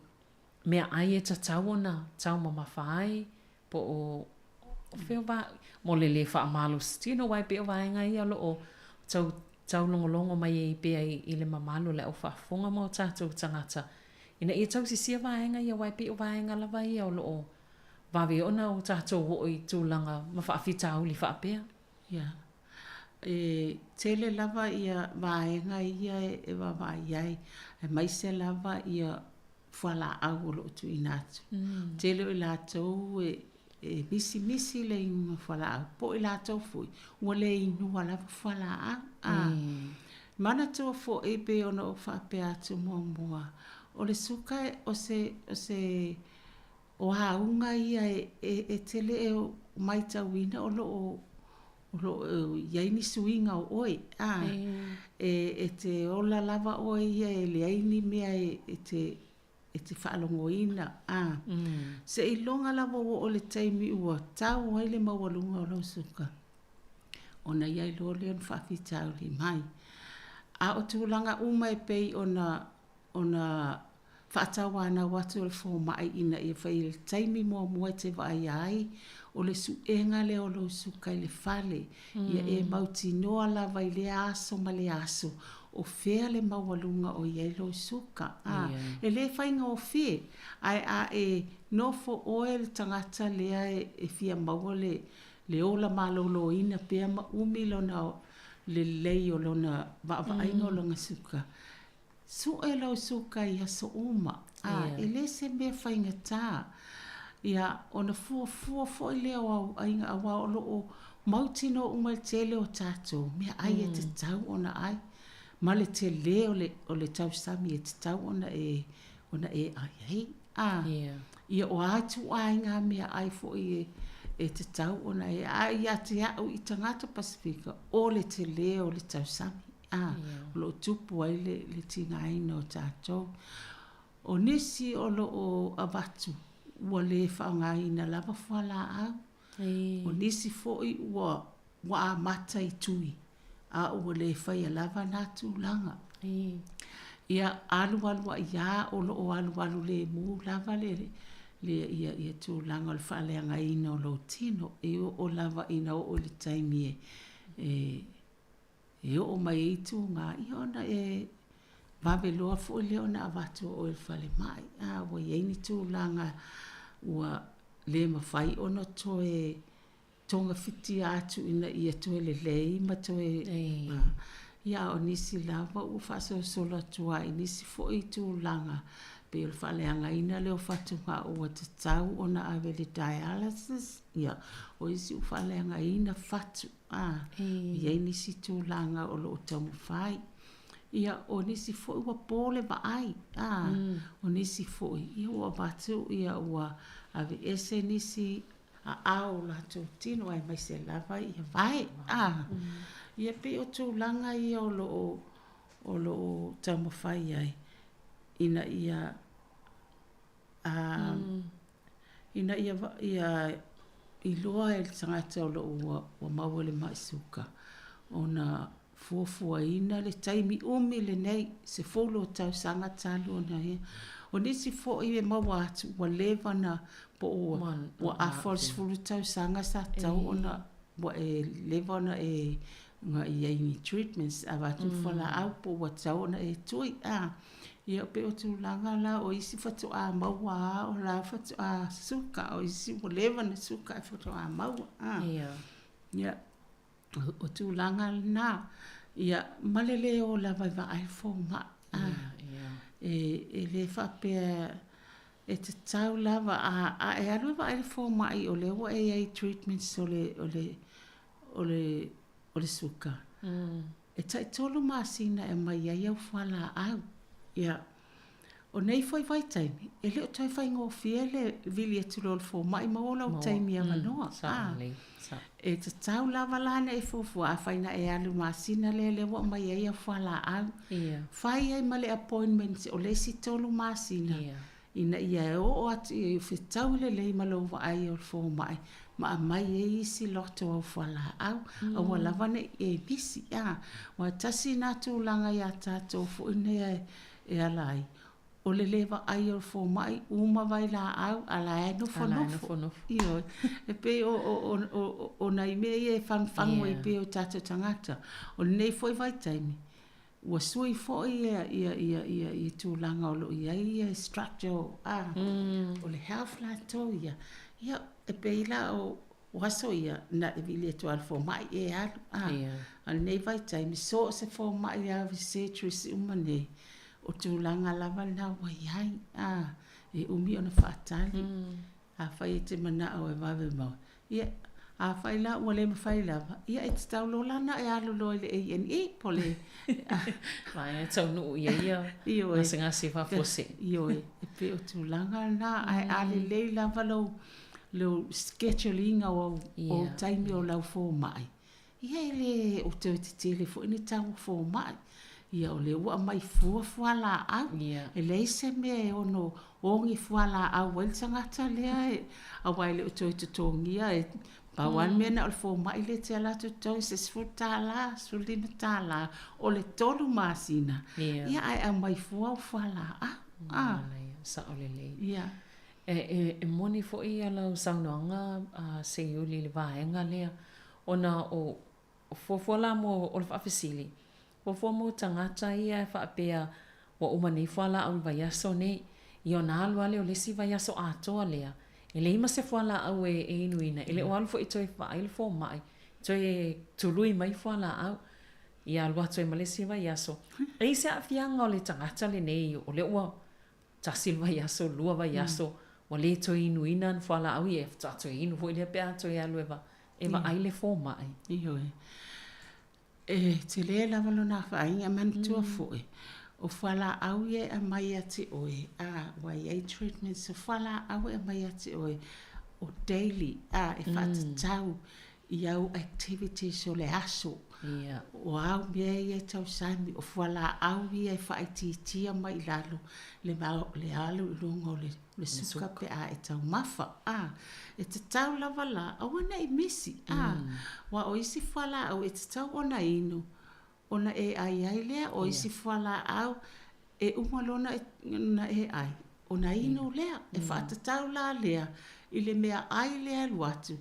mea ai e ta tau ona tau mamawhai po o whio va mo le wha amalu stino wai pe o vaenga ia loo tau longolongo mai e pea i le mamalu le au whaafonga mo tātou tangata. Ina ia tau si sia vaenga ia wai pe o vaenga lava ia o loo Wawe ona o tātou ho i tūlanga ma whaafitau li whaapea. Ia. Tele lava ia vaenga ia e wawai ai. E maise lava ia whala au o lo tu inatu. Tele o lātou e misi le inu whala au. Po i lātou fui. Ua le inu wala whala au. Mana tua fo e pe ona o whaapea atu mua. O le suka o se o haunga ia e tele e maita wina o lo yaini suinga o oi. E te ola lava oi ia e le aini mea e te whaalongoina. Se i longa lava o le taimi ua tau ai le mawalunga o lo suka. Ona iai lo le on whaafitau li mai. A o tūlanga uma e pei ona whaatawana watu le fō mai ina i whai le taimi mua te vai ai o le suenga le o lo suka i le whale. Ia e mauti noa lava i le aso ma le aso o whea le mawalunga o iei lo suka. E le whainga o whea ai e nofo oe le tangata lea e whia maua le ola malolo ina pia ma umi lona o le lei o lona wa'ainga o longa suka. Su e lau suka ia so uma. E le se mea whainga tā. Ia ona fua i lea o ainga awa o lo o mautino uma tele o tātou. Mea ai e te tau ona ai. Ma le te le o le tau sami e te tau ona e ai. Ia o atu ainga mea ai fo e te tau ona e ai ate au i tangata Pasifika o le te leo le tau sami. Lo tupu ai le tinga aina o tātou. O nisi o lo o avatu ua le whaongaina lava whala au. O nisi foi ua amata i tui. A ua le whaia lava nātu langa. Ia alu ia o lo o alu le mu lava le ia tu langa le whaaleanga ina o lo tino e o lava ina o le taimi e o mai i tu ngā i ona vawe loa fo le ona avatu o le whale mai ua ieini tu langa ua le mawhai ona to tonga fiti atu ina ia tu le lei ma to ia o nisi lava ua whaso sola tua i nisi fo i tu langa pe o whaleanga ina leo whatunga ua te tau ona awe le dialysis. Ia, o isi u whaleanga ina whatu. Ia nisi tūlanga o lo tamu whai. Ia, o nisi fo ua pōle wa ai. O nisi fo ia ua watu ia ua awe ese nisi a au la tō tino ai mai se lava ia vai. Ia pe o tūlanga ia o lo tamu whai ai. Ina ia i loa e tangata o lo ua maua le maisuka. Ona fuafua ina le taimi umi le nei se folo tau sanga talu ona hea. O nisi fo i e maua atu ua lewa na po ua afos fulu tau sanga sa tau ona ua e lewa na nga i treatments a watu whala au po ua tau ona e tui ia pe o tūlanga la o isi whatu a maua o la whatu a suka o isi o lewa na suka e whatu a maua. Ia o tūlanga na ia malele o la vai ai fōma. E le whapea e te tau lava a e alu vai ai fōma i o lewa e ai treatments o le suka. E tai tolu masina e mai ai au whala au. Ia, o nei foi vai taimi, e leo toi whai ngō fia le vili e tulol fō mai maola o taimi a manoa. E te tau lava lana e fōfu a whaina e alu masina le wa mai e a whala au. Whai ai male appointments o le si tolu masina. Ina ia e o atu i whitau le lei malo wa ai o fō mai. Ma mai e isi loto au whala au. A wa lavane e bisi. Wa tasi nā tūlanga i a tātou fō ina e alai. O le lewa ai o fō mai, uma vai la au, ala e nofo. Io, e pe o nai mea e whanwhango i pe o tātou tangata. O nei foi vai taimi. Ua sui fo i tūlanga o lo ia structure. O le health la tō ia. Ia, e peila o waso ia na e vili to al fo mai e alu. Al nei vai tai mi so se fo mai a vi se trisi umane o tūlanga lava na waiai. E umi ona whaatali. A whai te mana o e wawe mau. Ia, a whai la ua le mawhai lava. Ia, e te tau lo lana e alu lo le ANE pole. Vai, e tau nuu ia. Io e. Ngasi ngasi whafose. Io e. E pe o tūlanga na ai ale le lava lo scheduling o taimi o lau fō mai. Ia ele o te tele fo ini tau fō mai. Ia o le ua mai fua la au. E le se me ono ongi fua la au wel tangata lea e a waile o toi tutongia e pawan mena o le fō mai le te ala tutong se sfutala, sulina tala o le tolu masina. Ia ai au mai fua la au. Sa o le le. Ia. E moni fo i ala saunoanga se iuli le vaenga lea. Ona o fofola mo o le whaafesili. Fofo mo tangata ia e whaapea wa umani fuala au vaiaso ne. I o nā alua leo lesi vaiaso atoa lea. E le ima se fuala au e inuina. E le o alu fo i toi whaile fo mai. Toi e tului mai fuala au. I alua toi malesi vaiaso. E i se a fianga o le tangata le nei o le ua tasil vaiaso, lua vaiaso. Wa le toi inuina n fuala au i e tato inu fo i le pea toi alu eva aile fo mai. Iyo e. E te le lava lo na whainga mantua fo e. O whala au e a mai ati oe. YA treatment so whala au e a mai ati oe. O daily e whatatau i au activities o le aso. O au mea i e tau sami. O whala au i e whaititia mai lalo. Le alu ilungo le suka pe e tau mafa. E te tau lava la. Awana i misi. Wa o isi whala au e te tau ona inu. Ona e ai lea o isi whala au e umalona na e ai. Ona inu lea e whaatatau la lea i le mea ai lea luatu.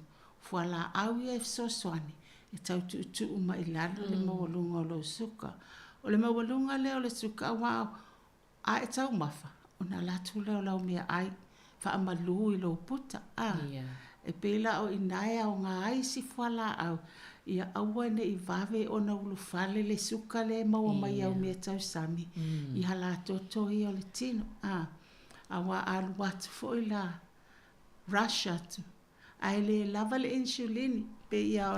Whala au e fsoswani e tau tu uma i lalo le mawalunga o lo suka. O le mawalunga lea o le suka wao a e tau mafa. Ona latu leo lau mea ai whaamalu i lo puta. E pela o inaea o ngā ai si whala au. Ia aua ne i vave o na ulu fale le suka le maua mai au mea tau sami. I hala toto i o le tino. Awa alu watu fo i la Russia tu. Ai le lava le insulini. Pe ia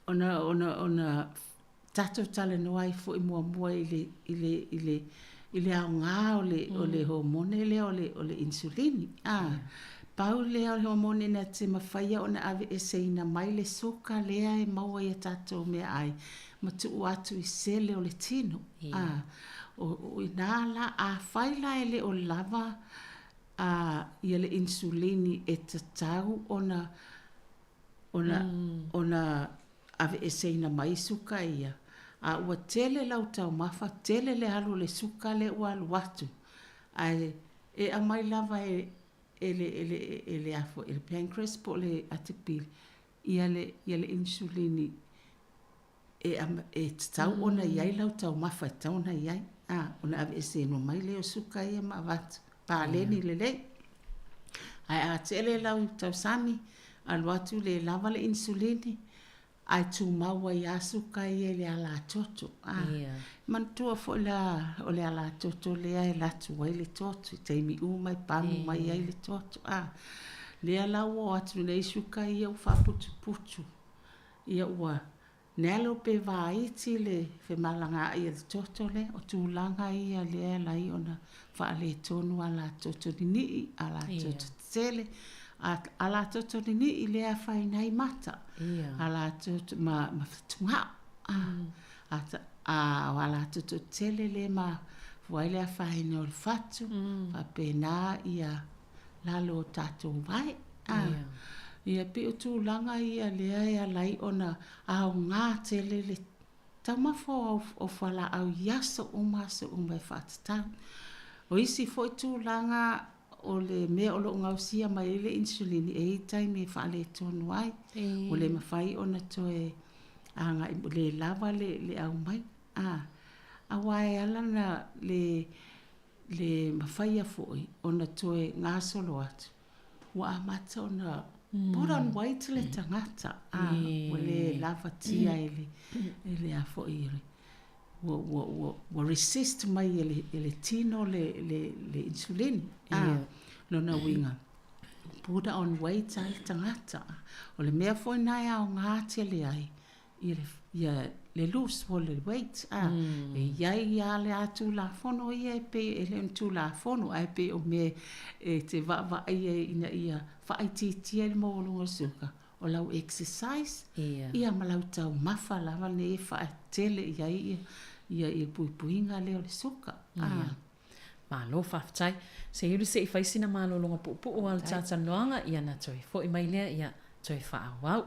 ona tato tale noai fo i mua i le au ngā o le hormone le o le insulini. Pau lea o hormone na te mawhaia o na ave e seina mai le suka lea e maua i a tatou mea ai. Ma tu atu i sele o le tino. O i nāla a whaila e le o lava i a le insulini e tatau ona ave e seina mai suka ia. A ua tele lau tau mafa, tele le halu le suka le ua alu atu. E a mai lava ele afo ele pancreas po le atipili ia le insulini e tau ona iai lau tau mafa tau na iai ona ave ese no mai le o suka ia ma vat pa leni le ai a tele lau tau sami alu atu le lava le insulini ai tu maua ia suka ia le ala toto mantua fo o le ala toto le ai latu wai le toto taimi mai pamu mai ai le toto le ala o atu le suka ia u faputu putu ia ua nelo pe vaiti le fe malanga ia le toto le o tu langa ia le ala i ona fa le tonu ala toto ni ala toto tele ala toto ni i le a whainai mata. Ala toto ma whatunga. Ala toto tele le ma waile a whaina o le whatu. Pa pena ia lalo tatou vai. Ia pe o tu langa ia lea ia lai ona au ngā tele le taumafo o whala au yasa umasa umai whatatau. O isi fo tu langa o le mea o lo ngausia mai le insulini e tai me whaale tonu ai. O le mawhai ona toe anga le lava le au mai. A wae ala na le mawhai a foi ona toe ngā solo atu. wa amata ona put on white le tangata wale lava tia ele afo ile wa resist mai ele tino le insulin lona winga put on weight al tangata o le mea foi nai au ngati le ai ia le lose for le weight iai ia le atu la fono ia pe ele tu la fono ai pe o me te va ia ia fa iti tiel mo lo suka o lau exercise ia malau tau mafa lava le fa tele ia puipuinga le o le suka malo faftai se yuri se faisina malo longa pu o al tata noanga ia na toi fo i mai le ia toi fa wow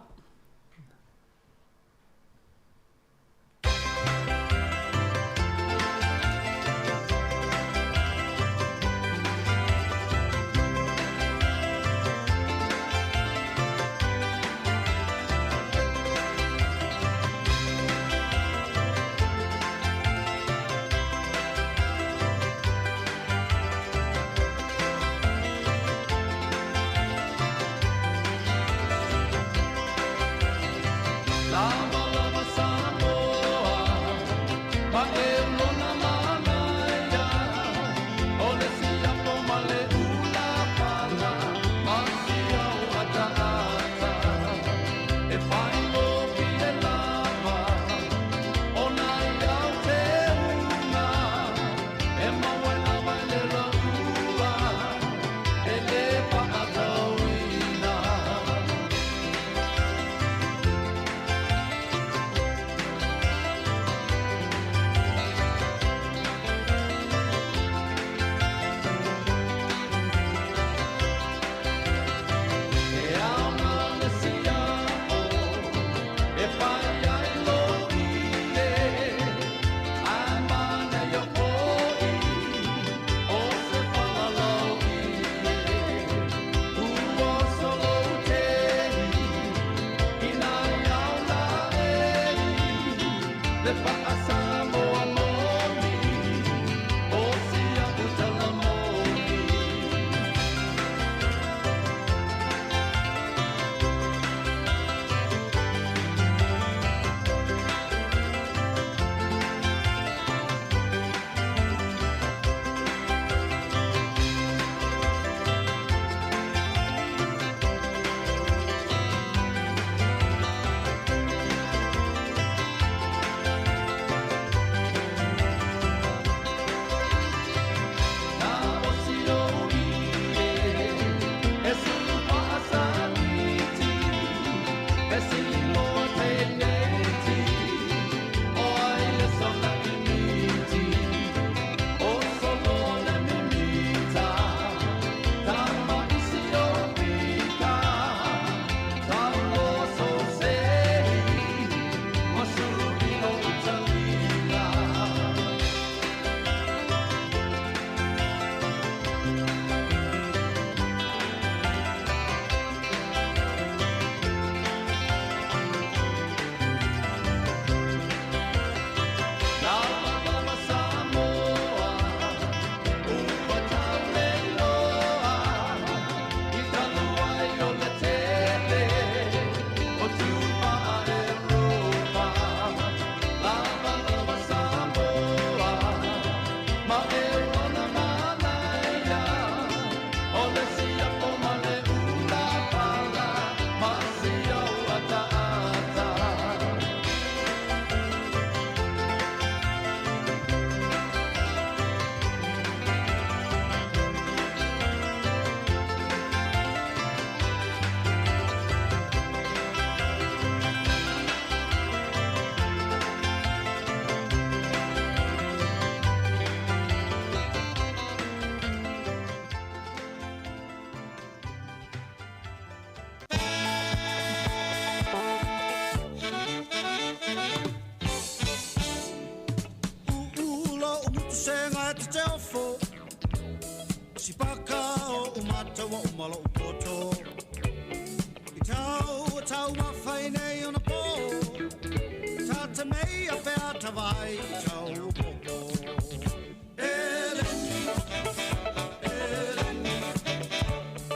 Eleni,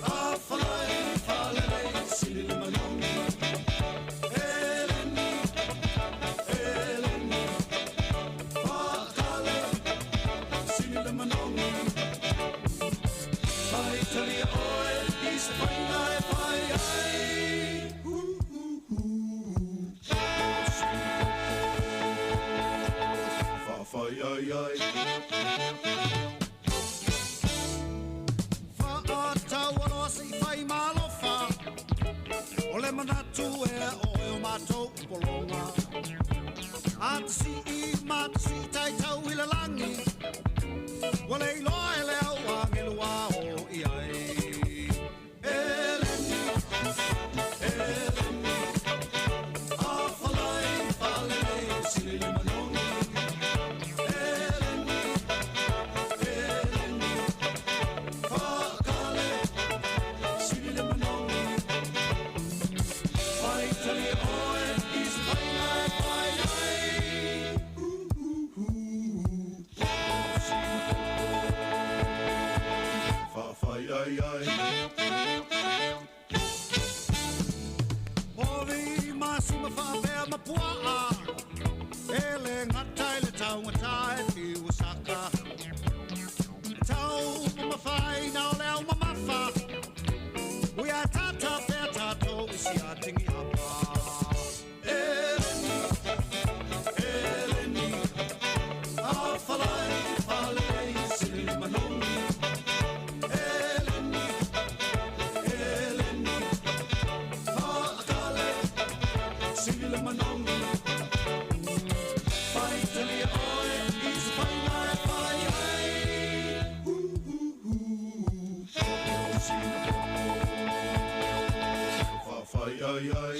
a fire. fai ai ai. Whaatau aloa si fai malofa, o le manatu e o mātou polonga. Atasi I matasi tai tau I le langi, wale iloa e le au angelua o iai. Eleni, Eleni, a whalai whalene sili le manongi. Eleni, Eleni, whakale sili le manongi. Whai tali oe is whai ngai whai ngai. Whawhai ai ai. Ori masima whawhea mapua ele ngatai le tau ngatai I Osaka. Tau mamawhai nao leo mamafa. Ui a tata pia tato isi a tingi apa. Eleni, Eleni, a whalai whalei sili manongi. Eleni, Eleni, whaakale sili le manongi. Whai tali oe is whai ngai whai ai. Whawhai ai ai.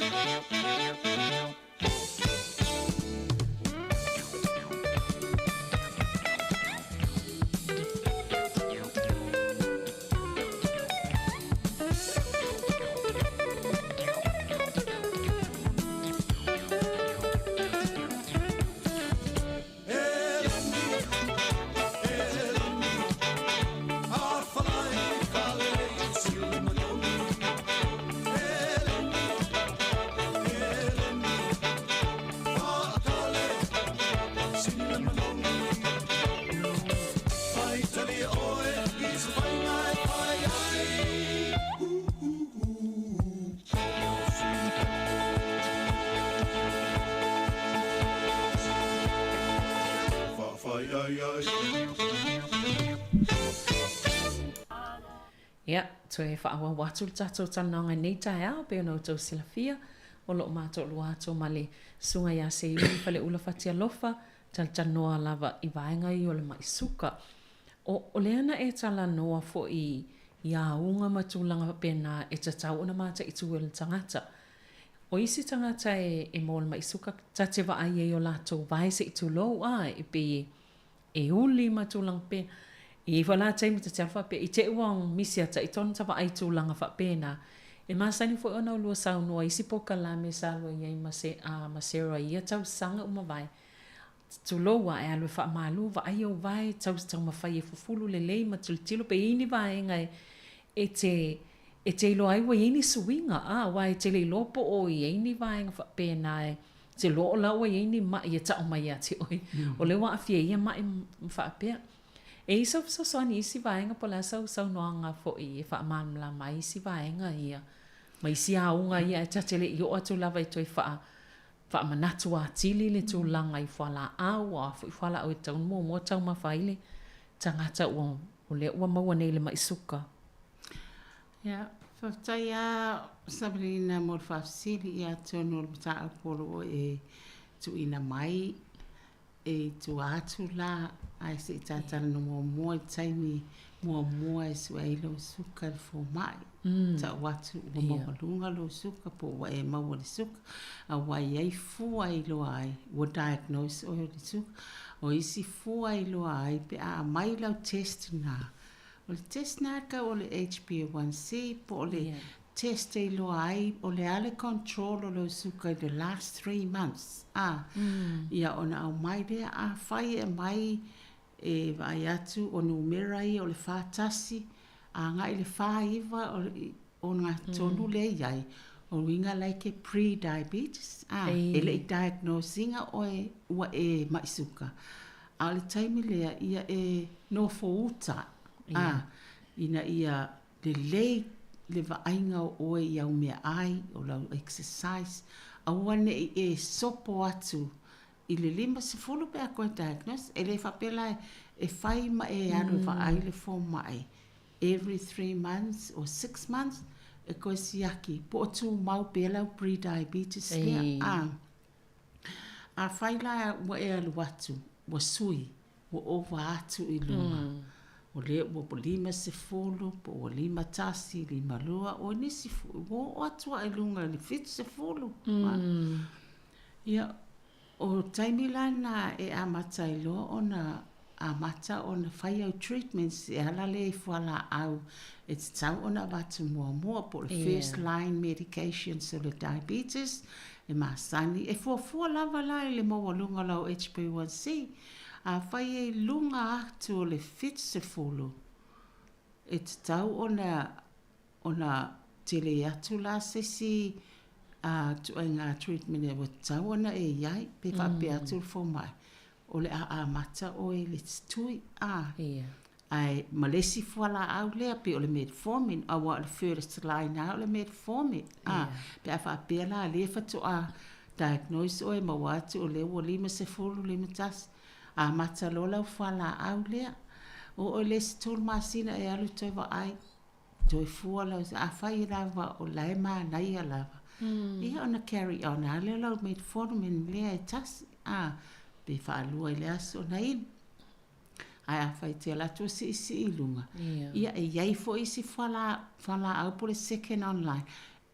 Ia, toe whaawa watu le tātou tananga nei tae au, peo nau tau silafia, o lo mātou lua ato male sunga ia se iwi pale ula fatia lofa, tal tanoa lava I vaenga I o le maisuka. O le ana e tala noa fo I iaunga matulanga pena e tatau una mata I tuwe le tangata. O isi tangata e mo le maisuka, tate wa ai e o lātou vai se I tulo a e pe e uli matulanga pena. I wala taimi te tealfa pe I te uang misia ta I tonu tawa ai tūlanga wha pēnā. E māsani fo ona ulua saunua isi poka la me sa lua iai masera ia tau sanga umawai. Tuloa e alue wha malu wa ai au vai tau mawhai e fufulu le lei ma tulitilo pe ini vai ngai e te ilo ai wa ini suinga a wai te le lopo o I ini vai nga wha pēnā e te loo la wa ini ma I ta o mai ati oi. O le wa afie ia ma I wha pēnā. E isa soani isi vaenga po la sau noanga fo I wha mamla mai isi vaenga ia. Ma isi aunga ia e tatele I o atu lava I toi wha manatu a tili le tu langa I whala au a fo I whala au e tau mo tau mawhaile tangata o le ua maua nei le maisuka. Ia, whaftai a Sabrina mor whafsiri ia tonu o mta alporo e tu ina mai e tu atu la ai se tatara no mo taimi mo e suailo suka fo mai ta watu mo lunga lo suka po wa e ma wo suka a wa ai fu ai lo ai wo diagnose o le suka o isi fu ai lo ai pe a mai lo test na o le test na ka o le HbA1c po le test e lo ai o le ale control o lo suka the last 3 months ia ona au mai de a fai e mai e vai atu o numera I o le whātasi a ngai le whaiva o ngā tonu le iai o winga like pre-diabetes e le diagnosinga o ua e maisuka a le taimi lea ia e no fouta ina ia le lei le vaainga o oe iau mea ai o lau exercise a wane e sopo atu I le 50 pe a koe diagnose, e le whapela e whai ma e anu ai le fō mai. Every 3 months or 6 months, e koe siaki. Po o tū mau pēlau pre-diabetes lea. A whaila wa e alu atu, wa sui, wa ova atu I lunga. O le wa po 50, po o 5 tasi, 5 lua, o nisi fu, o atua I lunga, le 50. Ia, o taimi lana e amata I loa, ona amata ona whai au treatments, e ala le I whala au, e te tau ona watu mua po le first line medication, so le diabetes, e masani, e fua lava lai le maua lunga lau HbA1c, a whai e lunga atu o le 50. E te tau ona tele atu la sesi, tu ai ngā treatment e wa tau ona e iai, pe whape atu fo mai. O le a mata o e le tui ai malesi fuala au lea pe o le metformin a wa le first line au le metformin pe a whape la le fatu a diagnose o e mawatu o le wa 5 tas a mata lola fuala au lea o le stul masina e alu toi wa ai toi fuala a whai rawa o lai maa nai a lava ia ona carry on a le lau metformin lea e tas pe whaalua I le aso na in. Ai a whai te alatua si I lunga. Ia e iei fo isi whala au po le second online.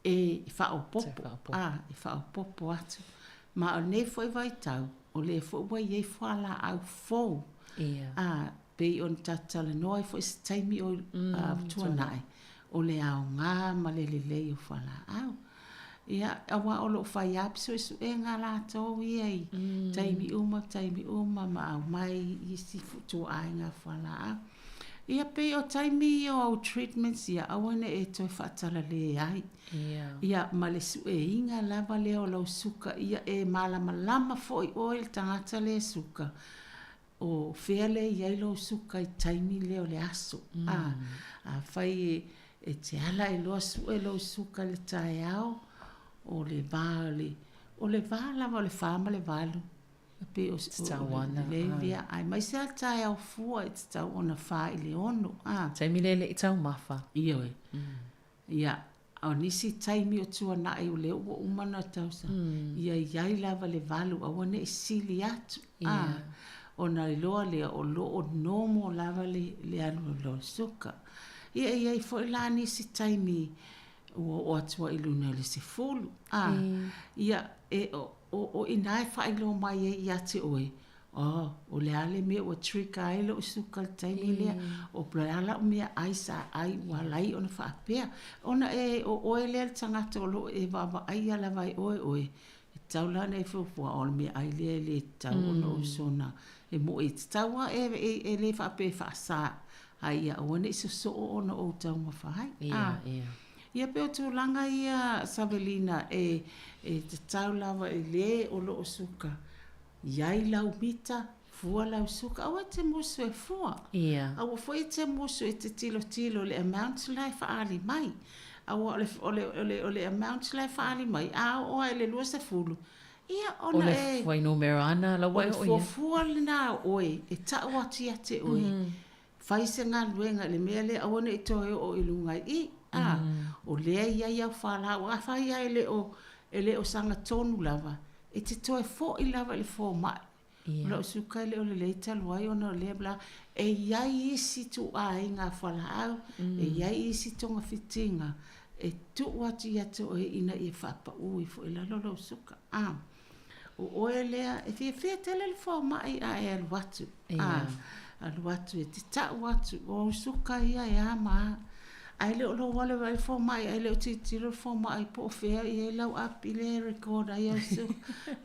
E whaopopo. E whaopopo atu. Ma o ne fo I vai tau. O le fo wai iei whala au fo. Pe on tatala noa fo isi taimi o tuanai. O le au ngā ma le lei o whala au. Ia awa o lo whai apso e su e ngā lātou iei. Taimi uma ma au mai I si futu ai ngā whala au. Ia pe o taimi o au treatments ia awane e toi whaatala le ai. Ia ma le su e inga lava leo lau suka ia e malama foi oil tangata le suka. O whea le iei lau suka I taimi leo le aso. A whai e te ala e loa su e lau suka le tae au. O le vā lava o le whāma le valu. Pe o le lea ai. Mai se al tae au fua e te tau ona whā I le ono. Taimi le I tau mawha. Ia we. Ia. Au nisi taimi o tua nai o le ua umana tausa. Ia iai lava le valu. Awane e sili atu. Ona loa lea o lo o nomo lava le alu lo suka. Ia iai fo ila nisi taimi o atua I luna le se fulu. Ia e o inai whailo mai e I ate oe. O le ale mea o trika aile o suka le taimi lea. O pleala o mea aisa ai walai ona whaapea. Ona e o oe lea le tangata o lo e wawa ai ala vai oe. E taulana e fufua o le mea ai lea le tau ona o sona. E mo e taua e le whaape whaasa. Ai ia o ane iso so ona o tau mawhai. Ia pe o tūlanga ia Savelina e te tau lava e le o lo o suka. Iai lau mita, fua lau suka. Awa te musu e fua. Awa foi te musu e te tilo le amount lai whaali mai. Awa ole amount lai whaali mai. O e le lua se fulu. Ia ona e... O le fwai numero ana la wai o fua le nā oe. E tau ati ate oe. Whaise ngā luenga le mea le awane e toi o ilungai I. O lea ia iau whala o a whai ia ele o sanga tonu lava e te toe fo I lava le fo mai o la usuka ele o le leita luai ona o lea bla e iai isi tu a inga whala au e iai isi tonga fitinga e tu watu iato o ina I whapa ui fo ila lolo usuka o oe lea e fia tele le fo mai a e aluatu aluatu e te ta watu o usuka ia e ama ai le lo wale vai fo mai ai le titilo fo mai po fea I lau up I le record ai so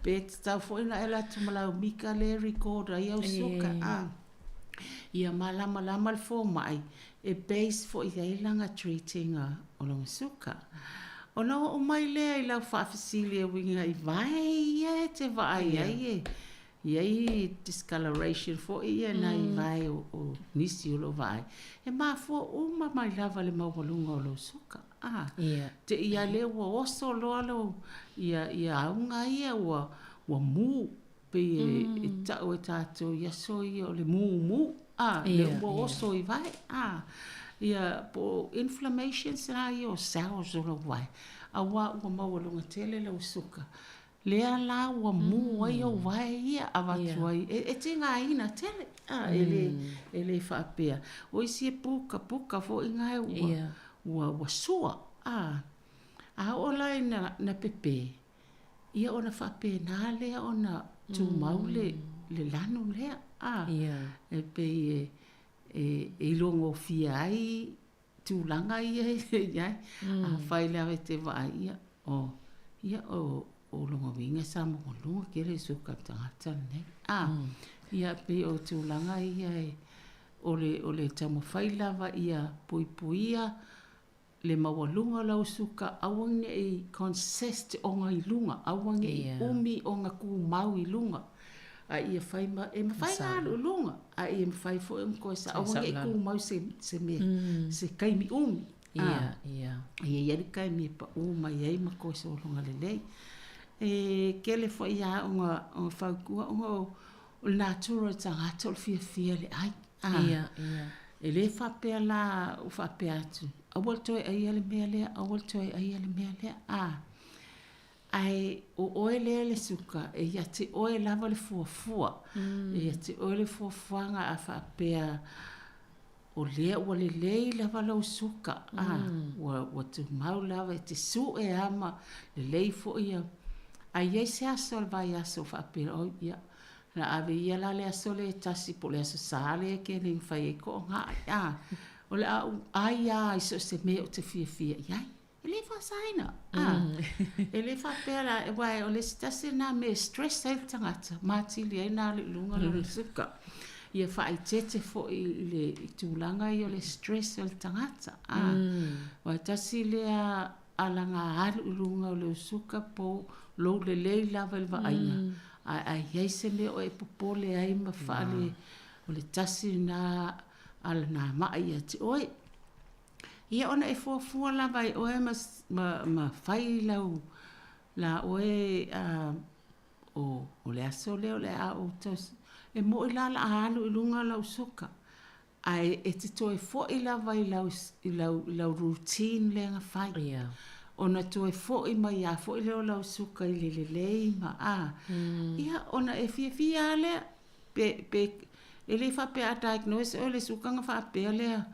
bet sta fo ina ela tu mala mika le record ai so ka ia malama le fo mai e base fo I langa treating o lo suka ona o mai le I lau fa facility winga I vai te vai ai Iei discoloration fo ia nai vai o nisi o lo vai. E ma fo uma mai lava le mawalunga o lo suka. Te ia le ua oso lo alo ia aunga ia ua mu pe e tau e tātou ia soi o le mū, le ua oso I vai, ia po inflammation sena ia o cells o lo vai. A wā ua maualunga tele lau suka. Lea la ua mū ai o vai ia awatu ai. E te ngā ina tele, e le whaapea. O isi e puka fo I ngai ua sua. A o lai na pepe. Ia ona whape nā lea ona tu maule le lanu lea. E pe e longo fia ai tu langa ia ia. A whai lea we te wa ia. Ia o longo winga sa mo lunga kere suka tangata ne. Ia pe o tu langa ia o le tamo whai lava ia puipuia. Le mawalunga lau suka awange I consist o ngai lunga, awange I umi o ngā ku mau I lunga. A ia whai e mawhai ngā lunga, a ia mawhai fo e mkoe sa awange I ku mau se me, se kaimi umi. Ia iari kaimi pa uma iai mako se o lunga lelei. Kele fo ia o ngā whaukua, o natura tangata o fia le ai. E le whapea la o whapea atu. Awal toi ai ale mea lea, awal toi ai ale mea lea. Ai o oe lea le suka, e ia te oe lava le fuafua. E ia te oe le fuafuanga a whapea o lea ua le lei lava lau suka. Ua tu mau lava e te su e ama le lei fo ia. Ai ei se aso al vai aso whapea o ia. Na ave ia la le aso le tasi po le aso sale ke le whai e ko ngā. O le ai iso se me o te fia. Iai, e le whasaina. E le whapera, wai o le stasi nā me stress ai tangata. Mātili ai nā le lunga le suka. Ia whai tete fo I le tūlanga I o le stress ai tangata. Wai tasi lea alanga alu lunga o le suka po lo le lei lava le waainga. Ai iai se me o e popole ai ma whaale o le tasi nā ala nā mai ia te oe. Ia ona e fuafua lava I oe ma whai lau la oe o le aso leo le a o tos. E mo I la alu I lunga lau soka. Ai e te toe fo I lava I lau routine le nga whai. Ona toe fo I mai a fo I leo lau soka I lelelei ma Ia ona e fia le e le whapea a diagnose o le sukanga whapea lea.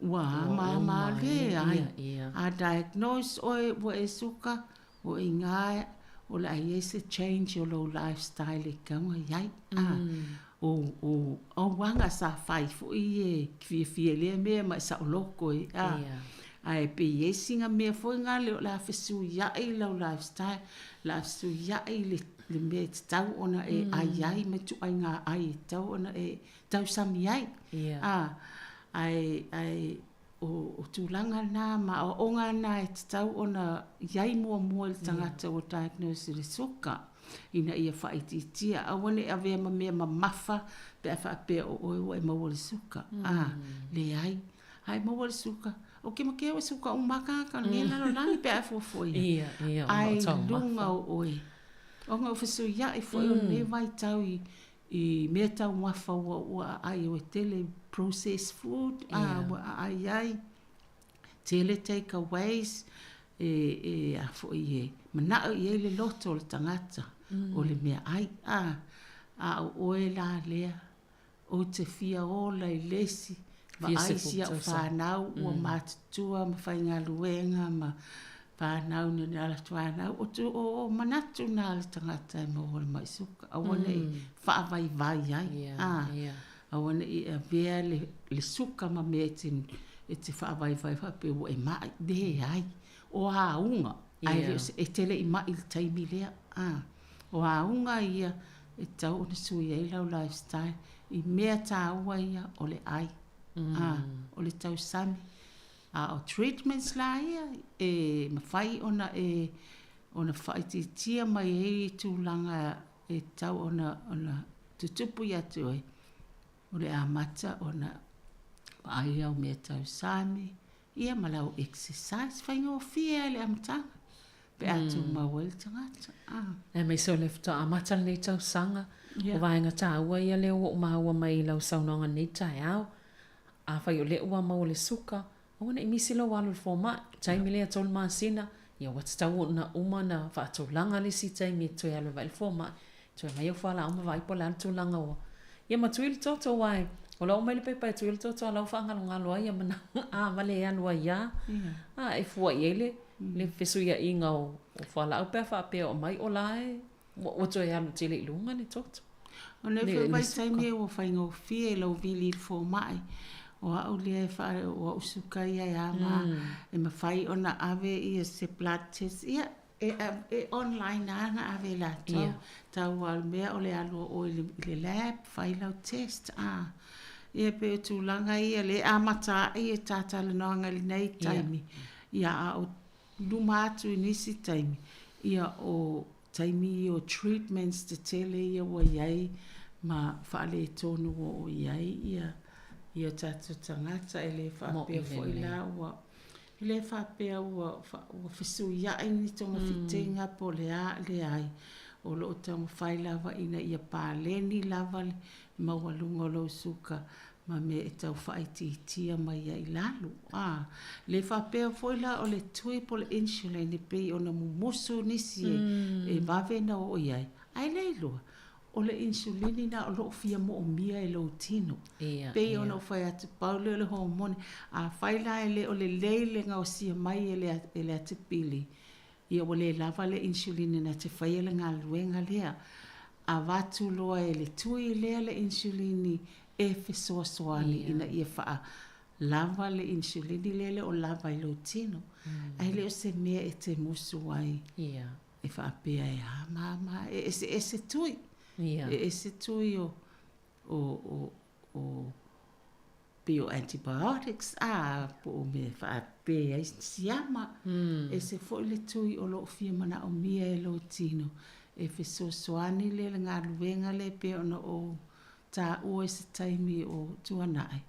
Ma le ai. A diagnose o e suka o I ngai o le ai se change o lo lifestyle I kaunga iai. O wanga sa whai fo I e fia lea mea mai sa o loko I. Ai pe I singa mea fo I ngā leo la fesu iai lau lifestyle. La fesu iai le mea te tau ona e ai me tu ai ngā ai tau ona e tau sami ai. Ai o tūlanga nā ma o onga nā e te tau ona iai mua le tangata o diagnose le soka. Ina ia whaititia. Awane a vea ma mea ma mafa pe a whapea o oe e maua le suka. Le ai. Ai maua le suka. O ke makea o suka o makaka ngena no langi pe a fuafoi. Ai lunga o oe. O ngā whasu ia e whai o ne vai tau I mea tau wafa ua ai o tele processed food. Ua ai tele takeaways. E a whai e manao I le loto o le tangata. O le mea ai. A o oe la lea. O te fia o lai lesi. Ma ai sia o whanau. Ua mātutua ma whai ngā luenga ma whanau ni ala tuanau. O manatu nā le tangata e maua le maisuka. Awane I whaavai vai ai. Awane I a vea le suka ma mea e te whaavai vai whape o e mai. De ai. O haunga. E tele I mai le taimi lea. O haunga ia e tau ona sui e lau lifestyle. I mea tā ua ia o le ai. O le tau sami. O treatments la ia e mawhai ona whaititia mai hei tūlanga e tau ona tutupu i atu e. O le amata ona ai au mea tau sami. Ia malau exercise. Whaingo fia le amatanga. pe atu mawel tangata. E mai so le fta amata nei tau sanga. O vaenga tā ua ia leo o maua mai lau saunonga nei tai au. A whai o le ua mau le suka. O wana imisi lo walu le fōma. Taimi lea tolu maasina. Ia watatau o na uma na whaatau langa le si taimi toi alu vai le fōma. Toi mai au whala uma vai po le atu langa o. Ia matui le toto wai. O lau mai le pepa e tui le toto a lau whaangalo ngalo ai. Ia mana a male e anu ai ia. A e fua i ele. Le fesu ia inga o whala au pea whaapea o mai o lae. O toi alu tele ilunga le toto. O ne fo vai taimi o whaingo fie lau vili fo mai. O au lea whae o usuka ia ia ma. E ma whai o na ave ia se blood test. Ia e online ana ave la tau. Tau al mea o le alu o le lab whai lau test. Ia pe o tūlanga ia le amata ia tata le noanga le nei taimi. Ia a o luma atu inisi taimi. Ia o taimi o treatments te tele ia wa iai ma whaale tonu o iai ia tatu tangata ele whapea fo ila ua ele whapea ua fisu iai ni tonga fitenga po le ai o lo tamu whai lava ina ia pāleni lava mawalunga lo suka ma me e tau whaititia mai ia ilalu. Le whapea fo ila o le tui po le insulin ni pei o na mumusu nisi e wawena o iai. Ai leilua. O le insulini na o loo fia mo o mia e lo tino. Pei o na o whai atu paule o le hormone. A whaila e le o le leile nga o sia mai e le atu pili. Ia o le lava le insulini na te whai le ngā luenga lea. A watu loa e le tui lea le insulini e fesoa soani ina ia wha lava le insulini lele o lava i lo tino. Ai leo se mea e te musu ai. E wha apea e mama e se tui. E se tui o bioantibiotics po o me wha apea siama. E se fo le tui o lo fia mana o mia e lo tino. E fesoa soani lele ngā luenga le pe ona o ta ua se taimi o tuanai.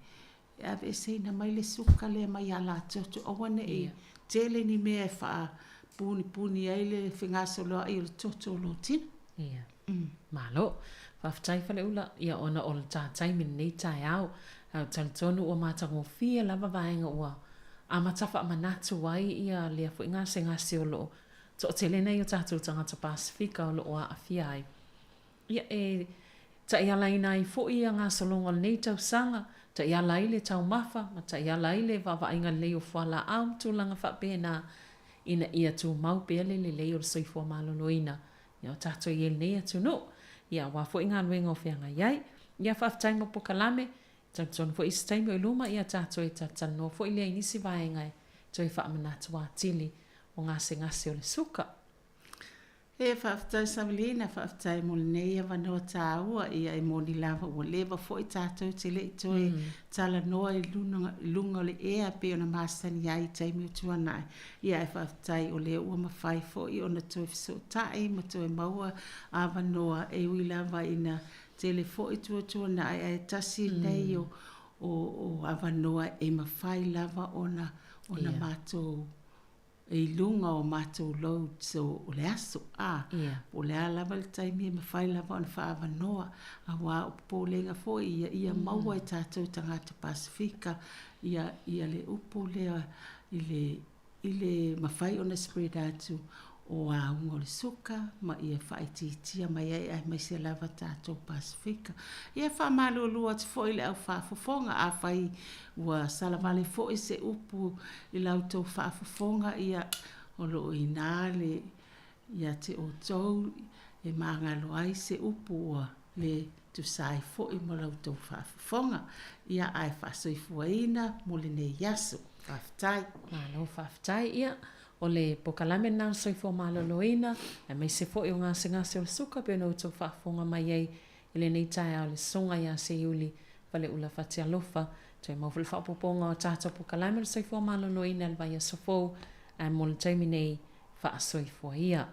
E ave se na mai le suka le mai ala toto o wane e tele ni mea e wha puni ai le whingaso loa i le toto lo tina. Malo, whaftai whale ula ia ona o le tā taimi nei tai au. Au talitonu o mātango fia lava vaenga ua. A matafa manatu ai ia lea fu inga se ngasi o lo. To tele nei o tātou tangata Pasifika o lo o a fia ai. Ia e ta ia laina i fo ia ngā solonga nei tau sanga, ta ia laile tau mafa, ma ta ia laile wawa inga leo whala au tūlanga whapena ina ia tū mau pele le leo soifua maloloina. Ia o tātou i nei atu no, ia wā fo inga luenga o whianga iai, ia whaftaima po kalame, tātou fo isi taimi o iluma, ia tātou i tatano fo ilea inisi vaengai, toi whaamanatu wā tili o ngase ngase o le suka. E whaftai Savelina, whaftai mo nei a wanoa tā ua ia e moni lava ua lewa fo i tātou te le i toi tala noa i lunga o le ea pe ona māsani ai taimi o tuanai. Ia e whaftai o le ua mawhai fo i ona toi fiso tai ma toi maua a wanoa e ui lava ina te le fo i tuanai e tasi nei o a wanoa e mawhai lava ona mātou e lunga o mātou load so o le aso o le alava le taimi e mawhai lava o na whaava noa a wā o pōlenga fo ia maua e tātou tangata Pasifika ia le upo lea i le mawhai o na spread atu o a unga o le suka ma ia whaititia mai ai mai se lava tātou Pasifika ia wha malo lua te fo i le au whaafofonga a whai ua salavale fo i se upu i lau tau whaafofonga ia o lo i nāle ia te o tau e māngalo ai se upu ua le tu sai fo i mo lau tau whaafofonga ia ai whaasoifuaina mo le ne yaso whaftai. Malo whaftai ia. O le pokalame nā soifo maloloina, e mai se fo i o ngase o le suka pe no tau whaafonga mai ei i le nei tai au le songa ia se iuli wale ula whatia lofa. Toi mawhul whaapoponga o tātou pokalame le soifo maloloina le vai a sofo a mo le taimi nei whaasoifo ia.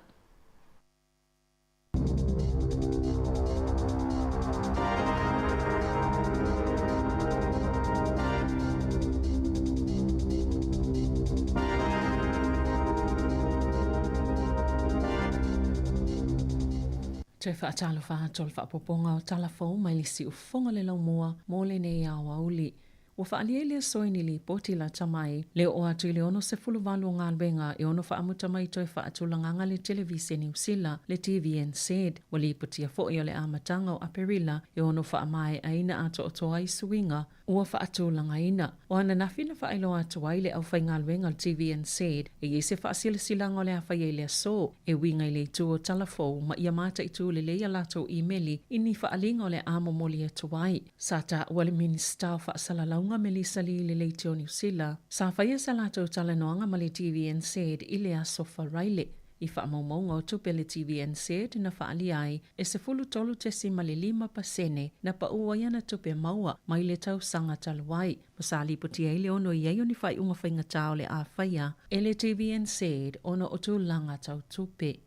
Te whaatalo whaatol whaapoponga o talafou mai lisi ufonga le lau mua mō le nei au auli. Ua whaalie lea soini li poti la tamai, leo o atu le ono se fulu walu ngā albenga e ono whaamuta mai toi whaatulanganga le televisi New Zealand le TVNZ. Wa li poti a fo o le amatanga o Aperila e ono whaamae aina ato o toa i suinga, ua whaatulanga ina. O ana nawhina whaelo atu ai le au whai ngā albenga le TVNZ e ise whaasila silanga o le awhai lea so, e winga i le tu o talafou ma ia mata i tu le leia lato e-maili ini whaalinga o le amomoli atu ai. Sata ua le minister o whaasalalau nga Melissa li le leitio New Zealand, sa whaia sa lato talanoanga ma le TVNZ i le asofa raile. I whaamaumaunga o tupe le TVNZ na whaali ai e se fulu tolu te si ma le 5% na pa ua iana tupe maua mai le tau sanga taluai. Masali puti ai le ono i ai o ni whai unga whainga tau le a whaia e le TVNZ ono o tu langa tau tupe.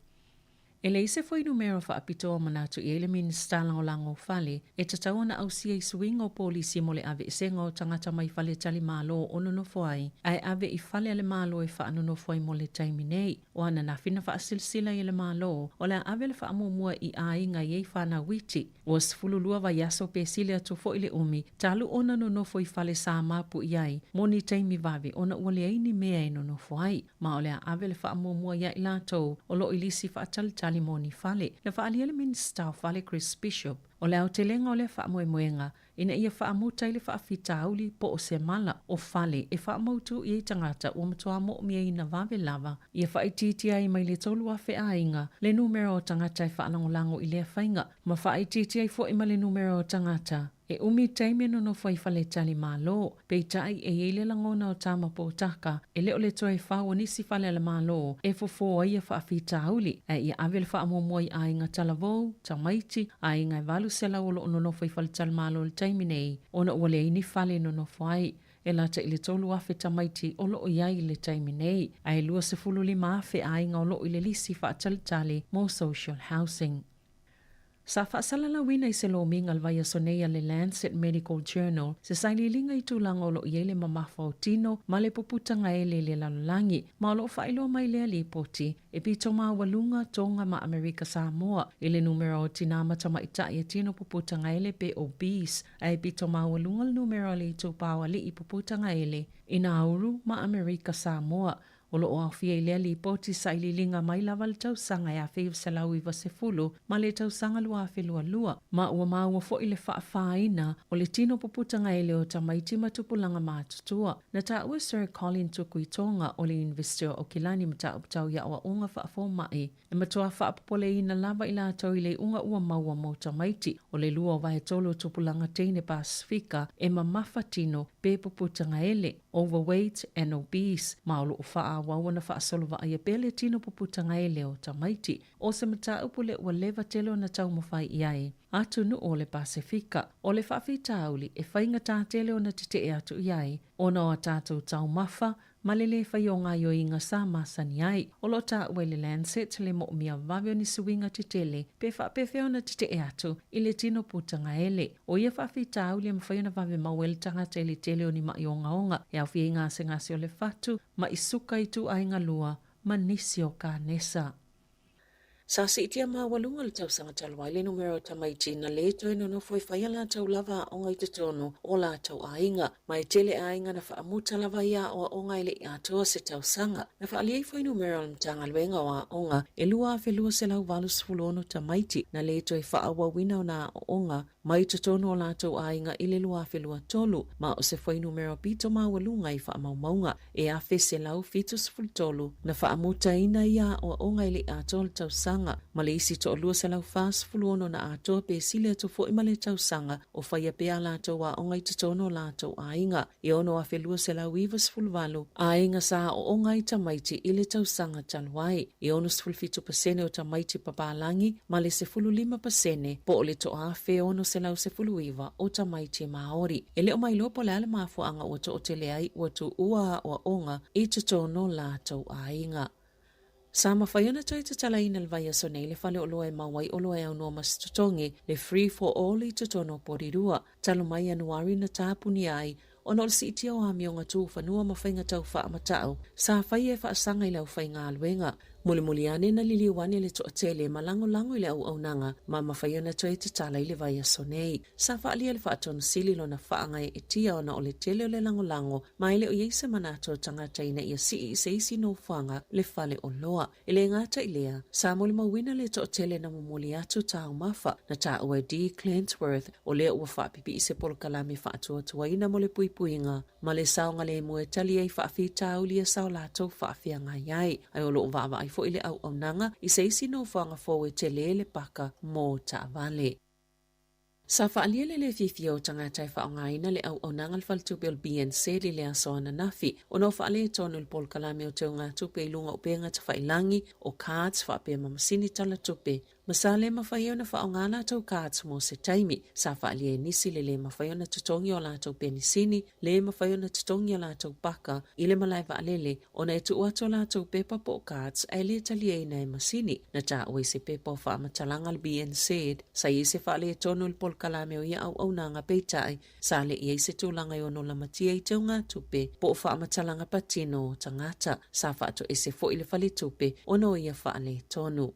E le ise foi numero whaapito o manatu i ele minister lango lango whale, e tatau na au sia i suinga o polisi mo le ave i senga o tangata mai whale tali malo o nono fuai, ai ave i whale ale malo e wha nono fuai mo le taimi nei, o ana na whina wha silsila i le malo, o le ave le wha mua i a inga i whana witi, o sfulu lua wa yaso pe sile atu fo ile umi, talu ona nono fuai whale sa mapu i ai, mo ni taimi vave, ona uale aini mea i nono fuai, ma o le ave le wha mua i a ilatou, o lo ilisi wha tali moni fale, na whaalia le minister fale Chris Bishop, o leo te lenga o le whaamoemoenga, ina ia whaamuta i le whaafitauli po o se mala o fale e whaamautu i tangata o matua mo mia ina vave lava, ia whaititia i mai le tolu a whea inga, le numero o tangata i whaanangolango i le whainga, ma whaititia i fo ima le numero o tangata, e umi taime no fai fale tali malo, pei tai e eile langona o tama po taka, e leo le toi whao nisi fale le malo, e fofo ia whaafita auli, e ia avel whaamomoi a inga talavou, tamaiti, a inga valu sela olo no fai fale tali malo le taime nei, ona uale ini fale no fai, e lata i le tolu afe tamaiti o loo iai le taime nei, a e lua se fulu lima afe a inga o loo i le lisi whaatalitali mo social housing. Sa whaasalala wina i se lo minga alvaya sonea le Lancet Medical Journal, se saililinga i tūlanga o lo iele mamafa o tino, ma le puputanga ele le lalolangi, ma o lo whailo mai lea li poti, e pito maa walunga tonga ma Amerika Samoa, ile numero o tinama tama itai e tino puputanga ele pe obese, e pito maa walunga numero li tupawa li i puputanga ele, ina auru ma Amerika Samoa, o lo o awhia i lea li poti sa ili linga mai lava le tausanga e a wheiv salau i vasefulu, ma le tausanga lua a whelua lua, ma ua maua fo i le whaafaina o le tino puputanga ele o tamaiti matupulanga mātutua. Na ta ua Sir Colin Tukui Tonga o le investor o Kilani mata uptau ya o unga whaafo mai, e matua whaapopole ina lava i la tau i le unga ua maua mo tamaiti, o le lua o vahe tolo tupulanga teine Pasifika e mamafa tino pe puputanga ele, overweight and obese, ma o lo ufaa wawana whaasolova ai a pele tino puputanga e leo tamaiti, o se mata upule ua leva telo na tau mawhai iai. Atu nu o le Pasifika, o le whaafita auli e whainga tā tele na tite e atu iai, o na o tātou tau mafa, ma le le whai o ngā yo inga sa masani ai, o lo tā ue le Lancet le mo mia vavio ni suinga titele, pe whaapewheo na tite e atu, i le tino putanga ele, o ia whaafita auli ma whai na vave mawel tanga tele tele o ni ma i o ngaonga, e au fie ngase o le fatu, ma isuka i tu ai ngalua, ma nisi o ka nesa. Sa si itia maa walunga le tau sanga talwai le numero tamaiti na le toi no foi whaia la tau lava o ngai tutono o la tau ainga. Mai tele ainga na whaamuta lava ia o ngai le atoa se tau sanga. Na whaaliei foi numero le mtanga luenga o onga e lua afe lua se lau valu sfulono tamaiti na le toi whaawa wina o na onga mai tutono o la tau ainga ile lua afe lua tolu ma o se foi numero pito maa walunga i whaamaumaunga e afe se lau fitu sfultolu na whaamuta ina ia o ngai le atoa le tau sanga. Ma le isi to lua se lau fast fuluono na atoa pe sile atu fo ima le tausanga o whaia pea lato wa ongai tutono lato ainga. I ono a whelua se lau ivas fulvalu ainga sa o ongai tamaiti i le tausanga taluai. I ono sfulfitu pasene o tamaiti papalangi ma le se fulu 5% po o le to a fe ono se lau se fulu iwa o tamaiti maori. E le o mai lopo le ale mafu anga o to o tele ai o to ua o onga i tutono lato ainga. Sa mawhaiona toi te tala ina lwaya sonei le whale o loa e mawai o loa e au noa masitotongi le Free for All i tutono porirua. Talo mai anuari na tāpuni ai o nol si itia o hami o ngā tū whanua mawhainga tau wha amatau. Sa whai e wha asanga i lau whainga aluenga. Mulimuliane na liliwane le to'atele malango-lango i le au-aunanga ma mawhaiona toi te tala i le vai aso nei. Sa whaalia le whaatonu sili lo na whaangai e tia ona o le tele o le lango-lango ma ele o yeise manato tangata ina ia si se isi no whanga le whale o loa. Ele ngata ilea, sa muli mawina le to'atele na mumuli atu tau mafa na ta ua D. Clantsworth o lea ua whaapipi i se polokalame whaatua tuaina mo le puipuinga ma le saonga le mua tali ei whaafi tau lia sao lato whaafia ngai ai o loo vava ai fo ile au nanga i se isi no whanga fōe te le paka mō ta vale. Sa whaalia le fifia o tangata e whaongaina le au nanga le whaltupel BNC li le asoana nafi o no whaale tonu le polkalame o teo ngā tupe i lunga o penga ta whailangi o cards whaapea mamasini tala tupe. Masale mawhaiona whaongana tau cards mo se taimi, sa whaalia nisi le mawhaiona tutongi o lātou penisini, le mawhaiona tutongi o lātou paka, i le malai waalele, o na e tu uato lātou pepa po cards, ai le talia ina e masini, na ta ue se pepa o whaamatalanga le BNC, sa i se whaale tonu le polkalame o ia au nanga peitai, sa le i se tūlanga i ono lamatia i teo ngā tupe, po o whaamatalanga patino o tangata, sa whaato e se fo i le whale tupe, ono ia whaale tonu.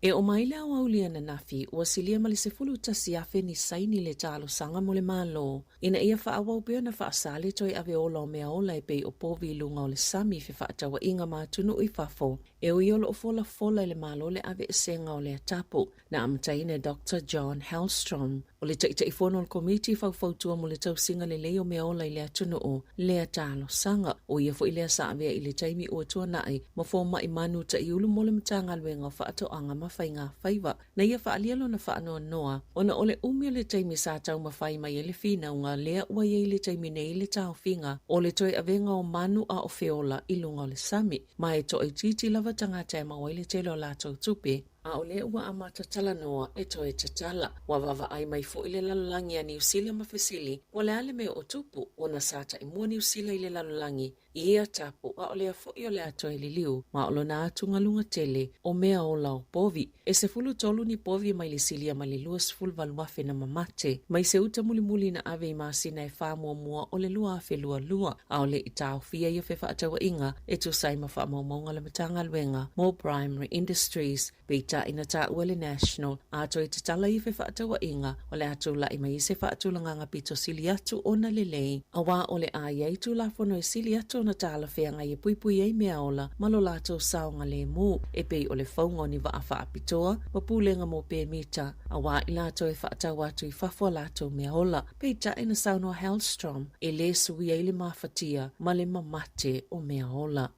E o maile au aulia na nafi, ua silia mali se fulu tasi afe ni saini le talo sanga mo le malo. Ina ia whaawa upeo na whaasale toi ave ola o mea ola e pei o povi lunga o le sami fe whaatawa inga mātunu i whafo. E o iolo o fola le malo le ave e senga o le atapu. Na amataine Dr. John Hellstrom. O le taʻitaʻifono o le komiti faufautua mo le tausiga lelei o mea ola i le atunuu le atalosaga o ia foʻi le asaavea i le taimi ua tuanaʻi ma fo maʻi manu taʻiulu mo le matagaluega o faatoʻaga ma faiga faiva na ia faaalia lona faanoanoa ona o le umi o le taimi sa tau mafai mai e le finauga lea ua iai le taimi nei le taofiga o le toe avega o manu a o feola i luga o le sami ma e toʻaitiiti lava tagata e maua i le tele o latou tupe. A o lea ua amata talanoa e toe tatala. Wa vava ai mai fo ile lalolangi a niusila mafesili. Wa le ale mea o tupu, ona sata i mua niusila ile lalolangi. Ia tapu a o lea fo i o lea toe liliu. Ma o lona atunga lunga tele o mea o lao povi. E se fulu tolu ni povi mai le silia ma le lua sifulu valuafe na mamate. Mai se uta muli na ave i maasina e faa mua o le lua afe lua. A o le itao fia ia fe faatawa inga e tu sai ma faa maumaunga le matanga luenga. Mo Primary Industries. Peita ina ta uele national a toi te tala i fe whaatawa inga o le atu la i mai se whaatulanga ngā pito sili atu o na lelei. A wā o le a iei tu la fono e sili atu na tala whenga i puipui ei mea ola malo lato saonga le mu e pei o le whaunga ni wa a whaapitoa ma pūlenga mo pe mita a wā i lato e whaatawa atu i whafua lato mea ola. Peita ina saunoa Hellstrom e le sui ei le mawhatia ma le mamate o mea ola.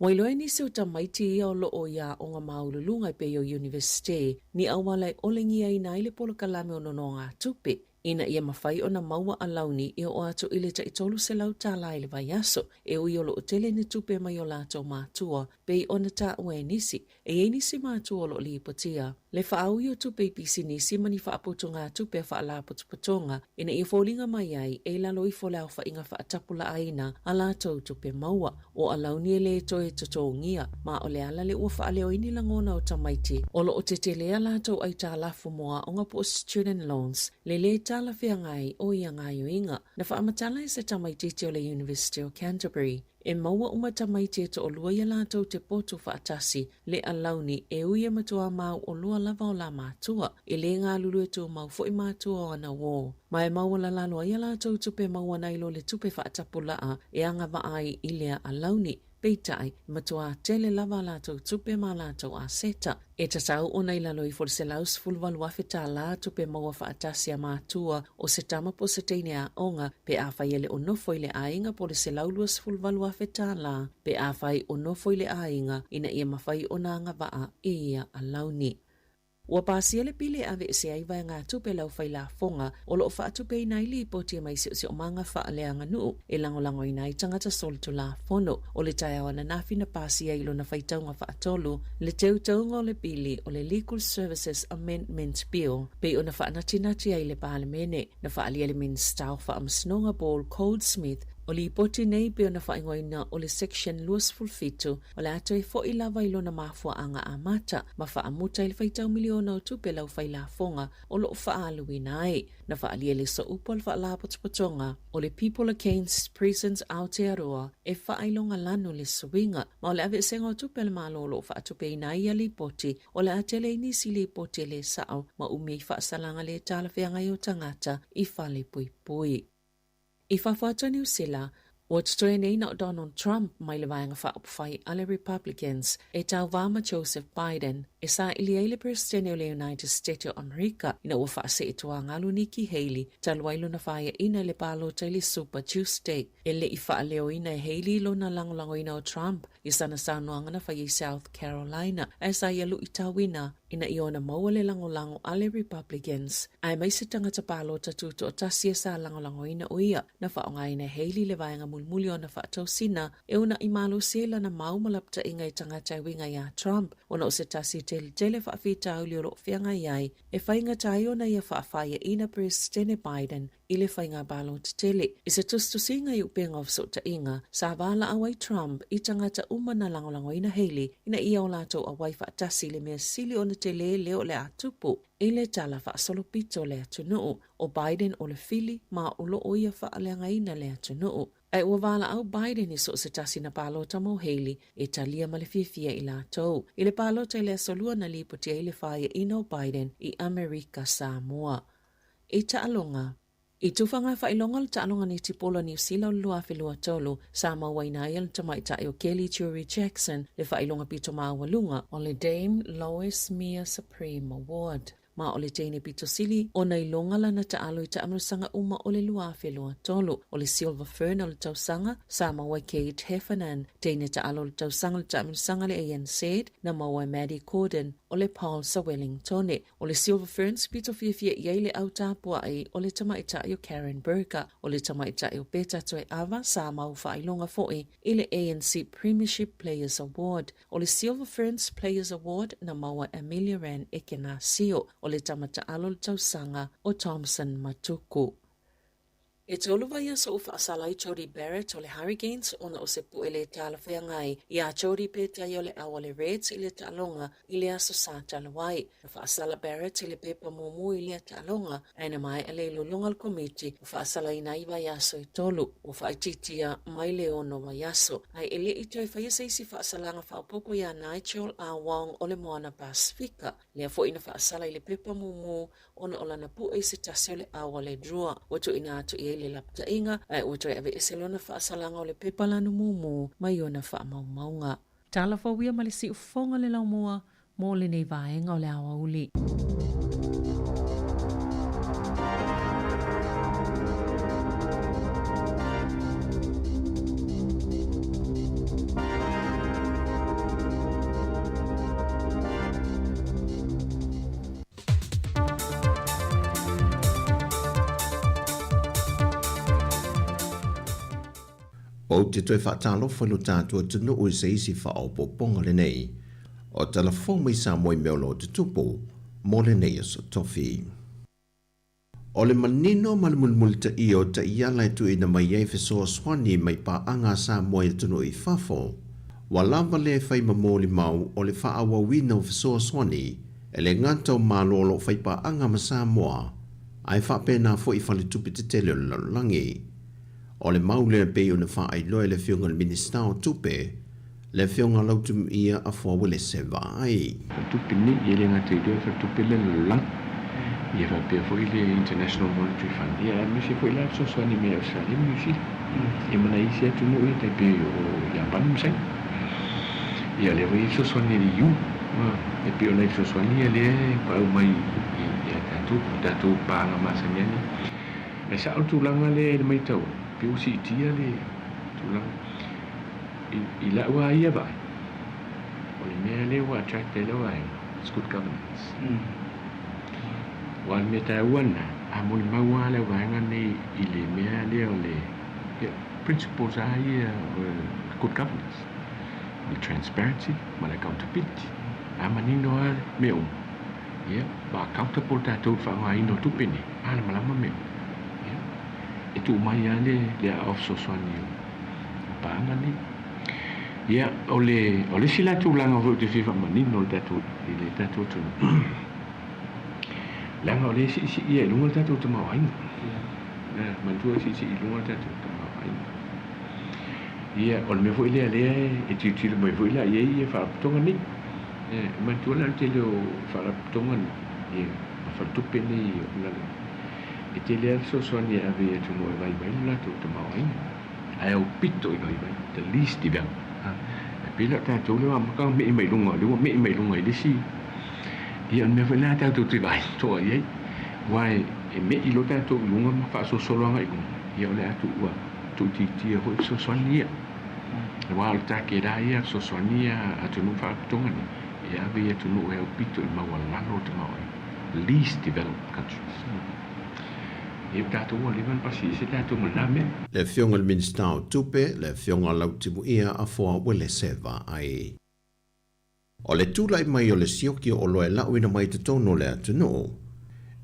Wailoe ni se utamaiti ia o loo ia o ngā maululunga i Peio University ni awalai olengi ai na ile polokalame o nono ngā tupe. Ina ia mawhai o na maua a launi i o atu ile ta itolu se lau tā lai le vai aso e ui o loo tele ni tupe mai o lato mātua pei o na tā ue nisi e e nisi mātua o loo li ipotia. Le whaau i o tupe i pisi nisi mani whaaputu ngā tupe wha ala putuputonga ina i fōlinga mai ai e lalo i fōlau wha inga whaatapula aina a lato tupe maua o a launi e le toe tutongia ma o le ala le ua wha aleo ini langona o tamaiti o loo te te lea lato ai tā lafu moa o ngā po student loans le le tala fia ngai o ia ngai uinga na whaamatala e se tamaiti te o le University of Canterbury. E maua umatamaiti e to o lua ia lātou te potu whaatasi le a launi e uia matua mau o lua lava o la mātua e le ngā lulu e tō mau fo i mātua o ana wō. Ma e maua la laloa ia lātou tupe maua nailo le tupe whaatapulaa e anga vaai i lea a launi. Peitai, matua tele lava lātou tupe ma lātou a seta. E tatau o nei lalo i forse laus fulwalu whawheta la tupe maua whaatasi a mātua o se tama po se teine a onga pe a whai ele o nofo i le ainga po le se lauluas fulwalu whawheta la pe a whai o nofo i le ainga ina ia mawhai o nanga waa i ia a launi. Ua pāsia le pile ave se aiva ngā tupe lau whai la fonga o loo whaatupe i nai li po tia mai si o manga whaaleanga nuu e langolango i nai tangata solitu la fono o le tai awana nawhina pāsia ilo na whaitaunga whaatolu le teutaunga o le pili o le Legal Services Amendment Bill pe o na whaanatinati ai le pālemene na whaalia le minister o whaamasnonga Paul Goldsmith O li poti nei pe ona whaingoina o le section luas fulfitu o le ato e fo lava i lona mafua anga a mata ma wha amuta i le whaitau miliona o tupe lau whaila fonga o lo wha aluina ai na wha alia le so upo le wha la potopotonga o le People Against Prisons Aotearoa e wha ailonga lanu le swinga ma o le ave senga o tupe le malo lo wha atupe ina ia li poti o le atele inisi li poti le sao ma umi wha salanga le tala whianga i o tangata i whale pui pui. I whawhata New Zealand, o tutoe nei na Donald Trump mai le vaenga whaopwhai ale Republicans e tau vama Joseph Biden e sa ili eile presidente o le United States o America ina ua whaase e tua ngalu Nikki Haley taluailu na whaia ina le palo taili Super Tuesday e le i whaaleo ina e Haley lo na langolango ina o Trump i sana saunoanga na whai South Carolina e sa ialu i tawina ina i ona maua le langolango ale Republicans ai mai se tangata palo tatuto o tasia sa langolango ina o ia na whaonga ina Haley le vaenga mulmuli o na whaatau sina e una i malo sela na maumalapta inga i tangata winga ia Trump ona o se tasi tele whaafita au li o lo whianga iai e whainga tai ona ia whaafaya ina Presidente Biden i le whainga balo te tele. I se tustu singa i upenga of sota inga sa wala awai Trump i tangata umana langolango ina Haley ina ia o lato awai whaatasi le mea sili o na tele leo le atupu i le tala whaasolopito le atunuu o Biden o le fili ma o lo o ia whaaleanga ina le atunuu. Ai ua wala au Biden i so se tasi na palota mo Haley e talia ma le fifia i la tau. I le palota i le asolua na lipotia i le whaia ino Biden i Amerika Samoa. I taalonga. I tufanga whailonga le taalonga ni tipola New Zealand lua whelua tolu Samoa wainai al tamaitai o Kelly Jury Jackson le whailonga pito maawalunga o le Dame Lois Mia Supreme Award. Ma o le teine pito sili o nei longa lana taalo i taamrusanga uma o le lua whelua tolu o le Silver Fern o le tausanga Samoa Kate Heffernan teine taalo le tausanga le taamrusanga le Ian Said na maua Maddie Corden o le Paul Wellington o le Silver Ferns pito fia iei le au tāpua ai o le tamaitai o Karen Berger o le tamaitai o Beta Toe Ava Samoa whailonga foi i le ANC Premiership Players Award o le Silver Ferns Players Award na maua Amelia Ran Ekenasio o le tamata alo le tausanga o Thompson Matuku. E tolu vai so ufa asala i Jody Barrett o le Hurricanes ona o se pu ele tala whaingai i a Jody Peta i o le awa le Reds i le talonga i le aso sa talawai. Ufa asala Barrett i le pepa mumu i le talonga aina mai ele lulunga al komiti ufa asala i naiva i aso i tolu ufa i titia mai le ono mai aso. Ai ele i toi whaia seisi fa asalanga whaupoko i a Nigel a Wong o le Moana Pasifika. Lea fo ina fa asala i le pepa mumu ona o lana pu e se tasi o le awa le drua. Wato ina atu i le lapta inga ai wato e ave eselona fa asalanga o le pepa lanu mumu mai ona fa maunga. Tala fa wia malisi ufonga le laumua mo le nei vaenga o le awa uli. O te toi whaatalo whalu tātua tunu o se isi wha o poponga le nei. O telefon mai sa moi meolo te tupo, mo le nei aso tofi. O le manino malmulmulta i o ta iala tu ina mai ei fesoa swani mai pa anga sa moi tunu i fafo. Wa lava le fai mamoli mau o le wha awa wina o fesoa swani, e le nganta o malolo fai pa anga ma sa moa, ai wha pena fo i whale tupi te tele o langi. O le maule pe o na wha ai loe le whiunga le minista o tupe, le whiunga lautum ia a whawele se vai. Tupi ni, i le ngati doi wha tupi le lang. Ia wha pia fo i le International Monetary Fund. Ia misi fo i la so swani mea sa le misi. Ia mana isi atu no i tai pe o Japan msai. Ia le wai so swani le yu. E pe o na so swani ia le pa au mai ia tatu panga masa niani. E sa au tūlanga le mai tau. Pe usi tia le tūlanga. I la ua ia vai. O le mea le ua attract le ua it's good governance. Wa me ta wana a mo le maua le ua nei i le mea le o le principles a ia good governance. The transparency, ma le accountability. A manino a meo. Ia, ba accountable ta tau wha ino tupene. A le malama meo. E tu mai le of so swani pa ngani ia ole sila tu langa vo te fifa manino tatu ile tatu tu langa ole si ia lunga tatu te mau ainga man tu si lunga tatu te mau ainga ia ole me vo ile e tu me vo ile ia fa tonga ni man tu la te lo fa tonga ia fa tu pe ni la e te le so swani ave tu mo vai la tu te mau ainga ai o pito i vai the least event bila ta tu le ma ka me mai lunga le me mai lunga le si ia me fa la ta tu ti vai to ai wai e me i lo ta tu lunga ma fa so solo ngai ku ia le atu wa tu ti ho so sonia wa ta ke da ia so sonia atu no fa tu ngani ia ve tu no e o pito i ma wa la no te ma least developed countries Le fionga le minstau tupe, le fionga lautimu ia a foa wele seva ai. O le tūlai mai o le sioki o loe lauina mai te tono le atunu,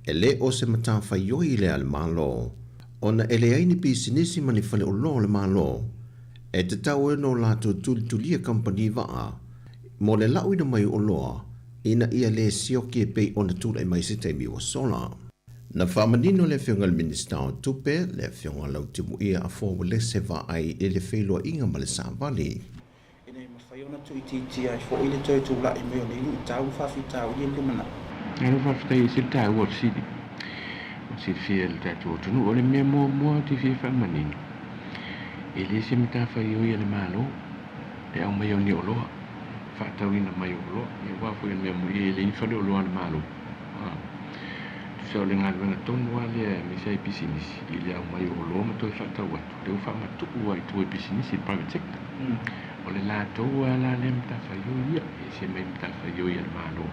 e le o se mata whaioi le al malo, o na ele aini pisinisi mani whale o lo le malo, e te tau e no lato tulia company waa, mo le lauina mai o loa, ina ia le sioki e pei o na tūlai mai se teimi o sola. Na whamanino le whiunga le minister tupe, le whiunga lautimu ia a fōwa le sewa ai e le wheloa inga ma le sāwali. Ine mawhaiona tu i titi ai fo ile toi tu la i meo ni i tau whawhi tau i enke mana. Anu whawhita i sil tau o sidi. O sil fia le tatu o tunu o le mea mua ti fia whamanino. E le se mita whaioi le malo, le au mai o ni o loa. Whaatau ina mai o loa, e wafu e mea mui e le infale o loa le malo. So le ngā ruanga tonu wale me sei pisinisi i le au mai o loa ma toi whatau atu. Leo whamatuku ai tue pisinisi private sector. O le la tau ala le mta whaioi e se me mta whaioi al malo.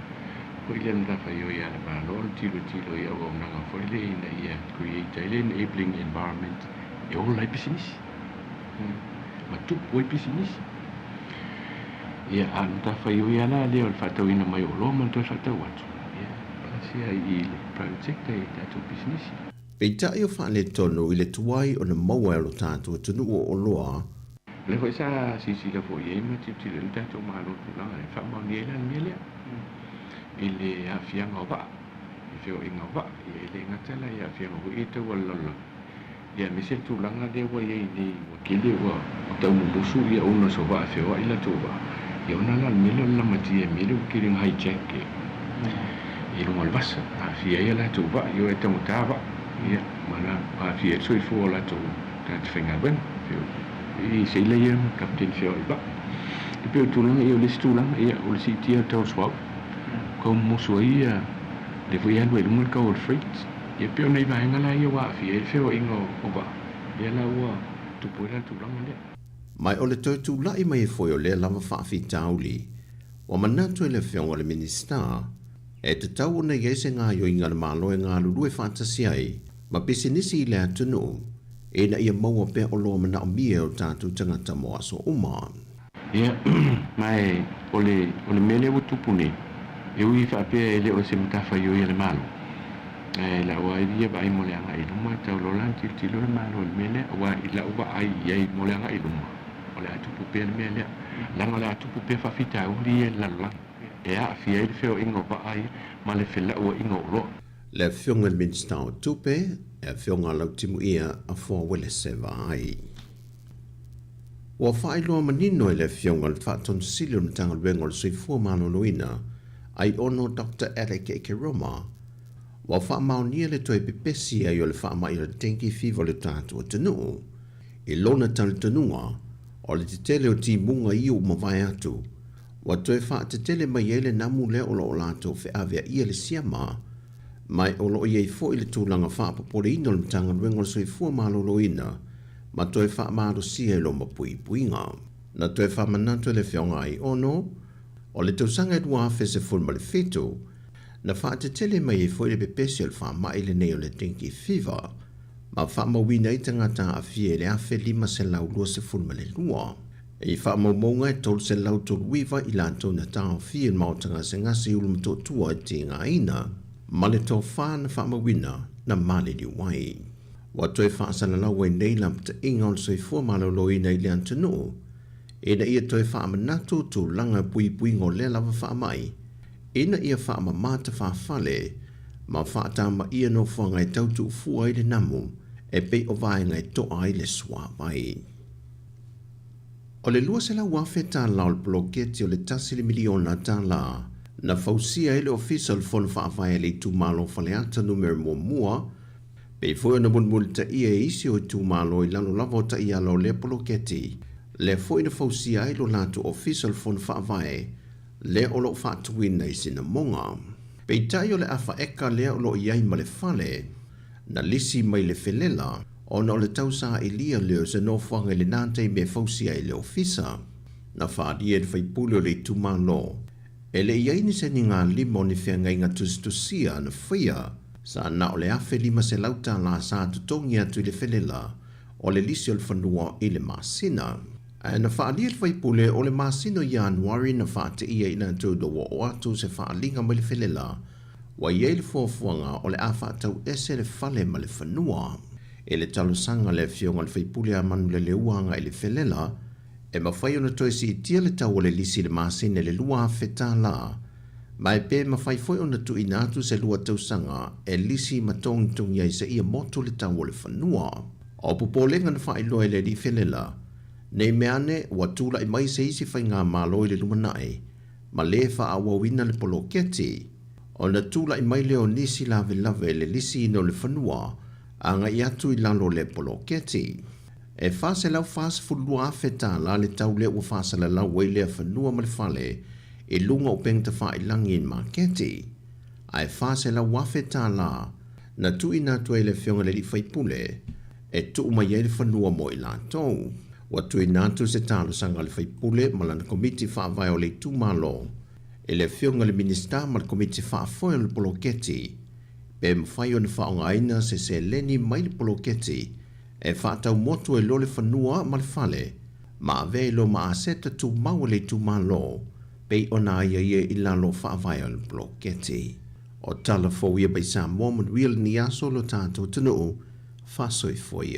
Ko i le mta whaioi al malo, le tilo i au au nanga fo le ina ia create ile enabling environment e o lai pisinisi. Ma tupu ai pisinisi. Ia a mta whaioi ala le o le whatau ina mai o loa ma toi whatau atu. Sia i le private sector i tātou business. Pei tai o whaale tonu i le tuai o na maua e lo tātou tunu o loa. Le hoi sa sisi la fo i ma titi le tātou malo tūlanga e whamau ni elan ni lea. I le awhianga o wa, i whio inga o wa, i le ngatala i awhianga o i tau alala. Ia me se tūlanga le wa i ni wakile wa o tau mubusu i a una so wa a whio i la tō wa. I ona la mele o lamati e mele o kiring hijack e. I runga le vasa, a fia ia la tau wa, i o e tamu tāwa, ia, mana a fia e soi fua la tau tāti whainga wen, i se ila ia ma kapten whio i wa. I peo tūlanga i o lesi tūlanga, ia o lesi tia tau swau, kau mosua ia, le fui anu e runga kau o le freight, ia peo nei vahenga la ia wa, a fia e whio ingo o wa, ia la ua tupu ila tūlanga lea. Mai o le toi tū lai mai e foi o lea lava whaafi tauli, wa manatu e le whionga le minister, e te tau ona i eise ngā yo inga le malo e ngā lulu e whātasi ai, ma pisinisi i le atunu, e na ia maua pe o loa mana o mia o tātou tangata mo aso uma. Ia, mai, o le mele o tupune, e ui whapea e le o se matafa i o i le malo. E la ua i ia vai mo le anga i luma, tau lola tilo le malo le mele, ua i la ua ai iei mo le anga i luma. O le atupu pe le mele, langa le atupu pe whawhita uli e lalanga. E a fia i whio ingo wa ai, ma le whila ua ingo ro. Le whionga le minstau tupe, e whionga lautimu ia a fua wele sewa ai. Ua whailoa manino e le whionga le whaaton silio na tanga luenga le sui fua mano loina, ai ono Dr. Alec Ekeroma, ua whaamaunia le toi pepesi ai o le whaamai le tenki fiva le tātua tanu, i lona tali tanua, o le titele o ti munga iu mawai atu, wa toe wha te tele mai ele namu le o lo lato fe avea ia le siama, mai o lo iei fo i le tūlanga wha apapore ino le mtanga ruengo le soi fua malo lo ina, ma toe wha maaro sia e lo mapui puinga. Na toe wha manatu le whionga ai ono, o le tausanga e dua fe se fulma le fetu, na wha te tele mai e fo i le pepesi o le wha mai le neo le tenki fiva, ma wha mawina i tangata a fie le afe lima se lau lua se fulma le lua. E wha maumonga e tol se lau tol wiwa i lantou na tau fie mautanga se ngasi ulu mtotua e te ngā ina, ma le tō wha na wha mawina na male li wai. wa toi whaasana la wai nei lam te inga o soi fua malo loi nei le antanu. Ina ia toi whaamanatu tu langa pui pui ngō le lava whaamai. Ina ia whaamamata whaafale, ma whaatama ia no whangai tautu fua i le namu, e pei o vai ngai to ai le swa vai. O le lua se la wafe tā lau le bloketi o le tasili miliona tā la, na fausia ele official fon whaafai le tu malo faleata numero mua, pei foi na bunbul ta ia isi o tu malo i lalo lavo ta ia lo le bloketi, le foi na fausia ele latu official fon whaafai, le o lo whaatuina i sina monga. Pei tai o le afa eka le o lo iai ma le fale, na lisi mai le felela, ona o le tausa i lia leo se no whanga le nante me fausia i le ofisa. Na whaadia le whaipule o le tumalo. E le iai ni se ni ngā limo ni whianga inga tustusia na whia, sa na o le afe lima se lauta la sa tutongi atu i le felela, o le lisi o le whanua i le masina. E na whaadia le whaipule o le masino Januari na whaate ia ina tu do o atu se whaalinga mai le felela, wa iei le fuafuanga o le awha tau ese le fale ma le whanua. E le talosanga le fionga le whaipule a manu le leuanga i le felela, e mawhai ona toi si tia le tau o le lisi le masine le lua feta la, mai pe mawhai foi ona tu inatu se lua tausanga e lisi matong tungia i se ia moto le tau o le whanua. O pupolenga na whai loe le di felela, nei meane wa tula i mai se isi whai ngā malo i le lumanai, ma le wha awawina le poloketi, o na tula i mai leo nisi lave lave le lisi no le whanua, anga i atu i lalo le poloketi. E whase lau whase fulua awheta la le tau le ua whase la lau wei lea whanua ma le whale, e lunga o pengta wha i langi in maketi. Ai whase lau awheta la, na tu ina tu e le whionga le li whaipule, e tu mai e le whanua mo i la tau. Wa tu ina tu se talo sanga le whaipule ma lana komiti wha vai o le tu malo, e le whionga le minista ma le komiti wha afoe le poloketi, pe mwhai o na whaonga aina se leni mai le poloketi, e whaatau motu e lo le whanua ma le whale, ma ave lo ma aseta tu mau le tu malo, pei o na ia ia i lalo whaavai o le poloketi. O tala fo ia bai sa moment real ni aso lo tātou tanu, whasoi fo ia.